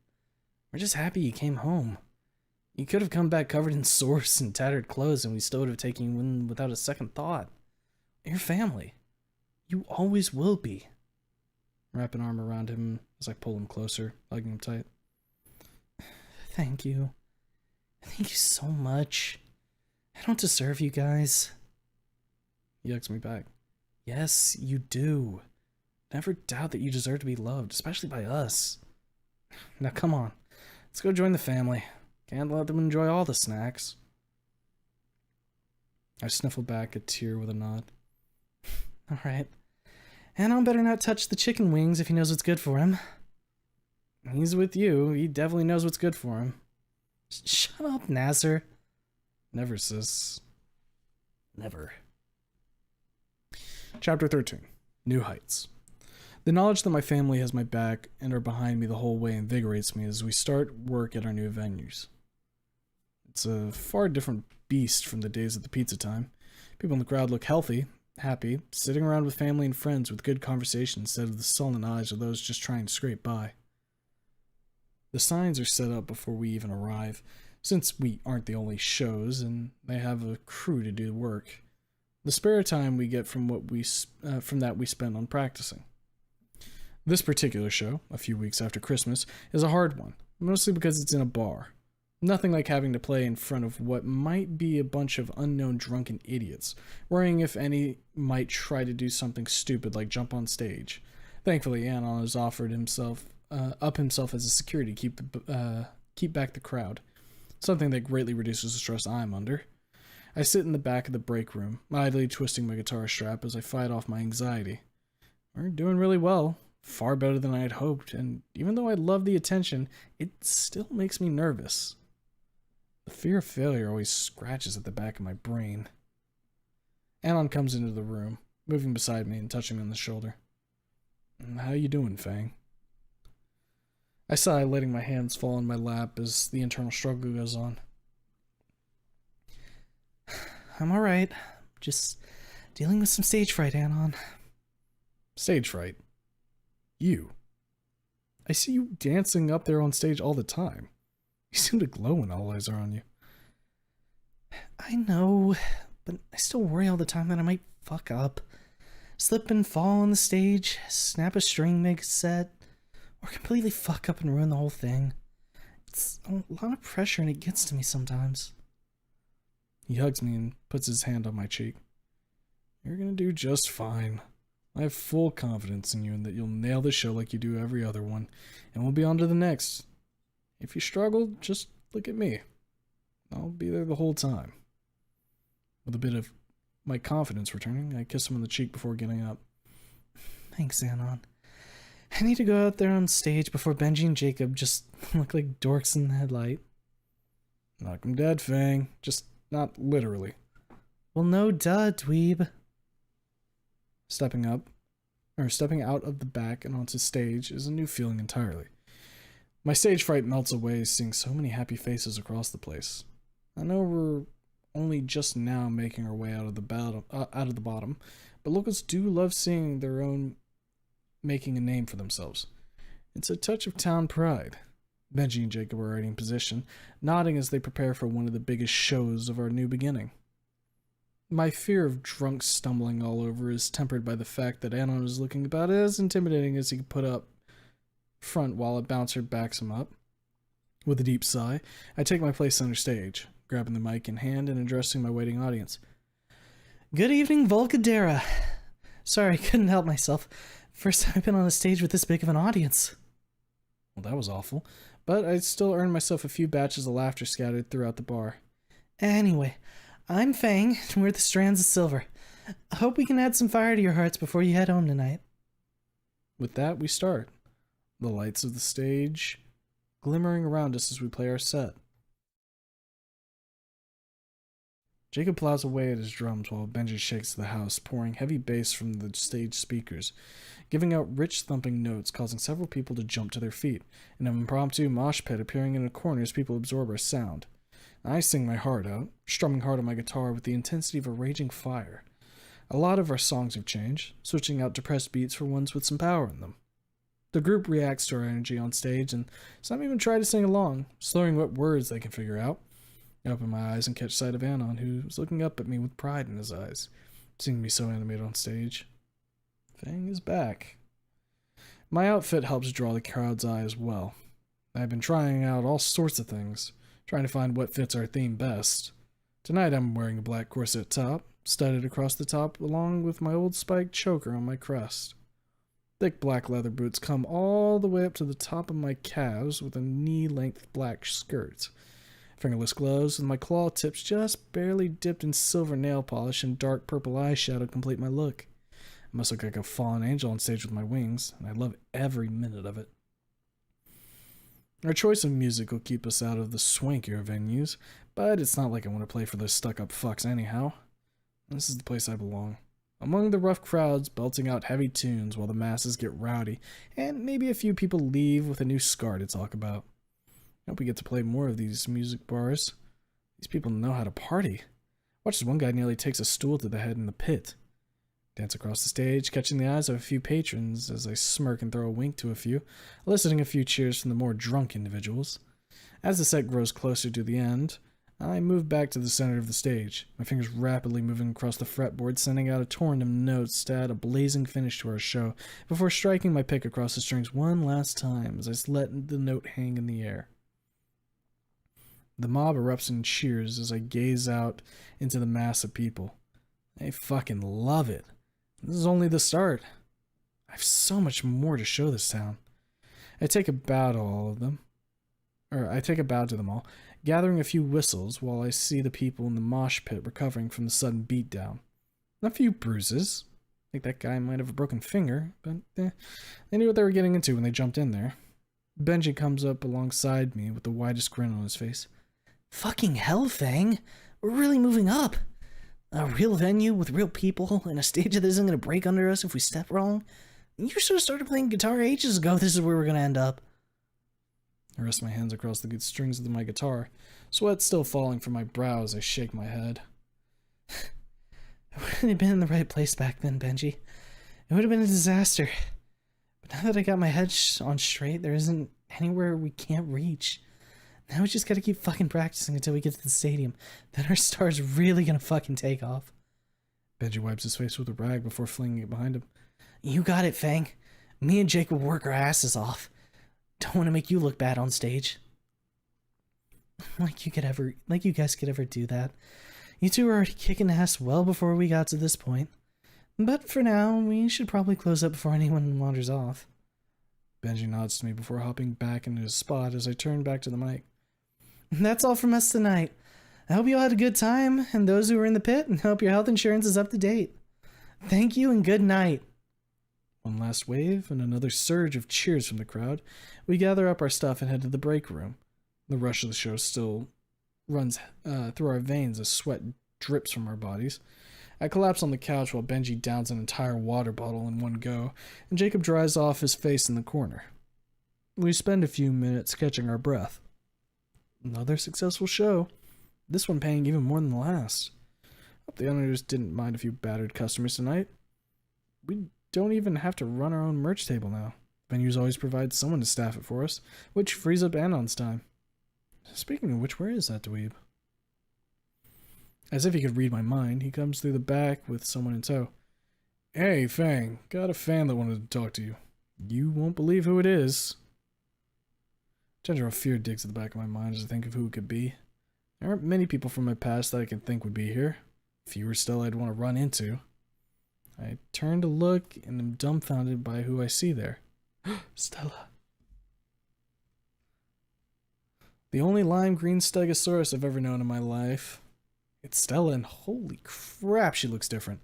We're just happy you came home. You could have come back covered in sores and tattered clothes, and we still would have taken you in without a second thought. Your family. You always will be. Wrap an arm around him as I pull him closer, hugging him tight. Thank you. Thank you so much. I don't deserve you guys. He hugs me back. Yes, you do. Never doubt that you deserve to be loved, especially by us. Now come on. Let's go join the family. Can't let them enjoy all the snacks. I sniffled back a tear with a nod. Alright. Anon better not touch the chicken wings if he knows what's good for him. He's with you. He definitely knows what's good for him. Shut up, Nazar. Never, sis. Never. Chapter 13. New Heights. The knowledge that my family has my back and are behind me the whole way invigorates me as we start work at our new venues. It's a far different beast from the days at the pizza time. People in the crowd look healthy, happy, sitting around with family and friends with good conversation instead of the sullen eyes of those just trying to scrape by. The signs are set up before we even arrive, since we aren't the only shows and they have a crew to do the work. The spare time we get from that we spend on practicing. This particular show, a few weeks after Christmas, is a hard one, mostly because it's in a bar. Nothing like having to play in front of what might be a bunch of unknown drunken idiots, worrying if any might try to do something stupid like jump on stage. Thankfully, Anon has offered himself as a security to keep back the crowd, something that greatly reduces the stress I'm under. I sit in the back of the break room, idly twisting my guitar strap as I fight off my anxiety. We're doing really well. Far better than I had hoped, and even though I love the attention, it still makes me nervous. The fear of failure always scratches at the back of my brain. Anon comes into the room, moving beside me and touching me on the shoulder. How you doing, Fang? I sigh, letting my hands fall on my lap as the internal struggle goes on. I'm alright. Just dealing with some stage fright, Anon. Stage fright? You? I see you dancing up there on stage all the time. You seem to glow when all eyes are on you. I know, but I still worry all the time that I might fuck up. Slip and fall on the stage, snap a string mid-set, or completely fuck up and ruin the whole thing. It's a lot of pressure and it gets to me sometimes. He hugs me and puts his hand on my cheek. You're gonna do just fine. I have full confidence in you and that you'll nail the show like you do every other one, and we'll be on to the next. If you struggle, just look at me. I'll be there the whole time. With a bit of my confidence returning, I kiss him on the cheek before getting up. Thanks, Anon. I need to go out there on stage before Benji and Jacob just look like dorks in the headlight. Knock 'em dead, Fang. Just not literally. Well, no duh, dweeb. Stepping out of the back and onto stage is a new feeling entirely. My stage fright melts away seeing so many happy faces across the place. I know we're only just now making our way out of the bottom, but locals do love seeing their own making a name for themselves. It's a touch of town pride. Benji and Jacob are already in position, nodding as they prepare for one of the biggest shows of our new beginning. My fear of drunks stumbling all over is tempered by the fact that Anon is looking about as intimidating as he could put up front while a bouncer backs him up. With a deep sigh, I take my place center stage, grabbing the mic in hand and addressing my waiting audience. Good evening, Volcadera. Sorry, I couldn't help myself. First time I've been on a stage with this big of an audience. Well, that was awful, but I still earned myself a few batches of laughter scattered throughout the bar. Anyway, I'm Fang, and we're the Strands of Silver. I hope we can add some fire to your hearts before you head home tonight. With that, we start. The lights of the stage glimmering around us as we play our set. Jacob plows away at his drums while Benji shakes the house, pouring heavy bass from the stage speakers, giving out rich thumping notes, causing several people to jump to their feet, and an impromptu mosh pit appearing in a corner as people absorb our sound. I sing my heart out, strumming hard on my guitar with the intensity of a raging fire. A lot of our songs have changed, switching out depressed beats for ones with some power in them. The group reacts to our energy on stage, and some even try to sing along, slurring what words they can figure out. I open my eyes and catch sight of Anon, who's looking up at me with pride in his eyes, seeing me so animated on stage. Fang is back. My outfit helps draw the crowd's eye as well. I've been trying out all sorts of things, trying to find what fits our theme best. Tonight I'm wearing a black corset top, studded across the top along with my old spiked choker on my crest. Thick black leather boots come all the way up to the top of my calves with a knee-length black skirt. Fingerless gloves with my claw tips just barely dipped in silver nail polish and dark purple eyeshadow complete my look. I must look like a fallen angel on stage with my wings, and I love every minute of it. Our choice of music will keep us out of the swankier venues, but it's not like I want to play for those stuck-up fucks anyhow. This is the place I belong. among the rough crowds belting out heavy tunes while the masses get rowdy, and maybe a few people leave with a new scar to talk about. I hope we get to play more of these music bars. These people know how to party. Watch as one guy nearly takes a stool to the head in the pit. Dance across the stage, catching the eyes of a few patrons as I smirk and throw a wink to a few, eliciting a few cheers from the more drunk individuals. As the set grows closer to the end, I move back to the center of the stage, my fingers rapidly moving across the fretboard, sending out a torrent of notes to add a blazing finish to our show, before striking my pick across the strings one last time as I let the note hang in the air. The mob erupts in cheers as I gaze out into the mass of people. I fucking love it. This is only the start. I have so much more to show this town. I take a bow to them all, gathering a few whistles while I see the people in the mosh pit recovering from the sudden beatdown. A few bruises. I think that guy might have a broken finger, but they knew what they were getting into when they jumped in there. Benji comes up alongside me with the widest grin on his face. Fucking hell, Fang. We're really moving up. A real venue with real people and a stage that isn't going to break under us if we step wrong. You should have started playing guitar ages ago. This is where we're going to end up. I rest my hands across the good strings of my guitar, sweat still falling from my brow as I shake my head. I wouldn't have been in the right place back then, Benji. It would have been a disaster. But now that I got my head on straight, there isn't anywhere we can't reach. Now we just gotta keep fucking practicing until we get to the stadium. Then our star's really gonna fucking take off. Benji wipes his face with a rag before flinging it behind him. You got it, Fang. Me and Jake will work our asses off. Don't want to make you look bad on stage. Like you guys could ever do that. You two were already kicking ass well before we got to this point. But for now, we should probably close up before anyone wanders off. Benji nods to me before hopping back into his spot as I turn back to the mic. That's all from us tonight. I hope you all had a good time, and those who were in the pit, and hope your health insurance is up to date. Thank you and good night. One last wave and another surge of cheers from the crowd. We gather up our stuff and head to the break room. The rush of the show still runs through our veins as sweat drips from our bodies. I collapse on the couch while Benji downs an entire water bottle in one go, and Jacob dries off his face in the corner. We spend a few minutes catching our breath. Another successful show, this one paying even more than the last. Hope the owners didn't mind a few battered customers tonight. We don't even have to run our own merch table now. Venues always provide someone to staff it for us, which frees up Anon's time. Speaking of which, where is that dweeb? As if he could read my mind, he comes through the back with someone in tow. Hey, Fang, got a fan that wanted to talk to you. You won't believe who it is. Tender of fear digs at the back of my mind as I think of who it could be. There aren't many people from my past that I can think would be here. Fewer still I'd want to run into. I turn to look and am dumbfounded by who I see there. Stella. The only lime green stegosaurus I've ever known in my life. It's Stella, and holy crap, she looks different.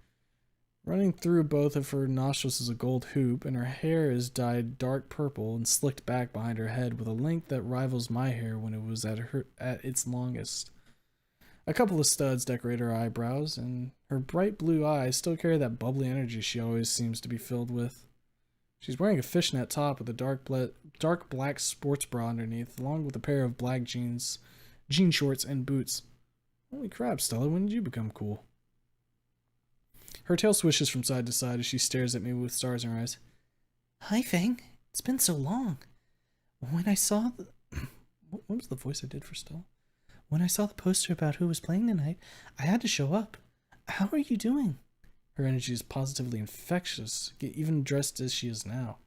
Running through both of her nostrils is a gold hoop, and her hair is dyed dark purple and slicked back behind her head with a length that rivals my hair when it was at its longest. A couple of studs decorate her eyebrows, and her bright blue eyes still carry that bubbly energy she always seems to be filled with. She's wearing a fishnet top with a dark black sports bra underneath, along with a pair of black jean shorts, and boots. Holy crap, Stella, when did you become cool? Her tail swishes from side to side as she stares at me with stars in her eyes. Hi, Fang. It's been so long. When I saw what was the voice I did for Stella? When I saw the poster about who was playing tonight, I had to show up. How are you doing? Her energy is positively infectious, even dressed as she is now.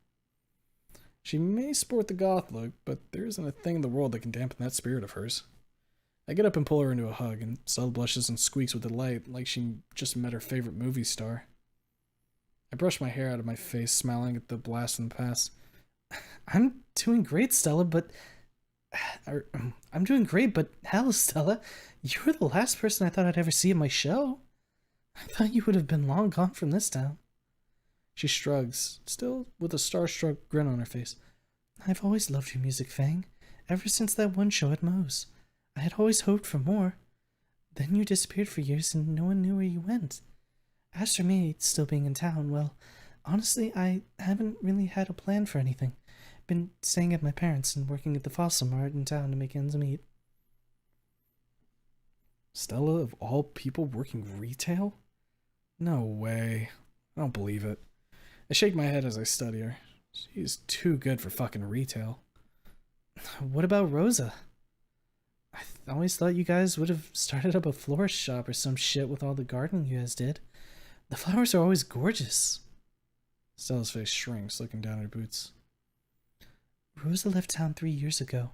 She may sport the goth look, but there isn't a thing in the world that can dampen that spirit of hers. I get up and pull her into a hug, and Stella blushes and squeaks with delight like she just met her favorite movie star. I brush my hair out of my face, smiling at the blast from the past. I'm doing great, Stella, but... I'm doing great, but hell, Stella, you were the last person I thought I'd ever see at my show. I thought you would have been long gone from this town. She shrugs, still with a starstruck grin on her face. I've always loved your music, Fang, ever since that one show at Moe's. I had always hoped for more. Then you disappeared for years and no one knew where you went. As for me still being in town, well, honestly, I haven't really had a plan for anything. Been staying at my parents' and working at the fossil mart in town to make ends meet. Stella, of all people, working retail? No way. I don't believe it. I shake my head as I study her. She's too good for fucking retail. What about Rosa? I always thought you guys would have started up a florist shop or some shit with all the gardening you guys did. The flowers are always gorgeous. Stella's face shrinks, looking down at her boots. Rosa left town 3 years ago.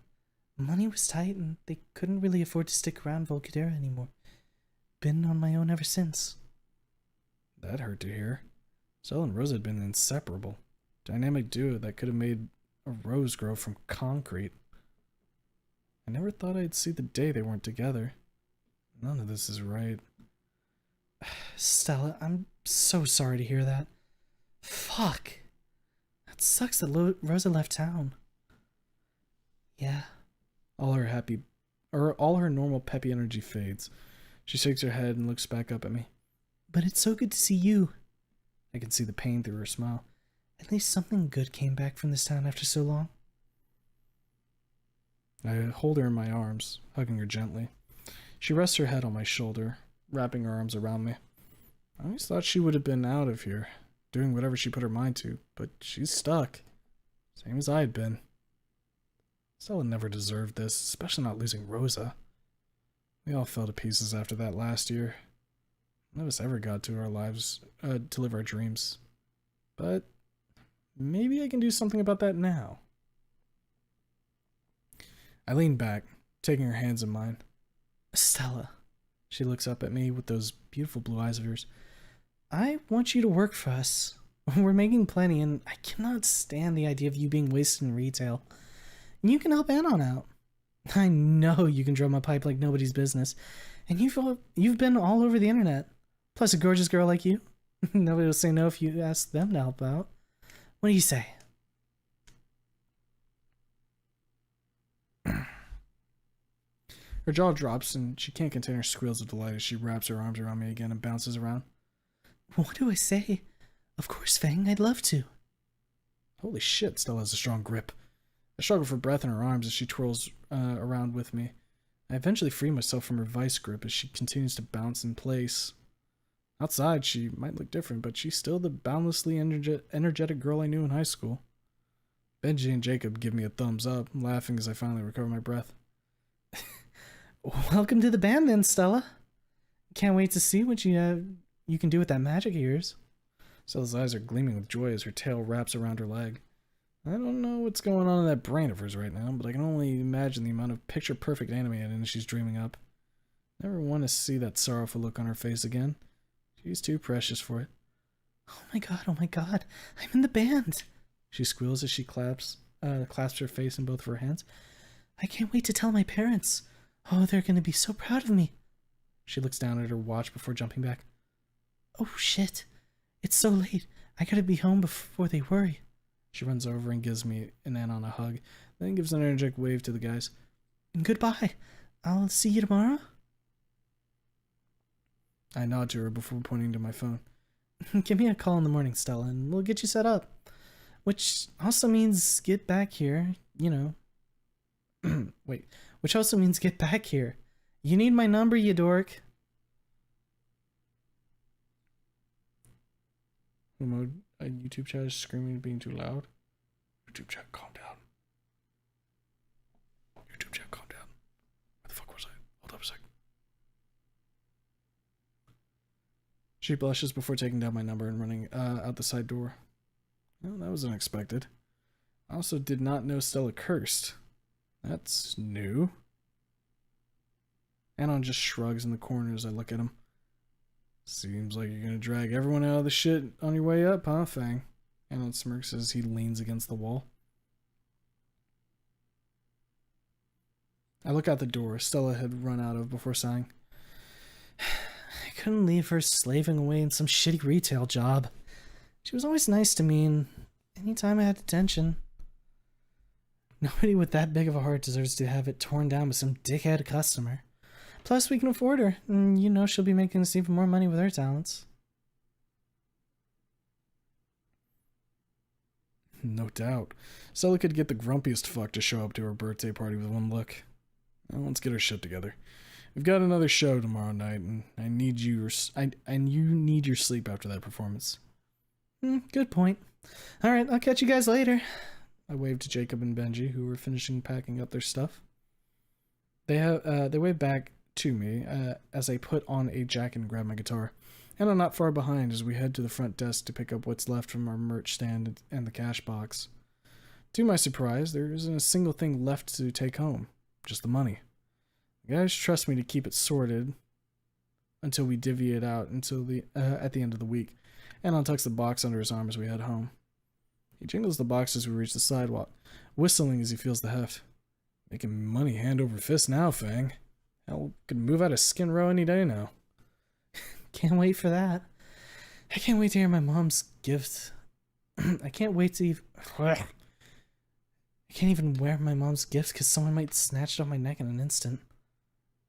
Money was tight and they couldn't really afford to stick around Volcadera anymore. Been on my own ever since. That hurt to hear. Stella and Rosa had been inseparable. Dynamic duo that could have made a rose grow from concrete. I never thought I'd see the day they weren't together. None of this is right. Stella, I'm so sorry to hear that. Fuck. That sucks that Rosa left town. Yeah. All her normal peppy energy fades. She shakes her head and looks back up at me. But it's so good to see you. I can see the pain through her smile. At least something good came back from this town after so long. I hold her in my arms, hugging her gently. She rests her head on my shoulder, wrapping her arms around me. I always thought she would have been out of here, doing whatever she put her mind to, but she's stuck. Same as I had been. Stella never deserved this, especially not losing Rosa. We all fell to pieces after that last year. None of us ever got to our lives, to live our dreams. But maybe I can do something about that now. I lean back, taking her hands in mine. Stella. She looks up at me with those beautiful blue eyes of hers. I want you to work for us. We're making plenty, and I cannot stand the idea of you being wasted in retail. You can help Anon out. I know you can drum a pipe like nobody's business, and you've been all over the internet. Plus a gorgeous girl like you. Nobody will say no if you ask them to help out. What do you say? Her jaw drops, and she can't contain her squeals of delight as she wraps her arms around me again and bounces around. What do I say? Of course, Fang, I'd love to. Holy shit, Stella has a strong grip. I struggle for breath in her arms as she twirls around with me. I eventually free myself from her vice grip as she continues to bounce in place. Outside, she might look different, but she's still the boundlessly energetic girl I knew in high school. Benji and Jacob give me a thumbs up, laughing as I finally recover my breath. Welcome to the band then, Stella. Can't wait to see what you can do with that magic of yours. Stella's eyes are gleaming with joy as her tail wraps around her leg. I don't know what's going on in that brain of hers right now, but I can only imagine the amount of picture-perfect anime editing she's dreaming up. Never want to see that sorrowful look on her face again. She's too precious for it. Oh my god, I'm in the band. She squeals as she clasps her face in both of her hands. I can't wait to tell my parents. Oh, they're going to be so proud of me. She looks down at her watch before jumping back. Oh shit, it's so late. I gotta be home before they worry. She runs over and gives me an Anon a hug, then gives an energetic wave to the guys. Goodbye. I'll see you tomorrow. I nod to her before pointing to my phone. Give me a call in the morning, Stella, and we'll get you set up. Which also means get back here, you know. Wait, which also means get back here. You need my number, you dork. YouTube chat is screaming, being too loud. YouTube chat, calm down. YouTube chat, calm down. Where the fuck was I? Hold up a sec. She blushes before taking down my number and running out the side door. Well, that was unexpected. I also did not know Stella cursed. That's new. Anon just shrugs in the corner as I look at him. Seems like you're gonna drag everyone out of the shit on your way up, huh, Fang? Anon smirks as he leans against the wall. I look out the door Stella had run out of before sighing. I couldn't leave her slaving away in some shitty retail job. She was always nice to me, and anytime I had attention. Nobody with that big of a heart deserves to have it torn down by some dickhead customer. Plus, we can afford her, and you know she'll be making us even more money with her talents. No doubt. Stella could get the grumpiest fuck to show up to her birthday party with one look. Well, let's get our shit together. We've got another show tomorrow night, and I need you need your sleep after that performance. Good point. All right, I'll catch you guys later. I waved to Jacob and Benji, who were finishing packing up their stuff. They waved back to me as I put on a jacket and grabbed my guitar. And I'm not far behind as we head to the front desk to pick up what's left from our merch stand and the cash box. To my surprise, there isn't a single thing left to take home, just the money. The guys trust me to keep it sorted until we divvy it out at the end of the week. Anon tucks the box under his arm as we head home. He jingles the box as we reach the sidewalk, whistling as he feels the heft. Making money hand over fist now, Fang. Hell, could move out of Skin Row any day now. Can't wait for that. I can't wait to hear my mom's gift. I can't wait to I can't even wear my mom's gift because someone might snatch it off my neck in an instant.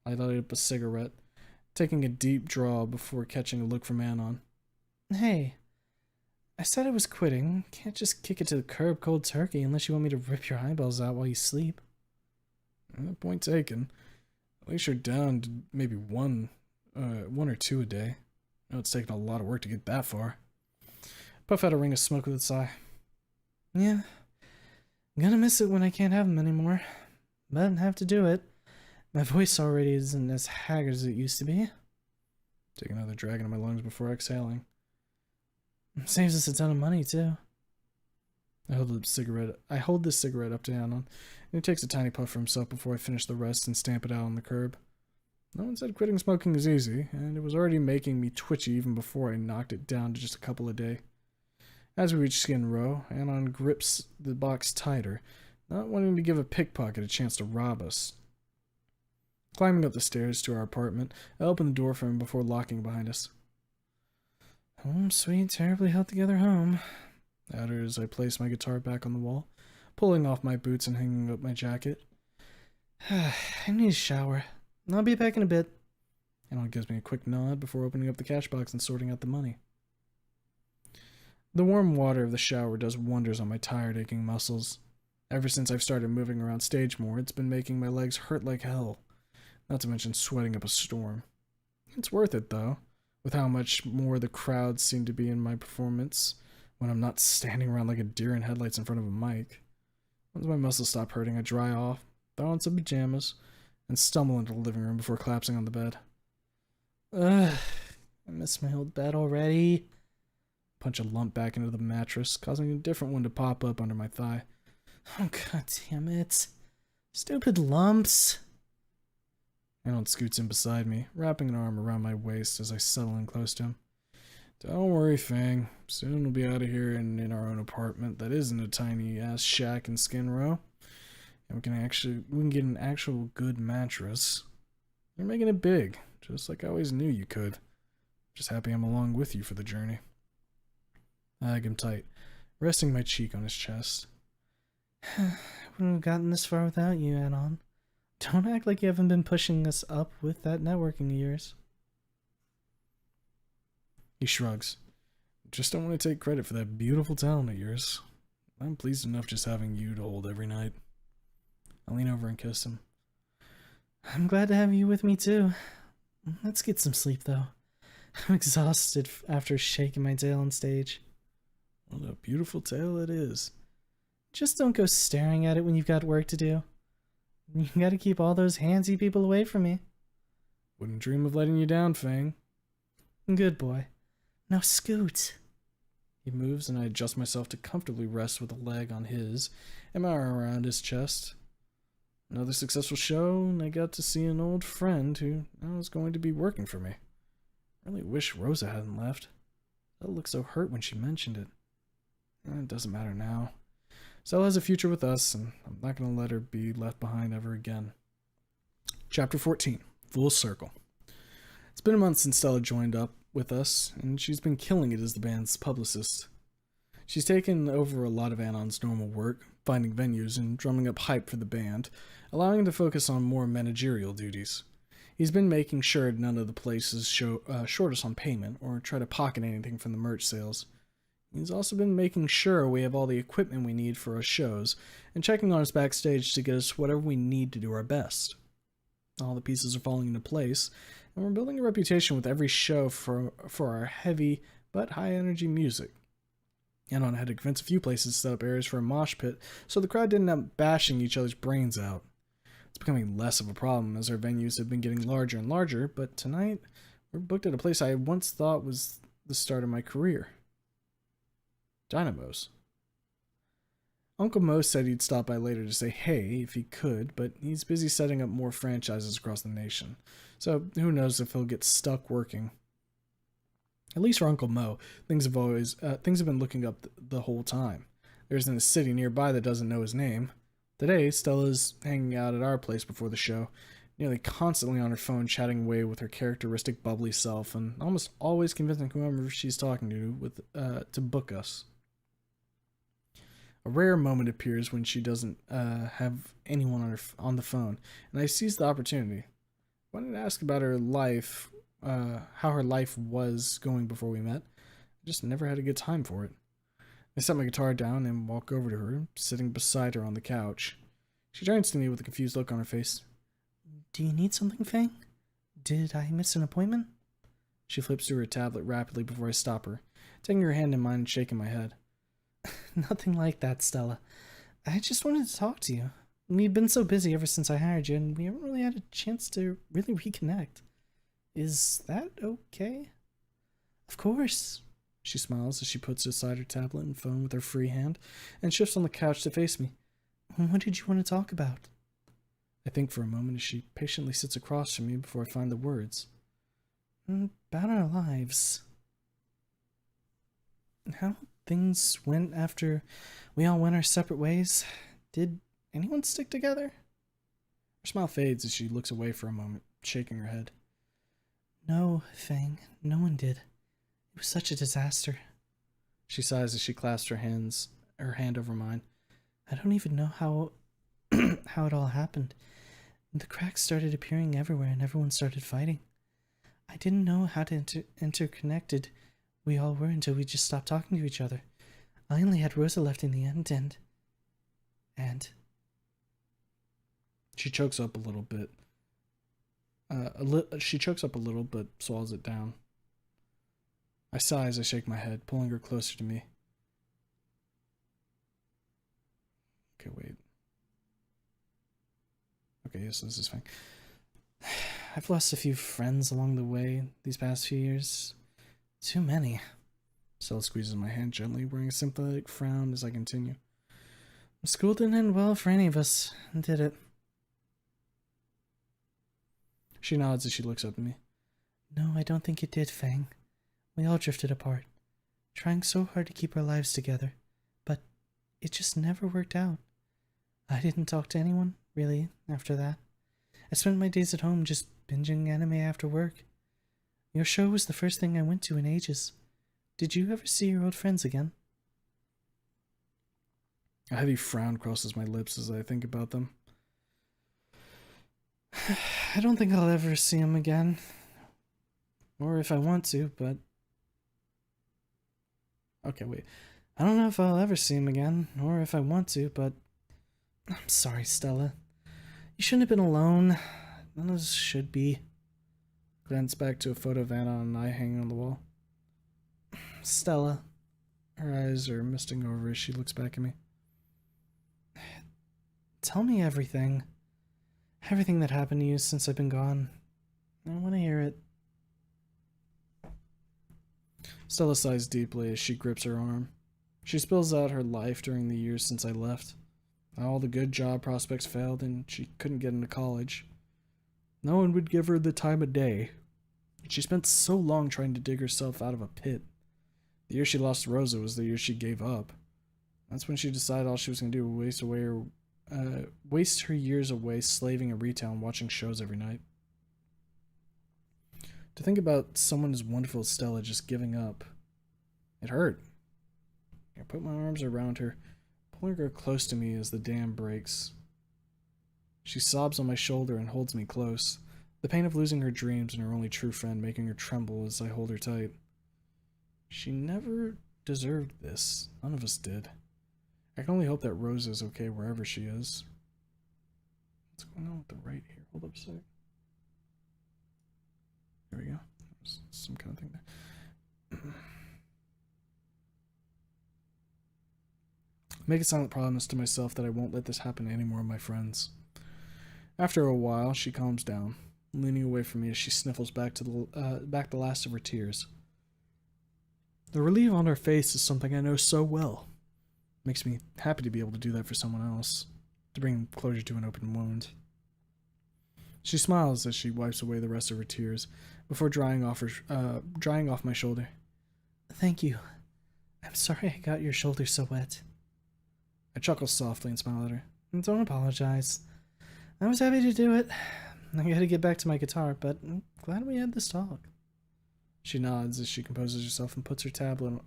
I lighted up a cigarette, taking a deep draw before catching a look from Anon. Hey, I said I was quitting. Can't just kick it to the curb cold turkey unless you want me to rip your eyeballs out while you sleep. Point taken. At least you're down to maybe one or two a day. I know it's taken a lot of work to get that far. Puff out a ring of smoke with a sigh. Yeah, I'm gonna miss it when I can't have them anymore. But I have to do it. My voice already isn't as haggard as it used to be. Take another drag into my lungs before exhaling. Saves us a ton of money, too. I hold the cigarette up to Anon, and he takes a tiny puff for himself before I finish the rest and stamp it out on the curb. No one said quitting smoking is easy, and it was already making me twitchy even before I knocked it down to just a couple a day. As we reach Skin Row, Anon grips the box tighter, not wanting to give a pickpocket a chance to rob us. Climbing up the stairs to our apartment, I open the door for him before locking behind us. Home sweet, terribly held together home. I utter as I place my guitar back on the wall, pulling off my boots and hanging up my jacket. I need a shower. I'll be back in a bit. Anon gives me a quick nod before opening up the cash box and sorting out the money. The warm water of the shower does wonders on my tired, aching muscles. Ever since I've started moving around stage more, it's been making my legs hurt like hell, not to mention sweating up a storm. It's worth it, though, with how much more the crowds seem to be in my performance when I'm not standing around like a deer in headlights in front of a mic. Once my muscles stop hurting, I dry off, throw on some pajamas, and stumble into the living room before collapsing on the bed. Ugh, I miss my old bed already. Punch a lump back into the mattress, causing a different one to pop up under my thigh. Oh, god damn it. Stupid lumps. Anon scoots in beside me, wrapping an arm around my waist as I settle in close to him. Don't worry, Fang. Soon we'll be out of here and in our own apartment that isn't a tiny-ass shack in Skin Row. And we can get an actual good mattress. You're making it big, just like I always knew you could. Just happy I'm along with you for the journey. I hug him tight, resting my cheek on his chest. I wouldn't have gotten this far without you, Anon. Don't act like you haven't been pushing us up with that networking of yours. He shrugs. Just don't want to take credit for that beautiful talent of yours. I'm pleased enough just having you to hold every night. I lean over and kiss him. I'm glad to have you with me, too. Let's get some sleep, though. I'm exhausted after shaking my tail on stage. What a beautiful tale it is. Just don't go staring at it when you've got work to do. You gotta keep all those handsy people away from me. Wouldn't dream of letting you down, Fang. Good boy. Now scoot. He moves and I adjust myself to comfortably rest with a leg on his and my arm around his chest. Another successful show, and I got to see an old friend who now is going to be working for me. I really wish Rosa hadn't left. That looked so hurt when she mentioned it. It doesn't matter now. Stella has a future with us, and I'm not going to let her be left behind ever again. Chapter 14, Full Circle. It's been a month since Stella joined up with us, and she's been killing it as the band's publicist. She's taken over a lot of Anon's normal work, finding venues and drumming up hype for the band, allowing him to focus on more managerial duties. He's been making sure none of the places short us on payment or try to pocket anything from the merch sales. He's also been making sure we have all the equipment we need for our shows, and checking on us backstage to get us whatever we need to do our best. All the pieces are falling into place, and we're building a reputation with every show for our heavy but high-energy music. Anon had to convince a few places to set up areas for a mosh pit, so the crowd didn't end up bashing each other's brains out. It's becoming less of a problem as our venues have been getting larger and larger, but tonight we're booked at a place I once thought was the start of my career. Dynamo's. Uncle Mo said he'd stop by later to say hey if he could, but he's busy setting up more franchises across the nation, so who knows if he'll get stuck working. At least for Uncle Mo, things have been looking up the whole time. There isn't a city nearby that doesn't know his name. Today, Stella's hanging out at our place before the show, nearly constantly on her phone chatting away with her characteristic bubbly self, and almost always convincing whoever she's talking to book us. A rare moment appears when she doesn't have anyone on the phone, and I seize the opportunity. I wanted to ask about her life, how her life was going before we met. I just never had a good time for it. I set my guitar down and walk over to her, sitting beside her on the couch. She turns to me with a confused look on her face. Do you need something, Fang? Did I miss an appointment? She flips through her tablet rapidly before I stop her, taking her hand in mine and shaking my head. Nothing like that, Stella. I just wanted to talk to you. We've been so busy ever since I hired you, and we haven't really had a chance to really reconnect. Is that okay? Of course. She smiles as she puts aside her tablet and phone with her free hand and shifts on the couch to face me. What did you want to talk about? I think for a moment as she patiently sits across from me before I find the words. About our lives. How things went after we all went our separate ways. Did anyone stick together? Her smile fades as she looks away for a moment, shaking her head. No, Fang, no one did. It was such a disaster. She sighs as she clasps her hand over mine. I don't even know how how it all happened. The cracks started appearing everywhere and everyone started fighting. I didn't know how interconnected we all were until we just stopped talking to each other. I only had Rosa left in the end, and... She chokes up a little bit. She chokes up a little, but swallows it down. I sigh as I shake my head, pulling her closer to me. Okay, wait. Okay, yes, this is fine. I've lost a few friends along the way these past few years. Too many. Stella squeezes my hand gently, wearing a sympathetic frown as I continue. School didn't end well for any of us, did it? She nods as she looks up at me. No, I don't think it did, Fang. We all drifted apart, trying so hard to keep our lives together, but it just never worked out. I didn't talk to anyone, really, after that. I spent my days at home just binging anime after work. Your show was the first thing I went to in ages. Did you ever see your old friends again? A heavy frown crosses my lips as I think about them. I don't think I'll ever see him again. Or if I want to, but... Okay, wait. I don't know if I'll ever see him again, or if I want to, but... I'm sorry, Stella. You shouldn't have been alone. None of us should be. Glance back to a photo of Anna and I hanging on the wall. Stella. Her eyes are misting over as she looks back at me. Tell me everything. Everything that happened to you since I've been gone. I want to hear it. Stella sighs deeply as she grips her arm. She spills out her life during the years since I left. All the good job prospects failed and she couldn't get into college. No one would give her the time of day. She spent so long trying to dig herself out of a pit. The year she lost Rosa was the year she gave up. That's when she decided all she was going to do was waste her years away slaving at retail and watching shows every night. To think about someone as wonderful as Stella just giving up, it hurt. I put my arms around her, pulling her close to me as the dam breaks. She sobs on my shoulder and holds me close, the pain of losing her dreams and her only true friend making her tremble as I hold her tight. She never deserved this. None of us did. I can only hope that Rosa is okay wherever she is. What's going on with the right here? Hold up a sec. There we go. There's some kind of thing there. Make a silent promise to myself that I won't let this happen to any more of my friends. After a while, she calms down, leaning away from me as she sniffles back the last of her tears. The relief on her face is something I know so well. Makes me happy to be able to do that for someone else, to bring closure to an open wound. She smiles as she wipes away the rest of her tears before drying off my shoulder. Thank you. I'm sorry I got your shoulder so wet. I chuckle softly and smile at her. Don't apologize. I was happy to do it. I gotta get back to my guitar, but I'm glad we had this talk. She nods as she composes herself and puts her tablet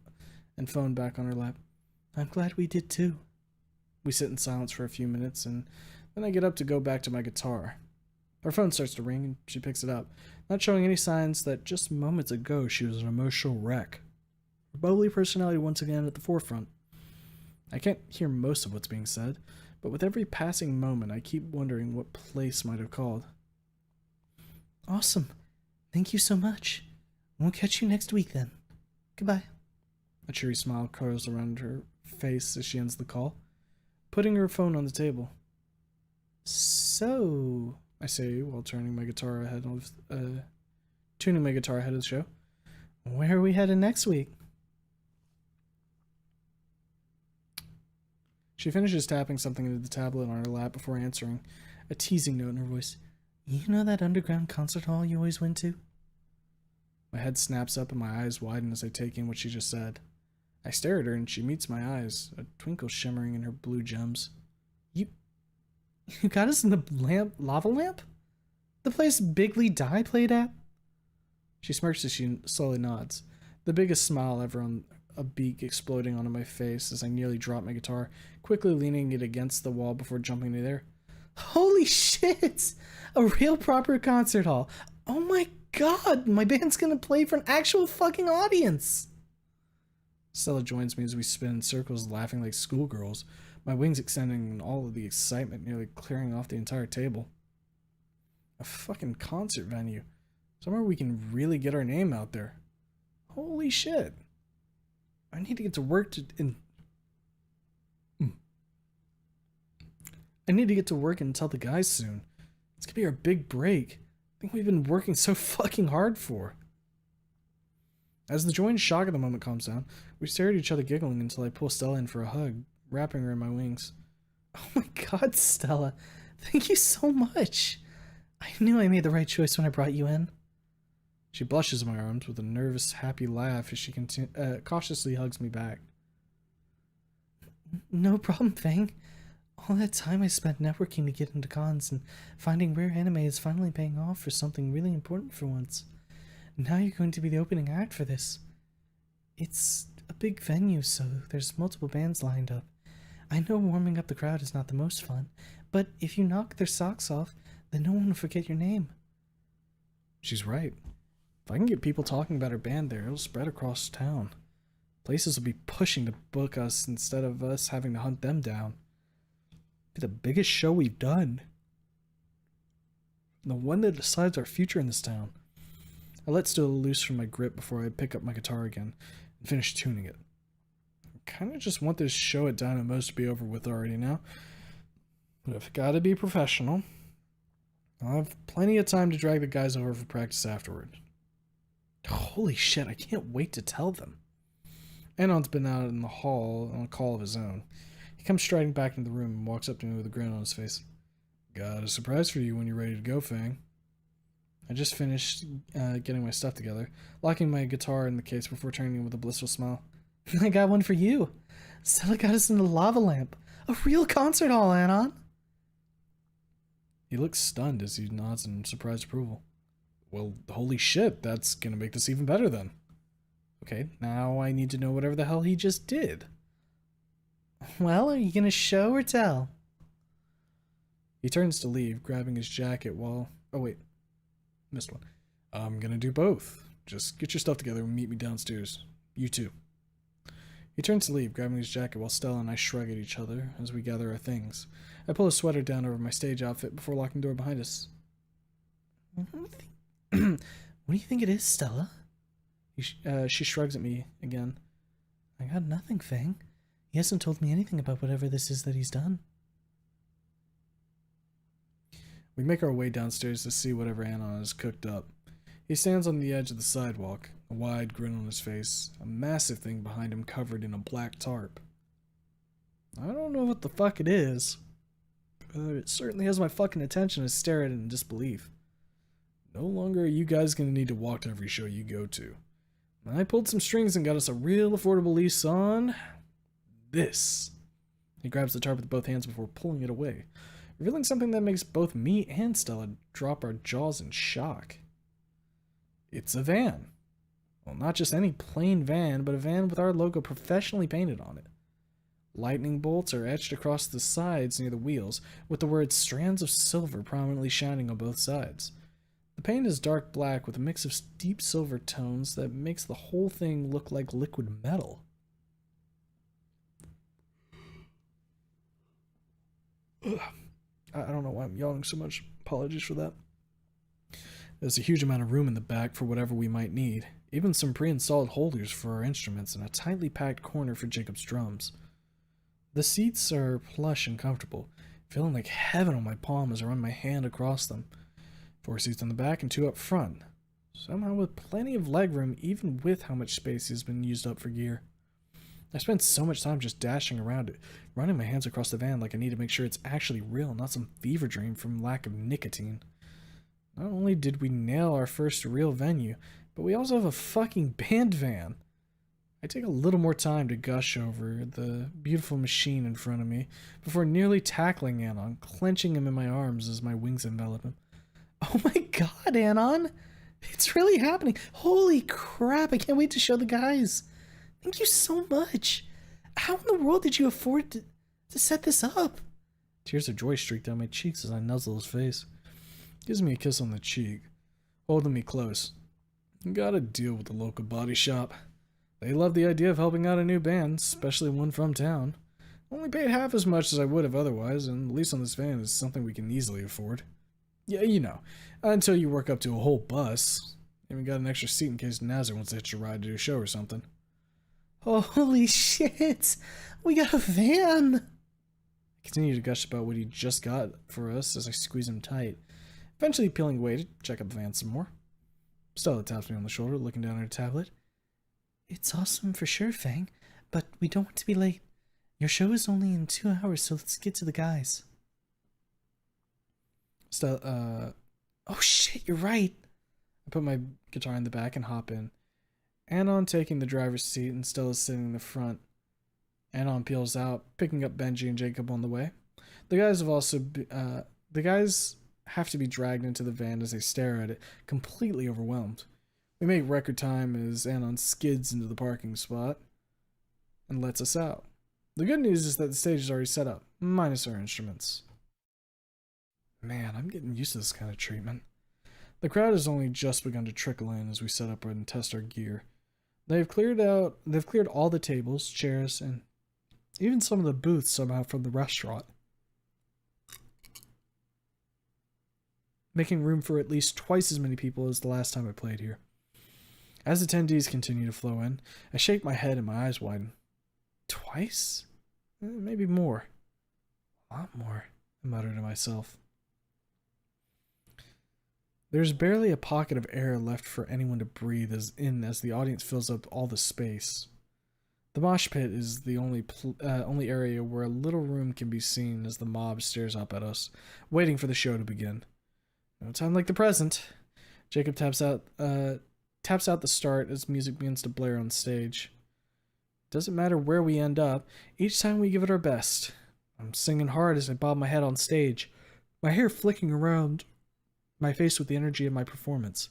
and phone back on her lap. I'm glad we did too. We sit in silence for a few minutes, and then I get up to go back to my guitar. Her phone starts to ring, and she picks it up, not showing any signs that just moments ago she was an emotional wreck. Her bubbly personality once again at the forefront. I can't hear most of what's being said, but with every passing moment I keep wondering what place might have called. Awesome. Thank you so much. We'll catch you next week then. Goodbye. A cheery smile curls around her face as she ends the call, putting her phone on the table. So, I say while tuning my guitar ahead of the show. Where are we headed next week? She finishes tapping something into the tablet on her lap before answering, a teasing note in her voice. You know that underground concert hall you always went to? My head snaps up and my eyes widen as I take in what she just said. I stare at her and she meets my eyes, a twinkle shimmering in her blue gems. You got us in the lava lamp? The place Bigley Die played at? She smirks as she slowly nods, the biggest smile ever on a beak exploding onto my face as I nearly drop my guitar, quickly leaning it against the wall before jumping into there. Holy shit! A real proper concert hall. Oh my god, my band's gonna play for an actual fucking audience! Stella joins me as we spin in circles laughing like schoolgirls, my wings extending and all of the excitement nearly clearing off the entire table. A fucking concert venue. Somewhere we can really get our name out there. Holy shit. I need to get to work and tell the guys soon. It's gonna be our big break. I think we've been working so fucking hard for. As the joy and shock of the moment calms down, we stare at each other giggling until I pull Stella in for a hug, wrapping her in my wings. Oh my god, Stella. Thank you so much. I knew I made the right choice when I brought you in. She blushes in my arms with a nervous, happy laugh as she cautiously hugs me back. No problem, Fang. All that time I spent networking to get into cons and finding rare anime is finally paying off for something really important for once. Now you're going to be the opening act for this. It's a big venue, so there's multiple bands lined up. I know warming up the crowd is not the most fun, but if you knock their socks off, then no one will forget your name. She's right. If I can get people talking about our band there, it'll spread across town. Places will be pushing to book us instead of us having to hunt them down. It'll be the biggest show we've done. The one that decides our future in this town. I let Stella loose from my grip before I pick up my guitar again and finish tuning it. I kind of just want this show at Dynamo's to be over with already now. But I've got to be professional. I'll have plenty of time to drag the guys over for practice afterward. Holy shit, I can't wait to tell them. Anon's been out in the hall on a call of his own. He comes striding back into the room and walks up to me with a grin on his face. Got a surprise for you when you're ready to go, Fang. I just finished getting my stuff together, locking my guitar in the case before turning with a blissful smile. I got one for you. Stella got us in the lava lamp. A real concert hall, Anon. He looks stunned as he nods in surprised approval. Well, holy shit, that's gonna make this even better then. Okay, now I need to know whatever the hell he just did. Well, are you gonna show or tell? He turns to leave, grabbing his jacket while... Oh wait, missed one. I'm gonna do both. Just get your stuff together and meet me downstairs. You too. He turns to leave, grabbing his jacket while Stella and I shrug at each other as we gather our things. I pull a sweater down over my stage outfit before locking the door behind us. What do you think it is, Stella? She shrugs at me again. I got nothing, Fang. He hasn't told me anything about whatever this is that he's done. We make our way downstairs to see whatever Anon has cooked up. He stands on the edge of the sidewalk, a wide grin on his face, a massive thing behind him covered in a black tarp. I don't know what the fuck it is, but it certainly has my fucking attention. I stare at it in disbelief. No longer are you guys gonna need to walk to every show you go to. I pulled some strings and got us a real affordable lease on this. He grabs the tarp with both hands before pulling it away, revealing something that makes both me and Stella drop our jaws in shock. It's a van. Well, not just any plain van, but a van with our logo professionally painted on it. Lightning bolts are etched across the sides near the wheels, with the words strands of silver prominently shining on both sides. The paint is dark black with a mix of deep silver tones that makes the whole thing look like liquid metal. Ugh. I don't know why I'm yawning so much. Apologies for that. There's a huge amount of room in the back for whatever we might need, even some pre-installed holders for our instruments and a tightly packed corner for Jacob's drums. The seats are plush and comfortable, feeling like heaven on my palm as I run my hand across them. 4 seats on the back and 2 up front, somehow with plenty of legroom even with how much space has been used up for gear. I spent so much time just dashing around it, running my hands across the van like I need to make sure it's actually real, not some fever dream from lack of nicotine. Not only did we nail our first real venue, but we also have a fucking band van. I take a little more time to gush over the beautiful machine in front of me before nearly tackling Anon, clenching him in my arms as my wings envelop him. Oh my god, Anon! It's really happening! Holy crap, I can't wait to show the guys! Thank you so much! How in the world did you afford to set this up? Tears of joy streak down my cheeks as I nuzzle his face. Gives me a kiss on the cheek, holding me close. Gotta deal with the local body shop. They love the idea of helping out a new band, especially one from town. Only paid half as much as I would have otherwise, and the lease on this van is something we can easily afford. Yeah, you know, until you work up to a whole bus. Even got an extra seat in case Nazar wants to hitch a ride to do a show or something. Holy shit! We got a van! I continue to gush about what he just got for us as I squeeze him tight, eventually peeling away to check out the van some more. Stella taps me on the shoulder, looking down at her tablet. It's awesome for sure, Fang, but we don't want to be late. Your show is only in 2 hours, so let's get to the guys. Stella, oh shit, you're right. I put my guitar in the back and hop in. Anon taking the driver's seat and Stella sitting in the front. Anon peels out, picking up Benji and Jacob on the way. The guys have to be dragged into the van as they stare at it, completely overwhelmed. We make record time as Anon skids into the parking spot and lets us out. The good news is that the stage is already set up, minus our instruments. Man, I'm getting used to this kind of treatment. The crowd has only just begun to trickle in as we set up and test our gear. They've cleared all the tables, chairs, and even some of the booths somehow from the restaurant, making room for at least twice as many people as the last time I played here. As attendees continue to flow in, I shake my head and my eyes widen. Twice? Maybe more. A lot more, I mutter to myself. There's barely a pocket of air left for anyone to breathe as the audience fills up all the space. The mosh pit is the only area where a little room can be seen as the mob stares up at us, waiting for the show to begin. No time like the present. Jacob taps out the start as music begins to blare on stage. Doesn't matter where we end up, each time we give it our best. I'm singing hard as I bob my head on stage, my hair flicking around my face with the energy of my performance.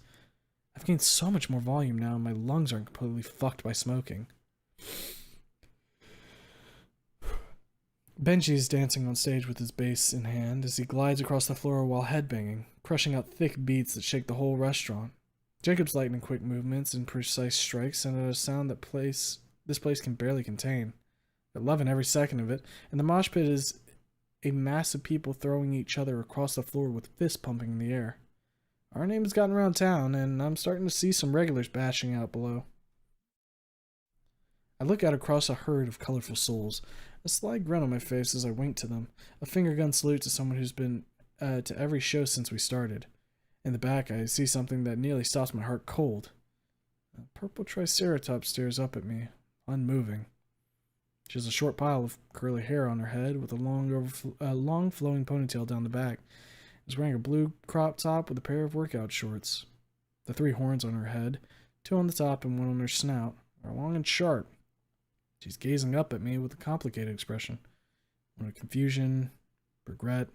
I've gained so much more volume now and my lungs aren't completely fucked by smoking. Benji is dancing on stage with his bass in hand as he glides across the floor while headbanging, crushing out thick beats that shake the whole restaurant. Jacob's lightning quick movements and precise strikes send out a sound that plays this place can barely contain. They're loving every second of it, and the mosh pit is a mass of people throwing each other across the floor with fists pumping in the air. Our name has gotten around town, and I'm starting to see some regulars bashing out below. I look out across a herd of colorful souls, a sly grin on my face as I wink to them, a finger gun salute to someone who's been to every show since we started. In the back, I see something that nearly stops my heart cold. A purple triceratops stares up at me, unmoving. She has a short pile of curly hair on her head with a long flowing ponytail down the back. She's wearing a blue crop top with a pair of workout shorts. The 3 horns on her head, 2 on the top and 1 on her snout, are long and sharp. She's gazing up at me with a complicated expression. One of confusion, regret,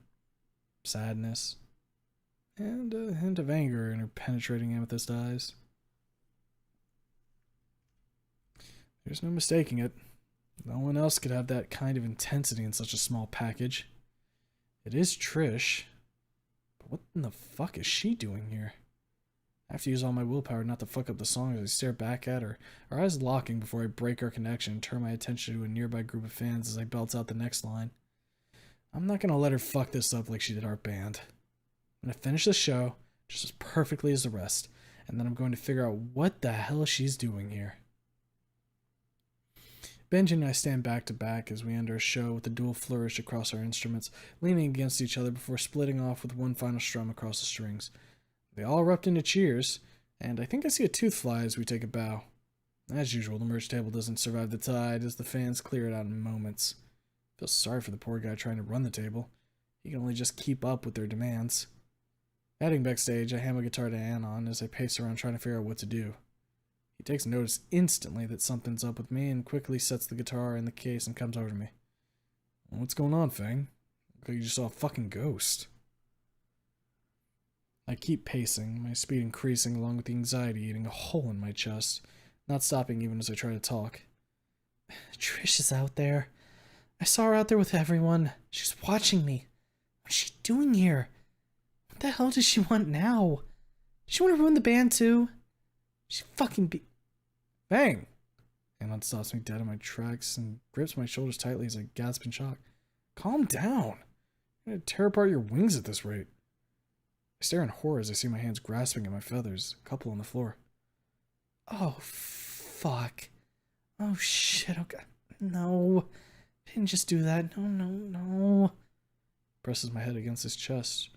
sadness, and a hint of anger in her penetrating amethyst eyes. There's no mistaking it. No one else could have that kind of intensity in such a small package. It is Trish. But what in the fuck is she doing here? I have to use all my willpower not to fuck up the song as I stare back at her, our eyes locking before I break our connection and turn my attention to a nearby group of fans as I belt out the next line. I'm not gonna let her fuck this up like she did our band. I'm gonna finish the show just as perfectly as the rest, and then I'm going to figure out what the hell she's doing here. Benji and I stand back to back as we end our show with a dual flourish across our instruments, leaning against each other before splitting off with one final strum across the strings. They all erupt into cheers, and I think I see a tooth fly as we take a bow. As usual, the merch table doesn't survive the tide as the fans clear it out in moments. I feel sorry for the poor guy trying to run the table. He can only just keep up with their demands. Heading backstage, I hand my guitar to Anon as I pace around trying to figure out what to do. He takes notice instantly that something's up with me and quickly sets the guitar in the case and comes over to me. What's going on, Fang? Look like you just saw a fucking ghost. I keep pacing, my speed increasing along with the anxiety eating a hole in my chest, not stopping even as I try to talk. Trish is out there. I saw her out there with everyone. She's watching me. What's she doing here? What the hell does she want now? Does she want to ruin the band too? She fucking be... Bang! Anon stops me dead in my tracks and grips my shoulders tightly as I gasp in shock. Calm down. You're gonna tear apart your wings at this rate. I stare in horror as I see my hands grasping at my feathers, a couple on the floor. Oh, fuck. Oh, shit. Oh, God. No. I didn't just do that. No. Presses my head against his chest,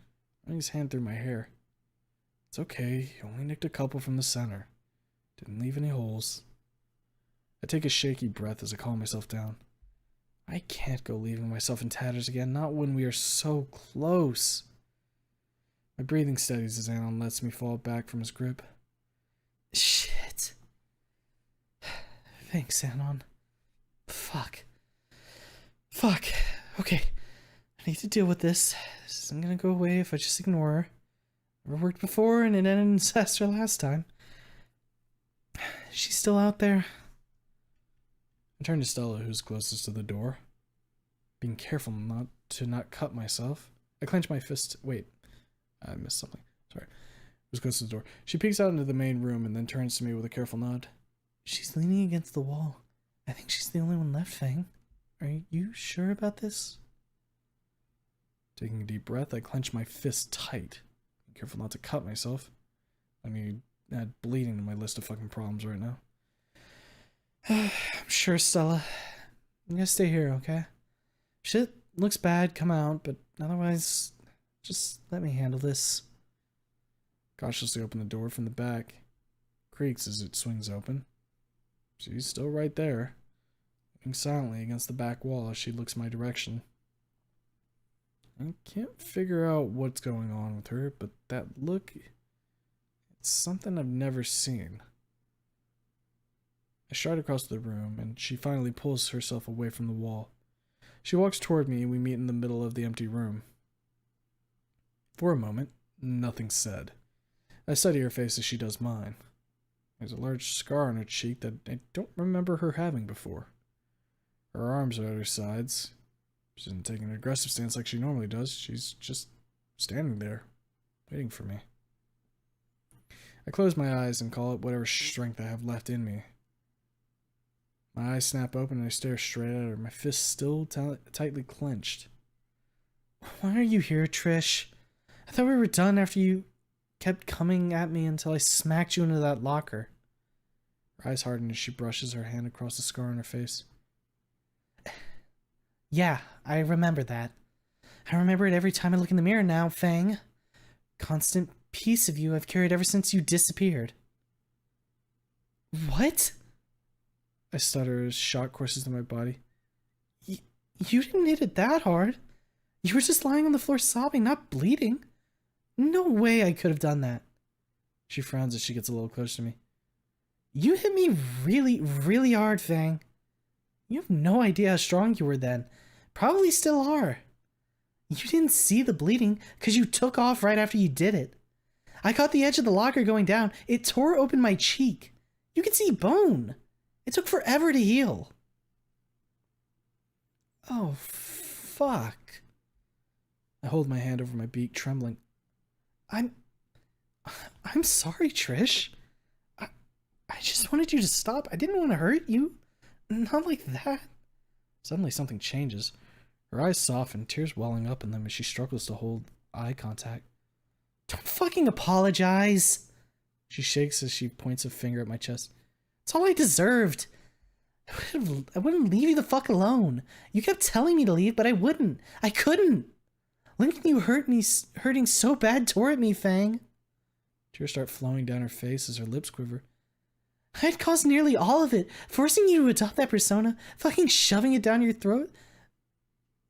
running his hand through my hair. It's okay. He only nicked a couple from the center. Didn't leave any holes. I take a shaky breath as I calm myself down. I can't go leaving myself in tatters again, not when we are so close. My breathing steadies as Anon lets me fall back from his grip. Shit. Thanks, Anon. Fuck. Okay. I need to deal with this. This isn't gonna go away if I just ignore her. Never worked before and it ended in disaster last time. She's still out there. I turn to Stella, who's closest to the door. Being careful not to cut myself, I clench my fist. Wait, I missed something. Sorry. Who's close to the door. She peeks out into the main room and then turns to me with a careful nod. She's leaning against the wall. I think she's the only one left, Fang. Are you sure about this? Taking a deep breath, I clench my fist tight. Being careful not to cut myself. I need to add bleeding to my list of fucking problems right now. I'm sure, Stella. I'm gonna stay here, okay? Shit looks bad, come out, but otherwise, just let me handle this. Cautiously open the door from the back. Creaks as it swings open. She's still right there, looking silently against the back wall as she looks my direction. I can't figure out what's going on with her, but that look, it's something I've never seen. I stride across the room, and she finally pulls herself away from the wall. She walks toward me, and we meet in the middle of the empty room. For a moment, nothing's said. I study her face as she does mine. There's a large scar on her cheek that I don't remember her having before. Her arms are at her sides. She isn't taking an aggressive stance like she normally does. She's just standing there, waiting for me. I close my eyes and call up whatever strength I have left in me. My eyes snap open and I stare straight at her, my fists still tightly clenched. Why are you here, Trish? I thought we were done after you kept coming at me until I smacked you into that locker. Her eyes harden as she brushes her hand across the scar on her face. Yeah, I remember that. I remember it every time I look in the mirror now, Fang. Constant piece of you I've carried ever since you disappeared. What? I stutter as shock courses through my body. You didn't hit it that hard. You were just lying on the floor sobbing, not bleeding. No way I could have done that. She frowns as she gets a little closer to me. You hit me really, really hard, Fang. You have no idea how strong you were then. Probably still are. You didn't see the bleeding because you took off right after you did it. I caught the edge of the locker going down. It tore open my cheek. You could see bone. It took forever to heal. Oh, fuck. I hold my hand over my beak, trembling. I'm sorry, Trish. I just wanted you to stop. I didn't want to hurt you. Not like that. Suddenly something changes. Her eyes soften, tears welling up in them as she struggles to hold eye contact. Don't fucking apologize. She shakes as she points a finger at my chest. It's all I deserved. I wouldn't leave you the fuck alone. You kept telling me to leave, but I wouldn't. I couldn't. Linking you hurting so bad tore at me, Fang. Tears start flowing down her face as her lips quiver. I'd caused nearly all of it, forcing you to adopt that persona, fucking shoving it down your throat.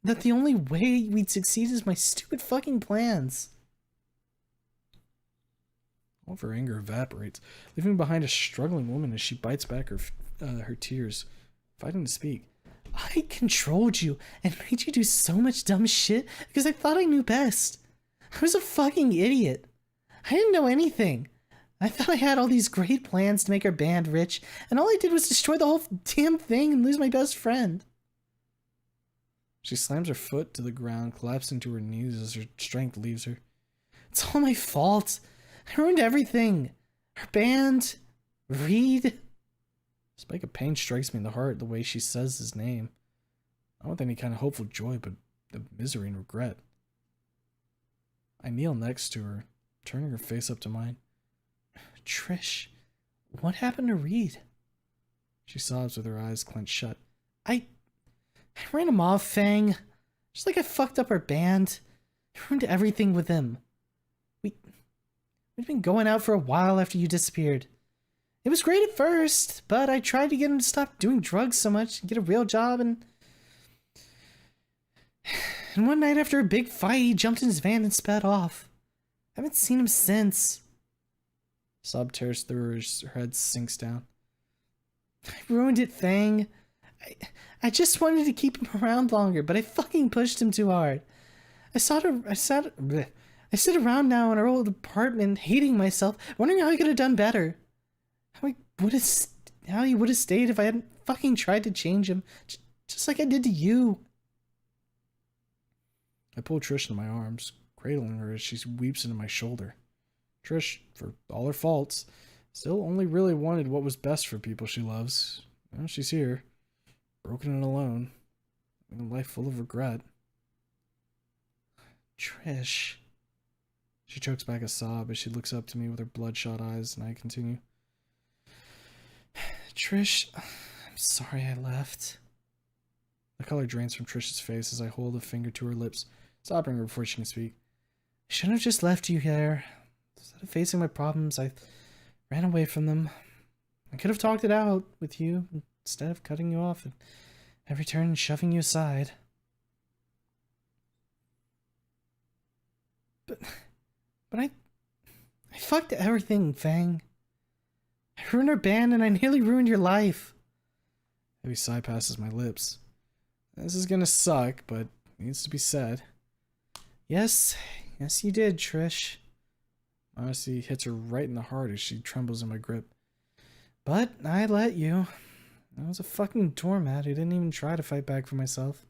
That the only way we'd succeed is my stupid fucking plans. All of her anger evaporates, leaving behind a struggling woman as she bites back her tears, fighting to speak. I controlled you and made you do so much dumb shit because I thought I knew best. I was a fucking idiot. I didn't know anything. I thought I had all these great plans to make our band rich, and all I did was destroy the whole damn thing and lose my best friend. She slams her foot to the ground, collapsing to her knees as her strength leaves her. It's all my fault. I ruined everything. Our band, Reed. A spike of pain strikes me in the heart the way she says his name. Not with any kind of hopeful joy, but of misery and regret. I kneel next to her, turning her face up to mine. Trish, what happened to Reed? She sobs with her eyes clenched shut. I ran him off, Fang. Just like I fucked up our band. I ruined everything with him. We'd been going out for a while after you disappeared. It was great at first, but I tried to get him to stop doing drugs so much and get a real job, and one night after a big fight, he jumped in his van and sped off. I haven't seen him since. Sob tears through her, her head sinks down. I ruined it, Fang. I just wanted to keep him around longer, but I fucking pushed him too hard. I sit around now in our old apartment, hating myself, wondering how I could have done better. How he would have stayed if I hadn't fucking tried to change him, just like I did to you. I pull Trish into my arms, cradling her as she weeps into my shoulder. Trish, for all her faults, still only really wanted what was best for people she loves. Now she's here, broken and alone, in a life full of regret. Trish. She chokes back a sob as she looks up to me with her bloodshot eyes, and I continue. Trish, I'm sorry I left. The color drains from Trish's face as I hold a finger to her lips, stopping her before she can speak. I shouldn't have just left you there. Instead of facing my problems, I ran away from them. I could have talked it out with you instead of cutting you off at every turn and shoving you aside. But I fucked everything, Fang. I ruined our band and I nearly ruined your life. A heavy sigh passes my lips. This is gonna suck, but it needs to be said. Yes you did, Trish. Honesty hits her right in the heart as she trembles in my grip. But I let you. I was a fucking doormat who didn't even try to fight back for myself.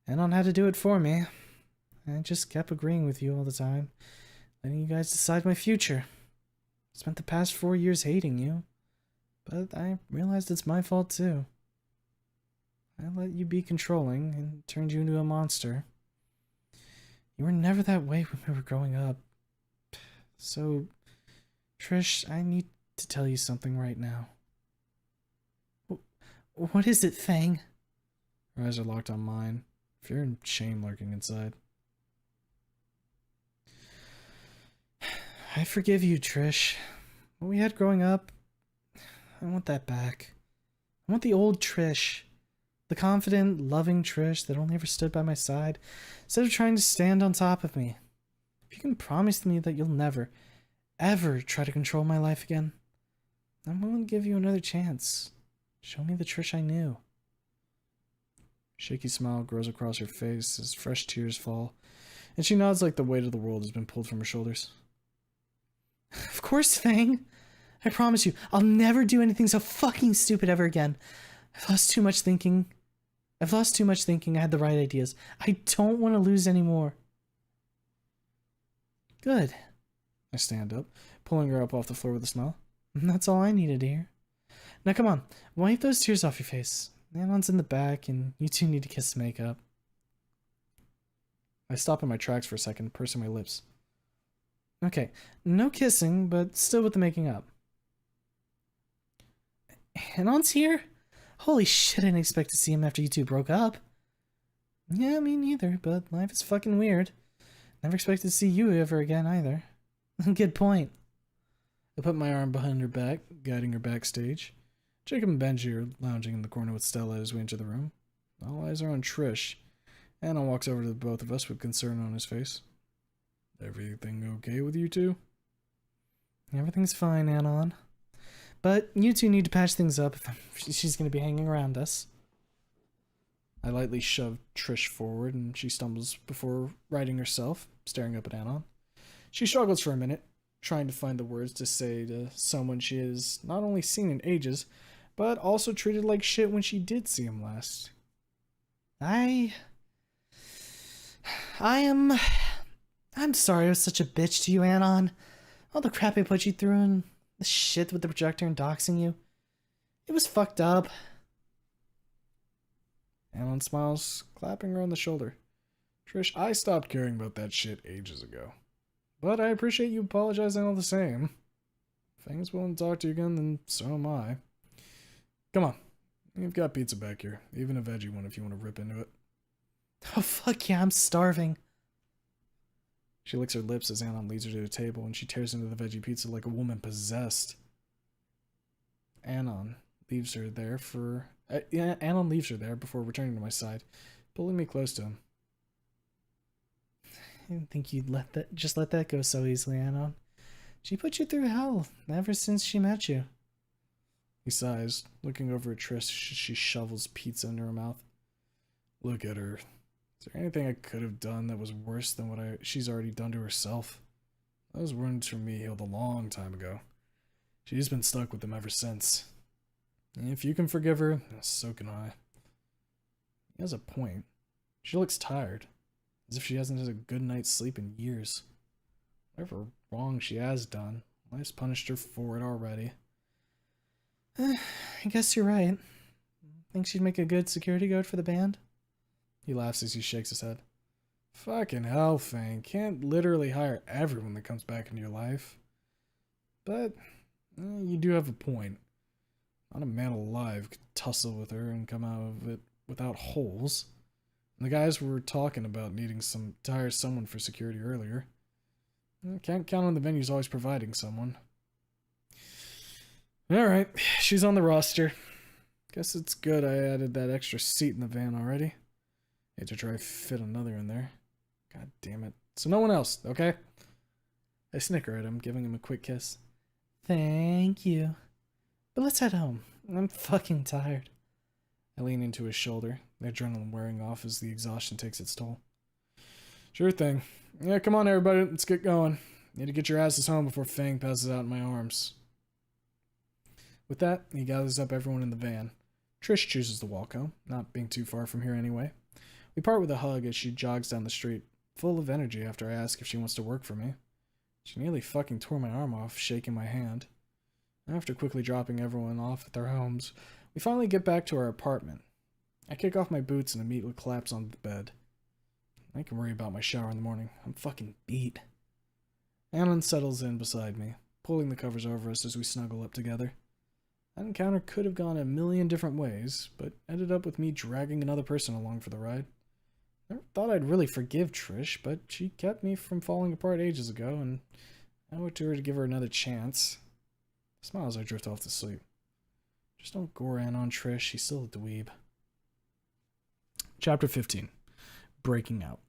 Enon had to do it for me. I just kept agreeing with you all the time, letting you guys decide my future. I spent the past 4 years hating you, but I realized it's my fault too. I let you be controlling and turned you into a monster. You were never that way when we were growing up. So, Trish, I need to tell you something right now. What is it, Fang? Her eyes are locked on mine, fear and shame lurking inside. I forgive you, Trish. What we had growing up, I want that back. I want the old Trish. The confident, loving Trish that only ever stood by my side, instead of trying to stand on top of me. If you can promise me that you'll never, ever try to control my life again, I'm willing to give you another chance. Show me the Trish I knew. Shaky smile grows across her face as fresh tears fall, and she nods like the weight of the world has been pulled from her shoulders. Of course, Fang. I promise you, I'll never do anything so fucking stupid ever again. I've lost too much thinking I had the right ideas. I don't want to lose any more. Good. I stand up, pulling her up off the floor with a smile. That's all I needed to hear. Now come on, wipe those tears off your face. Nanon's in the back, and you two need to kiss to make up. I stop in my tracks for a second, pursing my lips. Okay, no kissing, but still with the making up. Hanon's here? Holy shit, I didn't expect to see him after you two broke up. Yeah, me neither, but life is fucking weird. Never expected to see you ever again either. Good point. I put my arm behind her back, guiding her backstage. Jacob and Benji are lounging in the corner with Stella as we enter the room. All eyes are on Trish. Anna walks over to the both of us with concern on his face. Everything okay with you two? Everything's fine, Anon. But you two need to patch things up if she's going to be hanging around us. I lightly shove Trish forward and she stumbles before righting herself, staring up at Anon. She struggles for a minute, trying to find the words to say to someone she has not only seen in ages, but also treated like shit when she did see him last. I'm sorry I was such a bitch to you, Anon. All the crap I put you through and the shit with the projector and doxing you. It was fucked up. Anon smiles, clapping her on the shoulder. Trish, I stopped caring about that shit ages ago. But I appreciate you apologizing all the same. If Fang's willing to talk to you again, then so am I. Come on. You've got pizza back here. Even a veggie one if you want to rip into it. Oh, fuck yeah, I'm starving. She licks her lips as Anon leads her to the table and she tears into the veggie pizza like a woman possessed. Anon leaves her there before returning to my side, pulling me close to him. I didn't think you'd let that go so easily, Anon. She put you through hell ever since she met you. He sighs, looking over at Trish as she shovels pizza into her mouth. Look at her. Is there anything I could have done that was worse than what she's already done to herself? Those wounds from me healed a long time ago. She's been stuck with them ever since. If you can forgive her, so can I. He has a point. She looks tired, as if she hasn't had a good night's sleep in years. Whatever wrong she has done, life's punished her for it already. I guess you're right. Think she'd make a good security guard for the band? He laughs as he shakes his head. Fucking hell, Fang. Can't literally hire everyone that comes back into your life. But you do have a point. Not a man alive could tussle with her and come out of it without holes. And the guys were talking about needing to hire someone for security earlier. Can't count on the venues always providing someone. Alright, she's on the roster. Guess it's good I added that extra seat in the van already. Hate to try to fit another in there. God damn it. So no one else, okay? I snicker at him, giving him a quick kiss. Thank you. But let's head home. I'm fucking tired. I lean into his shoulder, the adrenaline wearing off as the exhaustion takes its toll. Sure thing. Yeah, come on everybody, let's get going. Need to get your asses home before Fang passes out in my arms. With that, he gathers up everyone in the van. Trish chooses to walk home, not being too far from here anyway. We part with a hug as she jogs down the street, full of energy after I ask if she wants to work for me. She nearly fucking tore my arm off, shaking my hand. After quickly dropping everyone off at their homes, we finally get back to our apartment. I kick off my boots and immediately collapse onto the bed. I can worry about my shower in the morning. I'm fucking beat. Alan settles in beside me, pulling the covers over us as we snuggle up together. That encounter could have gone a million different ways, but ended up with me dragging another person along for the ride. Never thought I'd really forgive Trish, but she kept me from falling apart ages ago, and I owe it to her to give her another chance. I smile as I drift off to sleep. Just don't gore in on Trish, she's still a dweeb. Chapter 15. Breaking Out.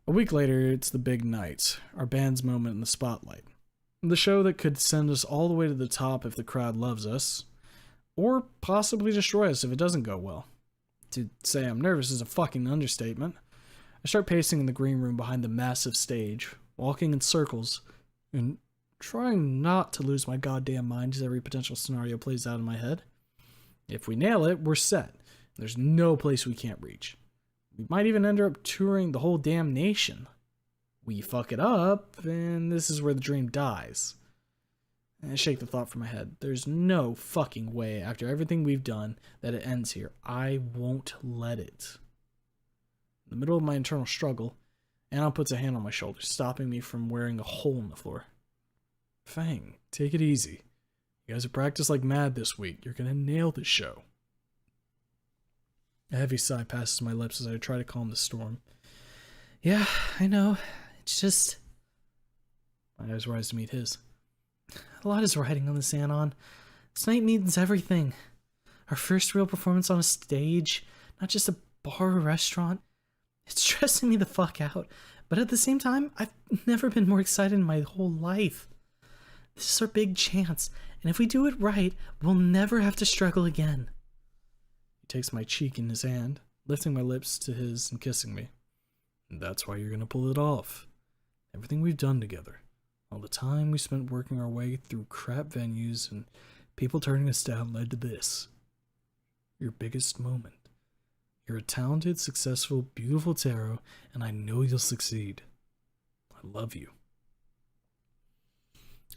A week later, it's the big night, our band's moment in the spotlight. The show that could send us all the way to the top if the crowd loves us, or possibly destroy us if it doesn't go well. To say I'm nervous is a fucking understatement. I start pacing in the green room behind the massive stage, walking in circles, and trying not to lose my goddamn mind as every potential scenario plays out in my head. If we nail it, we're set. There's no place we can't reach. We might even end up touring the whole damn nation. We fuck it up, and this is where the dream dies. And I shake the thought from my head. There's no fucking way, after everything we've done, that it ends here. I won't let it. In the middle of my internal struggle, Anna puts a hand on my shoulder, stopping me from wearing a hole in the floor. Fang, take it easy. You guys have practiced like mad this week. You're gonna nail this show. A heavy sigh passes my lips as I try to calm the storm. Yeah, I know. It's just... My eyes rise to meet his. A lot is riding on this, Anon. This night means everything. Our first real performance on a stage, not just a bar or restaurant. It's stressing me the fuck out, but at the same time, I've never been more excited in my whole life. This is our big chance, and if we do it right, we'll never have to struggle again. He takes my cheek in his hand, lifting my lips to his and kissing me. And that's why you're gonna pull it off. Everything we've done together. All the time we spent working our way through crap venues and people turning us down led to this. Your biggest moment. You're a talented, successful, beautiful tarot, and I know you'll succeed. I love you.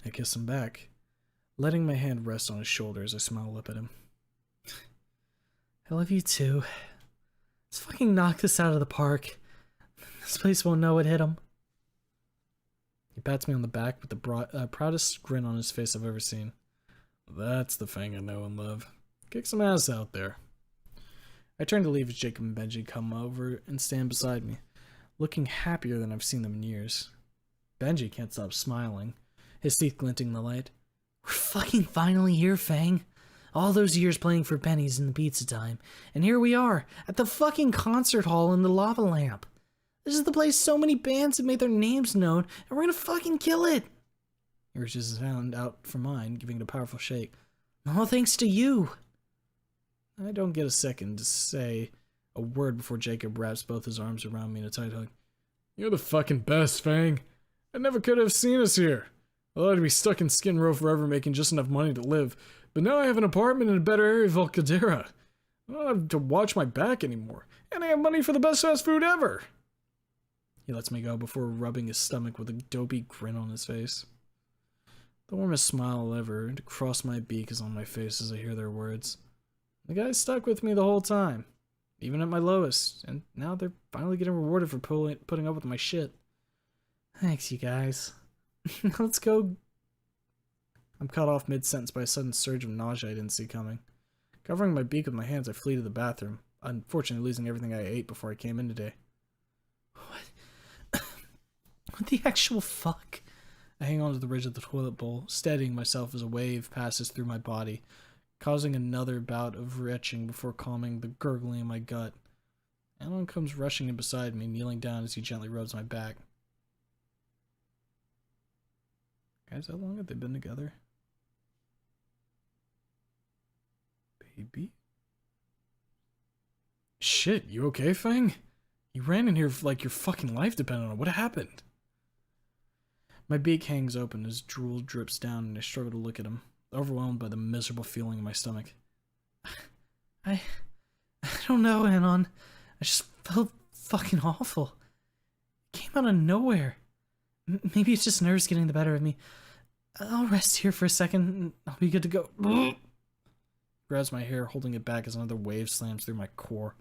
I kiss him back, letting my hand rest on his shoulder as I smile up at him. I love you too. Let's fucking knock this out of the park. This place won't know what hit him. He pats me on the back with the proudest grin on his face I've ever seen. That's the Fang I know and love. Kick some ass out there. I turn to leave as Jacob and Benji come over and stand beside me, looking happier than I've seen them in years. Benji can't stop smiling, his teeth glinting in the light. We're fucking finally here, Fang. All those years playing for pennies in the pizza time, and here we are, at the fucking concert hall in the lava lamp. This is the place so many bands have made their names known, and we're gonna fucking kill it. He reaches his hand out for mine, giving it a powerful shake. All thanks to you. I don't get a second to say a word before Jacob wraps both his arms around me in a tight hug. You're the fucking best, Fang. I never could have seen us here. I thought I'd be stuck in Skid Row forever making just enough money to live, but now I have an apartment in a better area of El Cadera. I don't have to watch my back anymore, and I have money for the best fast food ever. He lets me go before rubbing his stomach with a dopey grin on his face. The warmest smile ever across my beak is on my face as I hear their words. The guys stuck with me the whole time, even at my lowest, and now they're finally getting rewarded for putting up with my shit. Thanks, you guys. Let's go. I'm cut off mid-sentence by a sudden surge of nausea I didn't see coming. Covering my beak with my hands, I flee to the bathroom, unfortunately losing everything I ate before I came in today. What the actual fuck? I hang onto the ridge of the toilet bowl, steadying myself as a wave passes through my body, causing another bout of retching before calming the gurgling in my gut. Alan comes rushing in beside me, kneeling down as he gently rubs my back. Guys, how long have they been together? Baby? Shit, you okay, Fang? You ran in here like your fucking life depended on it. What happened? My beak hangs open as drool drips down and I struggle to look at him, overwhelmed by the miserable feeling in my stomach. I don't know, Anon. I just felt fucking awful. It came out of nowhere. Maybe it's just nerves getting the better of me. I'll rest here for a second and I'll be good to go. grabs my hair, holding it back as another wave slams through my core.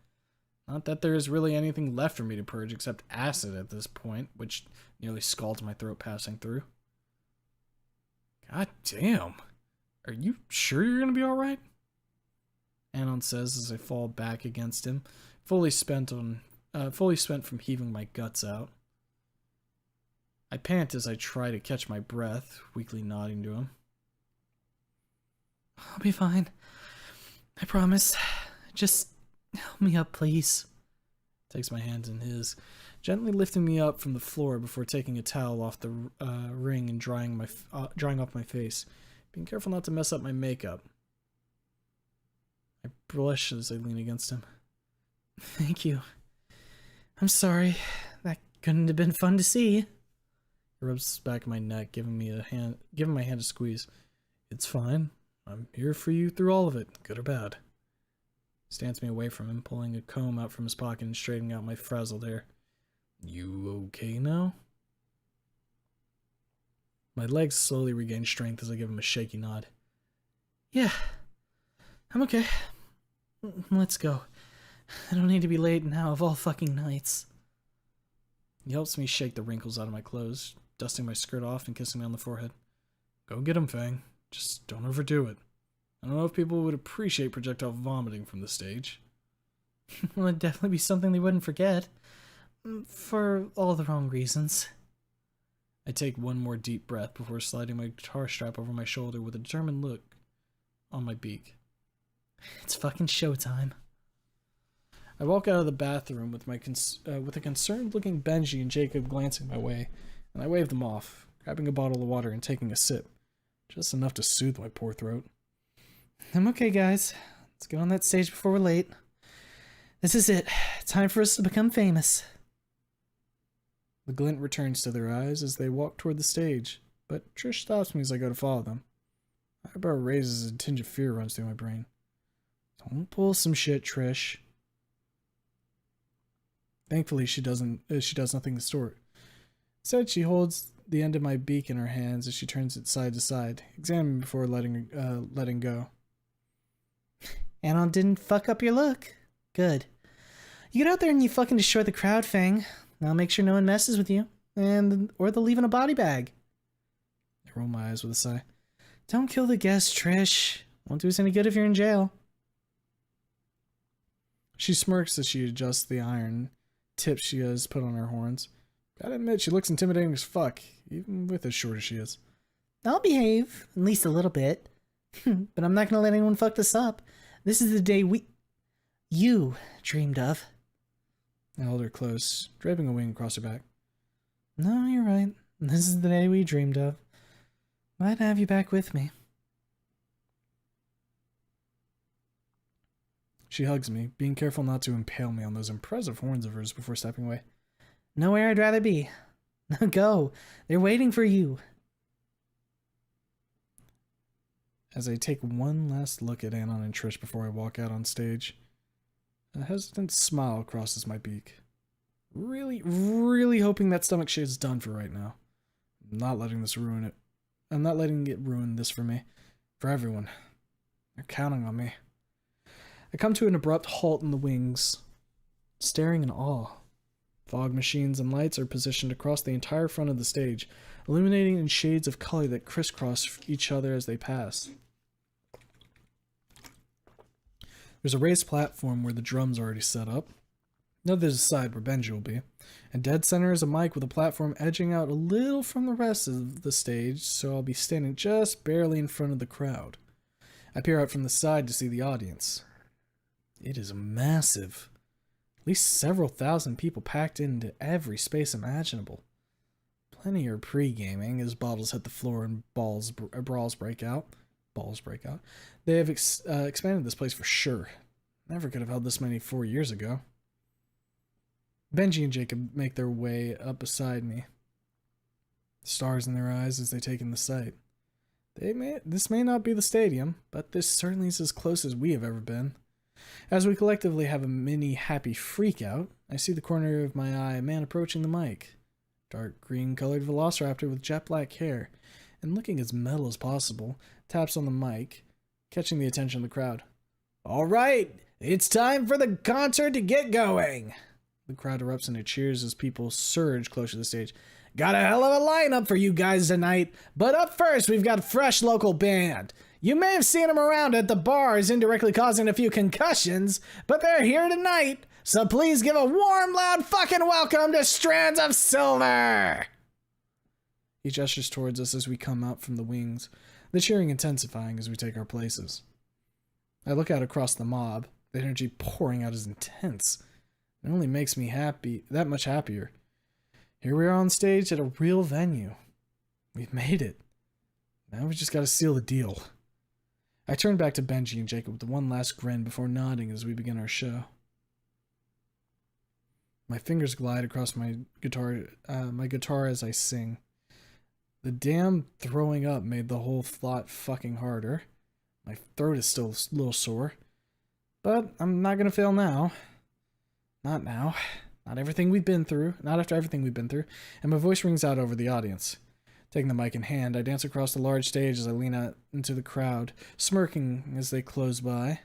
Not that there is really anything left for me to purge except acid at this point, which nearly scalds my throat passing through. God damn. Are you sure you're gonna be alright? Anon says as I fall back against him, fully spent from heaving my guts out. I pant as I try to catch my breath, weakly nodding to him. I'll be fine. I promise. Just help me up, please. Takes my hands in his, gently lifting me up from the floor before taking a towel off the ring and drying off my face, being careful not to mess up my makeup. I blush as I lean against him. Thank you. I'm sorry. That couldn't have been fun to see. He rubs the back of my neck, giving my hand a squeeze. It's fine. I'm here for you through all of it, good or bad. Stands me away from him, pulling a comb out from his pocket and straightening out my frazzled hair. You okay now? My legs slowly regain strength as I give him a shaky nod. Yeah, I'm okay. Let's go. I don't need to be late now of all fucking nights. He helps me shake the wrinkles out of my clothes, dusting my skirt off and kissing me on the forehead. Go get him, Fang. Just don't overdo it. I don't know if people would appreciate projectile vomiting from the stage. Well, it'd definitely be something they wouldn't forget. For all the wrong reasons. I take one more deep breath before sliding my guitar strap over my shoulder with a determined look on my beak. It's fucking showtime. I walk out of the bathroom with a concerned-looking Benji and Jacob glancing my way, and I wave them off, grabbing a bottle of water and taking a sip, just enough to soothe my poor throat. I'm okay, guys. Let's get on that stage before we're late. This is it. Time for us to become famous. The glint returns to their eyes as they walk toward the stage, but Trish stops me as I go to follow them. My eyebrow raises as a tinge of fear runs through my brain. Don't pull some shit, Trish. Thankfully, she does nothing to sort. Instead, she holds the end of my beak in her hands as she turns it side to side, examining before letting go. Anon didn't fuck up your look. Good. You get out there and you fucking destroy the crowd, Fang. I'll make sure no one messes with you. Or they'll leave in a body bag. I roll my eyes with a sigh. Don't kill the guests, Trish. Won't do us any good if you're in jail. She smirks as she adjusts the iron tips she has put on her horns. Gotta admit, she looks intimidating as fuck, even with as short as she is. I'll behave, at least a little bit. But I'm not gonna let anyone fuck this up. This is the day you dreamed of. I held her close, draping a wing across her back. No, you're right. This is the day we dreamed of. Glad to have you back with me. She hugs me, being careful not to impale me on those impressive horns of hers before stepping away. Nowhere I'd rather be. Now go. They're waiting for you. As I take one last look at Anon and Trish before I walk out on stage, a hesitant smile crosses my beak. Really, really hoping that stomach shit is done for right now. I'm not letting this ruin it. I'm not letting it ruin this for me. For everyone. They're counting on me. I come to an abrupt halt in the wings, staring in awe. Fog machines and lights are positioned across the entire front of the stage, illuminating in shades of color that crisscross each other as they pass. There's a raised platform where the drums are already set up. Now there's a side where Benji will be. And dead center is a mic with a platform edging out a little from the rest of the stage, so I'll be standing just barely in front of the crowd. I peer out from the side to see the audience. It is massive. At least several thousand people packed into every space imaginable. Plenty are pre-gaming as bottles hit the floor and brawls break out. They have expanded this place for sure. Never could have held this many 4 years ago. Benji and Jacob make their way up beside me, stars in their eyes as they take in the sight. This may not be the stadium, but this certainly is as close as we have ever been. As we collectively have a mini happy freak out, I see the corner of my eye a man approaching the mic. Dark green colored velociraptor with jet black hair, and looking as metal as possible, taps on the mic, catching the attention of the crowd. All right, it's time for the concert to get going. The crowd erupts into cheers as people surge closer to the stage. Got a hell of a lineup for you guys tonight, but up first we've got a fresh local band. You may have seen them around at the bars indirectly causing a few concussions, but they're here tonight, so please give a warm, loud fucking welcome to Strands of Silver! He gestures towards us as we come out from the wings, the cheering intensifying as we take our places. I look out across the mob. The energy pouring out is intense. It only makes me that much happier. Here we are on stage at a real venue. We've made it. Now we just gotta seal the deal. I turn back to Benji and Jacob with one last grin before nodding as we begin our show. My fingers glide across my guitar as I sing. The damn throwing up made the whole thought fucking harder. My throat is still a little sore. But I'm not gonna fail now. Not now. Not everything we've been through. Not after everything we've been through. And my voice rings out over the audience. Taking the mic in hand, I dance across the large stage as I lean out into the crowd, smirking as they close by.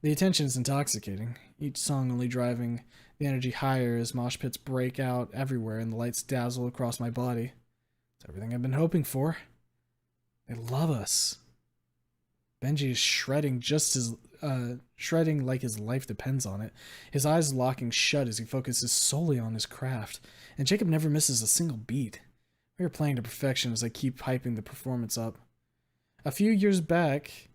The attention is intoxicating, each song only driving the energy higher as mosh pits break out everywhere and the lights dazzle across my body. It's everything I've been hoping for. They love us. Benji is shredding like his life depends on it, his eyes locking shut as he focuses solely on his craft, and Jacob never misses a single beat. We are playing to perfection as I keep hyping the performance up. A few years back,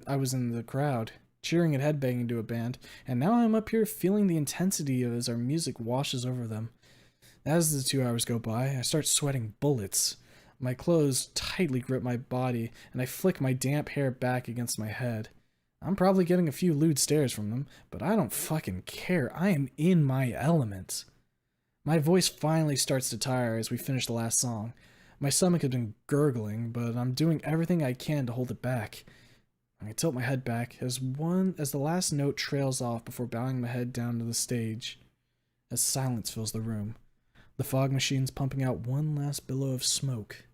I was in the crowd, cheering and headbanging to a band, and now I'm up here feeling the intensity as our music washes over them. As the 2 hours go by, I start sweating bullets. My clothes tightly grip my body, and I flick my damp hair back against my head. I'm probably getting a few lewd stares from them, but I don't fucking care. I am in my element. My voice finally starts to tire as we finish the last song. My stomach has been gurgling, but I'm doing everything I can to hold it back. I tilt my head back as the last note trails off before bowing my head down to the stage, as silence fills the room. The fog machine's pumping out one last billow of smoke.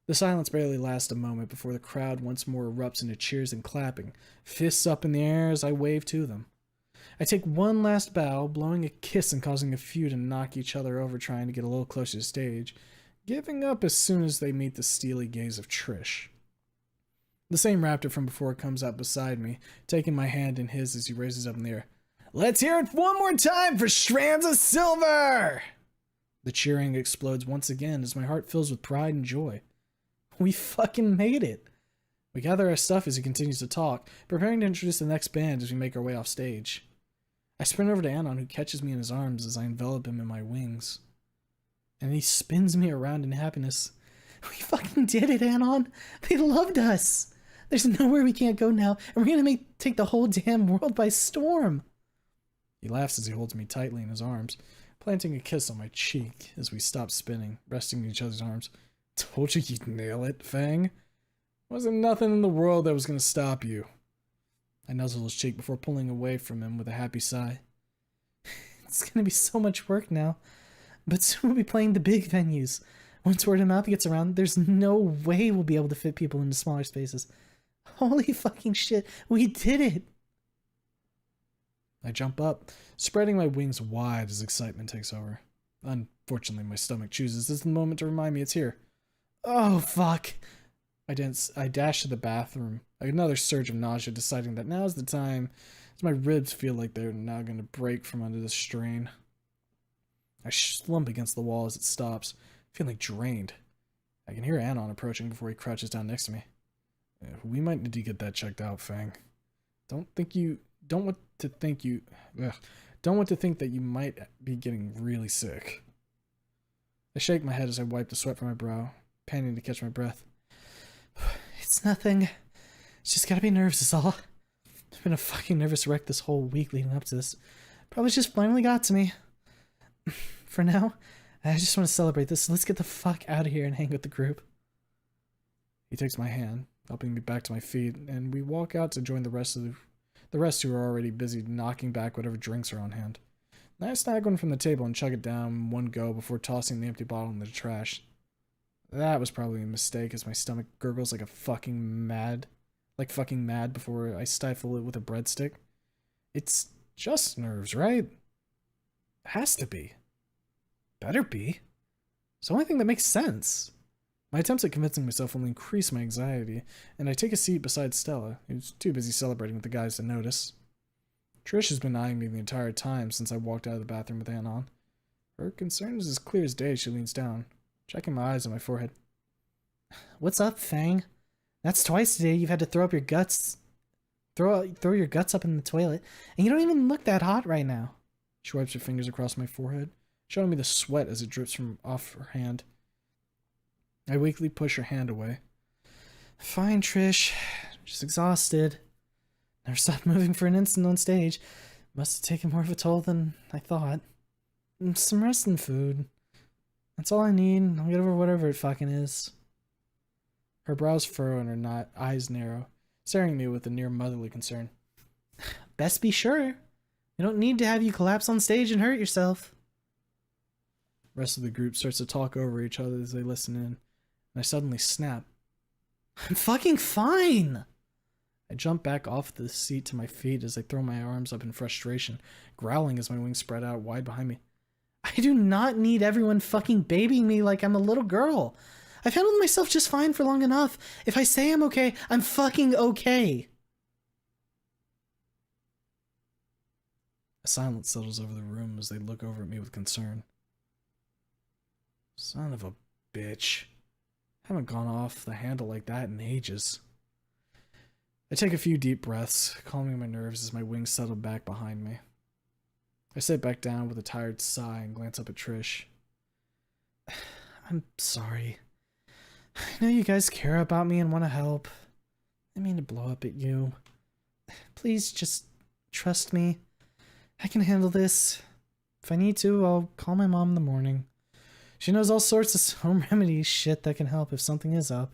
The silence barely lasts a moment before the crowd once more erupts into cheers and clapping, fists up in the air as I wave to them. I take one last bow, blowing a kiss and causing a few to knock each other over trying to get a little closer to the stage, giving up as soon as they meet the steely gaze of Trish. The same raptor from before comes up beside me, taking my hand in his as he raises up in the air. Let's hear it one more time for Strands of Silver! The cheering explodes once again as my heart fills with pride and joy. We fucking made it! We gather our stuff as he continues to talk, preparing to introduce the next band as we make our way off stage. I sprint over to Anon, who catches me in his arms as I envelop him in my wings. And he spins me around in happiness. We fucking did it, Anon! They loved us! There's nowhere we can't go now, and we're gonna take the whole damn world by storm! He laughs as he holds me tightly in his arms, planting a kiss on my cheek as we stop spinning, resting in each other's arms. Told you you'd nail it, Fang. Wasn't nothing in the world that was gonna stop you. I nuzzle his cheek before pulling away from him with a happy sigh. It's gonna be so much work now, but soon we'll be playing the big venues. Once word of mouth gets around, there's no way we'll be able to fit people into smaller spaces. Holy fucking shit, we did it! I jump up, spreading my wings wide as excitement takes over. Unfortunately, my stomach chooses this moment to remind me it's here. Oh, fuck. I dash to the bathroom, another surge of nausea, deciding that now's the time, as my ribs feel like they're now going to break from under the strain. I slump against the wall as it stops, feeling drained. I can hear Anon approaching before he crouches down next to me. We might need to get that checked out, Fang. Don't want to think that you might be getting really sick. I shake my head as I wipe the sweat from my brow, panting to catch my breath. It's nothing. It's just gotta be nerves is all. I've been a fucking nervous wreck this whole week leading up to this. Probably just finally got to me. For now, I just want to celebrate this, so let's get the fuck out of here and hang with the group. He takes my hand, helping me back to my feet, and we walk out to join the rest who are already busy knocking back whatever drinks are on hand. I snag one from the table and chug it down in one go before tossing the empty bottle in the trash. That was probably a mistake as my stomach gurgles like like fucking mad before I stifle it with a breadstick. It's just nerves, right? Has to be. Better be. It's the only thing that makes sense. My attempts at convincing myself only increase my anxiety, and I take a seat beside Stella, who's too busy celebrating with the guys to notice. Trish has been eyeing me the entire time since I walked out of the bathroom with Ann on. Her concern is as clear as day as she leans down, checking my eyes on my forehead. What's up, Fang? That's twice today you've had to throw up your guts. Throw your guts up in the toilet, and you don't even look that hot right now. She wipes her fingers across my forehead, showing me the sweat as it drips from off her hand. I weakly push her hand away. Fine, Trish. Just exhausted. Never stopped moving for an instant on stage. Must have taken more of a toll than I thought. Some rest and food. That's all I need. I'll get over whatever it fucking is. Her brows furrow and her eyes narrow, staring at me with a near motherly concern. Best be sure. We don't need to have you collapse on stage and hurt yourself. The rest of the group starts to talk over each other as they listen in, and I suddenly snap. I'm fucking fine! I jump back off the seat to my feet as I throw my arms up in frustration, growling as my wings spread out wide behind me. I do not need everyone fucking babying me like I'm a little girl. I've handled myself just fine for long enough. If I say I'm okay, I'm fucking okay. A silence settles over the room as they look over at me with concern. Son of a bitch. Haven't gone off the handle like that in ages. I take a few deep breaths, calming my nerves as my wings settle back behind me. I sit back down with a tired sigh and glance up at Trish. I'm sorry. I know you guys care about me and want to help. I mean to blow up at you. Please just trust me. I can handle this. If I need to, I'll call my mom in the morning. She knows all sorts of home remedy shit that can help if something is up.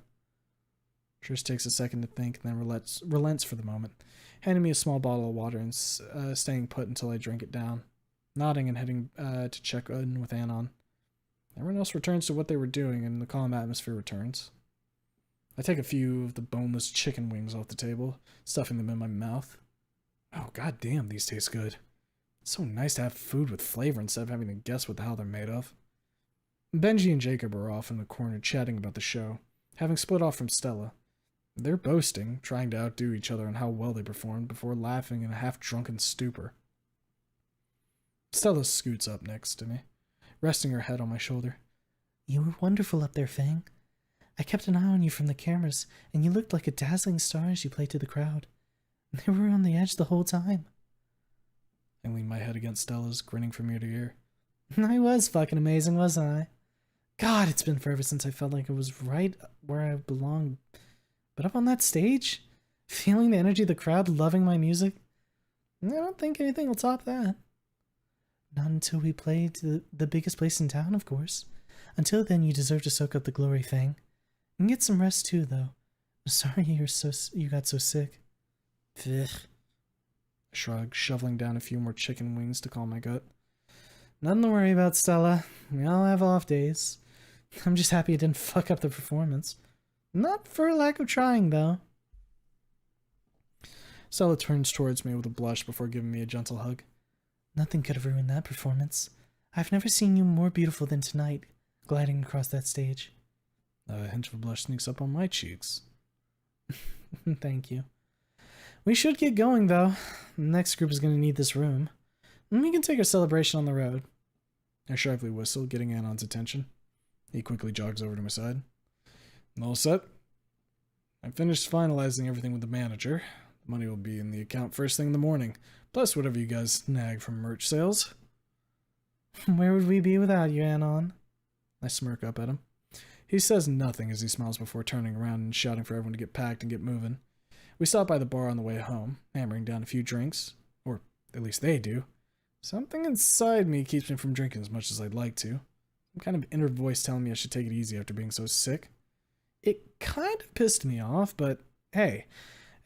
Trish takes a second to think and then relents for the moment, handing me a small bottle of water and staying put until I drink it down, nodding and heading to check in with Anon. Everyone else returns to what they were doing and the calm atmosphere returns. I take a few of the boneless chicken wings off the table, stuffing them in my mouth. Oh, goddamn, these taste good. It's so nice to have food with flavor instead of having to guess what the hell they're made of. Benji and Jacob are off in the corner chatting about the show, having split off from Stella. They're boasting, trying to outdo each other on how well they performed before laughing in a half-drunken stupor. Stella scoots up next to me, resting her head on my shoulder. You were wonderful up there, Fang. I kept an eye on you from the cameras, and you looked like a dazzling star as you played to the crowd. They were on the edge the whole time. I lean my head against Stella's, grinning from ear to ear. I was fucking amazing, wasn't I? God, it's been forever since I felt like I was right where I belonged. But up on that stage, feeling the energy of the crowd loving my music, I don't think anything will top that. Not until we play to the biggest place in town, of course. Until then, you deserve to soak up the glory, Fang. And get some rest too, though. I'm sorry you got so sick. Ugh. I shrug, shoveling down a few more chicken wings to calm my gut. Nothing to worry about, Stella. We all have off days. I'm just happy it didn't fuck up the performance. Not for lack of trying, though. Stella turns towards me with a blush before giving me a gentle hug. Nothing could have ruined that performance. I've never seen you more beautiful than tonight, gliding across that stage. A hint of a blush sneaks up on my cheeks. Thank you. We should get going, though. The next group is going to need this room. And we can take our celebration on the road. I sharply whistle, getting Anon's attention. He quickly jogs over to my side. All set. I finished finalizing everything with the manager. The money will be in the account first thing in the morning, plus whatever you guys snag from merch sales. Where would we be without you, Anon? I smirk up at him. He says nothing as he smiles before turning around and shouting for everyone to get packed and get moving. We stop by the bar on the way home, hammering down a few drinks. Or at least they do. Something inside me keeps me from drinking as much as I'd like to. Some kind of inner voice telling me I should take it easy after being so sick. It kind of pissed me off, but hey,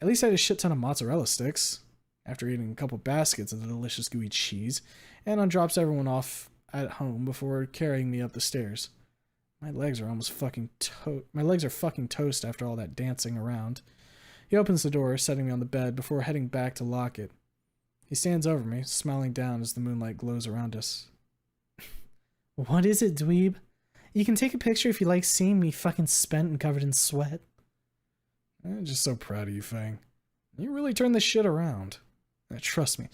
at least I had a shit ton of mozzarella sticks. After eating a couple baskets of the delicious gooey cheese, Anon drops everyone off at home before carrying me up the stairs. My legs are fucking toast after all that dancing around. He opens the door, setting me on the bed before heading back to lock it. He stands over me, smiling down as the moonlight glows around us. What is it, dweeb? You can take a picture if you like seeing me fucking spent and covered in sweat. I'm just so proud of you, Fang. You really turned this shit around. Trust me.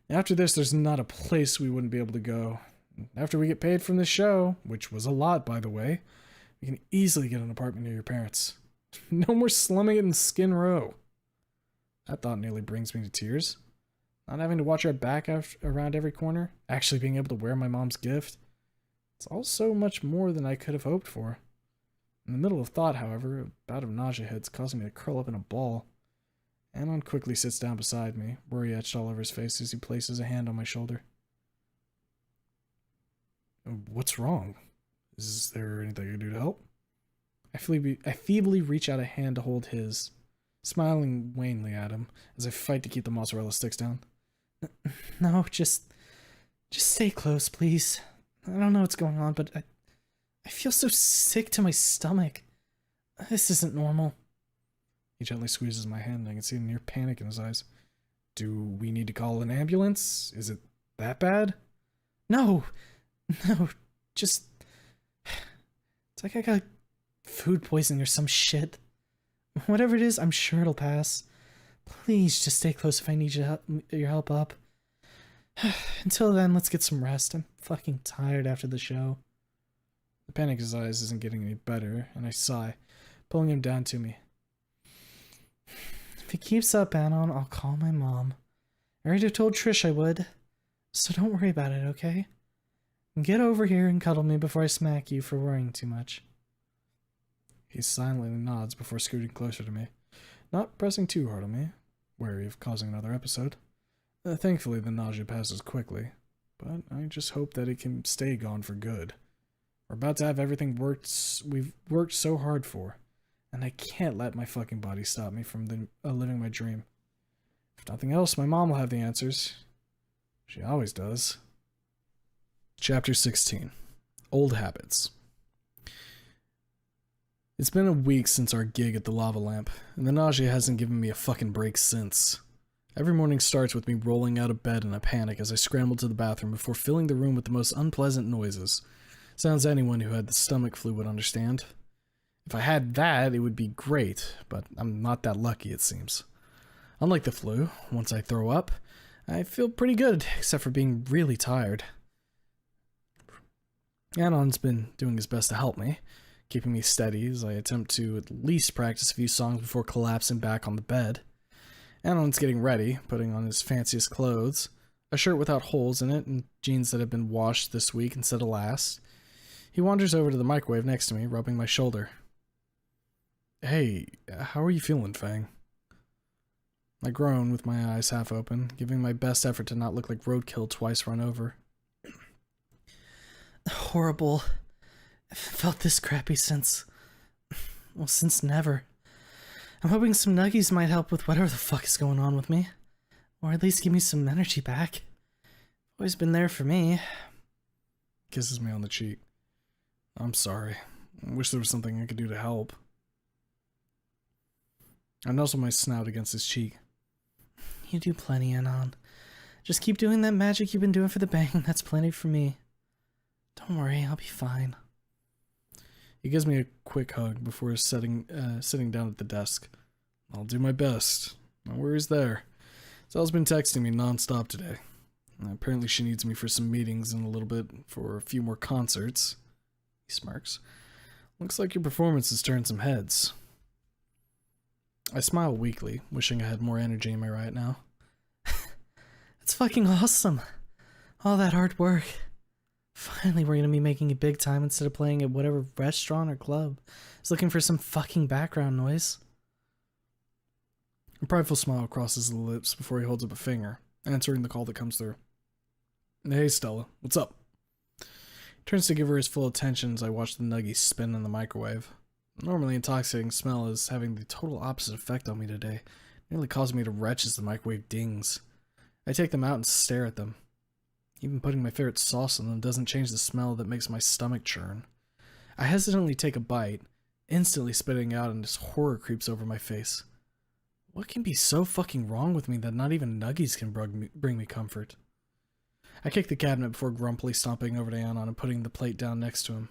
After this, there's not a place we wouldn't be able to go. After we get paid from this show, which was a lot, by the way, we can easily get an apartment near your parents. No more slumming it in Skin Row. That thought nearly brings me to tears. Not having to watch our back around every corner, actually being able to wear my mom's gift. It's all so much more than I could have hoped for. In the middle of thought, however, a bout of nausea hits, causing me to curl up in a ball. Anon quickly sits down beside me, worry etched all over his face as he places a hand on my shoulder. What's wrong? Is there anything I can do to help? I feebly reach out a hand to hold his, smiling wanly at him as I fight to keep the mozzarella sticks down. No, just stay close, please. I don't know what's going on, but I feel so sick to my stomach. This isn't normal. He gently squeezes my hand and I can see a near panic in his eyes. Do we need to call an ambulance? Is it that bad? No, just... It's like I got food poisoning or some shit. Whatever it is, I'm sure it'll pass. Please just stay close if I need your help up. Until then, let's get some rest. I'm fucking tired after the show. The panic in his eyes isn't getting any better, and I sigh, pulling him down to me. If it keeps up, Anon, I'll call my mom. I already told Trish I would, so don't worry about it, okay? Get over here and cuddle me before I smack you for worrying too much. He silently nods before scooting closer to me, not pressing too hard on me, wary of causing another episode. Thankfully, the nausea passes quickly, but I just hope that it can stay gone for good. We're about to have everything we've worked so hard for, and I can't let my fucking body stop me from living my dream. If nothing else, my mom will have the answers. She always does. Chapter 16. Old Habits. It's been a week since our gig at the Lava Lamp, and the nausea hasn't given me a fucking break since. Every morning starts with me rolling out of bed in a panic as I scramble to the bathroom before filling the room with the most unpleasant noises. Sounds anyone who had the stomach flu would understand. If I had that, it would be great, but I'm not that lucky, it seems. Unlike the flu, once I throw up, I feel pretty good, except for being really tired. Anon's been doing his best to help me, keeping me steady as I attempt to at least practice a few songs before collapsing back on the bed. Anon's getting ready, putting on his fanciest clothes, a shirt without holes in it and jeans that have been washed this week instead of last. He wanders over to the microwave next to me, rubbing my shoulder. Hey, how are you feeling, Fang? I groan with my eyes half open, giving my best effort to not look like roadkill twice run over. Horrible. I've felt this crappy since never. I'm hoping some nuggies might help with whatever the fuck is going on with me. Or at least give me some energy back. Always been there for me. Kisses me on the cheek. I'm sorry. I wish there was something I could do to help. I nuzzle my snout against his cheek. You do plenty, Anon. Just keep doing that magic you've been doing for the bang. That's plenty for me. Don't worry, I'll be fine. He gives me a quick hug before sitting down at the desk. I'll do my best. No worries there. Sal's been texting me nonstop today. Apparently she needs me for some meetings in a little bit for a few more concerts. He smirks. Looks like your performance has turned some heads. I smile weakly, wishing I had more energy in me right now. It's fucking awesome. All that hard work. Finally, we're gonna be making it big time instead of playing at whatever restaurant or club is looking for some fucking background noise. A prideful smile crosses his lips before he holds up a finger, answering the call that comes through. Hey, Stella, what's up? He turns to give her his full attention as I watch the nuggies spin in the microwave. Normally intoxicating smell is having the total opposite effect on me today, nearly causing me to retch as the microwave dings. I take them out and stare at them. Even putting my favorite sauce on them doesn't change the smell that makes my stomach churn. I hesitantly take a bite, instantly spitting out, and this horror creeps over my face. What can be so fucking wrong with me that not even nuggies can bring me comfort? I kick the cabinet before grumpily stomping over to Anon and putting the plate down next to him.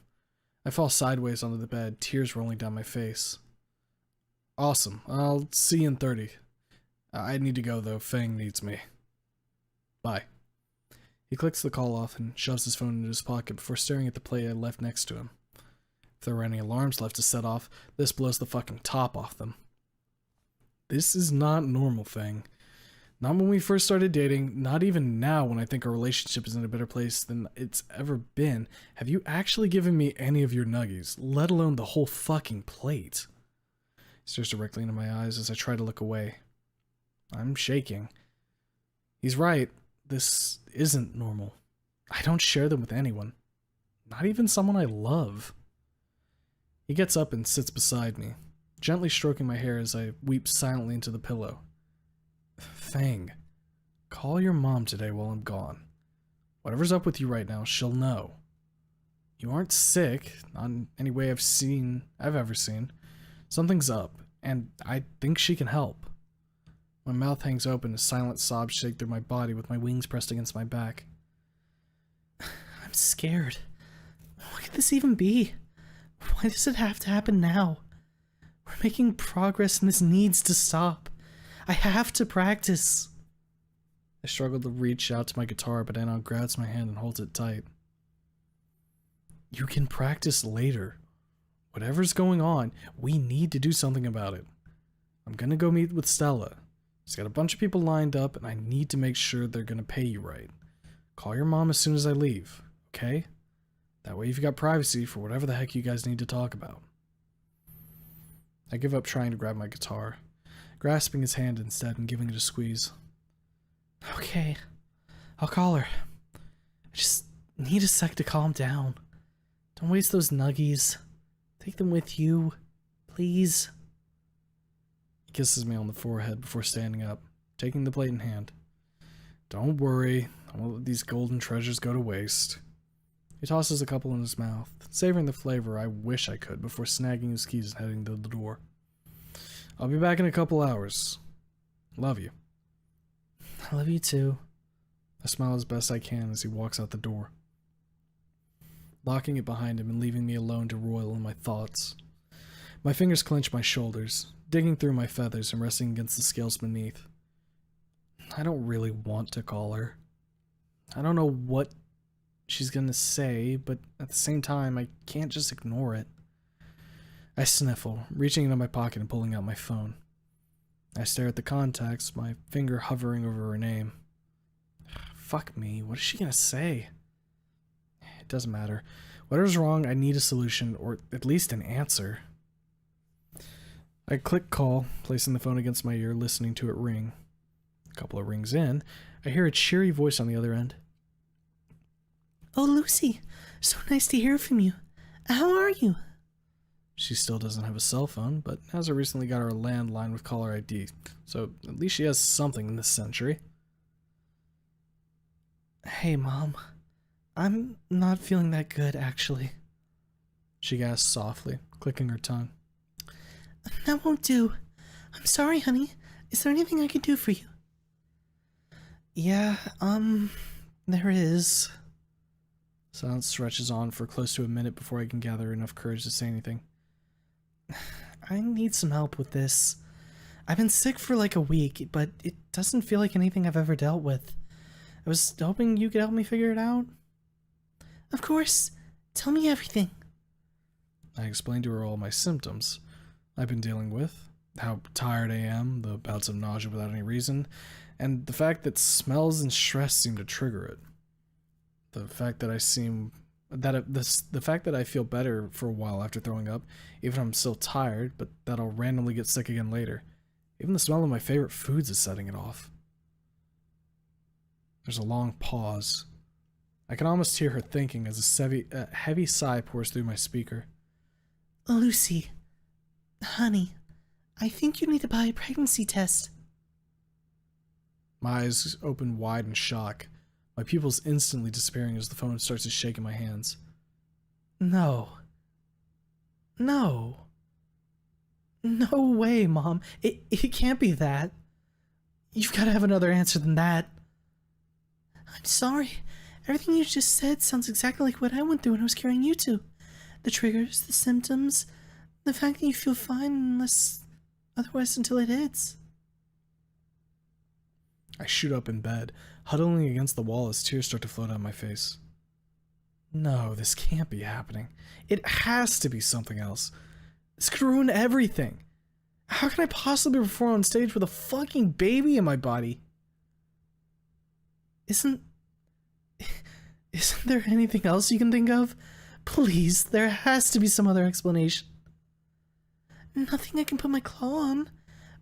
I fall sideways onto the bed, tears rolling down my face. Awesome. I'll see you in 30. I need to go, though. Fang needs me. Bye. He clicks the call off and shoves his phone into his pocket before staring at the plate I left next to him. If there were any alarms left to set off, this blows the fucking top off them. This is not normal, Fang. Not when we first started dating, not even now when I think our relationship is in a better place than it's ever been. Have you actually given me any of your nuggies, let alone the whole fucking plate? He stares directly into my eyes as I try to look away. I'm shaking. He's right. This isn't normal. I don't share them with anyone. Not even someone I love. He gets up and sits beside me, gently stroking my hair as I weep silently into the pillow. Fang, call your mom today while I'm gone. Whatever's up with you right now, she'll know. You aren't sick, not in any way I've ever seen. Something's up, and I think she can help. My mouth hangs open as silent sobs shake through my body with my wings pressed against my back. I'm scared. What could this even be? Why does it have to happen now? We're making progress and this needs to stop. I have to practice. I struggle to reach out to my guitar, but Anon grabs my hand and holds it tight. You can practice later. Whatever's going on, we need to do something about it. I'm gonna go meet with Stella. She's got a bunch of people lined up, and I need to make sure they're gonna pay you right. Call your mom as soon as I leave, okay? That way you've got privacy for whatever the heck you guys need to talk about. I give up trying to grab my guitar, grasping his hand instead and giving it a squeeze. Okay, I'll call her. I just need a sec to calm down. Don't waste those nuggies. Take them with you, please. He kisses me on the forehead before standing up, taking the plate in hand. Don't worry, I won't let these golden treasures go to waste. He tosses a couple in his mouth, savoring the flavor I wish I could before snagging his keys and heading to the door. I'll be back in a couple hours. Love you. I love you too. I smile as best I can as he walks out the door, locking it behind him and leaving me alone to roil in my thoughts. My fingers clench my shoulders, digging through my feathers and resting against the scales beneath. I don't really want to call her. I don't know what she's gonna say, but at the same time, I can't just ignore it. I sniffle, reaching into my pocket and pulling out my phone. I stare at the contacts, my finger hovering over her name. Fuck me, what is she gonna say? It doesn't matter. Whatever's wrong, I need a solution, or at least an answer. I click call, placing the phone against my ear, listening to it ring. A couple of rings in, I hear a cheery voice on the other end. Oh, Lucy, so nice to hear from you. How are you? She still doesn't have a cell phone, but has recently got her landline with caller ID, so at least she has something in this century. Hey, Mom. I'm not feeling that good, actually. She gasps softly, clicking her tongue. That won't do. I'm sorry, honey. Is there anything I can do for you? Yeah, there is. Silence stretches on for close to a minute before I can gather enough courage to say anything. I need some help with this. I've been sick for like a week, but it doesn't feel like anything I've ever dealt with. I was hoping you could help me figure it out. Of course. Tell me everything. I explained to her all my symptoms I've been dealing with, how tired I am, the bouts of nausea without any reason, and the fact that smells and stress seem to trigger it. The fact that the fact that I feel better for a while after throwing up, even if I'm still tired, but that I'll randomly get sick again later. Even the smell of my favorite foods is setting it off. There's a long pause. I can almost hear her thinking as a heavy sigh pours through my speaker. Lucy, honey, I think you need to buy a pregnancy test. My eyes open wide in shock, my pupils instantly disappearing as the phone starts to shake in my hands. No. No way, Mom. It can't be that. You've got to have another answer than that. I'm sorry. Everything you just said sounds exactly like what I went through when I was carrying you two. The triggers, the symptoms, the fact that you feel fine unless otherwise until it hits. I shoot up in bed, huddling against the wall as tears start to flow down my face. No, this can't be happening. It has to be something else. This could ruin everything. How can I possibly perform on stage with a fucking baby in my body? Isn't there anything else you can think of? Please, there has to be some other explanation. Nothing I can put my claw on.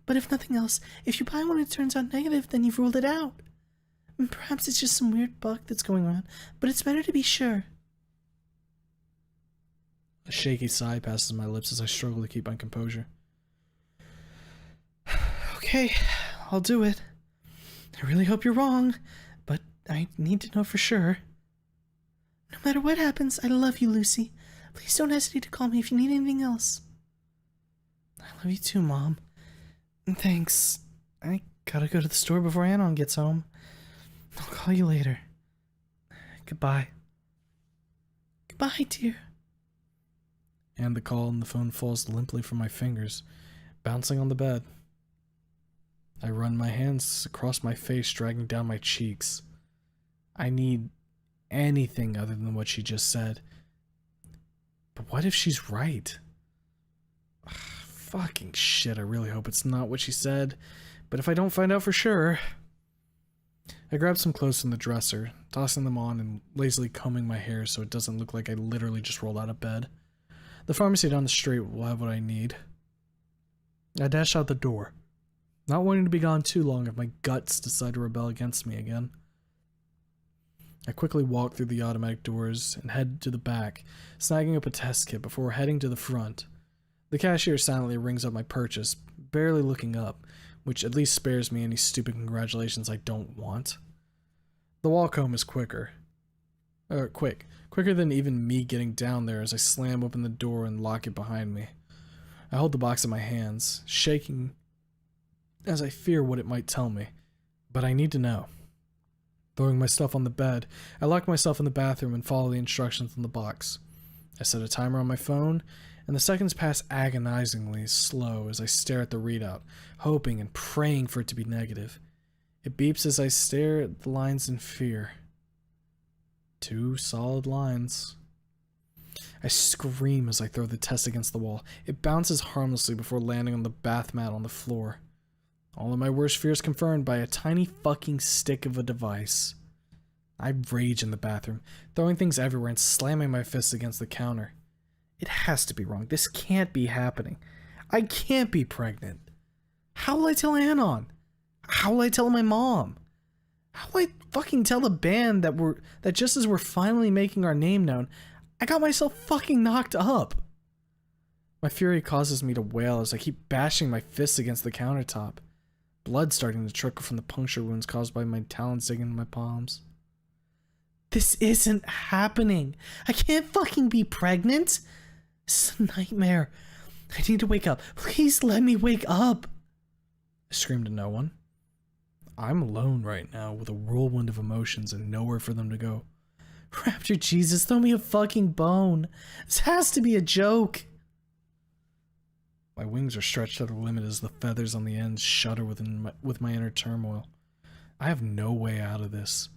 But if nothing else, if you buy one and it turns out negative, then you've ruled it out. Perhaps it's just some weird bug that's going on, but it's better to be sure. A shaky sigh passes my lips as I struggle to keep my composure. Okay, I'll do it. I really hope you're wrong, but I need to know for sure. No matter what happens, I love you, Lucy. Please don't hesitate to call me if you need anything else. I love you too, Mom. Thanks. I gotta go to the store before Anon gets home. I'll call you later. Goodbye. Goodbye, dear. And the call on the phone falls limply from my fingers, bouncing on the bed. I run my hands across my face, dragging down my cheeks. I need anything other than what she just said. But what if she's right? Ugh, fucking shit, I really hope it's not what she said. But if I don't find out for sure... I grab some clothes from the dresser, tossing them on and lazily combing my hair so it doesn't look like I literally just rolled out of bed. The pharmacy down the street will have what I need. I dash out the door, not wanting to be gone too long if my guts decide to rebel against me again. I quickly walk through the automatic doors and head to the back, snagging up a test kit before heading to the front. The cashier silently rings up my purchase, barely looking up, which at least spares me any stupid congratulations I don't want. The walk home is quicker than even me getting down there as I slam open the door and lock it behind me. I hold the box in my hands, shaking as I fear what it might tell me, but I need to know. Throwing my stuff on the bed, I lock myself in the bathroom and follow the instructions on the box. I set a timer on my phone, and the seconds pass agonizingly slow as I stare at the readout, hoping and praying for it to be negative. It beeps as I stare at the lines in fear. 2 solid lines. I scream as I throw the test against the wall. It bounces harmlessly before landing on the bath mat on the floor. All of my worst fears confirmed by a tiny fucking stick of a device. I rage in the bathroom, throwing things everywhere and slamming my fists against the counter. It has to be wrong. This can't be happening. I can't be pregnant. How will I tell Anon? How will I tell my mom? How will I fucking tell the band that just as we're finally making our name known, I got myself fucking knocked up? My fury causes me to wail as I keep bashing my fists against the countertop. Blood starting to trickle from the puncture wounds caused by my talons digging into my palms. This isn't happening. I can't fucking be pregnant. This is a nightmare. I need to wake up. Please let me wake up. I scream to no one. I'm alone right now with a whirlwind of emotions and nowhere for them to go. Rapture Jesus, throw me a fucking bone. This has to be a joke. My wings are stretched to the limit as the feathers on the ends shudder with my inner turmoil. I have no way out of this.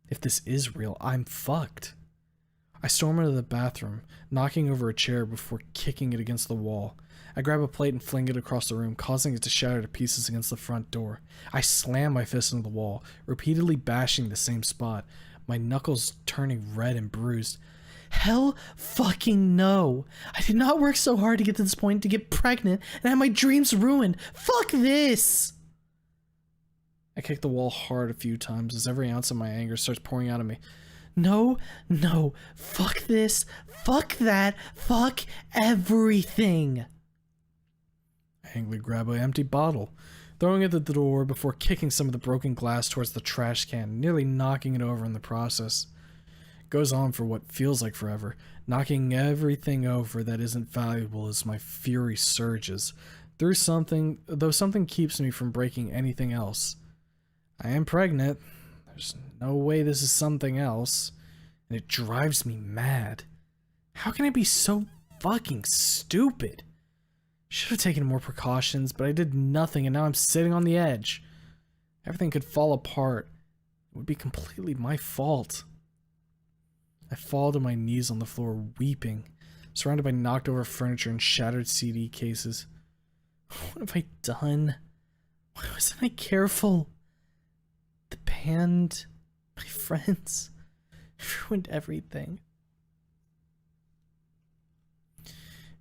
If this is real, I'm fucked. I storm into the bathroom, knocking over a chair before kicking it against the wall. I grab a plate and fling it across the room, causing it to shatter to pieces against the front door. I slam my fist into the wall, repeatedly bashing the same spot, my knuckles turning red and bruised. Hell fucking no. I did not work so hard to get to this point, to get pregnant, and have my dreams ruined. Fuck this! I kick the wall hard a few times as every ounce of my anger starts pouring out of me. No, fuck this, fuck that, fuck everything. I angrily grab an empty bottle, throwing it at the door before kicking some of the broken glass towards the trash can, nearly knocking it over in the process. goes on for what feels like forever, knocking everything over that isn't valuable as my fury surges. Though something keeps me from breaking anything else. I am pregnant. There's no way this is something else. And it drives me mad. How can I be so fucking stupid? Should have taken more precautions, but I did nothing and now I'm sitting on the edge. Everything could fall apart. It would be completely my fault. I fall to my knees on the floor, weeping, surrounded by knocked over furniture and shattered CD cases. What have I done? Why wasn't I careful? The band, my friends, ruined everything.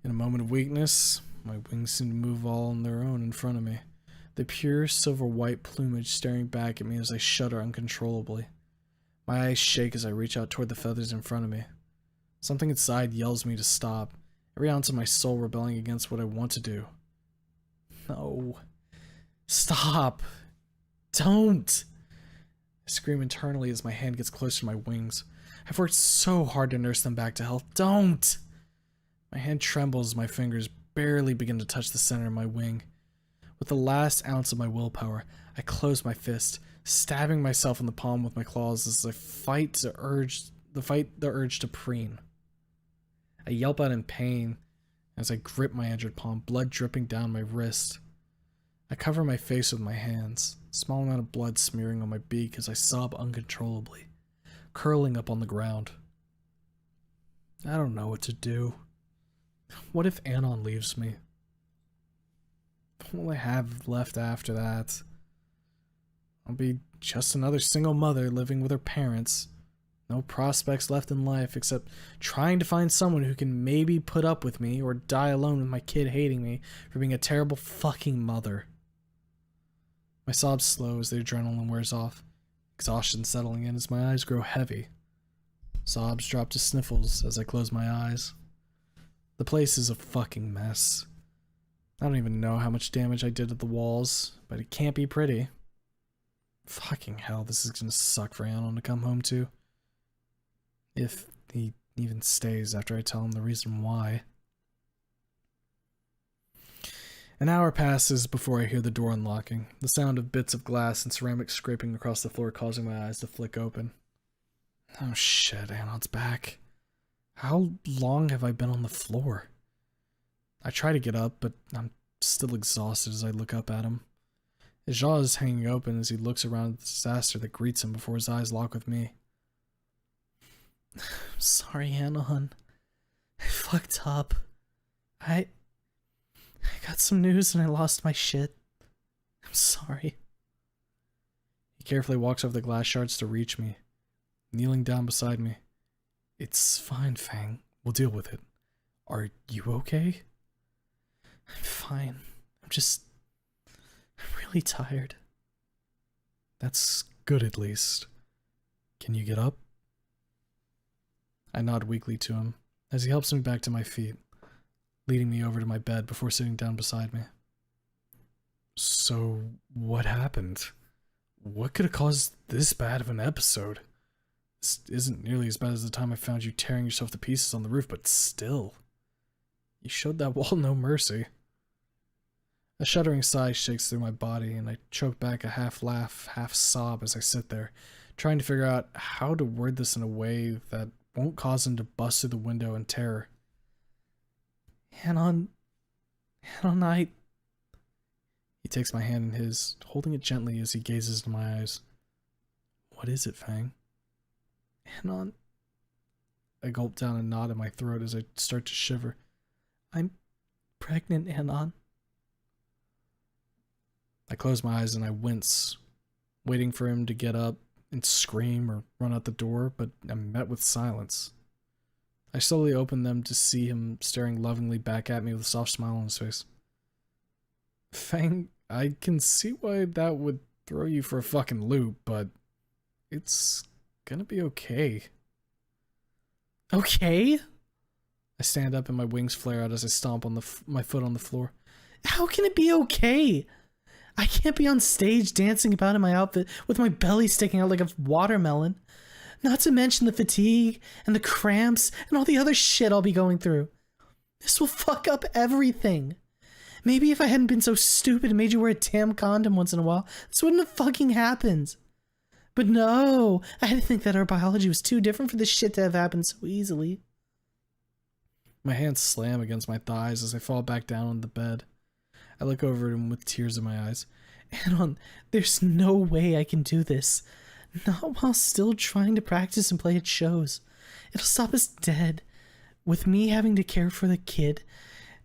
In a moment of weakness, my wings seem to move all on their own in front of me, the pure silver-white plumage staring back at me as I shudder uncontrollably. My eyes shake as I reach out toward the feathers in front of me. Something inside yells me to stop, every ounce of my soul rebelling against what I want to do. No. Stop. Don't. I scream internally as my hand gets closer to my wings. I've worked so hard to nurse them back to health. Don't. My hand trembles as my fingers barely begin to touch the center of my wing. With the last ounce of my willpower, I close my fist, stabbing myself in the palm with my claws as I fight the urge to preen. I yelp out in pain as I grip my injured palm, blood dripping down my wrist. I cover my face with my hands, a small amount of blood smearing on my beak as I sob uncontrollably, curling up on the ground. I don't know what to do. What if Anon leaves me? What will I have left after that? I'll be just another single mother living with her parents. No prospects left in life except trying to find someone who can maybe put up with me or die alone with my kid hating me for being a terrible fucking mother. My sobs slow as the adrenaline wears off, exhaustion settling in as my eyes grow heavy. Sobs drop to sniffles as I close my eyes. The place is a fucking mess. I don't even know how much damage I did to the walls, but it can't be pretty. Fucking hell, this is gonna suck for Anon to come home to. If he even stays after I tell him the reason why. An hour passes before I hear the door unlocking, the sound of bits of glass and ceramic scraping across the floor causing my eyes to flick open. Oh shit, Anon's back. How long have I been on the floor? I try to get up, but I'm still exhausted as I look up at him. His jaw is hanging open as he looks around at the disaster that greets him before his eyes lock with me. I'm sorry, Anon. I fucked up. I got some news and I lost my shit. I'm sorry. He carefully walks over the glass shards to reach me, kneeling down beside me. It's fine, Fang. We'll deal with it. Are you okay? I'm fine. I'm really tired. That's good, at least. Can you get up? I nod weakly to him as he helps me back to my feet, leading me over to my bed before sitting down beside me. So, what happened? What could have caused this bad of an episode? This isn't nearly as bad as the time I found you tearing yourself to pieces on the roof, but still. You showed that wall no mercy. A shuddering sigh shakes through my body, and I choke back a half laugh, half sob as I sit there, trying to figure out how to word this in a way that won't cause him to bust through the window in terror. Anon, He takes my hand in his, holding it gently as he gazes into my eyes. What is it, Fang? Anon. I gulp down a knot in my throat as I start to shiver. I'm pregnant, Anon. I close my eyes and I wince, waiting for him to get up and scream or run out the door, but I'm met with silence. I slowly open them to see him staring lovingly back at me with a soft smile on his face. Fang, I can see why that would throw you for a fucking loop, but it's gonna be okay. Okay? I stand up and my wings flare out as I stomp on my foot on the floor. How can it be okay? I can't be on stage dancing about in my outfit with my belly sticking out like a watermelon. Not to mention the fatigue and the cramps and all the other shit I'll be going through. This will fuck up everything. Maybe if I hadn't been so stupid and made you wear a damn condom once in a while, this wouldn't have fucking happened. But no, I had to think that our biology was too different for this shit to have happened so easily. My hands slam against my thighs as I fall back down on the bed. I look over at him with tears in my eyes. Anon, there's no way I can do this. Not while still trying to practice and play at shows. It'll stop us dead. With me having to care for the kid.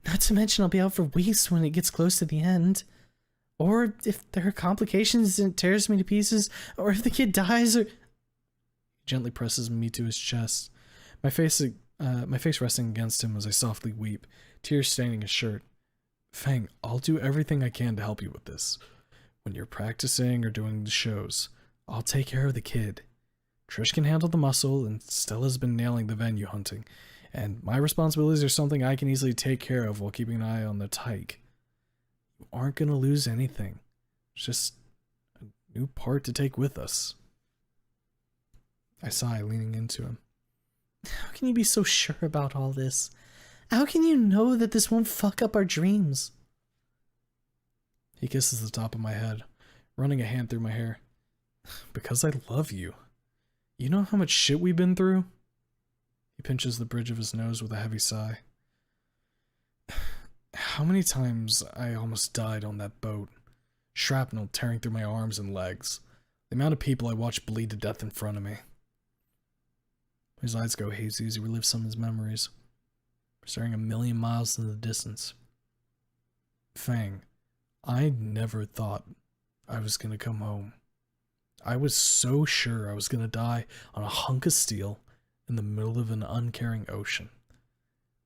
Not to mention I'll be out for weeks when it gets close to the end. Or if there are complications and it tears me to pieces. Or if the kid dies or... He gently presses me to his chest. My face resting against him as I softly weep, tears staining his shirt. Fang, I'll do everything I can to help you with this. When you're practicing or doing the shows, I'll take care of the kid. Trish can handle the muscle, and Stella's been nailing the venue hunting, and my responsibilities are something I can easily take care of while keeping an eye on the tyke. You aren't going to lose anything. It's just a new part to take with us. I sigh, leaning into him. How can you be so sure about all this? How can you know that this won't fuck up our dreams? He kisses the top of my head, running a hand through my hair. Because I love you. You know how much shit we've been through? He pinches the bridge of his nose with a heavy sigh. How many times I almost died on that boat. Shrapnel tearing through my arms and legs. The amount of people I watched bleed to death in front of me. His eyes go hazy as he relives some of his memories, staring a million miles into the distance. Fang, I never thought I was gonna come home. I was so sure I was gonna die on a hunk of steel in the middle of an uncaring ocean.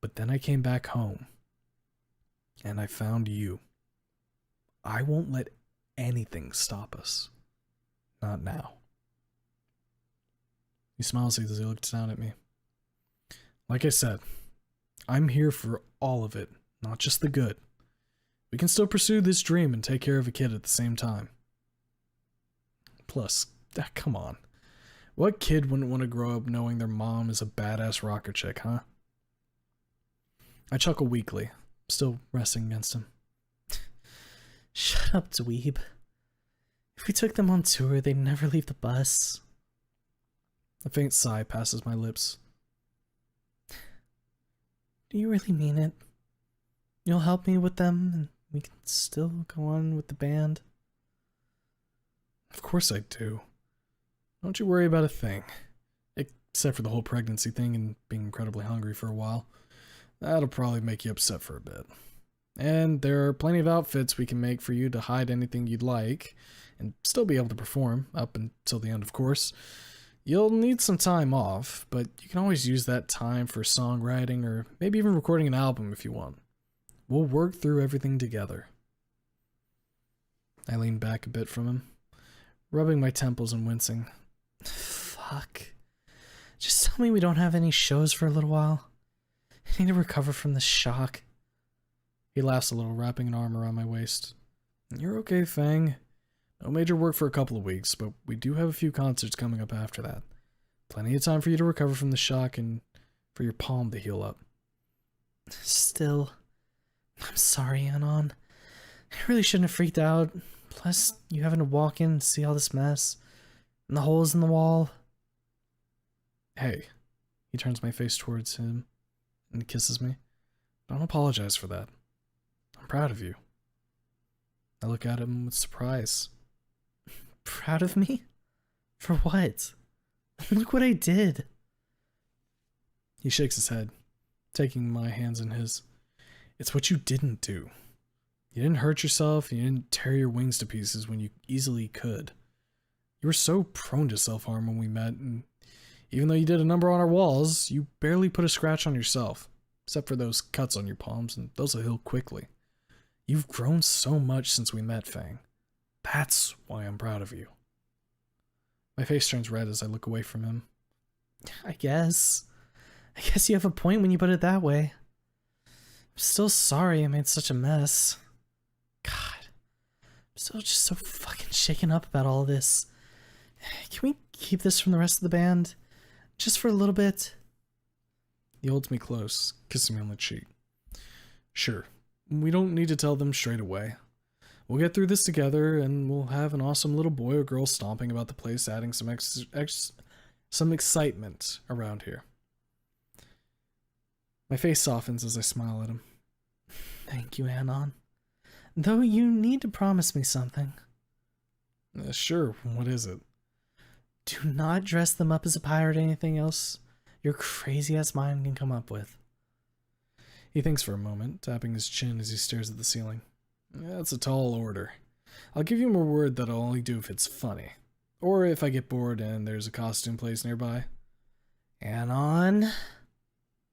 But then I came back home, and I found you. I won't let anything stop us. Not now. He smiles as he looks down at me. Like I said, I'm here for all of it, not just the good. We can still pursue this dream and take care of a kid at the same time. Plus, come on. What kid wouldn't want to grow up knowing their mom is a badass rocker chick, huh? I chuckle weakly, still resting against him. Shut up, dweeb. If we took them on tour, they'd never leave the bus. A faint sigh passes my lips. Do you really mean it? You'll help me with them, and we can still go on with the band? Of course I do. Don't you worry about a thing. Except for the whole pregnancy thing and being incredibly hungry for a while. That'll probably make you upset for a bit. And there are plenty of outfits we can make for you to hide anything you'd like, and still be able to perform, up until the end, of course. You'll need some time off, but you can always use that time for songwriting or maybe even recording an album if you want. We'll work through everything together. I lean back a bit from him, rubbing my temples and wincing. Fuck. Just tell me we don't have any shows for a little while. I need to recover from this shock. He laughs a little, wrapping an arm around my waist. You're okay, Fang. No major work for a couple of weeks, but we do have a few concerts coming up after that. Plenty of time for you to recover from the shock and for your palm to heal up. Still, I'm sorry, Anon. I really shouldn't have freaked out. Plus, you having to walk in and see all this mess. And the holes in the wall. Hey. He turns my face towards him and kisses me. Don't apologize for that. I'm proud of you. I look at him with surprise. Proud of me? For what? Look what I did. He shakes his head, taking my hands in his. It's what you didn't do. You didn't hurt yourself, and you didn't tear your wings to pieces when you easily could. You were so prone to self-harm when we met, and even though you did a number on our walls, you barely put a scratch on yourself, except for those cuts on your palms, and those will heal quickly. You've grown so much since we met, Fang. That's why I'm proud of you. My face turns red as I look away from him. I guess you have a point when you put it that way. I'm still sorry I made such a mess. God, I'm still just so fucking shaken up about all this. Can we keep this from the rest of the band? Just for a little bit. He holds me close, kissing me on the cheek. Sure, we don't need to tell them straight away. We'll get through this together, and we'll have an awesome little boy or girl stomping about the place, adding some excitement around here. My face softens as I smile at him. Thank you, Anon. Though you need to promise me something. Sure, what is it? Do not dress them up as a pirate or anything else your crazy-ass mind can come up with. He thinks for a moment, tapping his chin as he stares at the ceiling. That's a tall order. I'll give you my word that I'll only do if it's funny. Or if I get bored and there's a costume place nearby. Anon?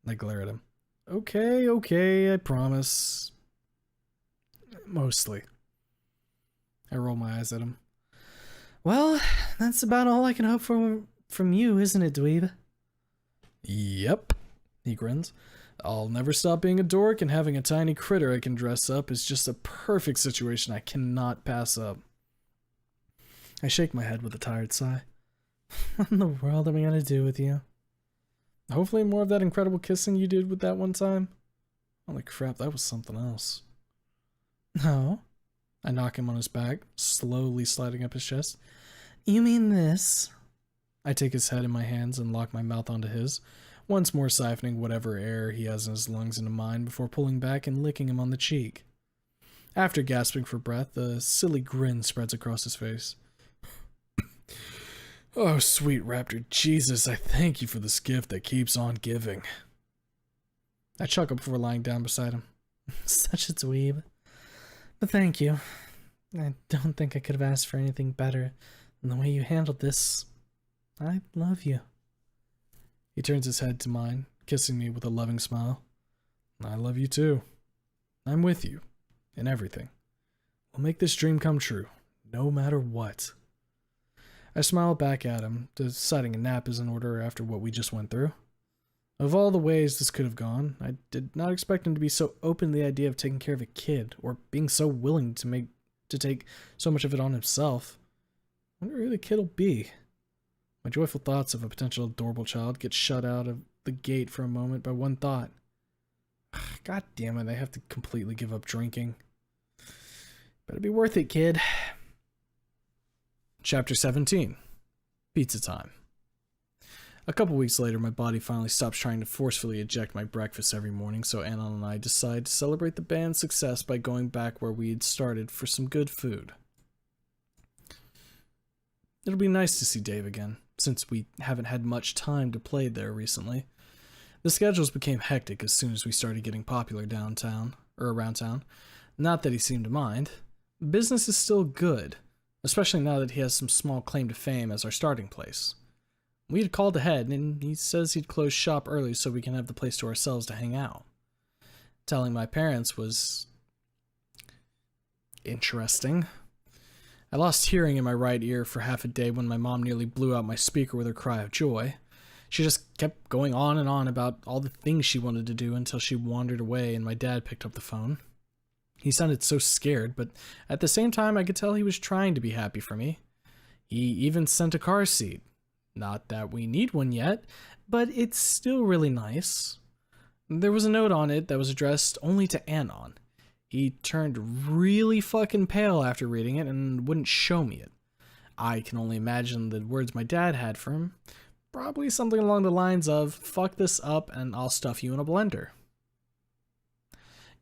I glare at him. Okay, I promise. Mostly. I roll my eyes at him. Well, that's about all I can hope for from you, isn't it, dweeb? Yep, he grins. I'll never stop being a dork, and having a tiny critter I can dress up is just a perfect situation I cannot pass up. I shake my head with a tired sigh. What in the world am I gonna do with you? Hopefully more of that incredible kissing you did with that one time. Holy crap, that was something else. No. I knock him on his back, slowly sliding up his chest. You mean this? I take his head in my hands and lock my mouth onto his, once more siphoning whatever air he has in his lungs into mine before pulling back and licking him on the cheek. After gasping for breath, a silly grin spreads across his face. Oh, sweet Raptor Jesus, I thank you for this gift that keeps on giving. I chuckle before lying down beside him. Such a dweeb. But thank you. I don't think I could have asked for anything better than the way you handled this. I love you. He turns his head to mine, kissing me with a loving smile. I love you too. I'm with you in everything. We'll make this dream come true, no matter what. I smile back at him, deciding a nap is in order after what we just went through. Of all the ways this could have gone, I did not expect him to be so open to the idea of taking care of a kid, or being so willing to take so much of it on himself. I wonder who the kid will be. My joyful thoughts of a potential adorable child get shut out of the gate for a moment by one thought. God damn it, I have to completely give up drinking. Better be worth it, kid. Chapter 17. Pizza time. A couple weeks later, my body finally stops trying to forcefully eject my breakfast every morning, so Anon and I decide to celebrate the band's success by going back where we had started for some good food. It'll be nice to see Dave again, since we haven't had much time to play there recently. The schedules became hectic as soon as we started getting popular downtown, or around town. Not that he seemed to mind. Business is still good, especially now that he has some small claim to fame as our starting place. We had called ahead, and he says he'd close shop early so we can have the place to ourselves to hang out. Telling my parents was interesting. I lost hearing in my right ear for half a day when my mom nearly blew out my speaker with her cry of joy. She just kept going on and on about all the things she wanted to do until she wandered away and my dad picked up the phone. He sounded so scared, but at the same time I could tell he was trying to be happy for me. He even sent a car seat. Not that we need one yet, but it's still really nice. There was a note on it that was addressed only to Anon. He turned really fucking pale after reading it and wouldn't show me it. I can only imagine the words my dad had for him. Probably something along the lines of, fuck this up and I'll stuff you in a blender.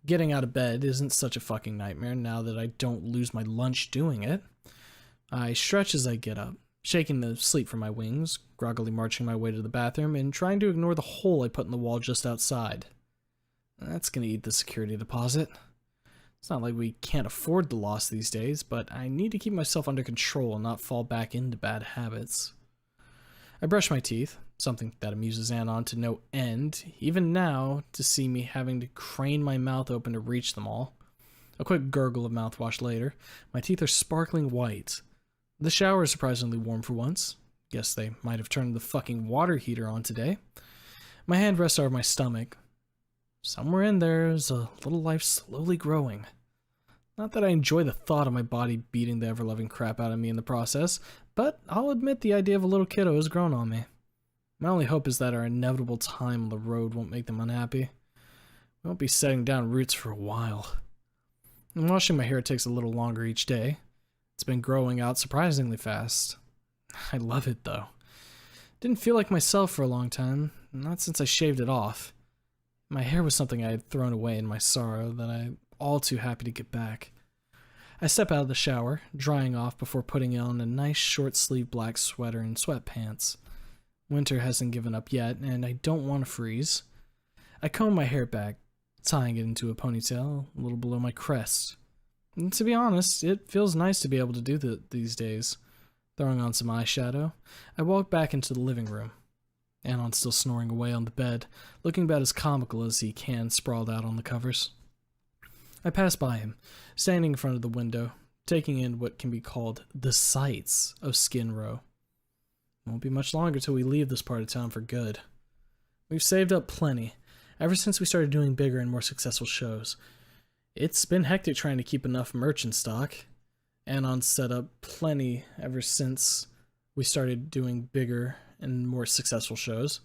Getting out of bed isn't such a fucking nightmare now that I don't lose my lunch doing it. I stretch as I get up, shaking the sleep from my wings, groggily marching my way to the bathroom, and trying to ignore the hole I put in the wall just outside. That's gonna eat the security deposit. It's not like we can't afford the loss these days, but I need to keep myself under control and not fall back into bad habits. I brush my teeth, something that amuses Anon to no end, even now to see me having to crane my mouth open to reach them all. A quick gurgle of mouthwash later, my teeth are sparkling white. The shower is surprisingly warm for once. Guess they might have turned the fucking water heater on today. My hand rests over my stomach. Somewhere in there is a little life slowly growing. Not that I enjoy the thought of my body beating the ever-loving crap out of me in the process, but I'll admit the idea of a little kiddo has grown on me. My only hope is that our inevitable time on the road won't make them unhappy. We won't be setting down roots for a while. And washing my hair takes a little longer each day. It's been growing out surprisingly fast. I love it, though. Didn't feel like myself for a long time, not since I shaved it off. My hair was something I had thrown away in my sorrow that I'm all too happy to get back. I step out of the shower, drying off before putting on a nice short-sleeved black sweater and sweatpants. Winter hasn't given up yet, and I don't want to freeze. I comb my hair back, tying it into a ponytail a little below my crest. And to be honest, it feels nice to be able to do that these days. Throwing on some eyeshadow, I walk back into the living room. Anon's still snoring away on the bed, looking about as comical as he can sprawled out on the covers. I pass by him, standing in front of the window, taking in what can be called the sights of Skin Row. It won't be much longer till we leave this part of town for good. We've saved up plenty, ever since we started doing bigger and more successful shows. It's been hectic trying to keep enough merch in stock. Anon's set up plenty ever since we started doing bigger and more successful shows.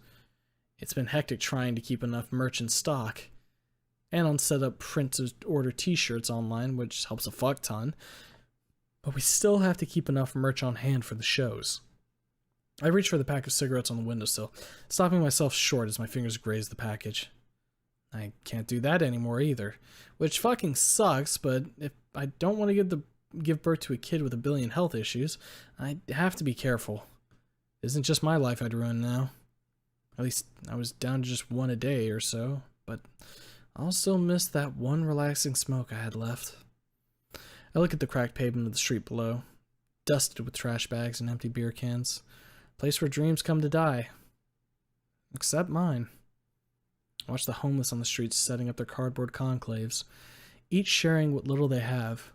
It's been hectic trying to keep enough merch in stock. Anon set up print-to-order t-shirts online, which helps a fuck ton, but we still have to keep enough merch on hand for the shows. I reach for the pack of cigarettes on the windowsill, stopping myself short as my fingers graze the package. I can't do that anymore either, which fucking sucks, but if I don't want to give birth to a kid with a billion health issues, I have to be careful. It isn't just my life I'd ruin now. At least I was down to just one a day or so, but I'll still miss that one relaxing smoke I had left. I look at the cracked pavement of the street below, dusted with trash bags and empty beer cans. A place where dreams come to die. Except mine. I watch the homeless on the streets setting up their cardboard conclaves, each sharing what little they have,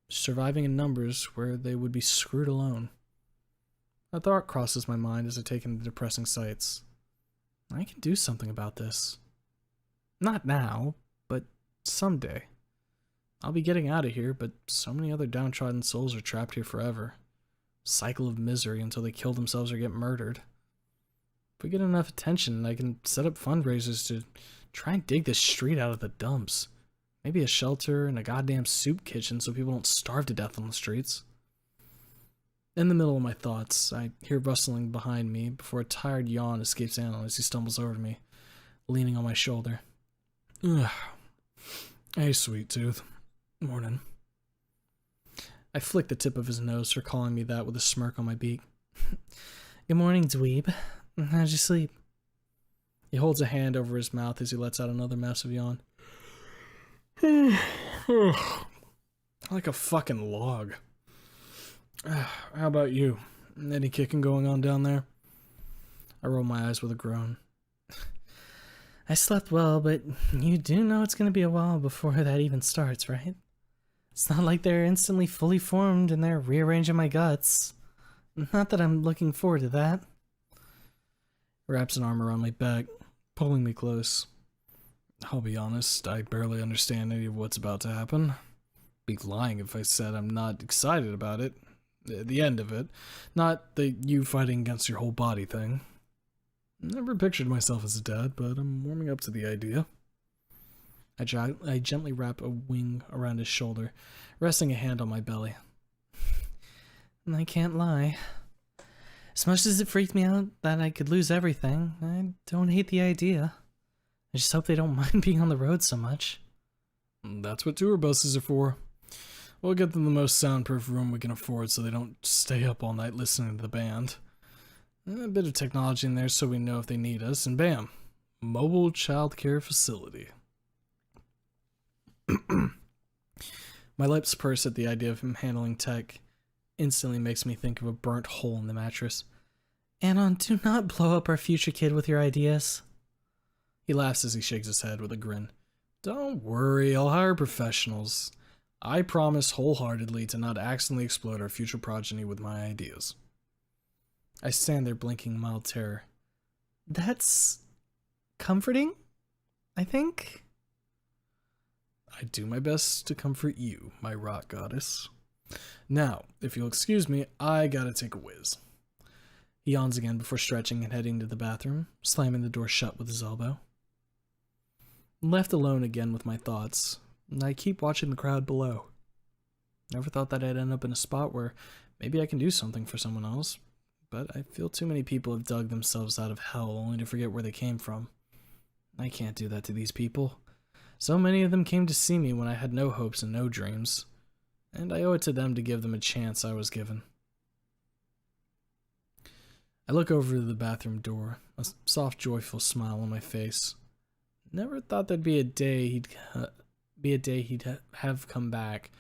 surviving in numbers where they would be screwed alone. A thought crosses my mind as I take in the depressing sights. I can do something about this. Not now, but someday. I'll be getting out of here, but so many other downtrodden souls are trapped here forever. Cycle of misery until they kill themselves or get murdered. If we get enough attention, I can set up fundraisers to try and dig this street out of the dumps. Maybe a shelter and a goddamn soup kitchen so people don't starve to death on the streets. In the middle of my thoughts, I hear rustling behind me before a tired yawn escapes Anon as he stumbles over to me, leaning on my shoulder. Ugh. Hey, sweet tooth. Morning. I flick the tip of his nose for calling me that with a smirk on my beak. Good morning, dweeb. How'd you sleep? He holds a hand over his mouth as he lets out another massive yawn. Like a fucking log. How about you? Any kicking going on down there? I roll my eyes with a groan. I slept well, but you do know it's going to be a while before that even starts, right? It's not like they're instantly fully formed and they're rearranging my guts. Not that I'm looking forward to that. Wraps an arm around my back, pulling me close. I'll be honest, I barely understand any of what's about to happen. Be lying if I said I'm not excited about it. The end of it. Not the you fighting against your whole body thing. Never pictured myself as a dad, but I'm warming up to the idea. I gently wrap a wing around his shoulder, resting a hand on my belly. I can't lie. As much as it freaked me out that I could lose everything, I don't hate the idea. I just hope they don't mind being on the road so much. That's what tour buses are for. We'll get them the most soundproof room we can afford so they don't stay up all night listening to the band. A bit of technology in there so we know if they need us, and bam, mobile child care facility. My lips purse at the idea of him handling tech. Instantly makes me think of a burnt hole in the mattress. Anon, do not blow up our future kid with your ideas. He laughs as he shakes his head with a grin. Don't worry, I'll hire professionals. I promise wholeheartedly to not accidentally explode our future progeny with my ideas. I stand there blinking in mild terror. That's comforting, I think. I do my best to comfort you, my rock goddess. Now, if you'll excuse me, I gotta take a whiz. He yawns again before stretching and heading to the bathroom, slamming the door shut with his elbow. Left alone again with my thoughts, I keep watching the crowd below. Never thought that I'd end up in a spot where maybe I can do something for someone else, but I feel too many people have dug themselves out of hell only to forget where they came from. I can't do that to these people. So many of them came to see me when I had no hopes and no dreams, and I owe it to them to give them a chance I was given. I look over to the bathroom door, a soft, joyful smile on my face. Never thought there'd be a day he'd have come back,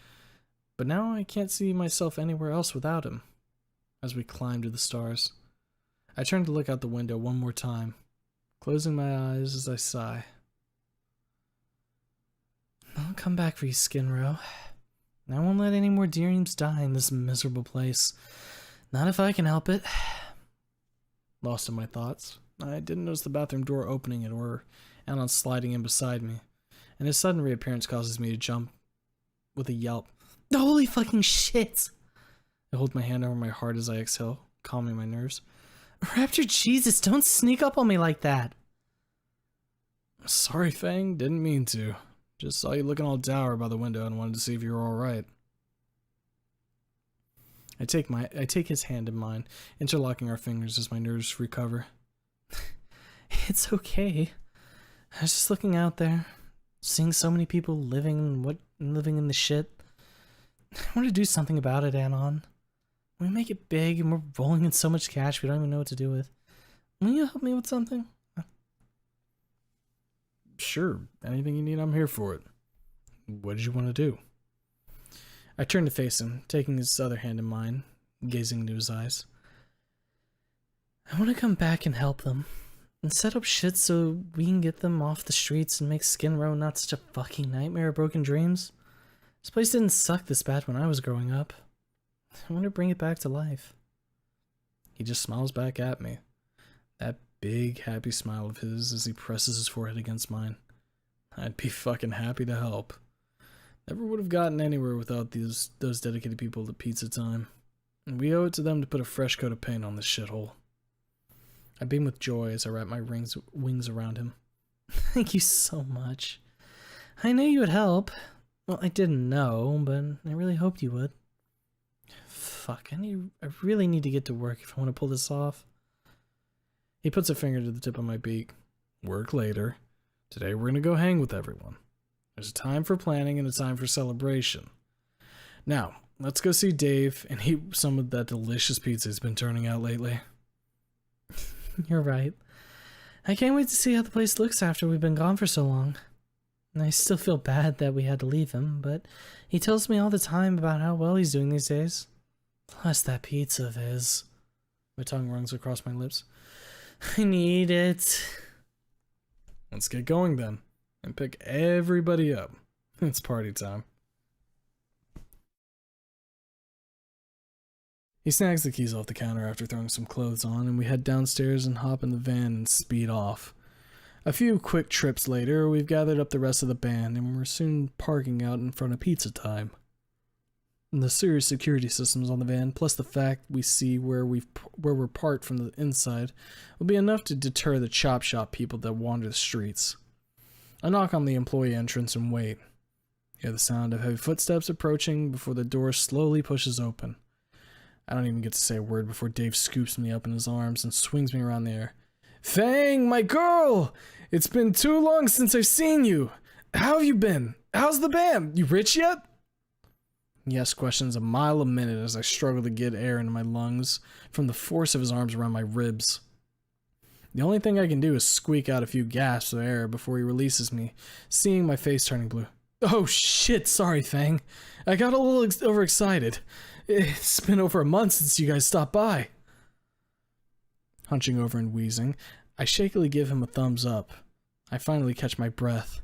but now I can't see myself anywhere else without him. As we climb to the stars, I turn to look out the window one more time, closing my eyes as I sigh. I'll come back for you, Skinrow. I won't let any more dreams die in this miserable place. Not if I can help it. Lost in my thoughts, I didn't notice the bathroom door opening and on sliding in beside me, and his sudden reappearance causes me to jump with a yelp. Holy fucking shit! I hold my hand over my heart as I exhale, calming my nerves. Raptor, Jesus, don't sneak up on me like that! Sorry, Fang, didn't mean to. Just saw you looking all dour by the window and wanted to see if you were alright. I take his hand in mine, interlocking our fingers as my nerves recover. It's okay. I was just looking out there, seeing so many people living in the shit. I want to do something about it, Anon. We make it big and we're rolling in so much cash we don't even know what to do with. Will you help me with something? Sure, anything you need, I'm here for it. What did you want to do? I turn to face him, taking his other hand in mine, gazing into his eyes. I want to come back and help them, and set up shit so we can get them off the streets and make Skin Row not such a fucking nightmare of broken dreams. This place didn't suck this bad when I was growing up. I want to bring it back to life. He just smiles back at me. That big, happy smile of his as he presses his forehead against mine. I'd be fucking happy to help. Never would have gotten anywhere without those dedicated people at Pizza Time. And we owe it to them to put a fresh coat of paint on this shithole. I beam with joy as I wrap my wings around him. Thank you so much. I knew you would help. Well, I didn't know, but I really hoped you would. Fuck, I really need to get to work if I want to pull this off. He puts a finger to the tip of my beak. Work later. Today we're gonna go hang with everyone. There's a time for planning and a time for celebration. Now, let's go see Dave and eat some of that delicious pizza he's been turning out lately. You're right. I can't wait to see how the place looks after we've been gone for so long. I still feel bad that we had to leave him, but he tells me all the time about how well he's doing these days. Plus that pizza of his. My tongue runs across my lips. I need it. Let's get going then, and pick everybody up. It's party time. He snags the keys off the counter after throwing some clothes on, and we head downstairs and hop in the van and speed off. A few quick trips later, we've gathered up the rest of the band, and we're soon parking out in front of Pizza Time. The serious security systems on the van, plus the fact we see where we're parked from the inside, will be enough to deter the chop shop people that wander the streets. I knock on the employee entrance and wait. Hear the sound of heavy footsteps approaching before the door slowly pushes open. I don't even get to say a word before Dave scoops me up in his arms and swings me around the air. Fang, my girl! It's been too long since I've seen you! How have you been? How's the band? You rich yet? He asks questions a mile a minute as I struggle to get air into my lungs from the force of his arms around my ribs. The only thing I can do is squeak out a few gasps of air before he releases me, seeing my face turning blue. Oh shit, sorry Fang. I got a little overexcited. It's been over a month since you guys stopped by. Hunching over and wheezing, I shakily give him a thumbs up. I finally catch my breath.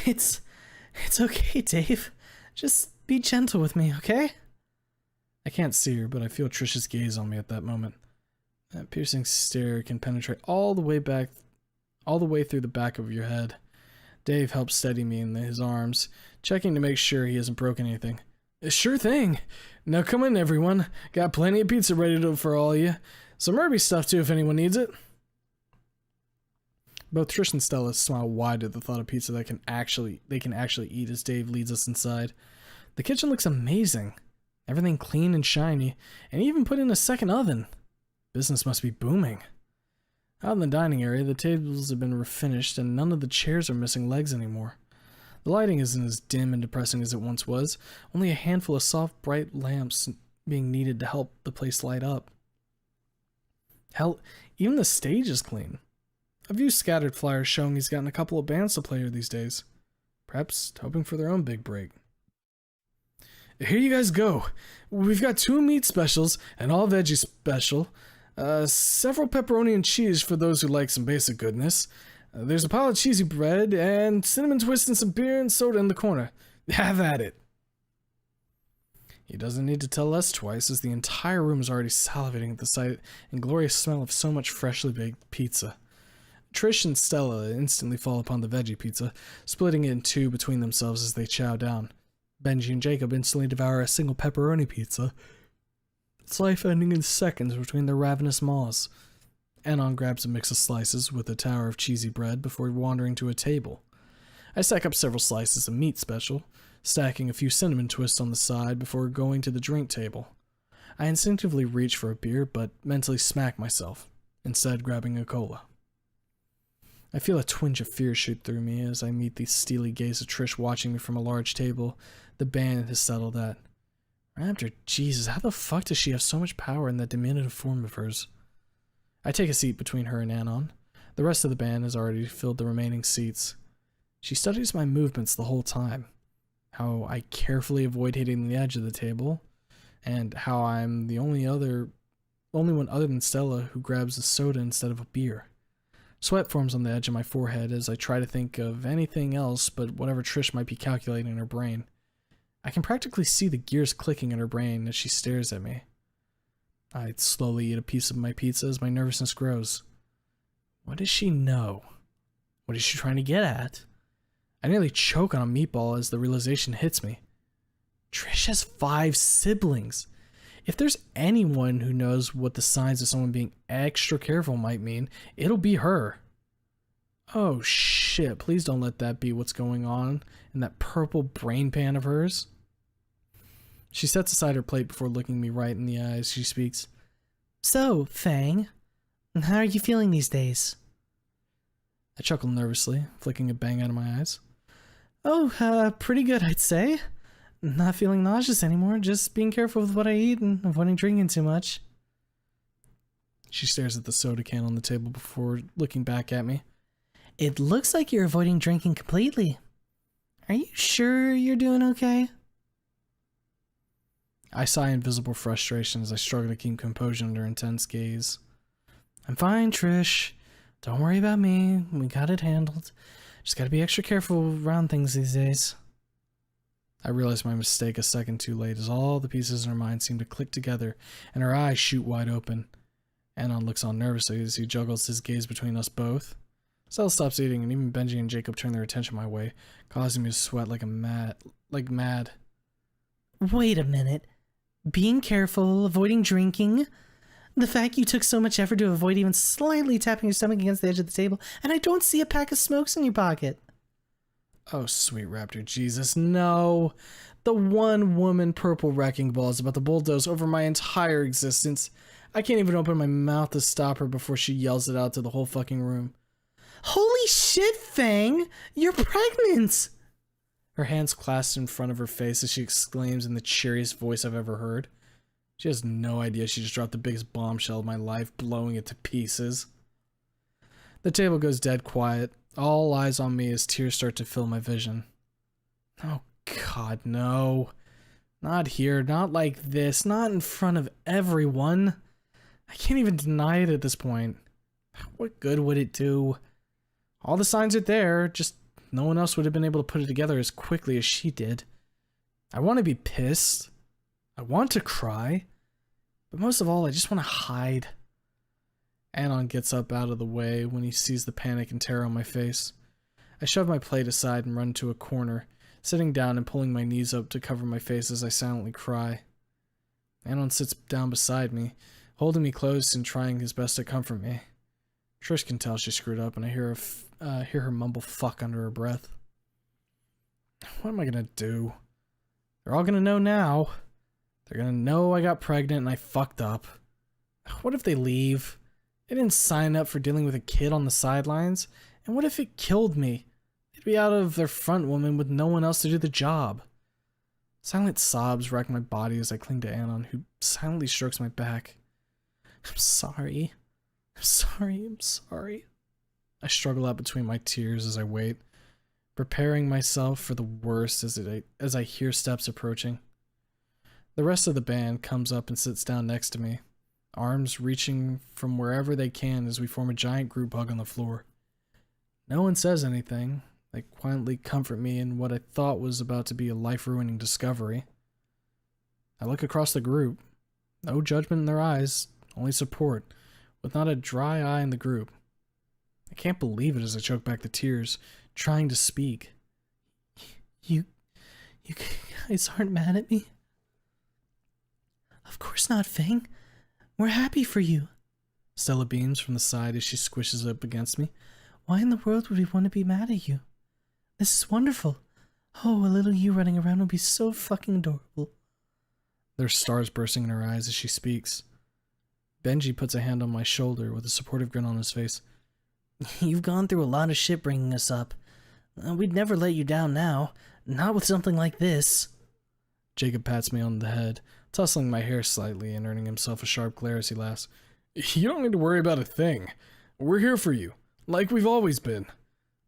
It's okay, Dave. Just be gentle with me, okay? I can't see her, but I feel Trish's gaze on me at that moment. That piercing stare can penetrate all the way through the back of your head. Dave helps steady me in his arms, checking to make sure he hasn't broken anything. Sure thing. Now come in, everyone. Got plenty of pizza ready for all of you. Some herby stuff too if anyone needs it. Both Trish and Stella smile wide at the thought of pizza they can actually eat as Dave leads us inside. The kitchen looks amazing. Everything clean and shiny, and he even put in a second oven. Business must be booming. Out in the dining area, the tables have been refinished and none of the chairs are missing legs anymore. The lighting isn't as dim and depressing as it once was, only a handful of soft, bright lamps being needed to help the place light up. Hell, even the stage is clean. A few scattered flyers showing he's gotten a couple of bands to play here these days. Perhaps hoping for their own big break. Here you guys go. We've got 2 meat specials, an all veggie special, several pepperoni and cheese for those who like some basic goodness. There's a pile of cheesy bread, and cinnamon twist and some beer and soda in the corner. Have at it. He doesn't need to tell us twice, as the entire room is already salivating at the sight and glorious smell of so much freshly baked pizza. Trish and Stella instantly fall upon the veggie pizza, splitting it in 2 between themselves as they chow down. Benji and Jacob instantly devour a single pepperoni pizza, its life ending in seconds between their ravenous maws. Anon grabs a mix of slices with a tower of cheesy bread before wandering to a table. I stack up several slices of meat special, stacking a few cinnamon twists on the side before going to the drink table. I instinctively reach for a beer, but mentally smack myself, instead grabbing a cola. I feel a twinge of fear shoot through me as I meet the steely gaze of Trish watching me from a large table the band has settled at. Raptor, Jesus, how the fuck does she have so much power in that diminutive form of hers? I take a seat between her and Anon. The rest of the band has already filled the remaining seats. She studies my movements the whole time. How I carefully avoid hitting the edge of the table, and how I'm the only one other than Stella who grabs a soda instead of a beer. Sweat forms on the edge of my forehead as I try to think of anything else but whatever Trish might be calculating in her brain. I can practically see the gears clicking in her brain as she stares at me. I slowly eat a piece of my pizza as my nervousness grows. What does she know? What is she trying to get at? I nearly choke on a meatball as the realization hits me. Trish has 5 siblings. If there's anyone who knows what the signs of someone being extra careful might mean, it'll be her. Oh shit, please don't let that be what's going on in that purple brain pan of hers. She sets aside her plate before looking me right in the eyes. She speaks. So, Fang, how are you feeling these days? I chuckle nervously, flicking a bang out of my eyes. Oh, pretty good, I'd say. Not feeling nauseous anymore, just being careful with what I eat and avoiding drinking too much. She stares at the soda can on the table before looking back at me. It looks like you're avoiding drinking completely. Are you sure you're doing okay? I sigh in visible frustration as I struggle to keep composure under intense gaze. I'm fine, Trish. Don't worry about me. We got it handled. Just gotta be extra careful around things these days. I realize my mistake a second too late as all the pieces in her mind seem to click together and her eyes shoot wide open. Anon looks on nervously as he juggles his gaze between us both. Stella stops eating and even Benji and Jacob turn their attention my way, causing me to sweat like mad. Wait a minute. Being careful, avoiding drinking. The fact you took so much effort to avoid even slightly tapping your stomach against the edge of the table, and I don't see a pack of smokes in your pocket. Oh, sweet Raptor Jesus, no. The one woman purple wrecking ball is about to bulldoze over my entire existence. I can't even open my mouth to stop her before she yells it out to the whole fucking room. Holy shit, Fang! You're pregnant! Her hands clasped in front of her face as she exclaims in the cheeriest voice I've ever heard. She has no idea she just dropped the biggest bombshell of my life, blowing it to pieces. The table goes dead quiet, all eyes on me as tears start to fill my vision. Oh God, no. Not here, not like this, not in front of everyone. I can't even deny it at this point. What good would it do? All the signs are there, just no one else would have been able to put it together as quickly as she did. I want to be pissed. I want to cry. But most of all, I just want to hide. Anon gets up out of the way when he sees the panic and terror on my face. I shove my plate aside and run to a corner, sitting down and pulling my knees up to cover my face as I silently cry. Anon sits down beside me, holding me close and trying his best to comfort me. Trish can tell she screwed up, and I hear her mumble fuck under her breath. What am I gonna do? They're all gonna know now. They're gonna know I got pregnant and I fucked up. What if they leave? They didn't sign up for dealing with a kid on the sidelines. And what if it killed me? They'd be out of their front woman with no one else to do the job. Silent sobs rack my body as I cling to Anon, who silently strokes my back. I'm sorry. I'm sorry. I'm sorry. I struggle out between my tears as I wait, preparing myself for the worst as I hear steps approaching. The rest of the band comes up and sits down next to me, arms reaching from wherever they can as we form a giant group hug on the floor. No one says anything. They quietly comfort me in what I thought was about to be a life-ruining discovery. I look across the group. No judgment in their eyes, only support, with not a dry eye in the group. I can't believe it as I choke back the tears, trying to speak. You guys aren't mad at me? Of course not, Fang. We're happy for you. Stella beams from the side as she squishes up against me. Why in the world would we want to be mad at you? This is wonderful. Oh, a little you running around would be so fucking adorable. There's stars bursting in her eyes as she speaks. Benji puts a hand on my shoulder with a supportive grin on his face. You've gone through a lot of shit bringing us up. We'd never let you down now. Not with something like this. Jacob pats me on the head, tussling my hair slightly and earning himself a sharp glare as he laughs. You don't need to worry about a thing. We're here for you, like we've always been.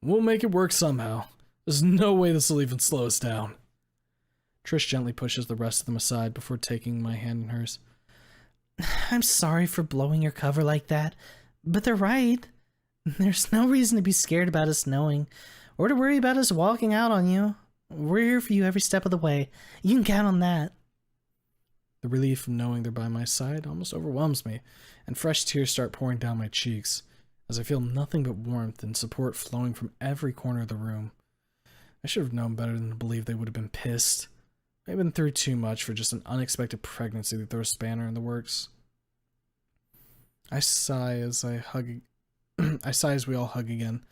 We'll make it work somehow. There's no way this will even slow us down. Trish gently pushes the rest of them aside before taking my hand in hers. I'm sorry for blowing your cover like that, but they're right. There's no reason to be scared about us knowing, or to worry about us walking out on you. We're here for you every step of the way. You can count on that. The relief of knowing they're by my side almost overwhelms me, and fresh tears start pouring down my cheeks, as I feel nothing but warmth and support flowing from every corner of the room. I should have known better than to believe they would have been pissed. I've been through too much for just an unexpected pregnancy to throw a spanner in the works. I sigh as we all hug again,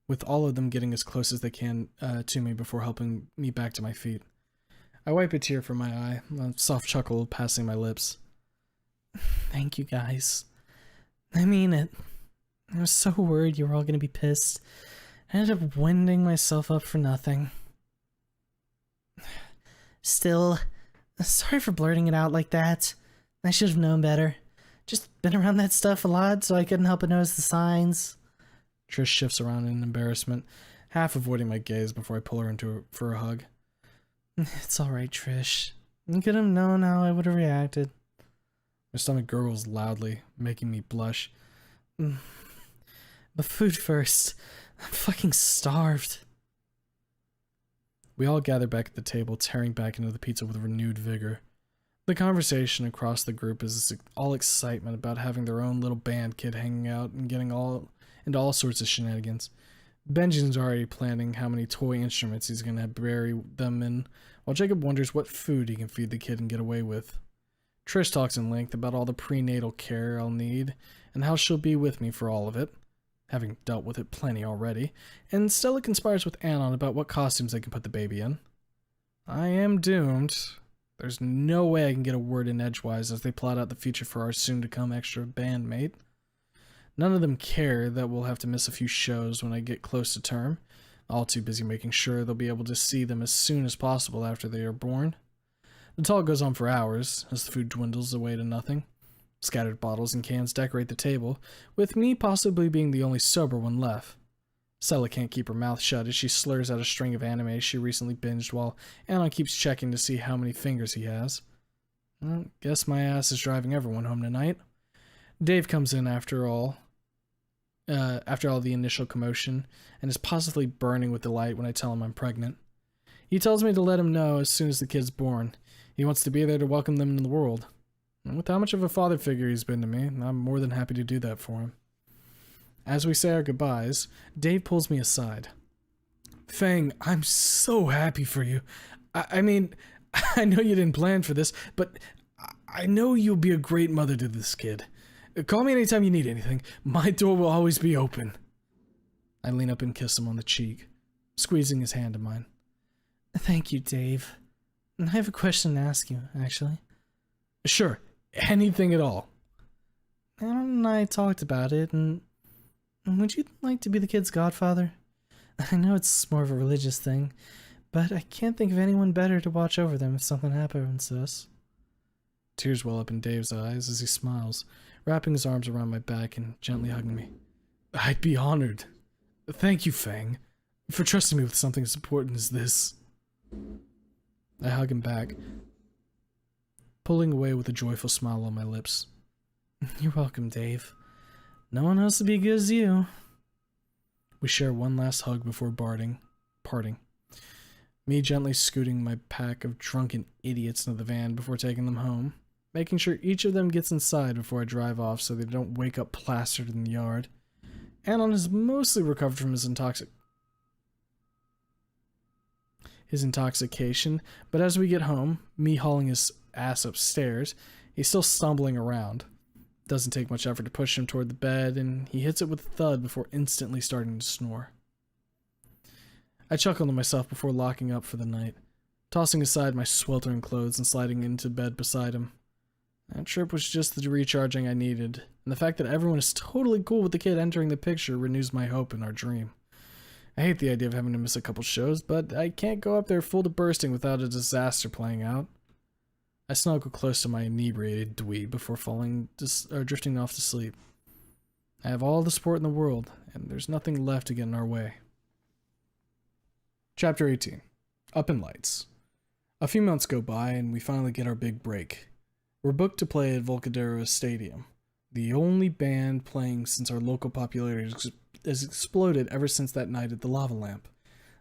with all of them getting as close as they can to me before helping me back to my feet. I wipe a tear from my eye, a soft chuckle passing my lips. Thank you guys. I mean it. I was so worried you were all going to be pissed. I ended up winding myself up for nothing. Still, sorry for blurting it out like that. I should have known better. Just been around that stuff a lot, so I couldn't help but notice the signs. Trish shifts around in embarrassment, half avoiding my gaze before I pull her for a hug. It's alright, Trish. You could have known how I would have reacted. My stomach gurgles loudly, making me blush. But food first. I'm fucking starved. We all gather back at the table, tearing back into the pizza with renewed vigor. The conversation across the group is all excitement about having their own little band kid hanging out and getting into all sorts of shenanigans. Benjamin's already planning how many toy instruments he's going to bury them in, while Jacob wonders what food he can feed the kid and get away with. Trish talks in length about all the prenatal care I'll need, and how she'll be with me for all of it, having dealt with it plenty already, and Stella conspires with Anon about what costumes they can put the baby in. I am doomed. There's no way I can get a word in edgewise as they plot out the future for our soon-to-come extra bandmate. None of them care that we'll have to miss a few shows when I get close to term, all too busy making sure they'll be able to see them as soon as possible after they are born. The talk goes on for hours, as the food dwindles away to nothing. Scattered bottles and cans decorate the table, with me possibly being the only sober one left. Stella can't keep her mouth shut as she slurs out a string of anime she recently binged while Anon keeps checking to see how many fingers he has. Well, guess my ass is driving everyone home tonight. Dave comes in after all the initial commotion, and is positively burning with delight when I tell him I'm pregnant. He tells me to let him know as soon as the kid's born. He wants to be there to welcome them into the world. And with how much of a father figure he's been to me, I'm more than happy to do that for him. As we say our goodbyes, Dave pulls me aside. Fang, I'm so happy for you. I mean, I know you didn't plan for this, but I know you'll be a great mother to this kid. Call me anytime you need anything. My door will always be open. I lean up and kiss him on the cheek, squeezing his hand in mine. Thank you, Dave. I have a question to ask you, actually. Sure, anything at all. Adam and I talked about it, and would you like to be the kid's godfather? I know it's more of a religious thing, but I can't think of anyone better to watch over them if something happens to us. Tears well up in Dave's eyes as he smiles, wrapping his arms around my back and gently hugging me. I'd be honored. Thank you, Fang, for trusting me with something as important as this. I hug him back, pulling away with a joyful smile on my lips. You're welcome, Dave. No one else will be good as you. We share one last hug before parting. Me gently scooting my pack of drunken idiots into the van before taking them home, making sure each of them gets inside before I drive off so they don't wake up plastered in the yard. Anon is mostly recovered from his intoxication, but as we get home, me hauling his ass upstairs, he's still stumbling around. Doesn't take much effort to push him toward the bed, and he hits it with a thud before instantly starting to snore. I chuckle to myself before locking up for the night, tossing aside my sweltering clothes and sliding into bed beside him. That trip was just the recharging I needed, and the fact that everyone is totally cool with the kid entering the picture renews my hope in our dream. I hate the idea of having to miss a couple shows, but I can't go up there full to bursting without a disaster playing out. I snuggle close to my inebriated dweeb before drifting off to sleep. I have all the support in the world, and there's nothing left to get in our way. Chapter 18. Up in Lights. A few months go by, and we finally get our big break. We're booked to play at Volcadero Stadium, the only band playing since our local popularity has exploded ever since that night at the Lava Lamp.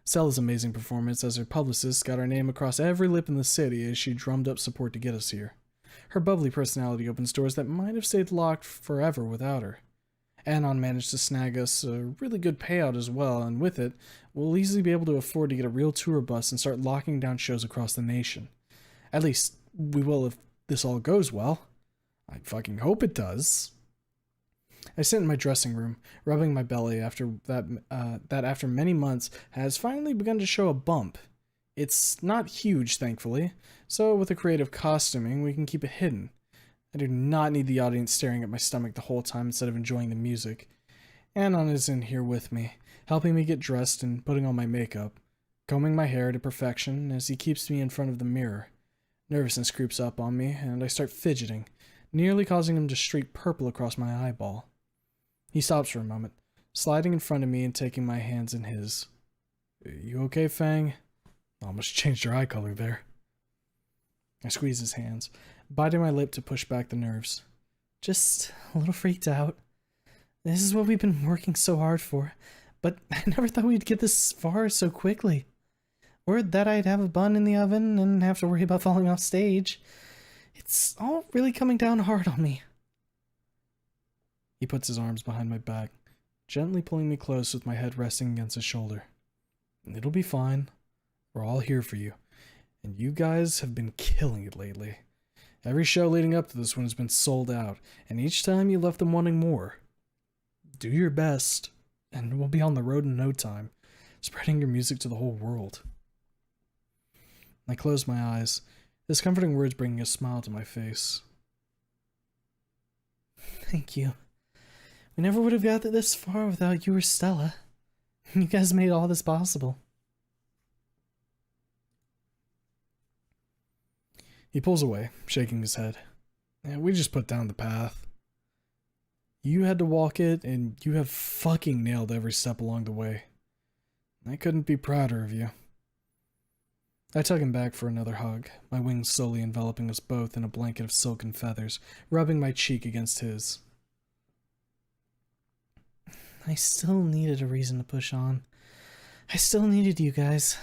Stella's amazing performance as her publicist got our name across every lip in the city as she drummed up support to get us here. Her bubbly personality opens doors that might have stayed locked forever without her. Anon managed to snag us a really good payout as well, and with it, we'll easily be able to afford to get a real tour bus and start locking down shows across the nation. At least, we will if this all goes well. I fucking hope it does. I sit in my dressing room, rubbing my belly after that after many months has finally begun to show a bump. It's not huge, thankfully, so with the creative costuming, we can keep it hidden. I do not need the audience staring at my stomach the whole time instead of enjoying the music. Anon is in here with me, helping me get dressed and putting on my makeup, combing my hair to perfection as he keeps me in front of the mirror. Nervousness creeps up on me, and I start fidgeting, nearly causing him to streak purple across my eyeball. He stops for a moment, sliding in front of me and taking my hands in his. You okay, Fang? Almost changed your eye color there. I squeeze his hands, biting my lip to push back the nerves. Just a little freaked out. This is what we've been working so hard for, but I never thought we'd get this far so quickly. Or that I'd have a bun in the oven and have to worry about falling off stage. It's all really coming down hard on me. He puts his arms behind my back, gently pulling me close with my head resting against his shoulder. It'll be fine. We're all here for you. And you guys have been killing it lately. Every show leading up to this one has been sold out, and each time you left them wanting more. Do your best, and we'll be on the road in no time, spreading your music to the whole world. I close my eyes, his comforting words bringing a smile to my face. Thank you. We never would have got this far without you or Stella. You guys made all this possible. He pulls away, shaking his head. We just put down the path. You had to walk it, and you have fucking nailed every step along the way. I couldn't be prouder of you. I tug him back for another hug, my wings slowly enveloping us both in a blanket of silken feathers, rubbing my cheek against his. I still needed a reason to push on. I still needed you guys.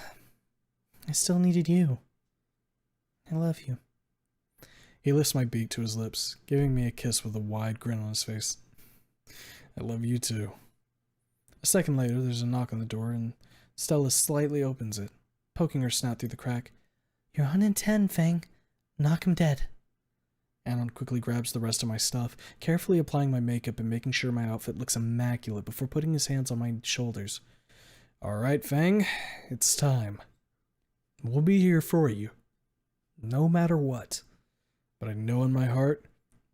I still needed you. I love you. He lifts my beak to his lips, giving me a kiss with a wide grin on his face. I love you too. A second later, there's a knock on the door, and Stella slightly opens it, poking her snout through the crack. You're on in 10, Fang. Knock him dead. Anon quickly grabs the rest of my stuff, carefully applying my makeup and making sure my outfit looks immaculate before putting his hands on my shoulders. Alright, Fang, it's time. We'll be here for you, no matter what. But I know in my heart,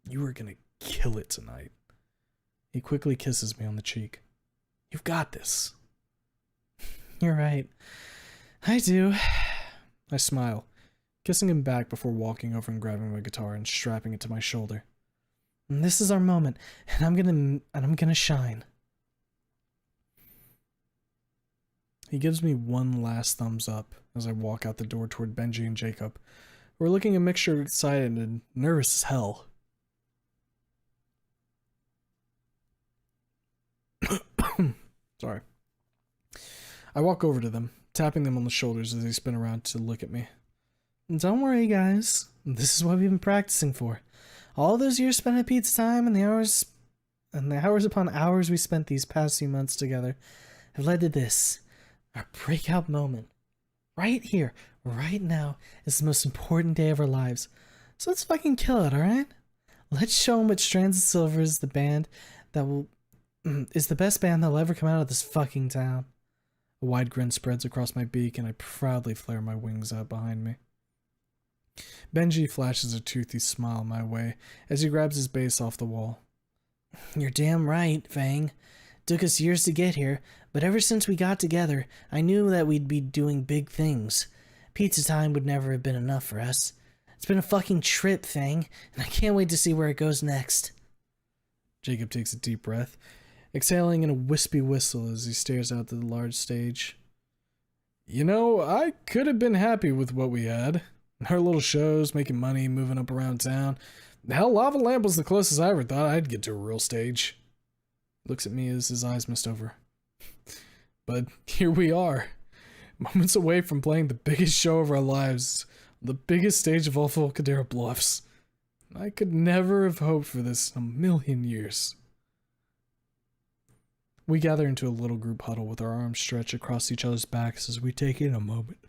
you are gonna kill it tonight. He quickly kisses me on the cheek. You've got this. You're right. I do. I smile, kissing him back before walking over and grabbing my guitar and strapping it to my shoulder. And this is our moment, and I'm gonna shine. He gives me one last thumbs up as I walk out the door toward Benji and Jacob. We're looking a mixture of excited and nervous as hell. Sorry. I walk over to them, tapping them on the shoulders as they spin around to look at me. Don't worry, guys. This is what we've been practicing for. All those years spent at Pete's time and the hours upon hours we spent these past few months together have led to this, our breakout moment. Right here, right now, is the most important day of our lives. So let's fucking kill it, alright? Let's show them what Strands of Silver is the band that will... is the best band that'll ever come out of this fucking town. A wide grin spreads across my beak and I proudly flare my wings out behind me. Benji flashes a toothy smile my way as he grabs his bass off the wall. You're damn right, Fang. Took us years to get here, but ever since we got together, I knew that we'd be doing big things. Pizza time would never have been enough for us. It's been a fucking trip, Fang, and I can't wait to see where it goes next. Jacob takes a deep breath, exhaling in a wispy whistle as he stares out to the large stage. You know, I could have been happy with what we had. Our little shows, making money, moving up around town. Hell, Lava Lamp was the closest I ever thought I'd get to a real stage. Looks at me as his eyes mist over. But here we are, moments away from playing the biggest show of our lives, the biggest stage of all Volcadero Bluffs. I could never have hoped for this in a million years. We gather into a little group huddle with our arms stretched across each other's backs as we take in a moment.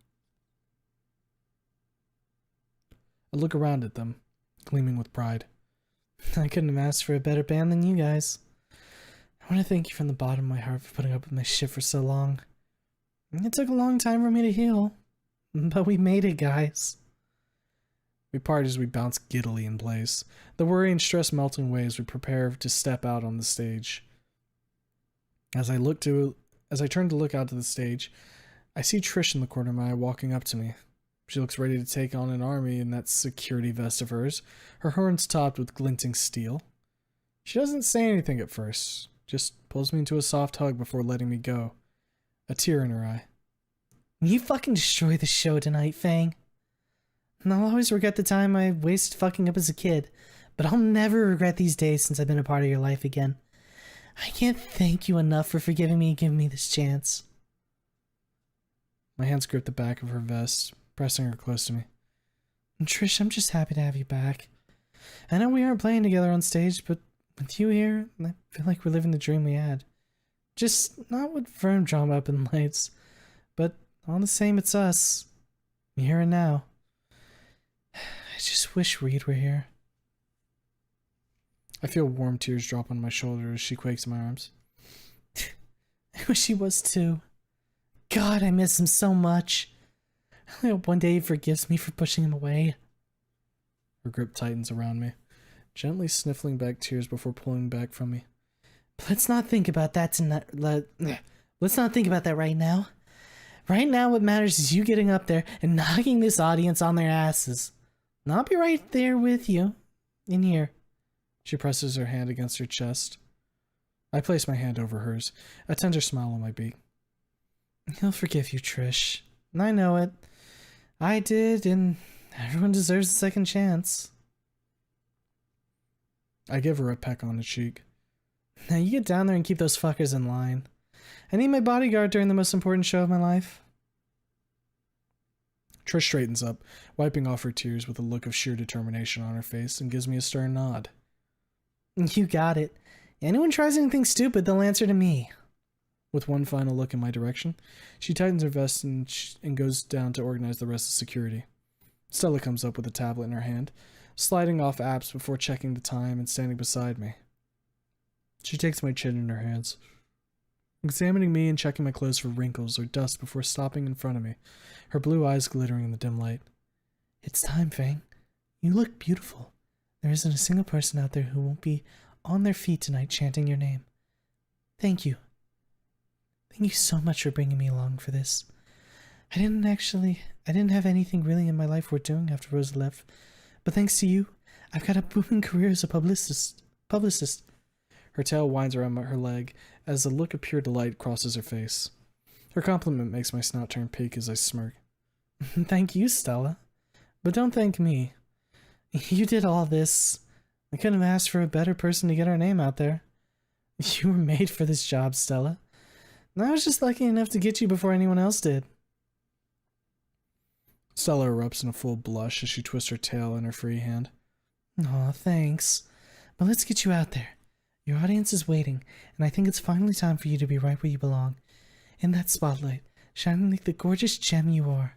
I look around at them, gleaming with pride. I couldn't have asked for a better band than you guys. I want to thank you from the bottom of my heart for putting up with my shit for so long. It took a long time for me to heal, but we made it, guys. We part as we bounce giddily in place, the worry and stress melting away as we prepare to step out on the stage. As I turn to look out to the stage, I see Trish in the corner of my eye walking up to me. She looks ready to take on an army in that security vest of hers, her horns topped with glinting steel. She doesn't say anything at first, just pulls me into a soft hug before letting me go, a tear in her eye. You fucking destroy the show tonight, Fang. And I'll always regret the time I wasted fucking up as a kid, but I'll never regret these days since I've been a part of your life again. I can't thank you enough for forgiving me and giving me this chance. My hands grip the back of her vest, pressing her close to me. And Trish, I'm just happy to have you back. I know we aren't playing together on stage, but with you here, I feel like we're living the dream we had. Just not with firm drama up in lights, but all the same, it's us. Here and now. I just wish Reed were here. I feel warm tears drop on my shoulder as she quakes in my arms. I wish he was too. God, I miss him so much. I hope one day he forgives me for pushing him away. Her grip tightens around me, gently sniffling back tears before pulling back from me. But let's not think about that tonight. Let's not think about that right now. Right now what matters is you getting up there and knocking this audience on their asses. And I'll be right there with you. In here. She presses her hand against her chest. I place my hand over hers, a tender smile on my beak. He'll forgive you, Trish. I know it. I did, and everyone deserves a second chance. I give her a peck on the cheek. Now you get down there and keep those fuckers in line. I need my bodyguard during the most important show of my life. Trish straightens up, wiping off her tears with a look of sheer determination on her face, and gives me a stern nod. You got it. Anyone tries anything stupid, they'll answer to me. With one final look in my direction, she tightens her vest and goes down to organize the rest of security. Stella comes up with a tablet in her hand, sliding off apps before checking the time and standing beside me. She takes my chin in her hands, examining me and checking my clothes for wrinkles or dust before stopping in front of me, her blue eyes glittering in the dim light. It's time, Fang. You look beautiful. There isn't a single person out there who won't be on their feet tonight chanting your name. Thank you. Thank you so much for bringing me along for this. I didn't have anything really in my life worth doing after Rosa left, but thanks to you, I've got a booming career as a publicist. Her tail winds around her leg as a look of pure delight crosses her face. Her compliment makes my snout turn pink as I smirk. Thank you, Stella. But don't thank me. You did all this. I couldn't have asked for a better person to get our name out there. You were made for this job, Stella. And I was just lucky enough to get you before anyone else did. Stella erupts in a full blush as she twists her tail in her free hand. Aw, thanks. But let's get you out there. Your audience is waiting, and I think it's finally time for you to be right where you belong. In that spotlight, shining like the gorgeous gem you are.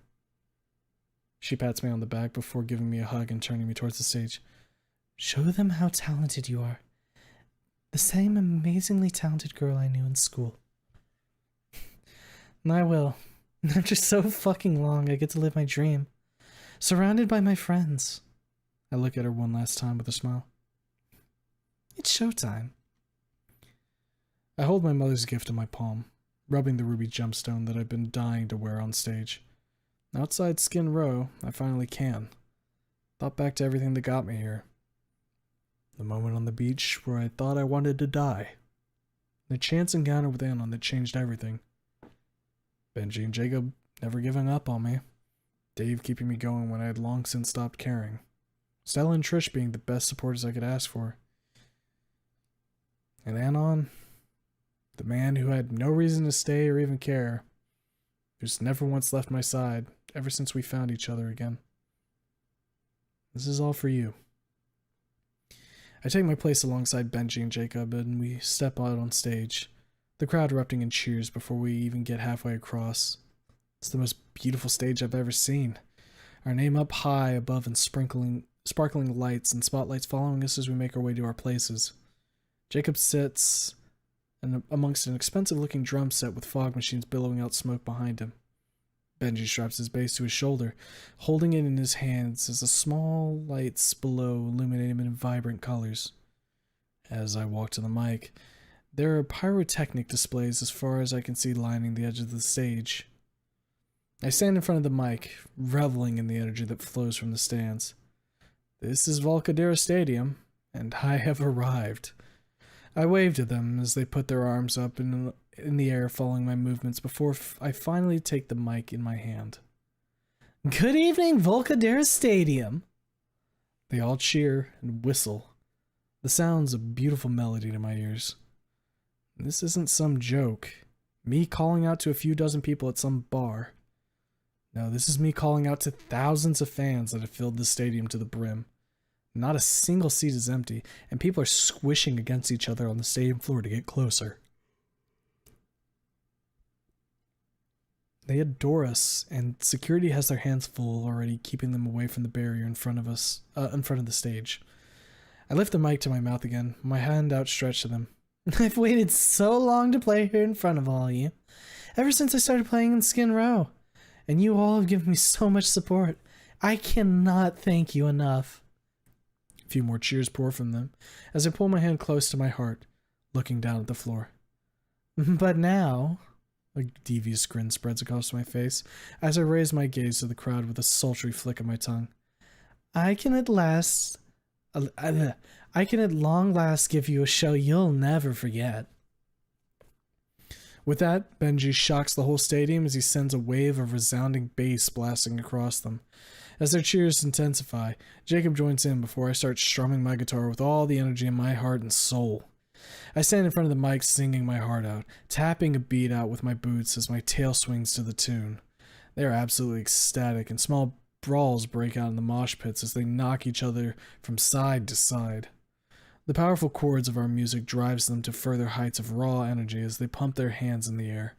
She pats me on the back before giving me a hug and turning me towards the stage. Show them how talented you are. The same amazingly talented girl I knew in school. And I will. After so fucking long, I get to live my dream. Surrounded by my friends. I look at her one last time with a smile. It's showtime. I hold my mother's gift in my palm, rubbing the ruby gemstone that I've been dying to wear on stage. Outside Skin Row, I finally can. Thought back to everything that got me here. The moment on the beach where I thought I wanted to die. The chance encounter with Anon that changed everything. Benji and Jacob never giving up on me. Dave keeping me going when I had long since stopped caring. Stella and Trish being the best supporters I could ask for. And Anon, the man who had no reason to stay or even care, who's never once left my side ever since we found each other again. This is all for you. I take my place alongside Benji and Jacob, and we step out on stage, the crowd erupting in cheers before we even get halfway across. It's the most beautiful stage I've ever seen. Our name up high above and sparkling lights and spotlights following us as we make our way to our places. Jacob sits amongst an expensive-looking drum set with fog machines billowing out smoke behind him. Benji straps his bass to his shoulder, holding it in his hands as the small lights below illuminate him in vibrant colors. As I walk to the mic, there are pyrotechnic displays as far as I can see lining the edge of the stage. I stand in front of the mic, reveling in the energy that flows from the stands. This is Volcadera Stadium, and I have arrived. I wave to them as they put their arms up in the air following my movements before I finally take the mic in my hand. Good evening, Volcadera Stadium. They all cheer and whistle. The sound's a beautiful melody to my ears. This isn't some joke. Me calling out to a few dozen people at some bar. No, this is me calling out to thousands of fans that have filled the stadium to the brim. Not a single seat is empty, and people are squishing against each other on the stadium floor to get closer. They adore us, and security has their hands full already, keeping them away from the barrier in front of us, in front of the stage. I lift the mic to my mouth again, my hand outstretched to them. I've waited so long to play here in front of all of you, ever since I started playing in Skin Row, and you all have given me so much support. I cannot thank you enough. A few more cheers pour from them as I pull my hand close to my heart, looking down at the floor. But now, a devious grin spreads across my face as I raise my gaze to the crowd with a sultry flick of my tongue. I can at long last give you a show you'll never forget. With that, Benji shocks the whole stadium as he sends a wave of resounding bass blasting across them. As their cheers intensify, Jacob joins in before I start strumming my guitar with all the energy in my heart and soul. I stand in front of the mic singing my heart out, tapping a beat out with my boots as my tail swings to the tune. They are absolutely ecstatic, and small brawls break out in the mosh pits as they knock each other from side to side. The powerful chords of our music drives them to further heights of raw energy as they pump their hands in the air.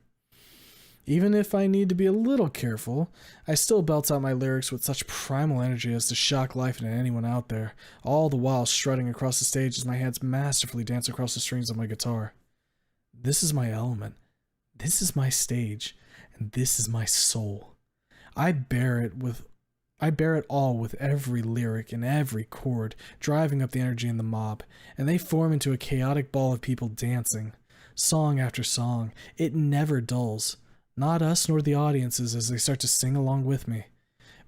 Even if I need to be a little careful, I still belt out my lyrics with such primal energy as to shock life into anyone out there, all the while strutting across the stage as my hands masterfully dance across the strings of my guitar. This is my element. This is my stage, and this is my soul. I bear it all with every lyric and every chord, driving up the energy in the mob, and they form into a chaotic ball of people dancing. Song after song, it never dulls. Not us nor the audiences as they start to sing along with me.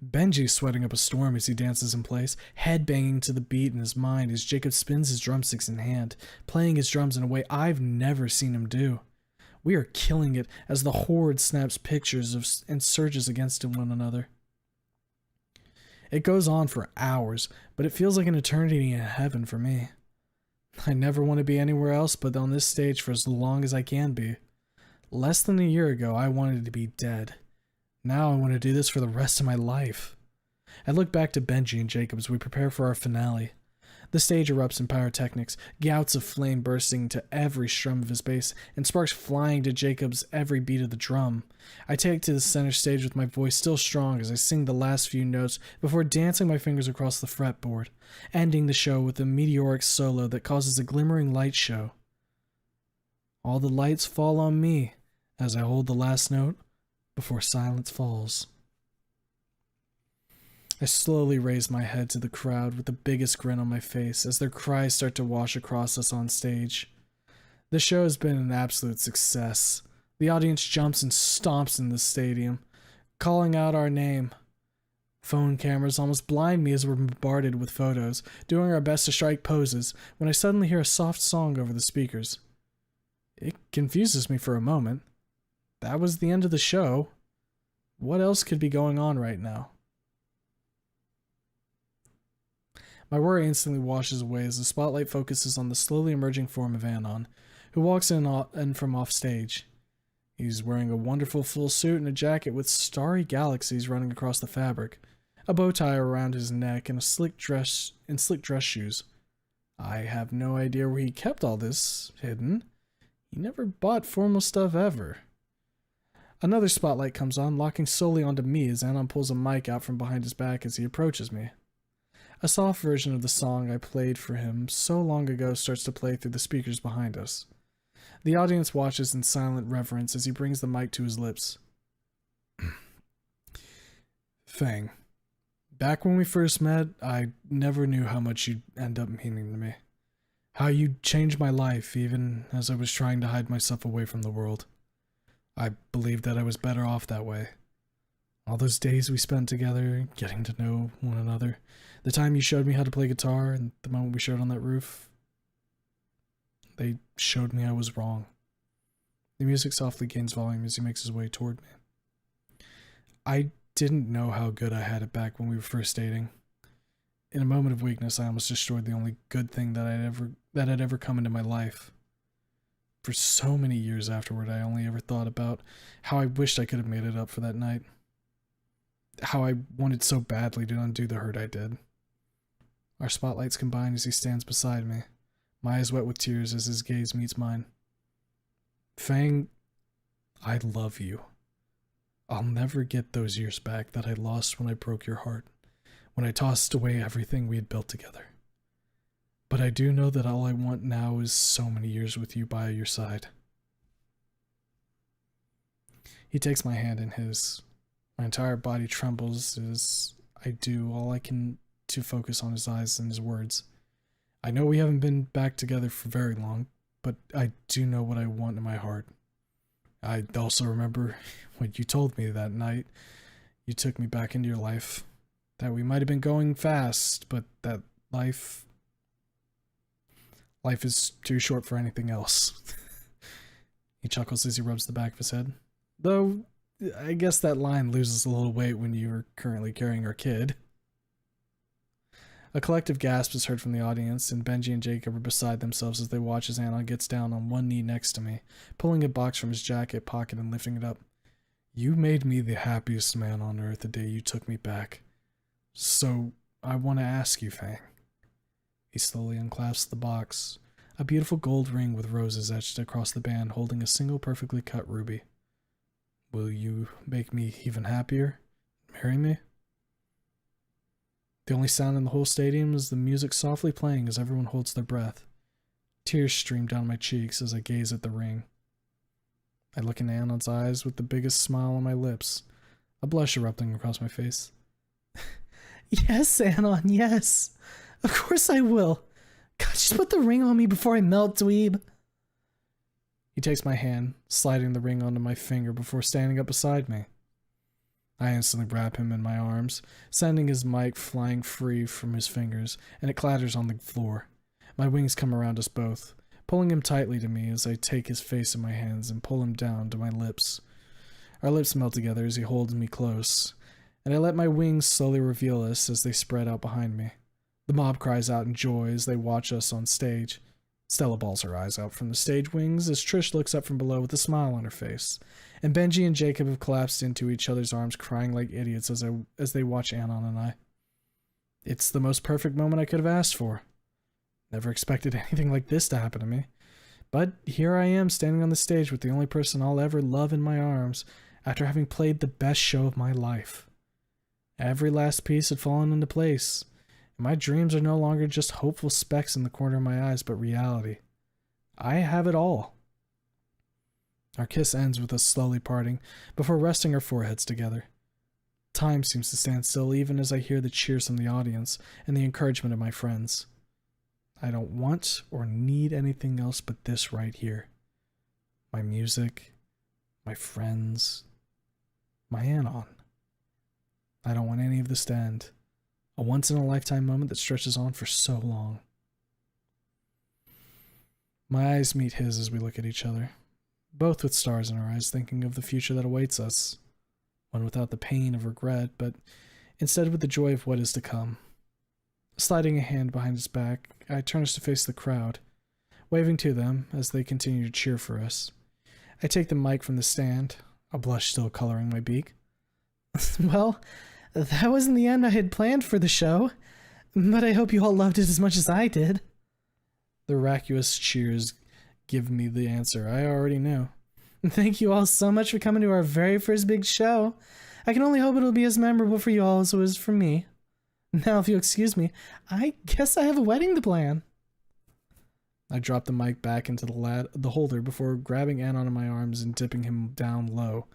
Benji's sweating up a storm as he dances in place, head banging to the beat in his mind as Jacob spins his drumsticks in hand, playing his drums in a way I've never seen him do. We are killing it as the horde snaps pictures of and surges against one another. It goes on for hours, but it feels like an eternity in heaven for me. I never want to be anywhere else but on this stage for as long as I can be. Less than a year ago, I wanted to be dead. Now I want to do this for the rest of my life. I look back to Benji and Jacob as we prepare for our finale. The stage erupts in pyrotechnics, gouts of flame bursting to every strum of his bass, and sparks flying to Jacob's every beat of the drum. I take to the center stage with my voice still strong as I sing the last few notes before dancing my fingers across the fretboard, ending the show with a meteoric solo that causes a glimmering light show. All the lights fall on me as I hold the last note before silence falls. I slowly raise my head to the crowd with the biggest grin on my face as their cries start to wash across us on stage. The show has been an absolute success. The audience jumps and stomps in the stadium, calling out our name. Phone cameras almost blind me as we're bombarded with photos, doing our best to strike poses, when I suddenly hear a soft song over the speakers. It confuses me for a moment. That was the end of the show. What else could be going on right now? My worry instantly washes away as the spotlight focuses on the slowly emerging form of Anon, who walks in from off stage. He's wearing a wonderful full suit and a jacket with starry galaxies running across the fabric, a bow tie around his neck, and slick dress shoes. I have no idea where he kept all this hidden. He never bought formal stuff ever. Another spotlight comes on, locking solely onto me as Anon pulls a mic out from behind his back as he approaches me. A soft version of the song I played for him so long ago starts to play through the speakers behind us. The audience watches in silent reverence as he brings the mic to his lips. Fang, back when we first met, I never knew how much you'd end up meaning to me. How you'd change my life even as I was trying to hide myself away from the world. I believed that I was better off that way. All those days we spent together, getting to know one another, the time you showed me how to play guitar, and the moment we shared on that roof, they showed me I was wrong. The music softly gains volume as he makes his way toward me. I didn't know how good I had it back when we were first dating. In a moment of weakness, I almost destroyed the only good thing that had ever come into my life. For so many years afterward, I only ever thought about how I wished I could have made it up for that night. How I wanted so badly to undo the hurt I did. Our spotlights combine as he stands beside me, my eyes wet with tears as his gaze meets mine. Fang, I love you. I'll never get those years back that I lost when I broke your heart, when I tossed away everything we had built together. But I do know that all I want now is so many years with you by your side. He takes my hand in his. My entire body trembles as I do all I can to focus on his eyes and his words. I know we haven't been back together for very long, but I do know what I want in my heart. I also remember what you told me that night you took me back into your life. That we might have been going fast, but that life is too short for anything else. He chuckles as he rubs the back of his head. Though, I guess that line loses a little weight when you're currently carrying our kid. A collective gasp is heard from the audience, and Benji and Jacob are beside themselves as they watch as Anon gets down on one knee next to me, pulling a box from his jacket pocket and lifting it up. You made me the happiest man on earth the day you took me back. So, I want to ask you, Fang. He slowly unclasps the box, a beautiful gold ring with roses etched across the band holding a single perfectly cut ruby. Will you make me even happier? Marry me? The only sound in the whole stadium is the music softly playing as everyone holds their breath. Tears stream down my cheeks as I gaze at the ring. I look into Anon's eyes with the biggest smile on my lips, a blush erupting across my face. Yes, Anon, yes. Of course I will. God, just put the ring on me before I melt, dweeb. He takes my hand, sliding the ring onto my finger before standing up beside me. I instantly wrap him in my arms, sending his mic flying free from his fingers, and it clatters on the floor. My wings come around us both, pulling him tightly to me as I take his face in my hands and pull him down to my lips. Our lips melt together as he holds me close, and I let my wings slowly reveal us as they spread out behind me. The mob cries out in joy as they watch us on stage. Stella bawls her eyes out from the stage wings as Trish looks up from below with a smile on her face, and Benji and Jacob have collapsed into each other's arms crying like idiots as they watch Anon and I. It's the most perfect moment I could have asked for. Never expected anything like this to happen to me. But here I am standing on the stage with the only person I'll ever love in my arms after having played the best show of my life. Every last piece had fallen into place. My dreams are no longer just hopeful specks in the corner of my eyes, but reality. I have it all. Our kiss ends with us slowly parting, before resting our foreheads together. Time seems to stand still even as I hear the cheers from the audience and the encouragement of my friends. I don't want or need anything else but this right here. My music, my friends, my Anon. I don't want any of this to end. A once-in-a-lifetime moment that stretches on for so long. My eyes meet his as we look at each other, both with stars in our eyes, thinking of the future that awaits us. One without the pain of regret, but instead with the joy of what is to come. Sliding a hand behind his back, I turn us to face the crowd, waving to them as they continue to cheer for us. I take the mic from the stand, a blush still coloring my beak. Well, that wasn't the end I had planned for the show, but I hope you all loved it as much as I did. The raucous cheers give me the answer I already knew. Thank you all so much for coming to our very first big show. I can only hope it'll be as memorable for you all as it was for me. Now, if you'll excuse me, I guess I have a wedding to plan. I drop the mic back into the holder before grabbing Anon in my arms and dipping him down low.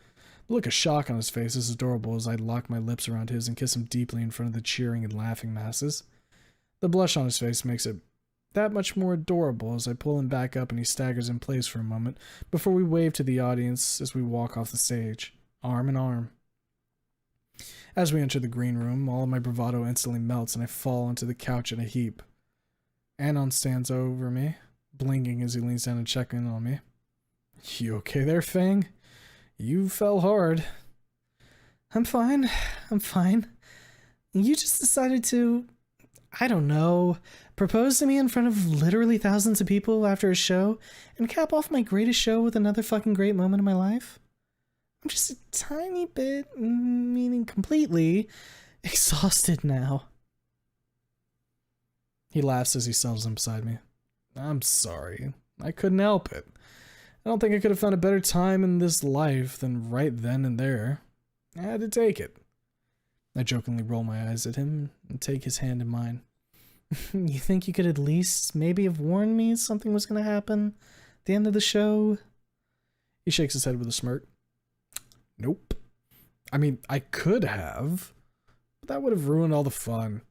The look of shock on his face is adorable as I lock my lips around his and kiss him deeply in front of the cheering and laughing masses. The blush on his face makes it that much more adorable as I pull him back up and he staggers in place for a moment before we wave to the audience as we walk off the stage, arm in arm. As we enter the green room, all of my bravado instantly melts and I fall onto the couch in a heap. Anon stands over me, blinking as he leans down and checks in on me. You okay there, Fang? You fell hard. I'm fine. You just decided to, I don't know, propose to me in front of literally thousands of people after a show and cap off my greatest show with another fucking great moment in my life? I'm just a tiny bit, meaning completely, exhausted now. He laughs as he settles in beside me. I'm sorry. I couldn't help it. I don't think I could have found a better time in this life than right then and there. I had to take it. I jokingly roll my eyes at him and take his hand in mine. You think you could at least maybe have warned me something was going to happen at the end of the show? He shakes his head with a smirk. Nope. I mean, I could have, but that would have ruined all the fun.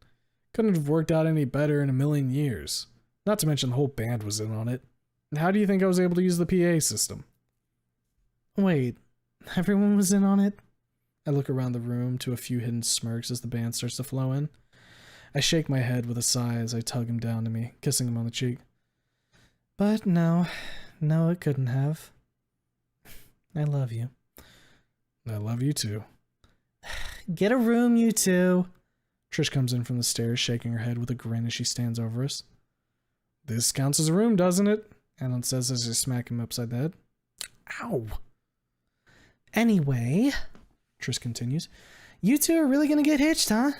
Couldn't have worked out any better in a million years. Not to mention the whole band was in on it. How do you think I was able to use the PA system? Wait, everyone was in on it? I look around the room to a few hidden smirks as the band starts to flow in. I shake my head with a sigh as I tug him down to me, kissing him on the cheek. But no, it couldn't have. I love you. I love you too. Get a room, you two. Trish comes in from the stairs, shaking her head with a grin as she stands over us. This counts as a room, doesn't it? Anon says as I smack him upside the head. Ow! Anyway, Trish continues. You two are really gonna get hitched, huh?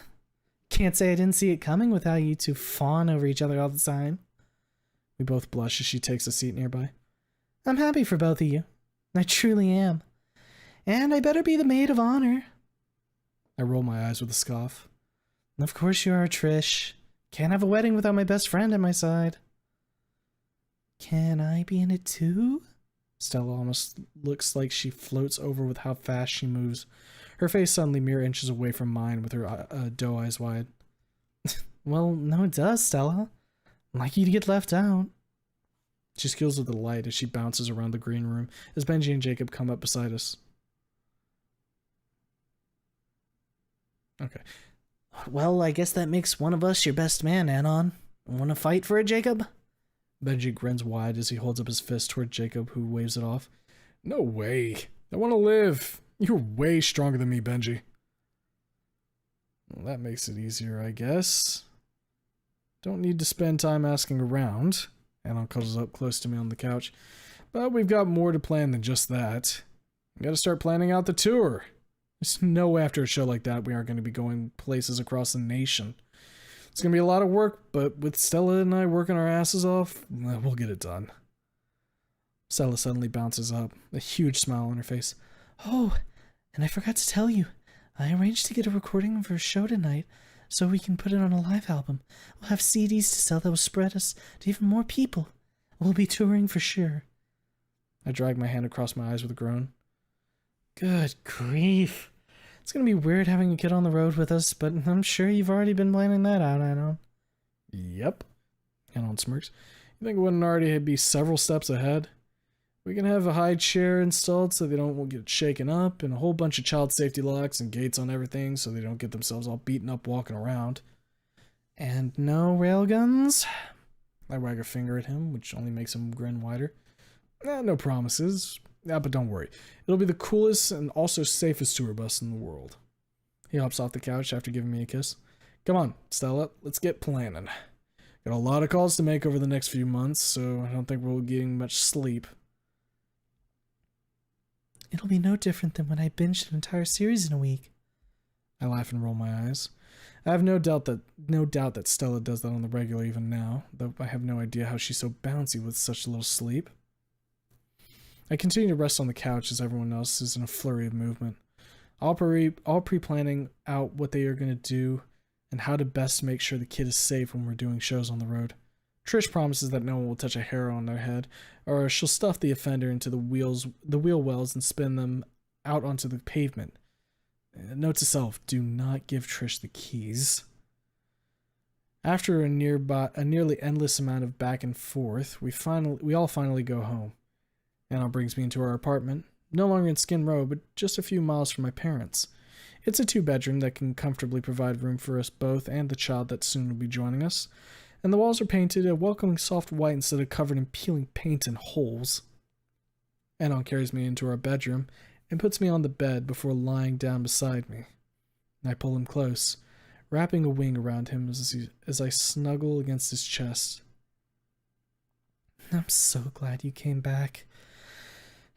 Can't say I didn't see it coming with how you two fawn over each other all the time. We both blush as she takes a seat nearby. I'm happy for both of you. I truly am. And I better be the maid of honor. I roll my eyes with a scoff. Of course you are, Trish. Can't have a wedding without my best friend at my side. Can I be in it too? Stella almost looks like she floats over with how fast she moves. Her face suddenly mere inches away from mine with her doe eyes wide. Well, no it does, Stella. I'd like you to get left out. She skills with the light as she bounces around the green room as Benji and Jacob come up beside us. Okay. Well, I guess that makes one of us your best man, Anon. Want to fight for it, Jacob? Benji grins wide as he holds up his fist toward Jacob, who waves it off. No way. I want to live. You're way stronger than me, Benji. Well, that makes it easier, I guess. Don't need to spend time asking around. Anon cuddles up close to me on the couch. But we've got more to plan than just that. We gotta start planning out the tour. There's no way after a show like that we aren't going to be going places across the nation. It's going to be a lot of work, but with Stella and I working our asses off, we'll get it done. Stella suddenly bounces up, a huge smile on her face. Oh, and I forgot to tell you. I arranged to get a recording for a show tonight, so we can put it on a live album. We'll have CDs to sell that will spread us to even more people. We'll be touring for sure. I drag my hand across my eyes with a groan. Good grief. It's gonna be weird having a kid on the road with us, but I'm sure you've already been planning that out, Anon. Yep. Anon smirks. You think it wouldn't already be several steps ahead? We can have a high chair installed so they don't get shaken up, and a whole bunch of child safety locks and gates on everything so they don't get themselves all beaten up walking around. And no railguns? I wag a finger at him, which only makes him grin wider. No promises. Yeah, but don't worry. It'll be the coolest and also safest tour bus in the world. He hops off the couch after giving me a kiss. Come on, Stella, let's get planning. Got a lot of calls to make over the next few months, so I don't think we'll be getting much sleep. It'll be no different than when I binged an entire series in a week. I laugh and roll my eyes. I have no doubt that Stella does that on the regular even now, though I have no idea how she's so bouncy with such little sleep. I continue to rest on the couch as everyone else is in a flurry of movement, all pre-planning out what they are going to do and how to best make sure the kid is safe when we're doing shows on the road. Trish promises that no one will touch a hair on their head, or she'll stuff the offender into the wheel wells and spin them out onto the pavement. Note to self, do not give Trish the keys. After a nearly endless amount of back and forth, we all finally go home. Anna brings me into our apartment, no longer in Skin Row, but just a few miles from my parents. It's a 2-bedroom that can comfortably provide room for us both and the child that soon will be joining us, and the walls are painted a welcoming soft white instead of covered in peeling paint and holes. Anon carries me into our bedroom and puts me on the bed before lying down beside me. I pull him close, wrapping a wing around him as I snuggle against his chest. I'm so glad you came back.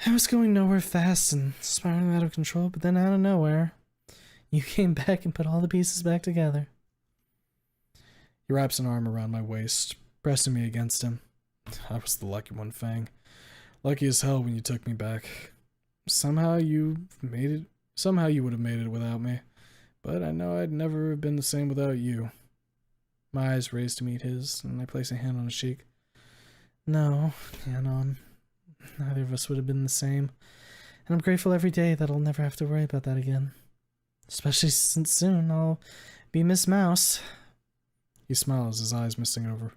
I was going nowhere fast and spiraling out of control, but then out of nowhere, you came back and put all the pieces back together. He wraps an arm around my waist, pressing me against him. I was the lucky one, Fang. Lucky as hell when you took me back. Somehow you would have made it without me, but I know I'd never have been the same without you. My eyes raise to meet his, and I place a hand on his cheek. No, Anon. Neither of us would have been the same, and I'm grateful every day that I'll never have to worry about that again. Especially since soon I'll be Miss Mouse. He smiles, his eyes misting over.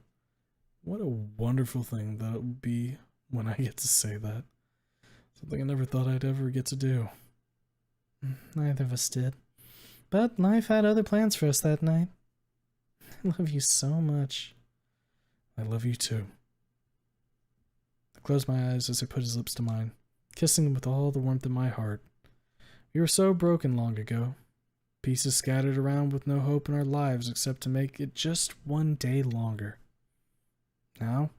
What a wonderful thing that it would be when I get to say that. Something I never thought I'd ever get to do. Neither of us did. But life had other plans for us that night. I love you so much. I love you too. I close my eyes as I put his lips to mine, kissing him with all the warmth in my heart. We were so broken long ago. Pieces scattered around with no hope in our lives except to make it just one day longer. Now,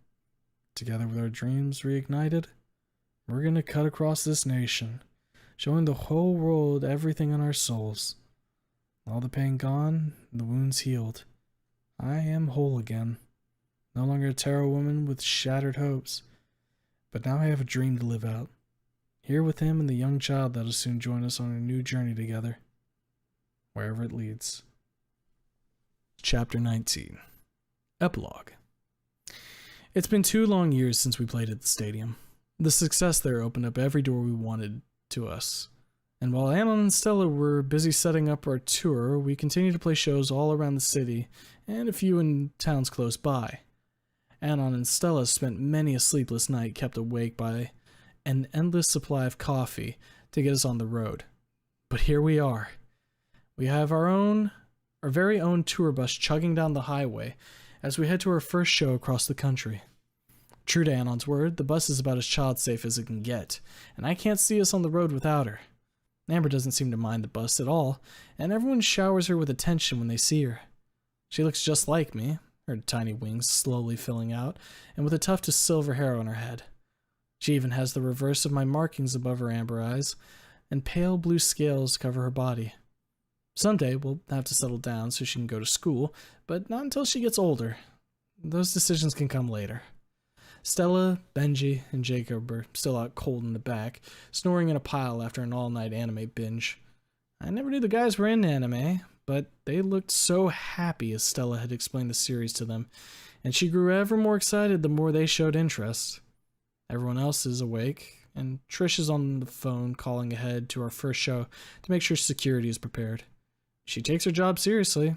together with our dreams reignited, we're going to cut across this nation, showing the whole world everything in our souls. All the pain gone, the wounds healed. I am whole again. No longer a tarot woman with shattered hopes. But now I have a dream to live out. Here with him and the young child that'll soon join us on a new journey together. Wherever it leads. Chapter 19. Epilogue. It's been 2 long years since we played at the stadium. The success there opened up every door we wanted to us. And while Anon and Stella were busy setting up our tour, we continued to play shows all around the city and a few in towns close by. Anon and Stella spent many a sleepless night kept awake by an endless supply of coffee to get us on the road. But here we are. We have our very own tour bus chugging down the highway as we head to our first show across the country. True to Anon's word, the bus is about as child safe as it can get, and I can't see us on the road without her. Amber doesn't seem to mind the bus at all, and everyone showers her with attention when they see her. She looks just like me, her tiny wings slowly filling out, and with a tuft of silver hair on her head. She even has the reverse of my markings above her amber eyes, and pale blue scales cover her body. Someday we'll have to settle down so she can go to school, but not until she gets older. Those decisions can come later. Stella, Benji, and Jacob are still out cold in the back, snoring in a pile after an all-night anime binge. I never knew the guys were into anime, but they looked so happy as Stella had explained the series to them, and she grew ever more excited the more they showed interest. Everyone else is awake, and Trish is on the phone calling ahead to our first show to make sure security is prepared. She takes her job seriously.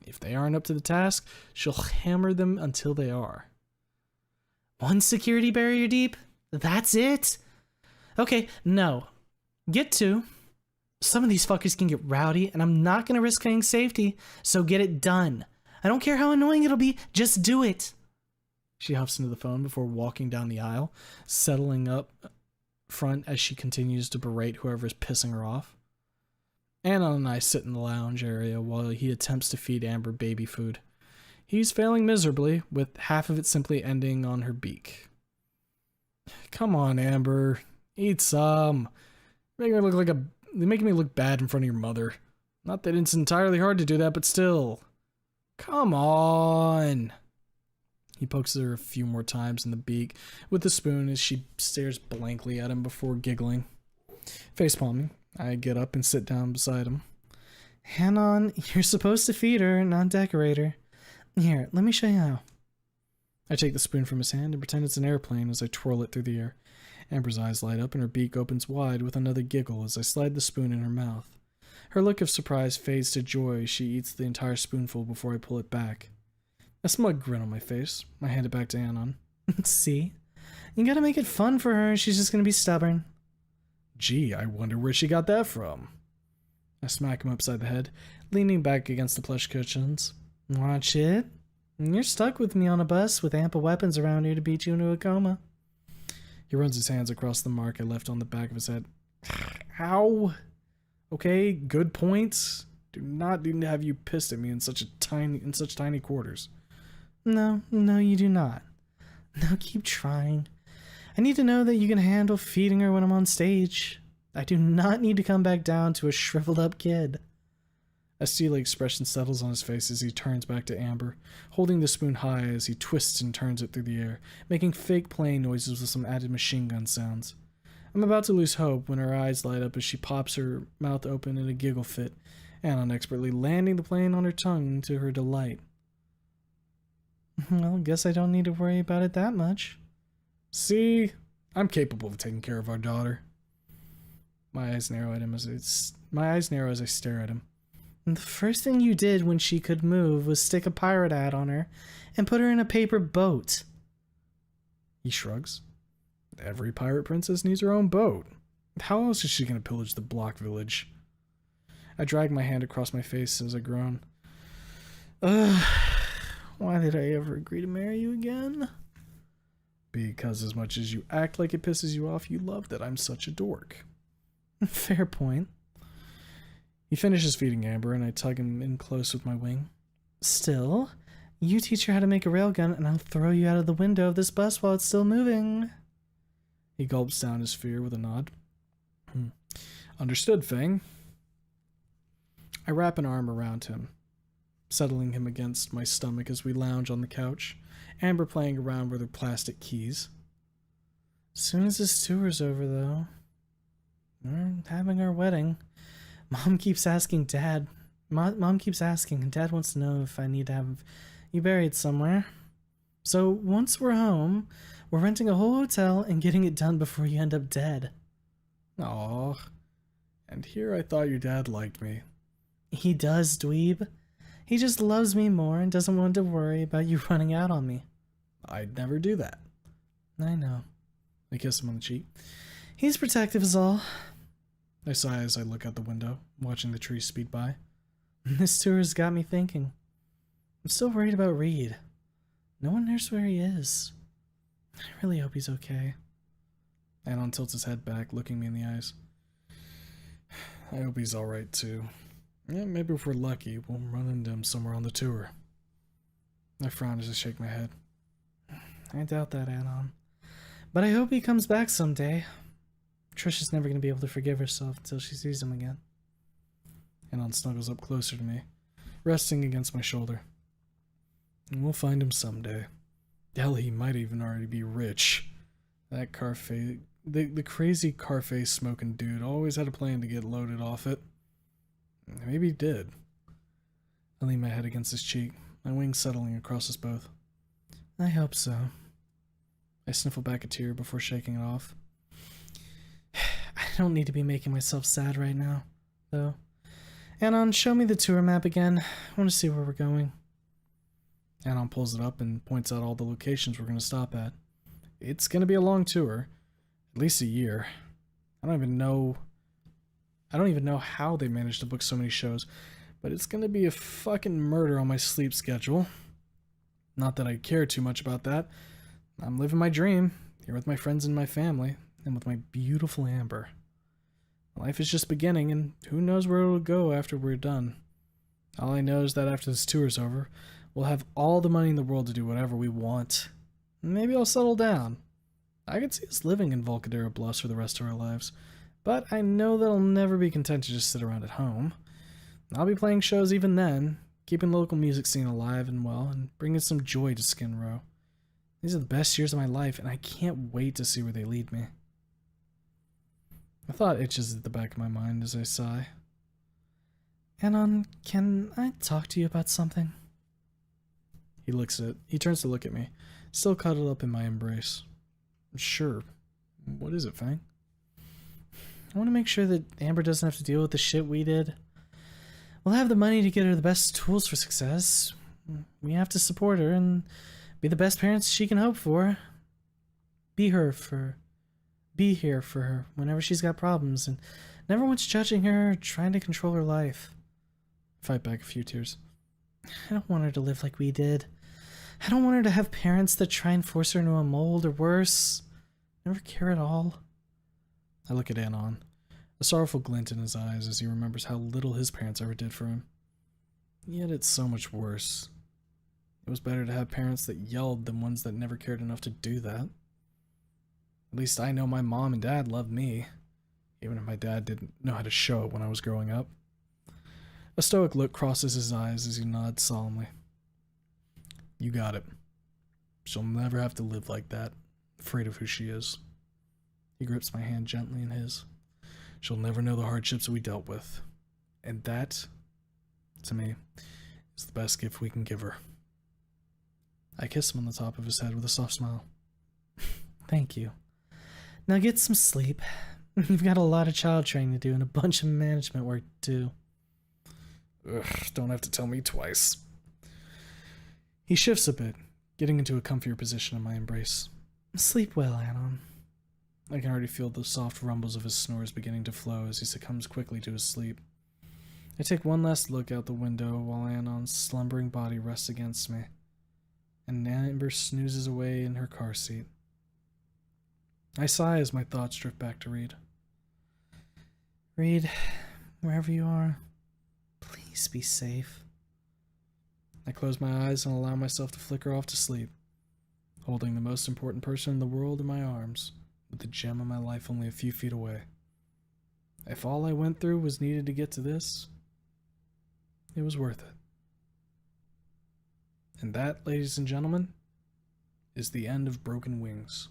If they aren't up to the task, she'll hammer them until they are. 1 security barrier deep? That's it? Okay, no. Get 2. Some of these fuckers can get rowdy, and I'm not gonna risk getting safety, so get it done. I don't care how annoying it'll be, just do it. She huffs into the phone before walking down the aisle, settling up front as she continues to berate whoever's pissing her off. Anon and I sit in the lounge area while he attempts to feed Amber baby food. He's failing miserably, with half of it simply ending on her beak. Come on, Amber. Eat some. You're making me look bad in front of your mother. Not that it's entirely hard to do that, but still. Come on. He pokes her a few more times in the beak with the spoon as she stares blankly at him before giggling. Facepalming, I get up and sit down beside him. Anon, you're supposed to feed her, not decorate her. Here, let me show you how. I take the spoon from his hand and pretend it's an airplane as I twirl it through the air. Amber's eyes light up and her beak opens wide with another giggle as I slide the spoon in her mouth. Her look of surprise fades to joy as she eats the entire spoonful before I pull it back. A smug grin on my face. I hand it back to Anon. See? You gotta make it fun for her, she's just gonna be stubborn. Gee, I wonder where she got that from. I smack him upside the head, leaning back against the plush cushions. Watch it. You're stuck with me on a bus with ample weapons around here to beat you into a coma. He runs his hands across the mark I left on the back of his head. Ow! Okay, good points. Do not need to have you pissed at me in such tiny quarters. No, you do not. No, keep trying. I need to know that you can handle feeding her when I'm on stage. I do not need to come back down to a shriveled up kid. A steely expression settles on his face as he turns back to Amber, holding the spoon high as he twists and turns it through the air, making fake plane noises with some added machine gun sounds. I'm about to lose hope when her eyes light up as she pops her mouth open in a giggle fit, Anon expertly landing the plane on her tongue to her delight. Well, guess I don't need to worry about it that much. See? I'm capable of taking care of our daughter. My eyes narrow as I stare at him. The first thing you did when she could move was stick a pirate hat on her and put her in a paper boat. He shrugs. Every pirate princess needs her own boat. How else is she going to pillage the block village? I drag my hand across my face as I groan. Why did I ever agree to marry you again? Because as much as you act like it pisses you off, you love that I'm such a dork. Fair point. He finishes feeding Amber, and I tug him in close with my wing. Still, you teach her how to make a railgun, and I'll throw you out of the window of this bus while it's still moving. He gulps down his fear with a nod. Understood, Fang. I wrap an arm around him, settling him against my stomach as we lounge on the couch, Amber playing around with her plastic keys. Soon as this tour's over, though, we're having our wedding. Mom keeps asking, and Dad wants to know if I need to have you buried somewhere. So once we're home, we're renting a whole hotel and getting it done before you end up dead. Aw. And here I thought your dad liked me. He does, dweeb. He just loves me more and doesn't want to worry about you running out on me. I'd never do that. I know. I kiss him on the cheek. He's protective is all. I sigh as I look out the window, watching the trees speed by. This tour has got me thinking. I'm still worried about Reed. No one knows where he is. I really hope he's okay. Anon tilts his head back, looking me in the eyes. I hope he's alright too. Yeah, maybe if we're lucky, we'll run into him somewhere on the tour. I frown as I shake my head. I doubt that, Anon. But I hope he comes back someday. Trisha's never going to be able to forgive herself until she sees him again. Anon snuggles up closer to me, resting against my shoulder. And we'll find him someday. Hell, he might even already be rich. That the crazy Carface smoking dude always had a plan to get loaded off it. Maybe he did. I lean my head against his cheek, my wings settling across us both. I hope so. I sniffle back a tear before shaking it off. I don't need to be making myself sad right now, though. Anon, show me the tour map again. I want to see where we're going. Anon pulls it up and points out all the locations we're going to stop at. It's going to be a long tour. At least a year. I don't even know how they managed to book so many shows, but it's going to be a fucking murder on my sleep schedule. Not that I care too much about that. I'm living my dream, here with my friends and my family, and with my beautiful Amber. Life is just beginning, and who knows where it'll go after we're done. All I know is that after this tour's over, we'll have all the money in the world to do whatever we want. Maybe I'll settle down. I could see us living in Volcadera Bluffs for the rest of our lives, but I know that I'll never be content to just sit around at home. I'll be playing shows even then, keeping the local music scene alive and well, and bringing some joy to Skid Row. These are the best years of my life, and I can't wait to see where they lead me. A thought itches at the back of my mind as I sigh. Anon, can I talk to you about something? He turns to look at me, still cuddled up in my embrace. Sure. What is it, Fang? I want to make sure that Amber doesn't have to deal with the shit we did. We'll have the money to get her the best tools for success. We have to support her and be the best parents she can hope for. Be here for her whenever she's got problems, and never once judging her or trying to control her life. Fight back a few tears. I don't want her to live like we did. I don't want her to have parents that try and force her into a mold or worse. Never care at all. I look at Anon, a sorrowful glint in his eyes as he remembers how little his parents ever did for him. Yet it's so much worse. It was better to have parents that yelled than ones that never cared enough to do that. At least I know my mom and dad loved me, even if my dad didn't know how to show it when I was growing up. A stoic look crosses his eyes as he nods solemnly. You got it. She'll never have to live like that, afraid of who she is. He grips my hand gently in his. She'll never know the hardships we dealt with. And that, to me, is the best gift we can give her. I kiss him on the top of his head with a soft smile. Thank you. Now get some sleep. You've got a lot of child training to do and a bunch of management work to do. Ugh, don't have to tell me twice. He shifts a bit, getting into a comfier position in my embrace. Sleep well, Anon. I can already feel the soft rumbles of his snores beginning to flow as he succumbs quickly to his sleep. I take one last look out the window while Anon's slumbering body rests against me, and Amber snoozes away in her car seat. I sigh as my thoughts drift back to Reed. Reed, wherever you are, please be safe. I close my eyes and allow myself to flicker off to sleep, holding the most important person in the world in my arms, with the gem of my life only a few feet away. If all I went through was needed to get to this, it was worth it. And that, ladies and gentlemen, is the end of Broken Wings.